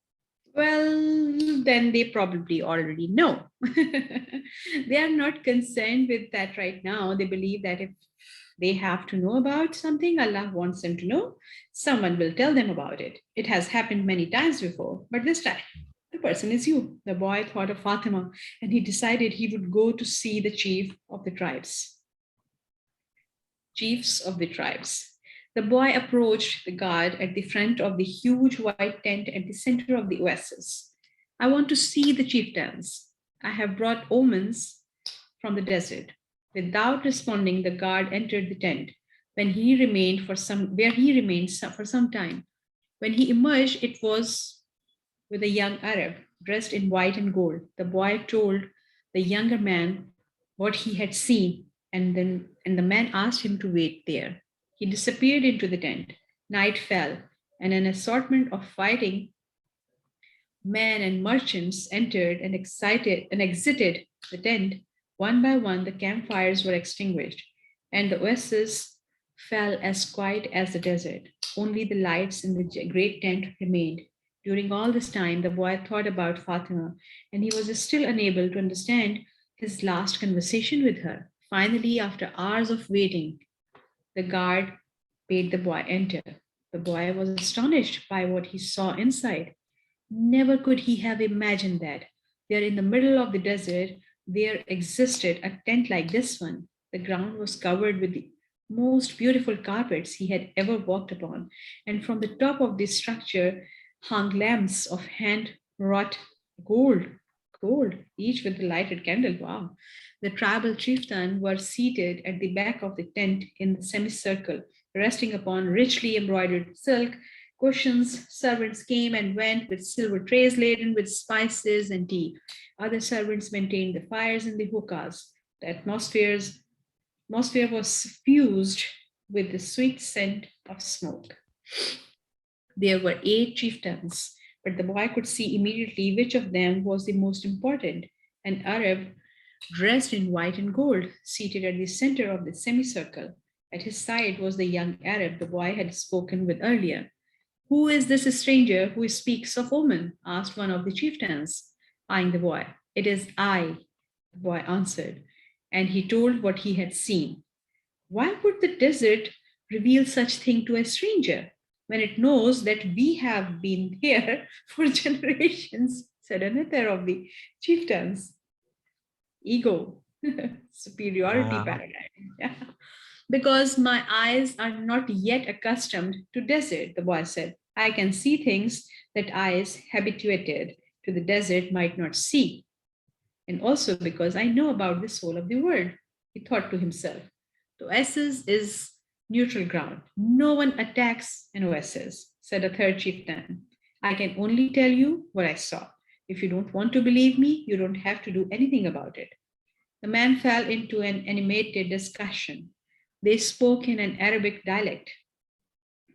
S1: Well, then they probably already know. They are not concerned with that right now. They believe that if they have to know about something, Allah wants them to know, someone will tell them about it. It has happened many times before, but this time, the person is you. The boy thought of Fatima and he decided he would go to see the chiefs of the tribes. The boy approached the guard at the front of the huge white tent at the center of the oasis. I want to see the chieftains. I have brought omens from the desert. Without responding, the guard entered the tent. Where he remained for some time. When he emerged, it was with a young Arab dressed in white and gold. The boy told the younger man what he had seen, and the man asked him to wait there. He disappeared into the tent. Night fell, and an assortment of fighting men and merchants entered and exited the tent. One by one, the campfires were extinguished, and the oasis fell as quiet as the desert. Only the lights in the great tent remained. During all this time, the boy thought about Fatima, and he was still unable to understand his last conversation with her. Finally, after hours of waiting, the guard bade the boy enter. The boy was astonished by what he saw inside. Never could he have imagined that there in the middle of the desert there existed a tent like this one. The ground was covered with the most beautiful carpets he had ever walked upon, and from the top of this structure hung lamps of hand wrought gold, each with a lighted candle. Wow. The tribal chieftain were seated at the back of the tent in the semicircle, resting upon richly embroidered silk cushions. Servants came and went with silver trays laden with spices and tea. Other servants maintained the fires in the hookahs. The atmospheres
S3: atmosphere was suffused with the sweet scent of smoke. There were 8 chieftains, but the boy could see immediately which of them was the most important. An Arab dressed in white and gold, seated at the center of the semicircle. At his side was the young Arab the boy had spoken with earlier. Who is this stranger who speaks of omen? Asked one of the chieftains, eyeing the boy. It is I, the boy answered, and he told what he had seen. Why would the desert reveal such thing to a stranger when it knows that we have been here for generations? Said another of the chieftains. Ego, superiority paradigm. Yeah. Because my eyes are not yet accustomed to desert, the boy said. I can see things that eyes habituated to the desert might not see. And also because I know about the soul of the world, he thought to himself. The oasis is neutral ground. No one attacks an oasis, said a third chieftain. I can only tell you what I saw. If you don't want to believe me, you don't have to do anything about it. The man fell into an animated discussion. They spoke in an Arabic dialect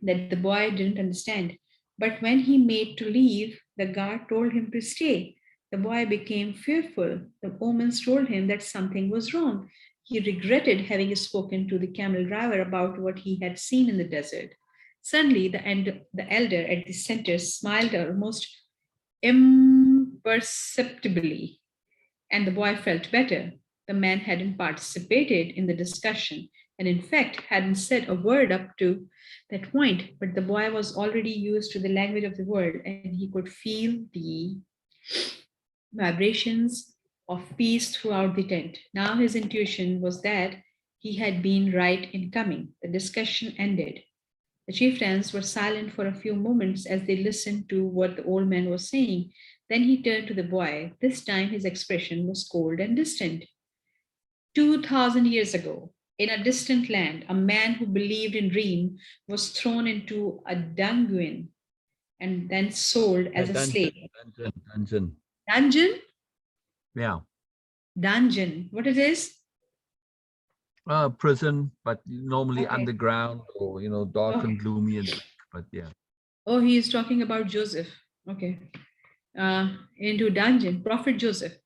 S3: that the boy didn't understand. But when he made to leave, the guard told him to stay. The boy became fearful. The omens told him that something was wrong. He regretted having spoken to the camel driver about what he had seen in the desert. Suddenly, the elder at the center smiled almost imperceptibly, and the boy felt better. The man hadn't participated in the discussion and, in fact, hadn't said a word up to that point, but the boy was already used to the language of the world and he could feel the vibrations of peace throughout the tent. Now his intuition was that he had been right in coming. The discussion ended. The chieftains were silent for a few moments as they listened to what the old man was saying. Then he turned to the boy. This time his expression was cold and distant. 2,000 years ago, in a distant land, a man who believed in dream was thrown into a dungeon and then sold as a slave.
S2: Dungeon.
S3: Dungeon?
S2: Yeah.
S3: Dungeon. What it is?
S2: Prison, but normally
S3: Okay.
S2: underground or dark
S3: Okay.
S2: and gloomy and black. But yeah.
S3: Oh, he is talking about Joseph. Okay. Into dungeon, Prophet Joseph,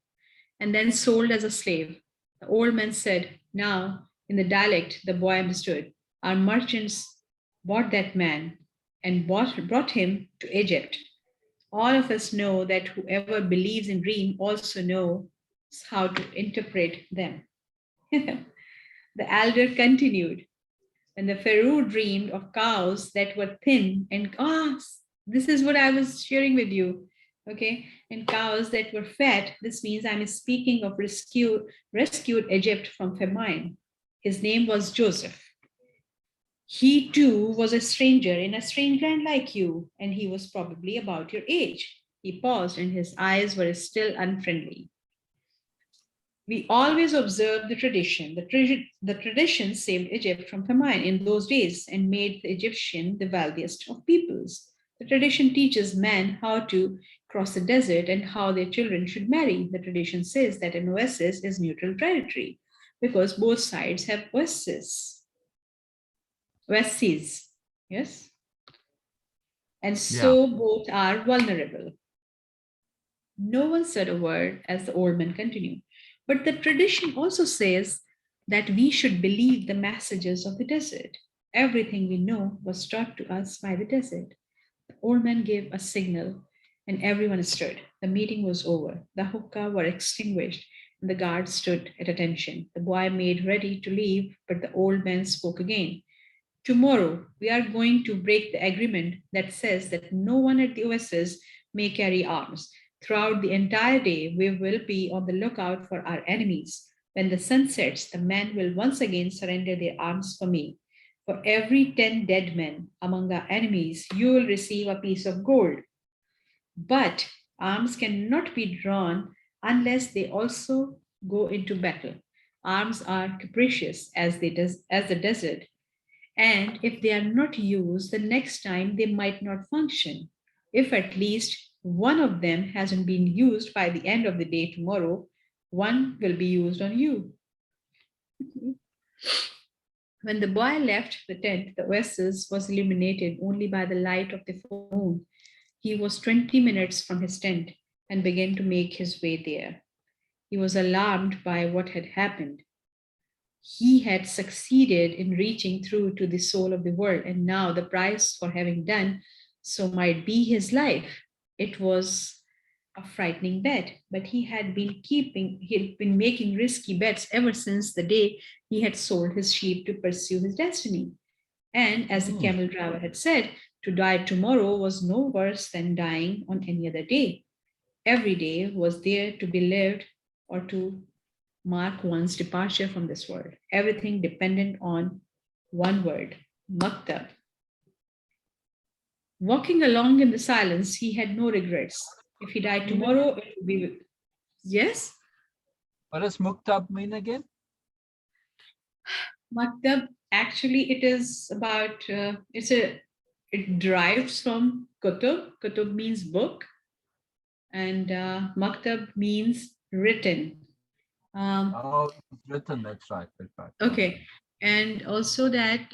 S3: and then sold as a slave. The old man said, now, in the dialect, the boy understood. Our merchants bought that man and brought him to Egypt. All of us know that whoever believes in dream also knows how to interpret them. The elder continued. When the Pharaoh dreamed of cows that were thin and this is what I was sharing with you. Okay, and cows that were fat. This means I'm speaking of rescued Egypt from famine. His name was Joseph. He too was a stranger in a strange land like you, and he was probably about your age. He paused, and his eyes were still unfriendly. We always observe the tradition. The tradition saved Egypt from famine in those days and made the Egyptian the wealthiest of peoples. The tradition teaches men how to cross the desert and how their children should marry. The tradition says that an oasis is neutral territory because both sides have oases. Oases, yes? And so both are vulnerable. No one said a word as the old man continued. But the tradition also says that we should believe the messages of the desert. Everything we know was taught to us by the desert. The old man gave a signal and everyone stirred. The meeting was over. The hookah were extinguished and the guards stood at attention. The boy made ready to leave, but the old man spoke again. Tomorrow, we are going to break the agreement that says that no one at the oasis may carry arms. Throughout the entire day, we will be on the lookout for our enemies. When the sun sets, the men will once again surrender their arms for me. For every 10 dead men among our enemies, you will receive a piece of gold. But arms cannot be drawn unless they also go into battle. Arms are capricious as the desert, and if they are not used, the next time they might not function. If at least one of them hasn't been used by the end of the day tomorrow, one will be used on you.
S1: When the boy left the tent, the oasis was illuminated only by the light of the full moon. He was 20 minutes from his tent and began to make his way there. He was alarmed by what had happened. He had succeeded in reaching through to the soul of the world, and now the price for having done so might be his life. It was a frightening bet, but he had been making risky bets ever since the day he had sold his sheep to pursue his destiny. And as the camel driver had said, to die tomorrow was no worse than dying on any other day. Every day was there to be lived or to mark one's departure from this world. Everything dependent on one word, maktab. Walking along in the silence, he had no regrets. If he died tomorrow, it would be. Yes?
S2: What does muktab mean again?
S1: Maktab, actually, it is about, it derives from kutub. Kutub means book, and maktab means written.
S2: Oh, it's written. That's right. That's right.
S1: Okay. And also that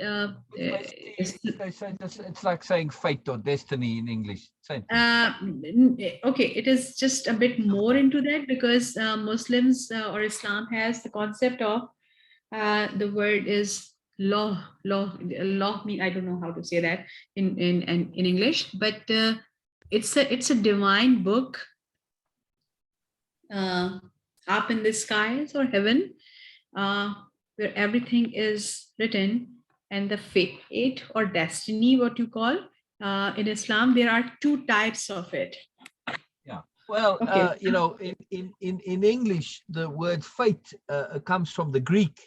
S2: They say it's like saying fate or destiny in English. Same thing.
S1: okay, it is just a bit more into that because Muslims or Islam has the concept of the word is law mean I don't know how to say that in English, but it's a divine book up in the skies or heaven, where everything is written, and the fate or destiny, what you call in Islam, there are two types of it.
S2: Yeah. Well,
S1: Okay.
S2: in English, the word fate comes from the Greek,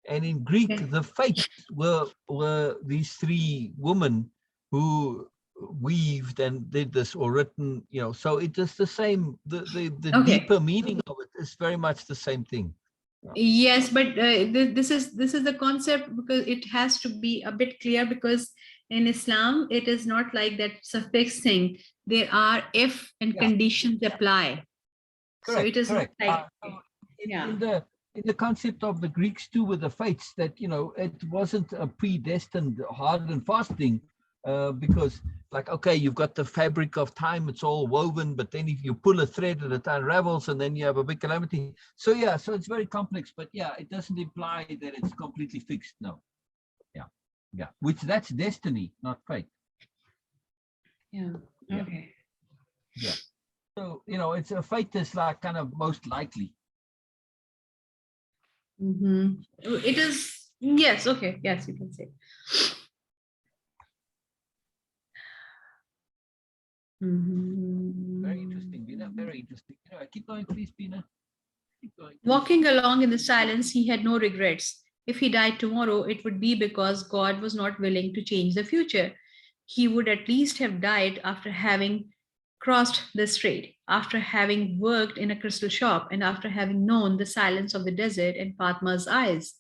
S2: and in Greek,
S1: Okay.
S2: the fates were these three women who weaved and did this or written. So it is the same. The
S1: Okay.
S2: deeper meaning of it is very much the same thing.
S1: Yes, but this is the concept, because it has to be a bit clear, because in Islam it is not like that it's a fixed thing. There are if and
S2: Yeah.
S1: conditions apply. So
S2: Correct.
S1: it is
S2: Correct.
S1: not like
S2: In the concept of the Greeks too, with the fates, that it wasn't a predestined hard and fast thing, because like, okay, you've got the fabric of time, it's all woven, but then if you pull a thread and it unravels, and then you have a big calamity. So yeah, so it's very complex, but yeah, it doesn't imply that it's completely fixed. No. Yeah, which that's destiny, not fate.
S1: Yeah.
S2: Yeah.
S1: Okay.
S2: Yeah. So it's a fate is like kind of most likely.
S1: It is, yes, okay, yes, you can say.
S2: Very interesting, Beena. Very interesting. Keep going, please, Beena. Keep going.
S1: Walking along in the silence, he had no regrets. If he died tomorrow, it would be because God was not willing to change the future. He would at least have died after having crossed the strait, after having worked in a crystal shop, and after having known the silence of the desert and Fatma's eyes.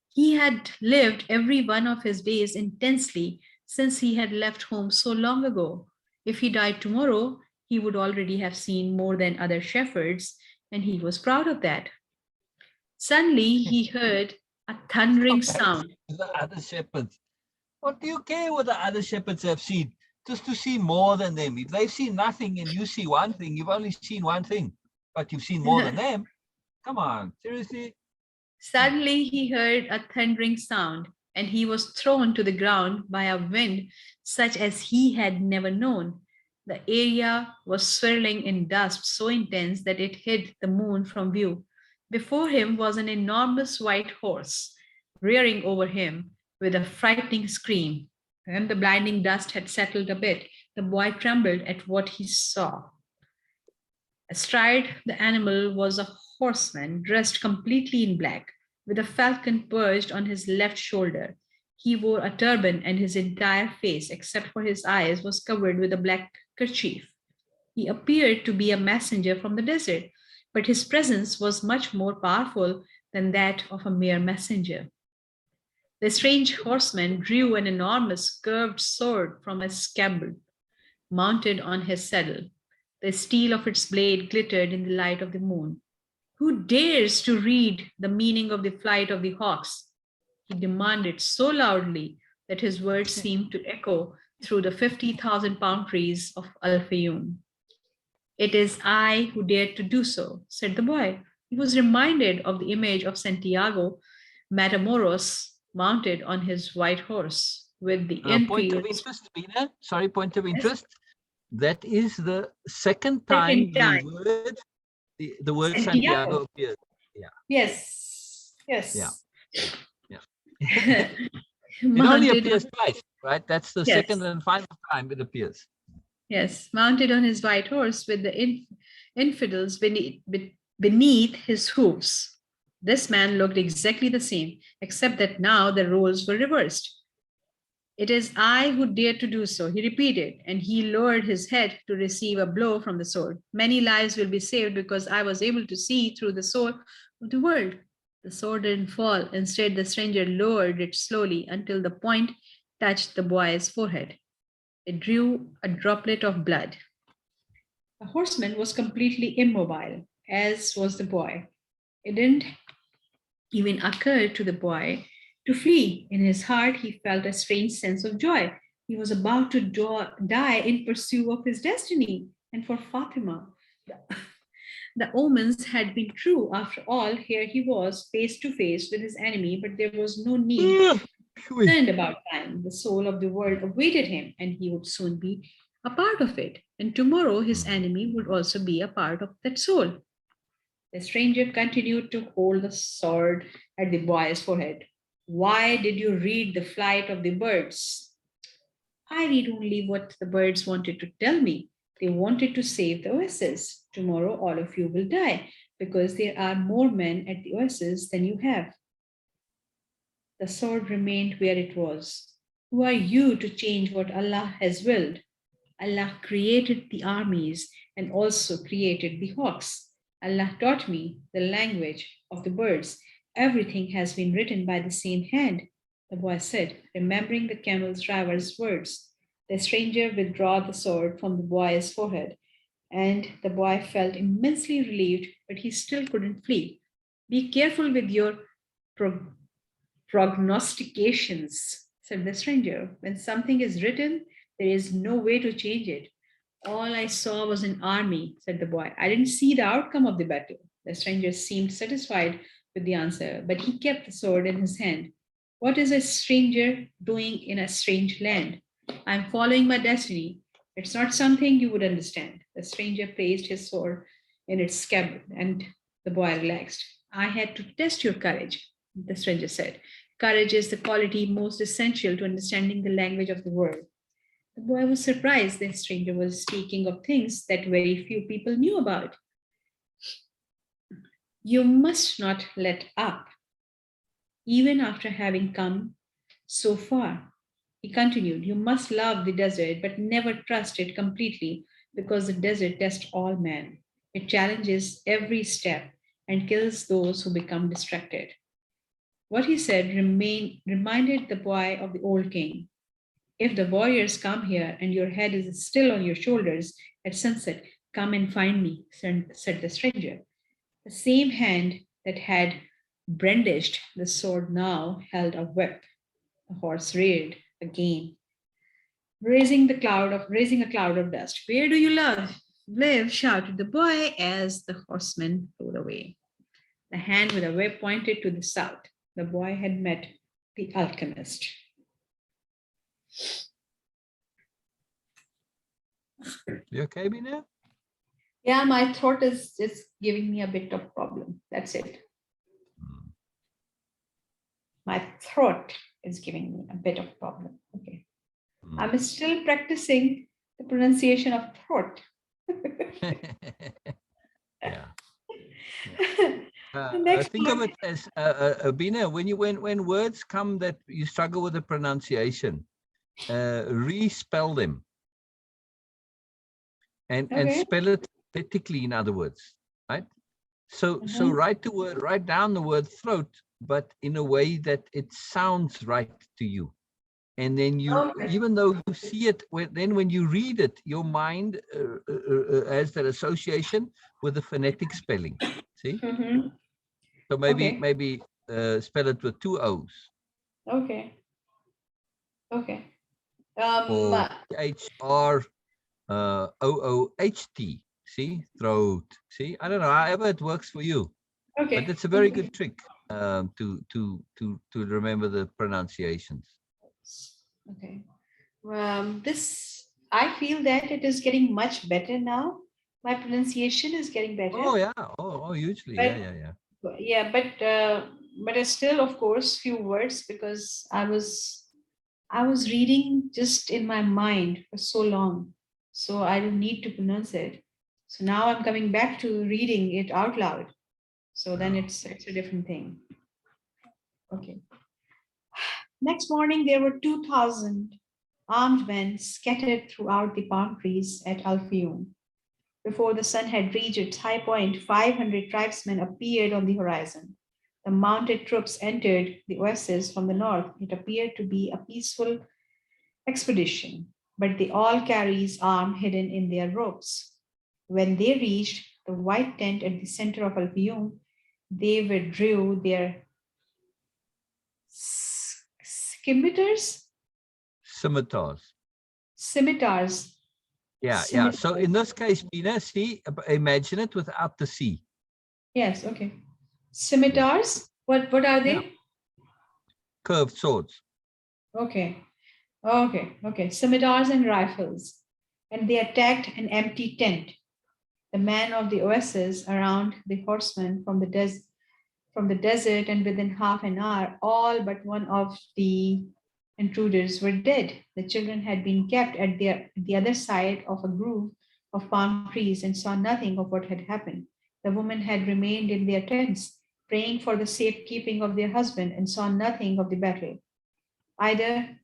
S1: He had lived every one of his days intensely since he had left home so long ago. If he died tomorrow, he would already have seen more than other shepherds, and he was proud of that. Suddenly, he heard a thundering sound.
S2: The other shepherds. What do you care what the other shepherds have seen? Just to see more than them. If they've seen nothing and you see one thing, you've only seen one thing, but you've seen more than them. Come on, seriously?
S1: Suddenly, he heard a thundering sound, and he was thrown to the ground by a wind such as he had never known. The area was swirling in dust so intense that it hid the moon from view. Before him was an enormous white horse, rearing over him with a frightening scream. When the blinding dust had settled a bit, the boy trembled at what he saw. Astride the animal was a horseman dressed completely in black, with a falcon perched on his left shoulder. He wore a turban, and his entire face, except for his eyes, was covered with a black kerchief. He appeared to be a messenger from the desert, but his presence was much more powerful than that of a mere messenger. The strange horseman drew an enormous curved sword from a scabbard mounted on his saddle. The steel of its blade glittered in the light of the moon. Who dares to read the meaning of the flight of the hawks? He demanded so loudly that his words seemed to echo through the 50,000 palm trees of Al-Fayoum. "It is I who dared to do so," said the boy. He was reminded of the image of Santiago Matamoros mounted on his white horse with the
S2: Point of
S1: infields.
S2: interest, Beena. Sorry, point of
S1: Yes.
S2: interest. That is the second time
S1: Second time.
S2: the word
S1: Santiago.
S2: Santiago appears. Yeah.
S3: Yes. Yes.
S2: Yeah. It only appears twice, right? That's the
S1: Yes.
S2: second and final time it appears.
S1: Yes, mounted on his white horse with the infidels beneath his hooves. This man looked exactly the same, except that now the roles were reversed. "It is I who dared to do so," he repeated, and he lowered his head to receive a blow from the sword. "Many lives will be saved because I was able to see through the soul of the world." The sword didn't fall. Instead, the stranger lowered it slowly until the point touched the boy's forehead. It drew a droplet of blood. The horseman was completely immobile, as was the boy. It didn't even occur to the boy to flee. In his heart, he felt a strange sense of joy. He was about to die in pursuit of his destiny. And for Fatima, the omens had been true. After all, here he was, face to face with his enemy, but there was no need to be concerned about time. The soul of the world awaited him, and he would soon be a part of it. And tomorrow, his enemy would also be a part of that soul. The stranger continued to hold the sword at the boy's forehead. "Why did you read the flight of the birds?" "I read only what the birds wanted to tell me. They wanted to save the oasis. Tomorrow, all of you will die because there are more men at the oasis than you have." The sword remained where it was. Who are you to change what Allah has willed? Allah created the armies and also created the hawks. Allah taught me the language of the birds. Everything has been written by the same hand, the boy said, remembering the camel's driver's words. The stranger withdrew the sword from the boy's forehead, and the boy felt immensely relieved, but he still couldn't flee. "Be careful with your prognostications," said the stranger. "When something is written, there is no way to change it." "All I saw was an army," said the boy. "I didn't see the outcome of the battle." The stranger seemed satisfied with the answer, but he kept the sword in his hand. "What is a stranger doing in a strange land?" "I'm following my destiny." "It's not something you would understand." The stranger placed his sword in its scabbard, and the boy relaxed. "I had to test your courage," the stranger said. "Courage is the quality most essential to understanding the language of the world." The boy was surprised the stranger was speaking of things that very few people knew about. "You must not let up, even after having come so far," he continued. "You must love the desert, but never trust it completely, because the desert tests all men. It challenges every step and kills those who become distracted." What he said reminded the boy of the old king. "If the warriors come here and your head is still on your shoulders at sunset, come and find me," said the stranger. The same hand that had brandished the sword now held a whip. The horse reared again, raising a cloud of dust. "Where do you live?" shouted the boy as the horseman rode away. The hand with the whip pointed to the south. The boy had met the alchemist.
S2: You okay, Beena?
S1: Yeah, my throat is giving me a bit of problem. That's it. My throat is giving me a bit of problem. Okay. I'm still practicing the pronunciation of throat.
S2: Yeah.
S1: The next
S2: Think of
S1: one.
S2: it as Beena, when words come that you struggle with the pronunciation, respell them and
S1: Okay.
S2: spell it phonetically, in other words, right? So write down the word throat, but in a way that it sounds right to you. And then even though you see it, when you read it, your mind has that association with the phonetic spelling. See?
S1: Mhm.
S2: So maybe spell it with 2 O's.
S3: Okay. Okay.
S2: Or THROOHT. See, throat. See, I don't know. However it works for you, but
S3: Okay.
S2: it's a very good trick to remember the pronunciations.
S3: Okay. This, I feel that it is getting much better now. My pronunciation is getting better.
S2: Oh yeah. Oh, hugely.
S3: But
S2: Yeah.
S3: yeah, but it's still, of course, few words because I was reading just in my mind for so long, so I don't need to pronounce it. So now I'm coming back to reading it out loud. So then
S2: Yeah.
S3: it's a different thing. Okay. Next morning, there were 2,000 armed men scattered throughout the palm trees at Alfayum. Before the sun had reached its high point, 500 tribesmen appeared on the horizon. The mounted troops entered the oasis from the north. It appeared to be a peaceful expedition, but they all carried arms hidden in their robes. When they reached the white tent at the center of Alfayum, they withdrew their scimitars,
S2: Scimitars.
S3: scimitars,
S2: Yeah. So in this case, Beena, see, imagine it without the C.
S3: Yes, okay. Scimitars, what are
S2: Yeah.
S3: they?
S2: Curved swords.
S3: Okay. Okay. Scimitars and rifles. And they attacked an empty tent. The man of the oasis around the horsemen from the desert, and within half an hour, all but one of the intruders were dead. The children had been kept at the other side of a grove of palm trees and saw nothing of what had happened. The women had remained in their tents, praying for the safekeeping of their husband, and saw nothing of the battle. Either.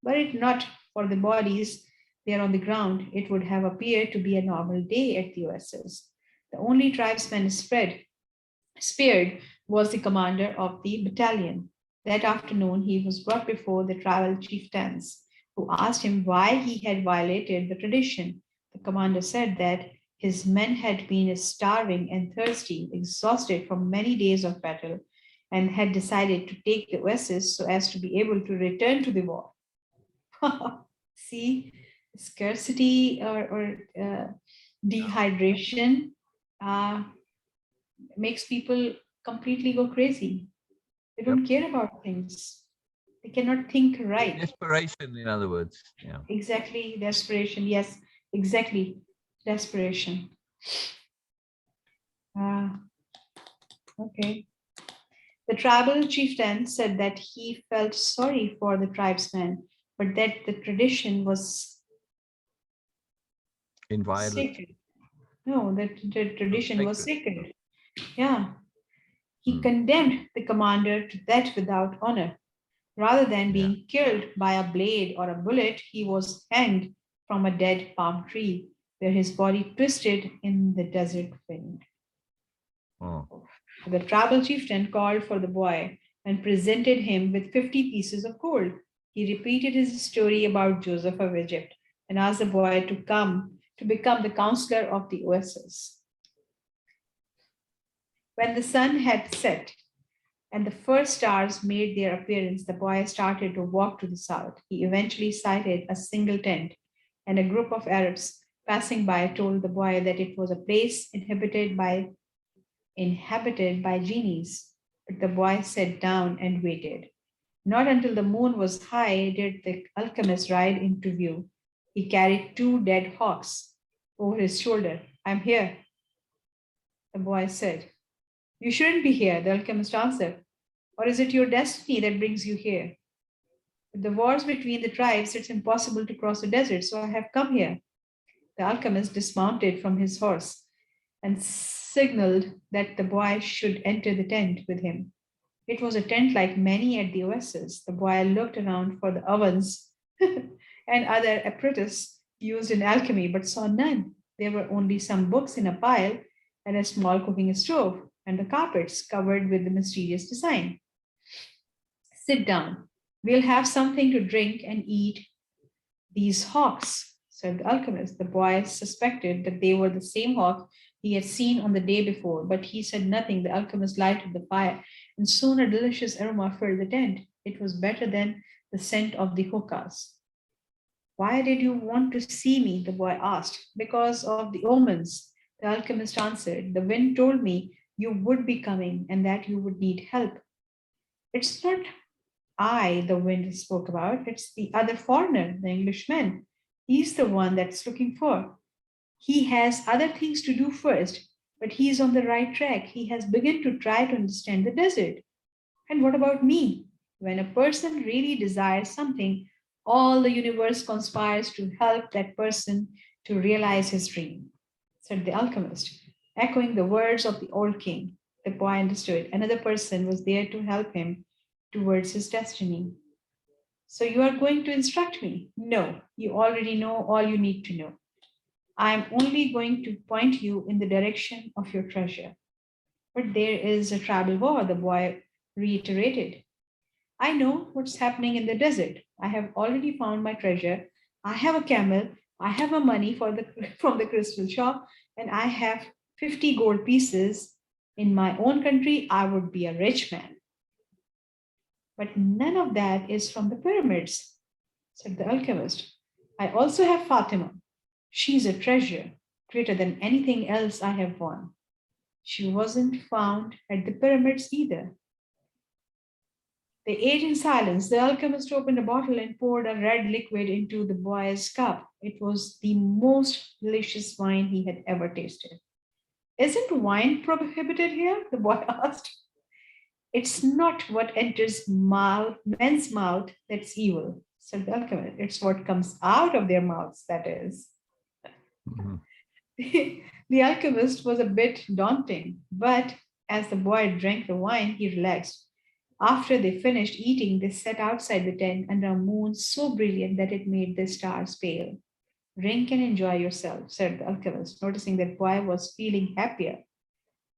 S3: Were it not for the bodies there on the ground, it would have appeared to be a normal day at the oasis. The only tribesman spared was the commander of the battalion. That afternoon, he was brought before the tribal chieftains, who asked him why he had violated the tradition. The commander said that his men had been starving and thirsty, exhausted from many days of battle, and had decided to take the oasis so as to be able to return to the war. See, scarcity or dehydration uh, makes people completely go crazy. They
S2: Yep.
S3: don't care about things. They cannot think right.
S2: Desperation, in other words. Yeah.
S3: Exactly, desperation. Yes, exactly, desperation. Uh, okay. The tribal chieftain said that he felt sorry for the tribesmen, but that the tradition was
S2: Inviolate.
S3: sacred. No, that the tradition was
S2: Sacred.
S3: sacred. Yeah. He
S2: Hmm.
S3: condemned the commander to death without honor. Rather than
S2: Yeah.
S3: being killed by a blade or a bullet, he was hanged from a dead palm tree, where his body twisted in the desert wind.
S2: Oh.
S3: The tribal chieftain called for the boy and presented him with 50 pieces of gold. He repeated his story about Joseph of Egypt and asked the boy to come to become the counselor of the oasis. When the sun had set and the first stars made their appearance, the boy started to walk to the south. He eventually sighted a single tent, and a group of Arabs passing by told the boy that it was a place inhabited by genies. But the boy sat down and waited. Not until the moon was high did the alchemist ride into view. He carried two dead hawks over his shoulder. I'm here, the boy said. You shouldn't be here, the alchemist answered. Or is it your destiny that brings you here? With the wars between the tribes, it's impossible to cross the desert, so I have come here. The alchemist dismounted from his horse and signaled that the boy should enter the tent with him. It was a tent like many at the oasis. The boy looked around for the ovens and other apparatus used in alchemy, but saw none. There were only some books in a pile and a small cooking stove, and the carpets covered with the mysterious design. Sit down. We'll have something to drink and eat these hawks, said the alchemist. The boy suspected that they were the same hawk he had seen on the day before, but he said nothing. The alchemist lighted the fire, and soon a delicious aroma filled the tent. It was better than the scent of the hookahs. Why did you want to see me? The boy asked. Because of the omens, the alchemist answered. The wind told me you would be coming and that you would need help. It's not I, the wind spoke about, it's the other foreigner, the Englishman. He's the one that's looking for. He has other things to do first, but he's on the right track. He has begun to try to understand the desert. And what about me? When a person really desires something, all the universe conspires to help that person to realize his dream, said the alchemist, echoing the words of the old king. The boy understood. Another person was there to help him towards his destiny. So you are going to instruct me? No, you already know all you need to know. I am only going to point you in the direction of your treasure. But there is a tribal war, the boy reiterated. I know what's happening in the desert. I have already found my treasure. I have a camel. I have a money from the crystal shop, and I have 50 gold pieces. In my own country, I would be a rich man. But none of that is from the pyramids, said the alchemist. I also have Fatima. She's a treasure greater than anything else I have won. She wasn't found at the pyramids either. They ate in silence. The alchemist opened a bottle and poured a red liquid into the boy's cup. It was the most delicious wine he had ever tasted. Isn't wine prohibited here? The boy asked. It's not what enters men's mouth that's evil, said the alchemist. It's what comes out of their mouths that is.
S2: Mhm.
S3: The alchemist was a bit daunting, but as the boy drank the wine, he relaxed. After they finished eating, they sat outside the tent under a moon so brilliant that it made the stars pale. Drink and enjoy yourself, said the alchemist, noticing that boy was feeling happier.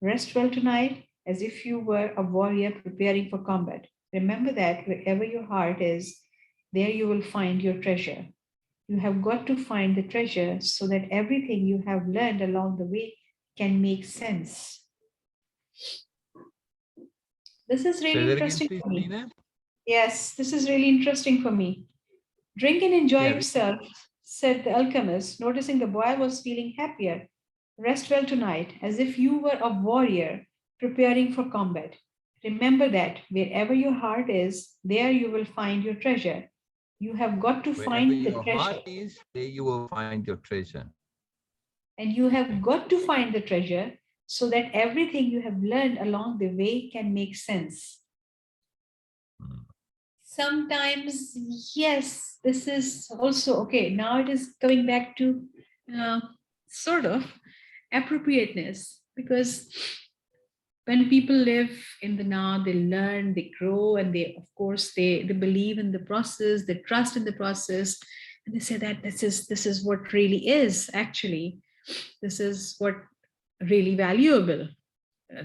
S3: Rest well tonight, as if you were a warrior preparing for combat. Remember that wherever your heart is, there you will find your treasure. You have got to find the treasure so that everything you have learned along the way can make sense. This is
S2: Say
S3: really
S2: that again,
S3: interesting
S2: please,
S3: for me.
S2: Beena.
S3: Yes, this is really interesting for me. Drink and enjoy
S2: Yeah,
S3: yourself, said the alchemist, noticing the boy was feeling happier. Rest well tonight, as if you were a warrior preparing for combat. Remember that wherever your heart is, there you will find your treasure. You have got to
S2: wherever
S3: find the
S2: your
S3: treasure.
S2: heart is, there you will find your treasure.
S3: And you have got to find the treasure so that everything you have learned along the way can make sense.
S2: Mm.
S3: Sometimes, yes, this is also okay. Now it is coming back to
S1: sort of appropriateness, because when people live in the now, they learn, they grow, and they, of course, they believe in the process, they trust in the process, and they say that this is what really is actually, this is what really valuable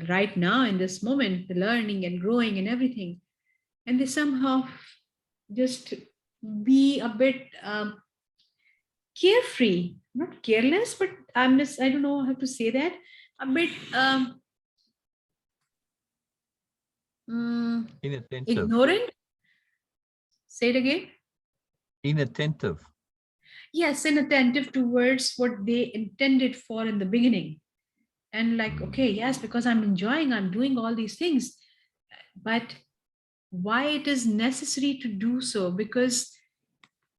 S1: right now in this moment, the learning and growing and everything. And they somehow just be a bit carefree, not careless, but I don't know how to say that, a bit
S2: Inattentive.
S1: ignorant. Say it again.
S2: Inattentive.
S1: Yes, inattentive towards what they intended for in the beginning. And like, okay, yes, because I'm enjoying, I'm doing all these things, but why it is necessary to do so? Because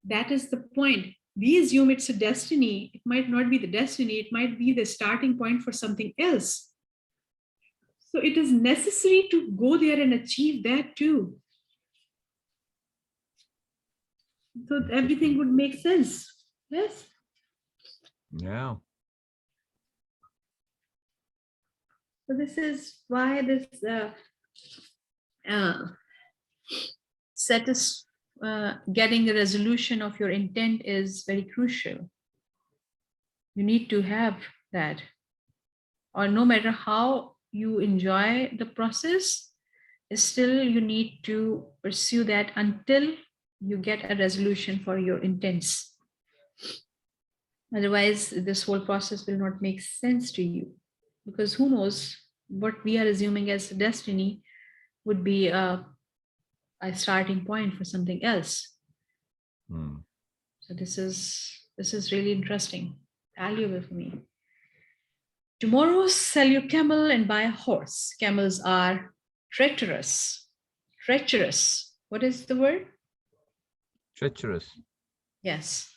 S1: that is the point. We assume it's a destiny. It might not be the destiny, it might be the starting point for something else. So it is necessary to go there and achieve that too. So everything would make sense. Yes.
S2: Yeah.
S1: So this is why this getting a resolution of your intent is very crucial. You need to have that, or no matter how you enjoy the process, still you need to pursue that until you get a resolution for your intents. Otherwise, this whole process will not make sense to you. because who knows what we are assuming as destiny would be a starting point for something else.
S2: Hmm.
S1: So this is really interesting, valuable for me. Tomorrow, sell your camel and buy a horse. Camels are treacherous. Treacherous. What is the word?
S2: Treacherous.
S1: Yes.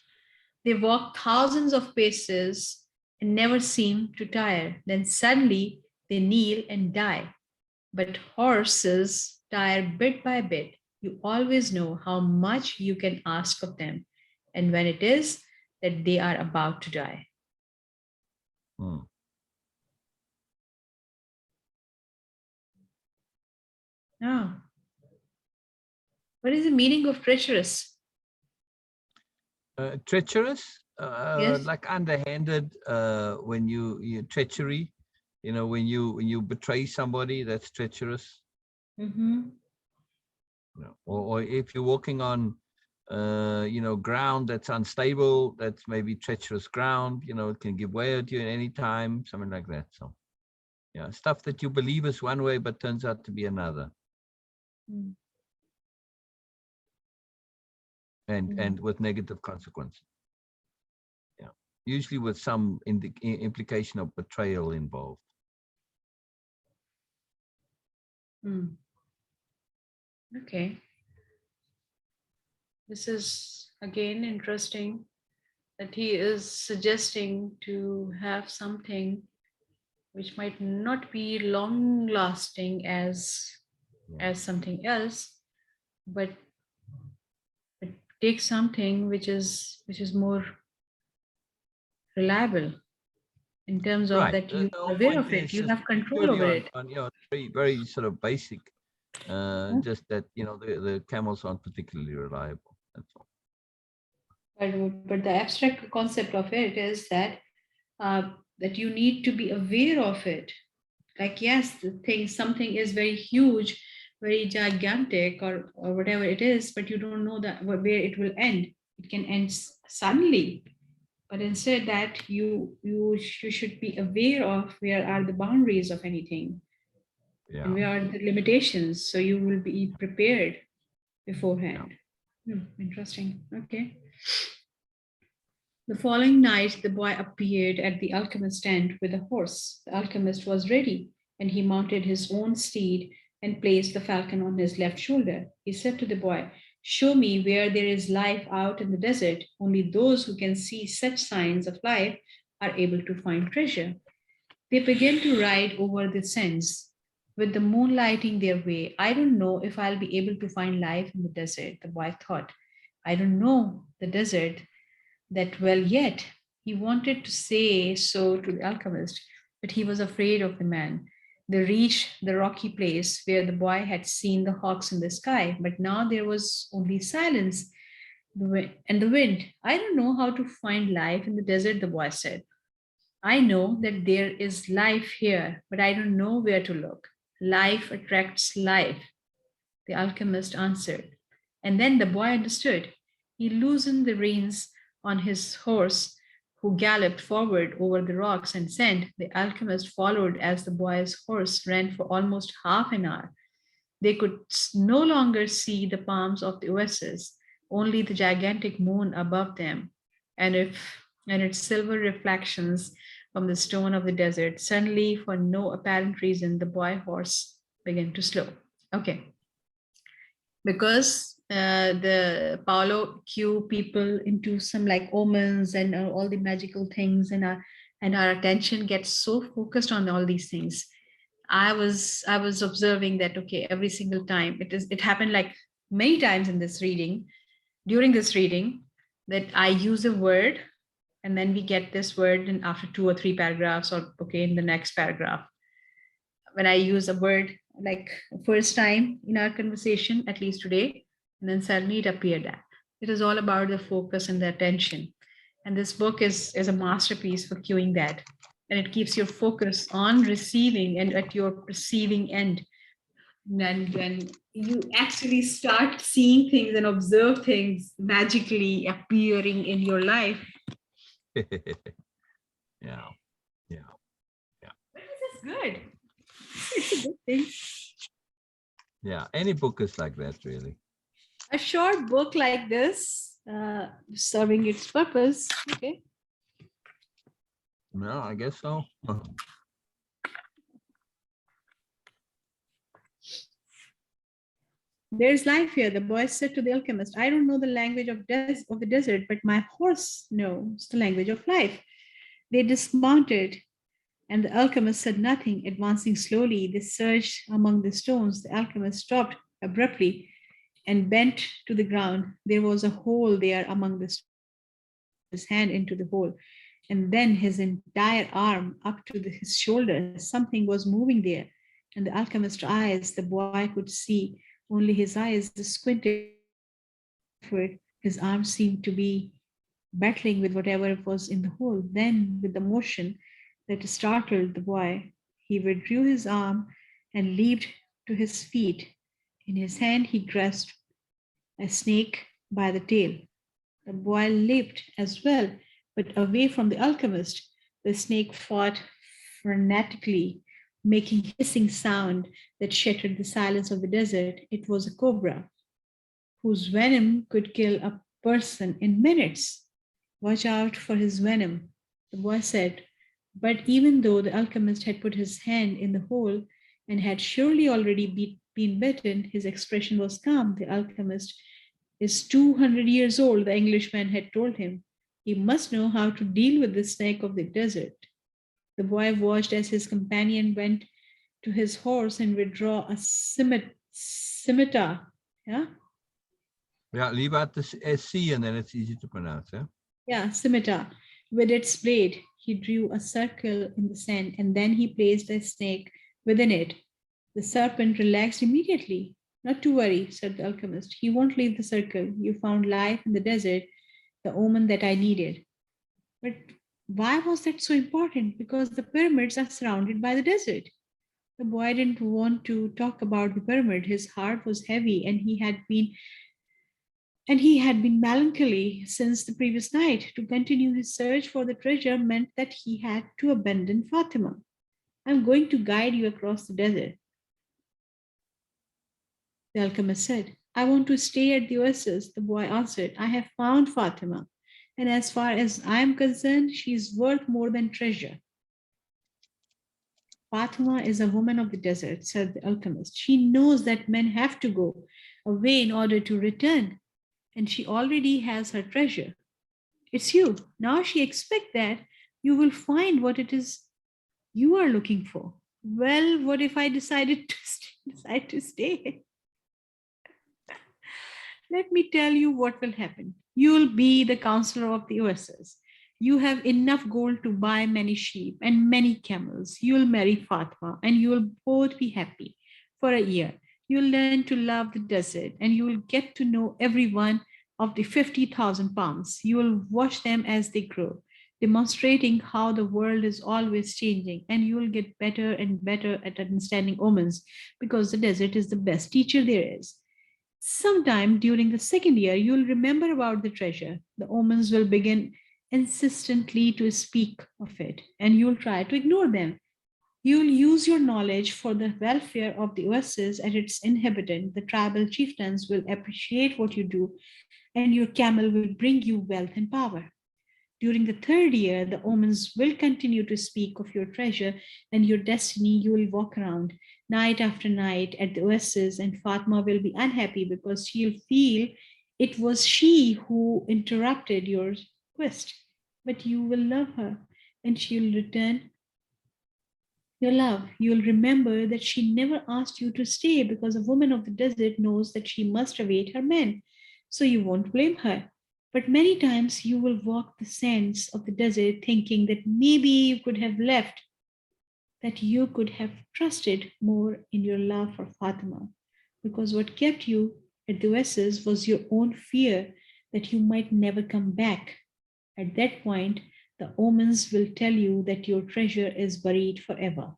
S1: They walk thousands of paces and never seem to tire. Then suddenly they kneel and die. But horses tire bit by bit. You always know how much you can ask of them, and when it is that they are about to die.
S2: Hmm.
S1: Now, what is the meaning of treacherous?
S2: Treacherous,
S1: Yes.
S2: like underhanded, when you treachery, when you betray somebody, that's treacherous.
S1: Mm-hmm.
S2: Or if you're walking on ground that's unstable, that's maybe treacherous ground, it can give way at you at any time, something like that. So yeah, stuff that you believe is one way but turns out to be another.
S1: Mm.
S2: And with negative consequences. Yeah, usually with some implication of betrayal involved.
S1: Mm. Okay. This is again interesting that he is suggesting to have something which might not be long lasting as something else, but take something which is more reliable in terms of
S2: Right.
S1: that
S2: The
S1: you are
S2: whole
S1: aware
S2: point
S1: of
S2: there
S1: it,
S2: is
S1: you
S2: just
S1: have control
S2: purely
S1: over
S2: on,
S1: it.
S2: very, very sort of basic,
S1: Yeah.
S2: just that, the camels aren't particularly reliable. That's all.
S1: But the abstract concept of it is that you need to be aware of it. Like, yes, the thing, something is very huge, very gigantic, or whatever it is, but you don't know that where it will end. It can end suddenly, but instead that you should be aware of where are the boundaries of anything and
S2: Yeah.
S1: where are the limitations, so you will be prepared beforehand. Interesting. Okay. The following night, the boy appeared at the alchemist's tent with a horse. The alchemist was ready, and he mounted his own steed and placed the falcon on his left shoulder. He said to the boy, "Show me where there is life out in the desert. Only those who can see such signs of life are able to find treasure." They began to ride over the sands, with the moon lighting their way. "I don't know if I'll be able to find life in the desert," the boy thought. "I don't know the desert that well yet." He wanted to say so to the alchemist, but he was afraid of the man. They reached the rocky place where the boy had seen the hawks in the sky, but now there was only silence and the wind. "I don't know how to find life in the desert," the boy said. "I know that there is life here, but I don't know where to look." "Life attracts life," the alchemist answered. And then the boy understood. He loosened the reins on his horse, who galloped forward over the rocks and sand. The alchemist followed as the boy's horse ran for almost half an hour. They could no longer see the palms of the oasis, only the gigantic moon above them, and its silver reflections from the stone of the desert. Suddenly, for no apparent reason, the boy horse began to slow. Okay, because the Paulo cue people into some like omens and all the magical things, and our attention gets so focused on all these things. I was observing that, okay, every single time it happened like many times in this reading, during this reading, that I use a word and then we get this word in after 2 or 3 paragraphs, or okay, in the next paragraph. When I use a word like first time in our conversation, at least today, and then suddenly it appeared that. It is all about the focus and the attention. And this book is a masterpiece for cueing that. And it keeps your focus on receiving and at your perceiving end. And when you actually start seeing things and observe things magically appearing in your life.
S2: Yeah.
S1: When does
S3: That's good. It's a good thing.
S6: Yeah, any book is like that, really.
S3: A short book like this, serving its purpose. Okay.
S6: No, I guess so.
S3: There's life here, the boy said to the alchemist. I don't know the language of the desert, but my horse knows the language of life. They dismounted, and the alchemist said nothing. Advancing slowly, they searched among the stones. The alchemist stopped abruptly and bent to the ground. There was a hole there among the stones. His hand into the hole, and then his entire arm up to his shoulder. Something was moving there, and the alchemist's eyes, the boy could see only his eyes squinted. His arm seemed to be battling with whatever was in the hole. Then, with the motion that startled the boy, he withdrew his arm and leaped to his feet. In his hand, he grasped a snake by the tail. The boy leaped as well, but away from the alchemist. The snake fought frenetically, making hissing sound that shattered the silence of the desert. It was a cobra, whose venom could kill a person in minutes. Watch out for his venom, the boy said. But even though the alchemist had put his hand in the hole and had surely already been bitten, his expression was calm. The alchemist is 200 years old, the Englishman had told him. He must know how to deal with the snake of the desert. The boy watched as his companion went to his horse and withdraw a scimitar. Yeah?
S6: Yeah, leave out the C and then it's easy to pronounce. Yeah.
S3: Yeah, scimitar. With its blade, he drew a circle in the sand and then he placed a snake within it. The serpent relaxed immediately. Not to worry, said the alchemist. He won't leave the circle. You found life in the desert, the omen that I needed. But why was that so important? Because the pyramids are surrounded by the desert. The boy didn't want to talk about the pyramid. His heart was heavy and he had been melancholy since the previous night. To continue his search for the treasure meant that he had to abandon Fatima. I'm going to guide you across the desert, the alchemist said. I want to stay at the oasis, the boy answered. I have found Fatima, and as far as I am concerned, she is worth more than treasure. Fatima is a woman of the desert, said the alchemist. She knows that men have to go away in order to return, and she already has her treasure. It's you. Now she expects that you will find what it is you are looking for. Well, what if I decide to stay? Let me tell you what will happen. You'll be the counselor of the oasis. You have enough gold to buy many sheep and many camels. You'll marry Fatma and you'll both be happy for a year. You'll learn to love the desert and you will get to know everyone of the 50,000 palms. You will watch them as they grow, demonstrating how the world is always changing, and you will get better and better at understanding omens because the desert is the best teacher there is. Sometime during the second year, you'll remember about the treasure. The omens will begin insistently to speak of it, and you'll try to ignore them. You'll use your knowledge for the welfare of the oasis and its inhabitant. The tribal chieftains will appreciate what you do, and your camel will bring you wealth and power. During the third year, the omens will continue to speak of your treasure and your destiny. You will walk around night after night at the oasis, and Fatma will be unhappy because she'll feel it was she who interrupted your quest. But you will love her, and she'll return your love. You'll remember that she never asked you to stay because a woman of the desert knows that she must await her man. So you won't blame her. But many times you will walk the sands of the desert thinking that maybe you could have left, that you could have trusted more in your love for Fatima. Because what kept you at the oasis was your own fear that you might never come back. At that point, the omens will tell you that your treasure is buried forever.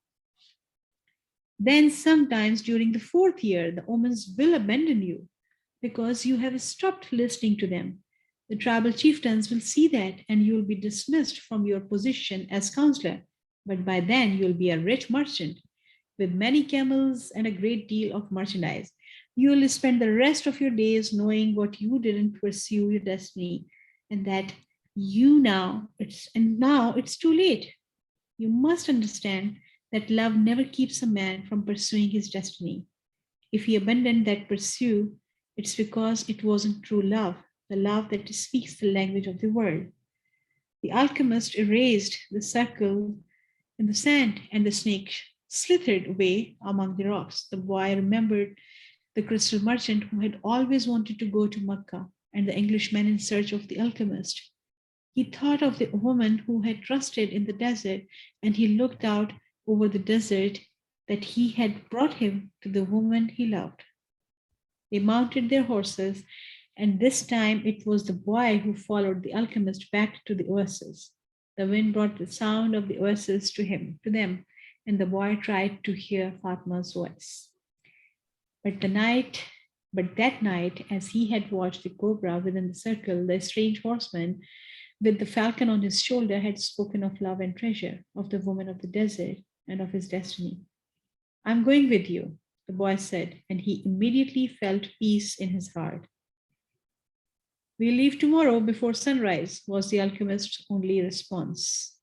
S3: Then, sometimes during the fourth year, the omens will abandon you because you have stopped listening to them. The tribal chieftains will see that, and you will be dismissed from your position as counselor. but by then you'll be a rich merchant with many camels and a great deal of merchandise. You will spend the rest of your days knowing what you didn't pursue your destiny, and that now it's too late. You must understand that love never keeps a man from pursuing his destiny. If he abandoned that pursuit, it's because it wasn't true love, the love that speaks the language of the world. The alchemist erased the circle in the sand, and the snake slithered away among the rocks. The boy remembered the crystal merchant who had always wanted to go to Mecca, and the Englishman in search of the alchemist. He thought of the woman who had trusted in the desert, and he looked out over the desert that he had brought him to the woman he loved. They mounted their horses, and this time it was the boy who followed the alchemist back to the oasis. The wind brought the sound of the oasis to them, and the boy tried to hear Fatma's voice. But that night, as he had watched the cobra within the circle, the strange horseman with the falcon on his shoulder had spoken of love and treasure, of the woman of the desert, and of his destiny. I'm going with you, the boy said, and he immediately felt peace in his heart. We leave tomorrow before sunrise, was the alchemist's only response.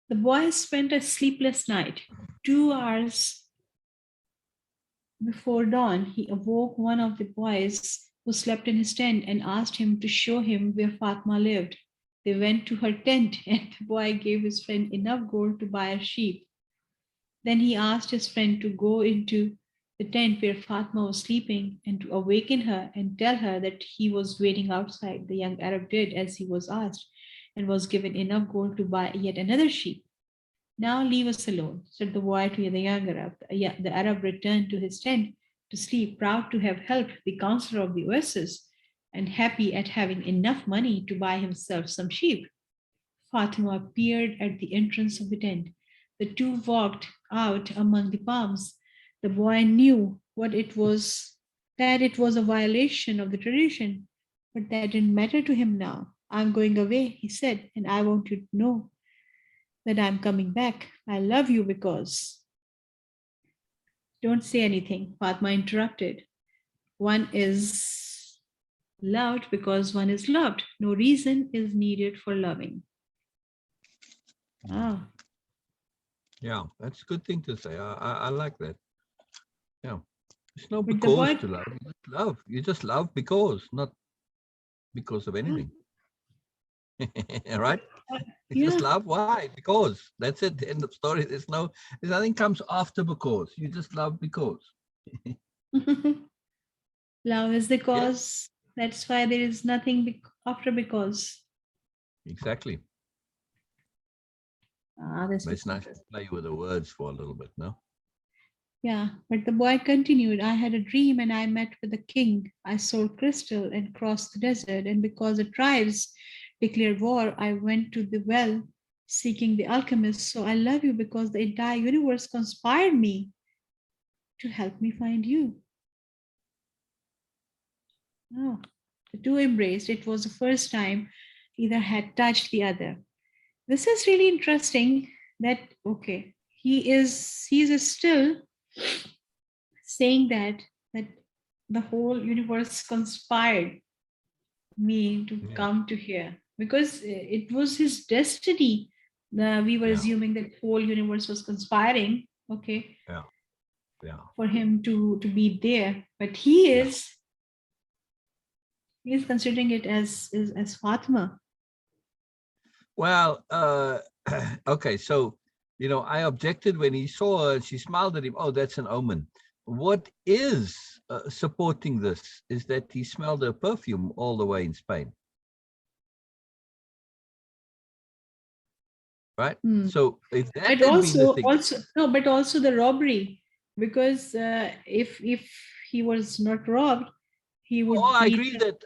S3: The boy spent a sleepless night. 2 hours before dawn, he awoke one of the boys who slept in his tent and asked him to show him where Fatma lived. They went to her tent, and the boy gave his friend enough gold to buy a sheep. Then he asked his friend to go into the tent where Fatma was sleeping and to awaken her and tell her that he was waiting outside. The young Arab did as he was asked and was given enough gold to buy yet another sheep. Now leave us alone, said the boy to the young Arab. The Arab returned to his tent to sleep, proud to have helped the counselor of the oasis and happy at having enough money to buy himself some sheep. Fatima appeared at the entrance of the tent. The two walked out among the palms. The boy knew that it was a violation of the tradition, but that didn't matter to him now. I'm going away, he said, and I want you to know that I'm coming back. I love you because. Don't say anything, Fatma interrupted. One is loved because one is loved. No reason is needed for loving. Ah.
S6: Yeah, that's a good thing to say. I like that. Yeah. There's no
S3: But the
S6: because
S3: boy-
S6: to love. You just love. You just love because, not because of anything. Right? You just
S3: Yeah.
S6: love. Why? Because. That's it. End of story. There's nothing comes after because. You just love because.
S3: Love is the cause. That's why there is nothing after because.
S6: Exactly.
S3: That's
S6: But it's nice to play with the words for a little bit, no?
S3: Yeah, but the boy continued, I had a dream and I met with the king. I sold crystal and crossed the desert. And because the tribes declared war, I went to the well seeking the alchemist. So I love you because the entire universe conspired me to help me find you. Oh, the two embraced. It was the first time either had touched the other. This is really interesting that, okay, he's still saying that the whole universe conspired me to come to here because it was his destiny. We were assuming that whole universe was conspiring, okay, for him to be there, but he is considering it as Fatma.
S6: Well, okay, so I objected when he saw her and she smiled at him. Oh, that's an omen. What is supporting this is that he smelled her perfume all the way in Spain. Right? So if that
S3: But
S6: had been the thing,
S3: but also the robbery, because if he was not robbed, he would.
S6: I agree that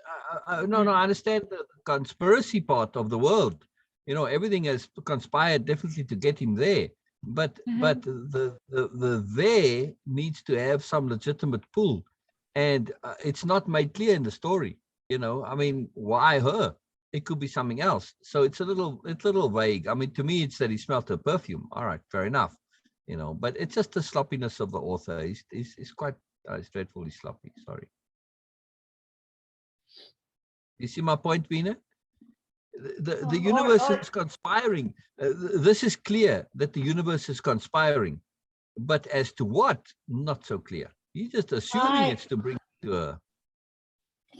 S6: no, I understand the conspiracy part of the world. Everything has conspired definitely to get him there. But the there needs to have some legitimate pull, and it's not made clear in the story. You know, I mean, why her? It could be something else. So it's a little vague. I mean, to me, it's that he smelled her perfume. All right, fair enough. You know, but it's just the sloppiness of the author. He's quite dreadfully sloppy. Sorry. You see my point, Beena? The universe is conspiring. This is clear that the universe is conspiring, but as to what, not so clear. He's just assuming it's to bring to her.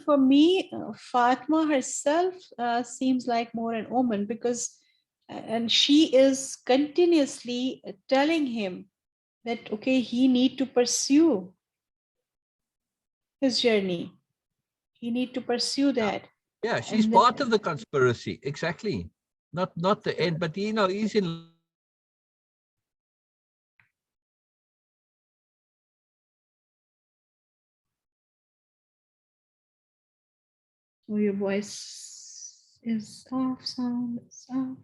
S3: For me, Fatma herself seems like more an omen, because and she is continuously telling him that, okay, he need to pursue his journey. He need to pursue that.
S6: Yeah, she's
S3: And
S6: part of the conspiracy. Exactly. Not the end, but you know, he's in.
S3: Oh, your voice is off, sound is off.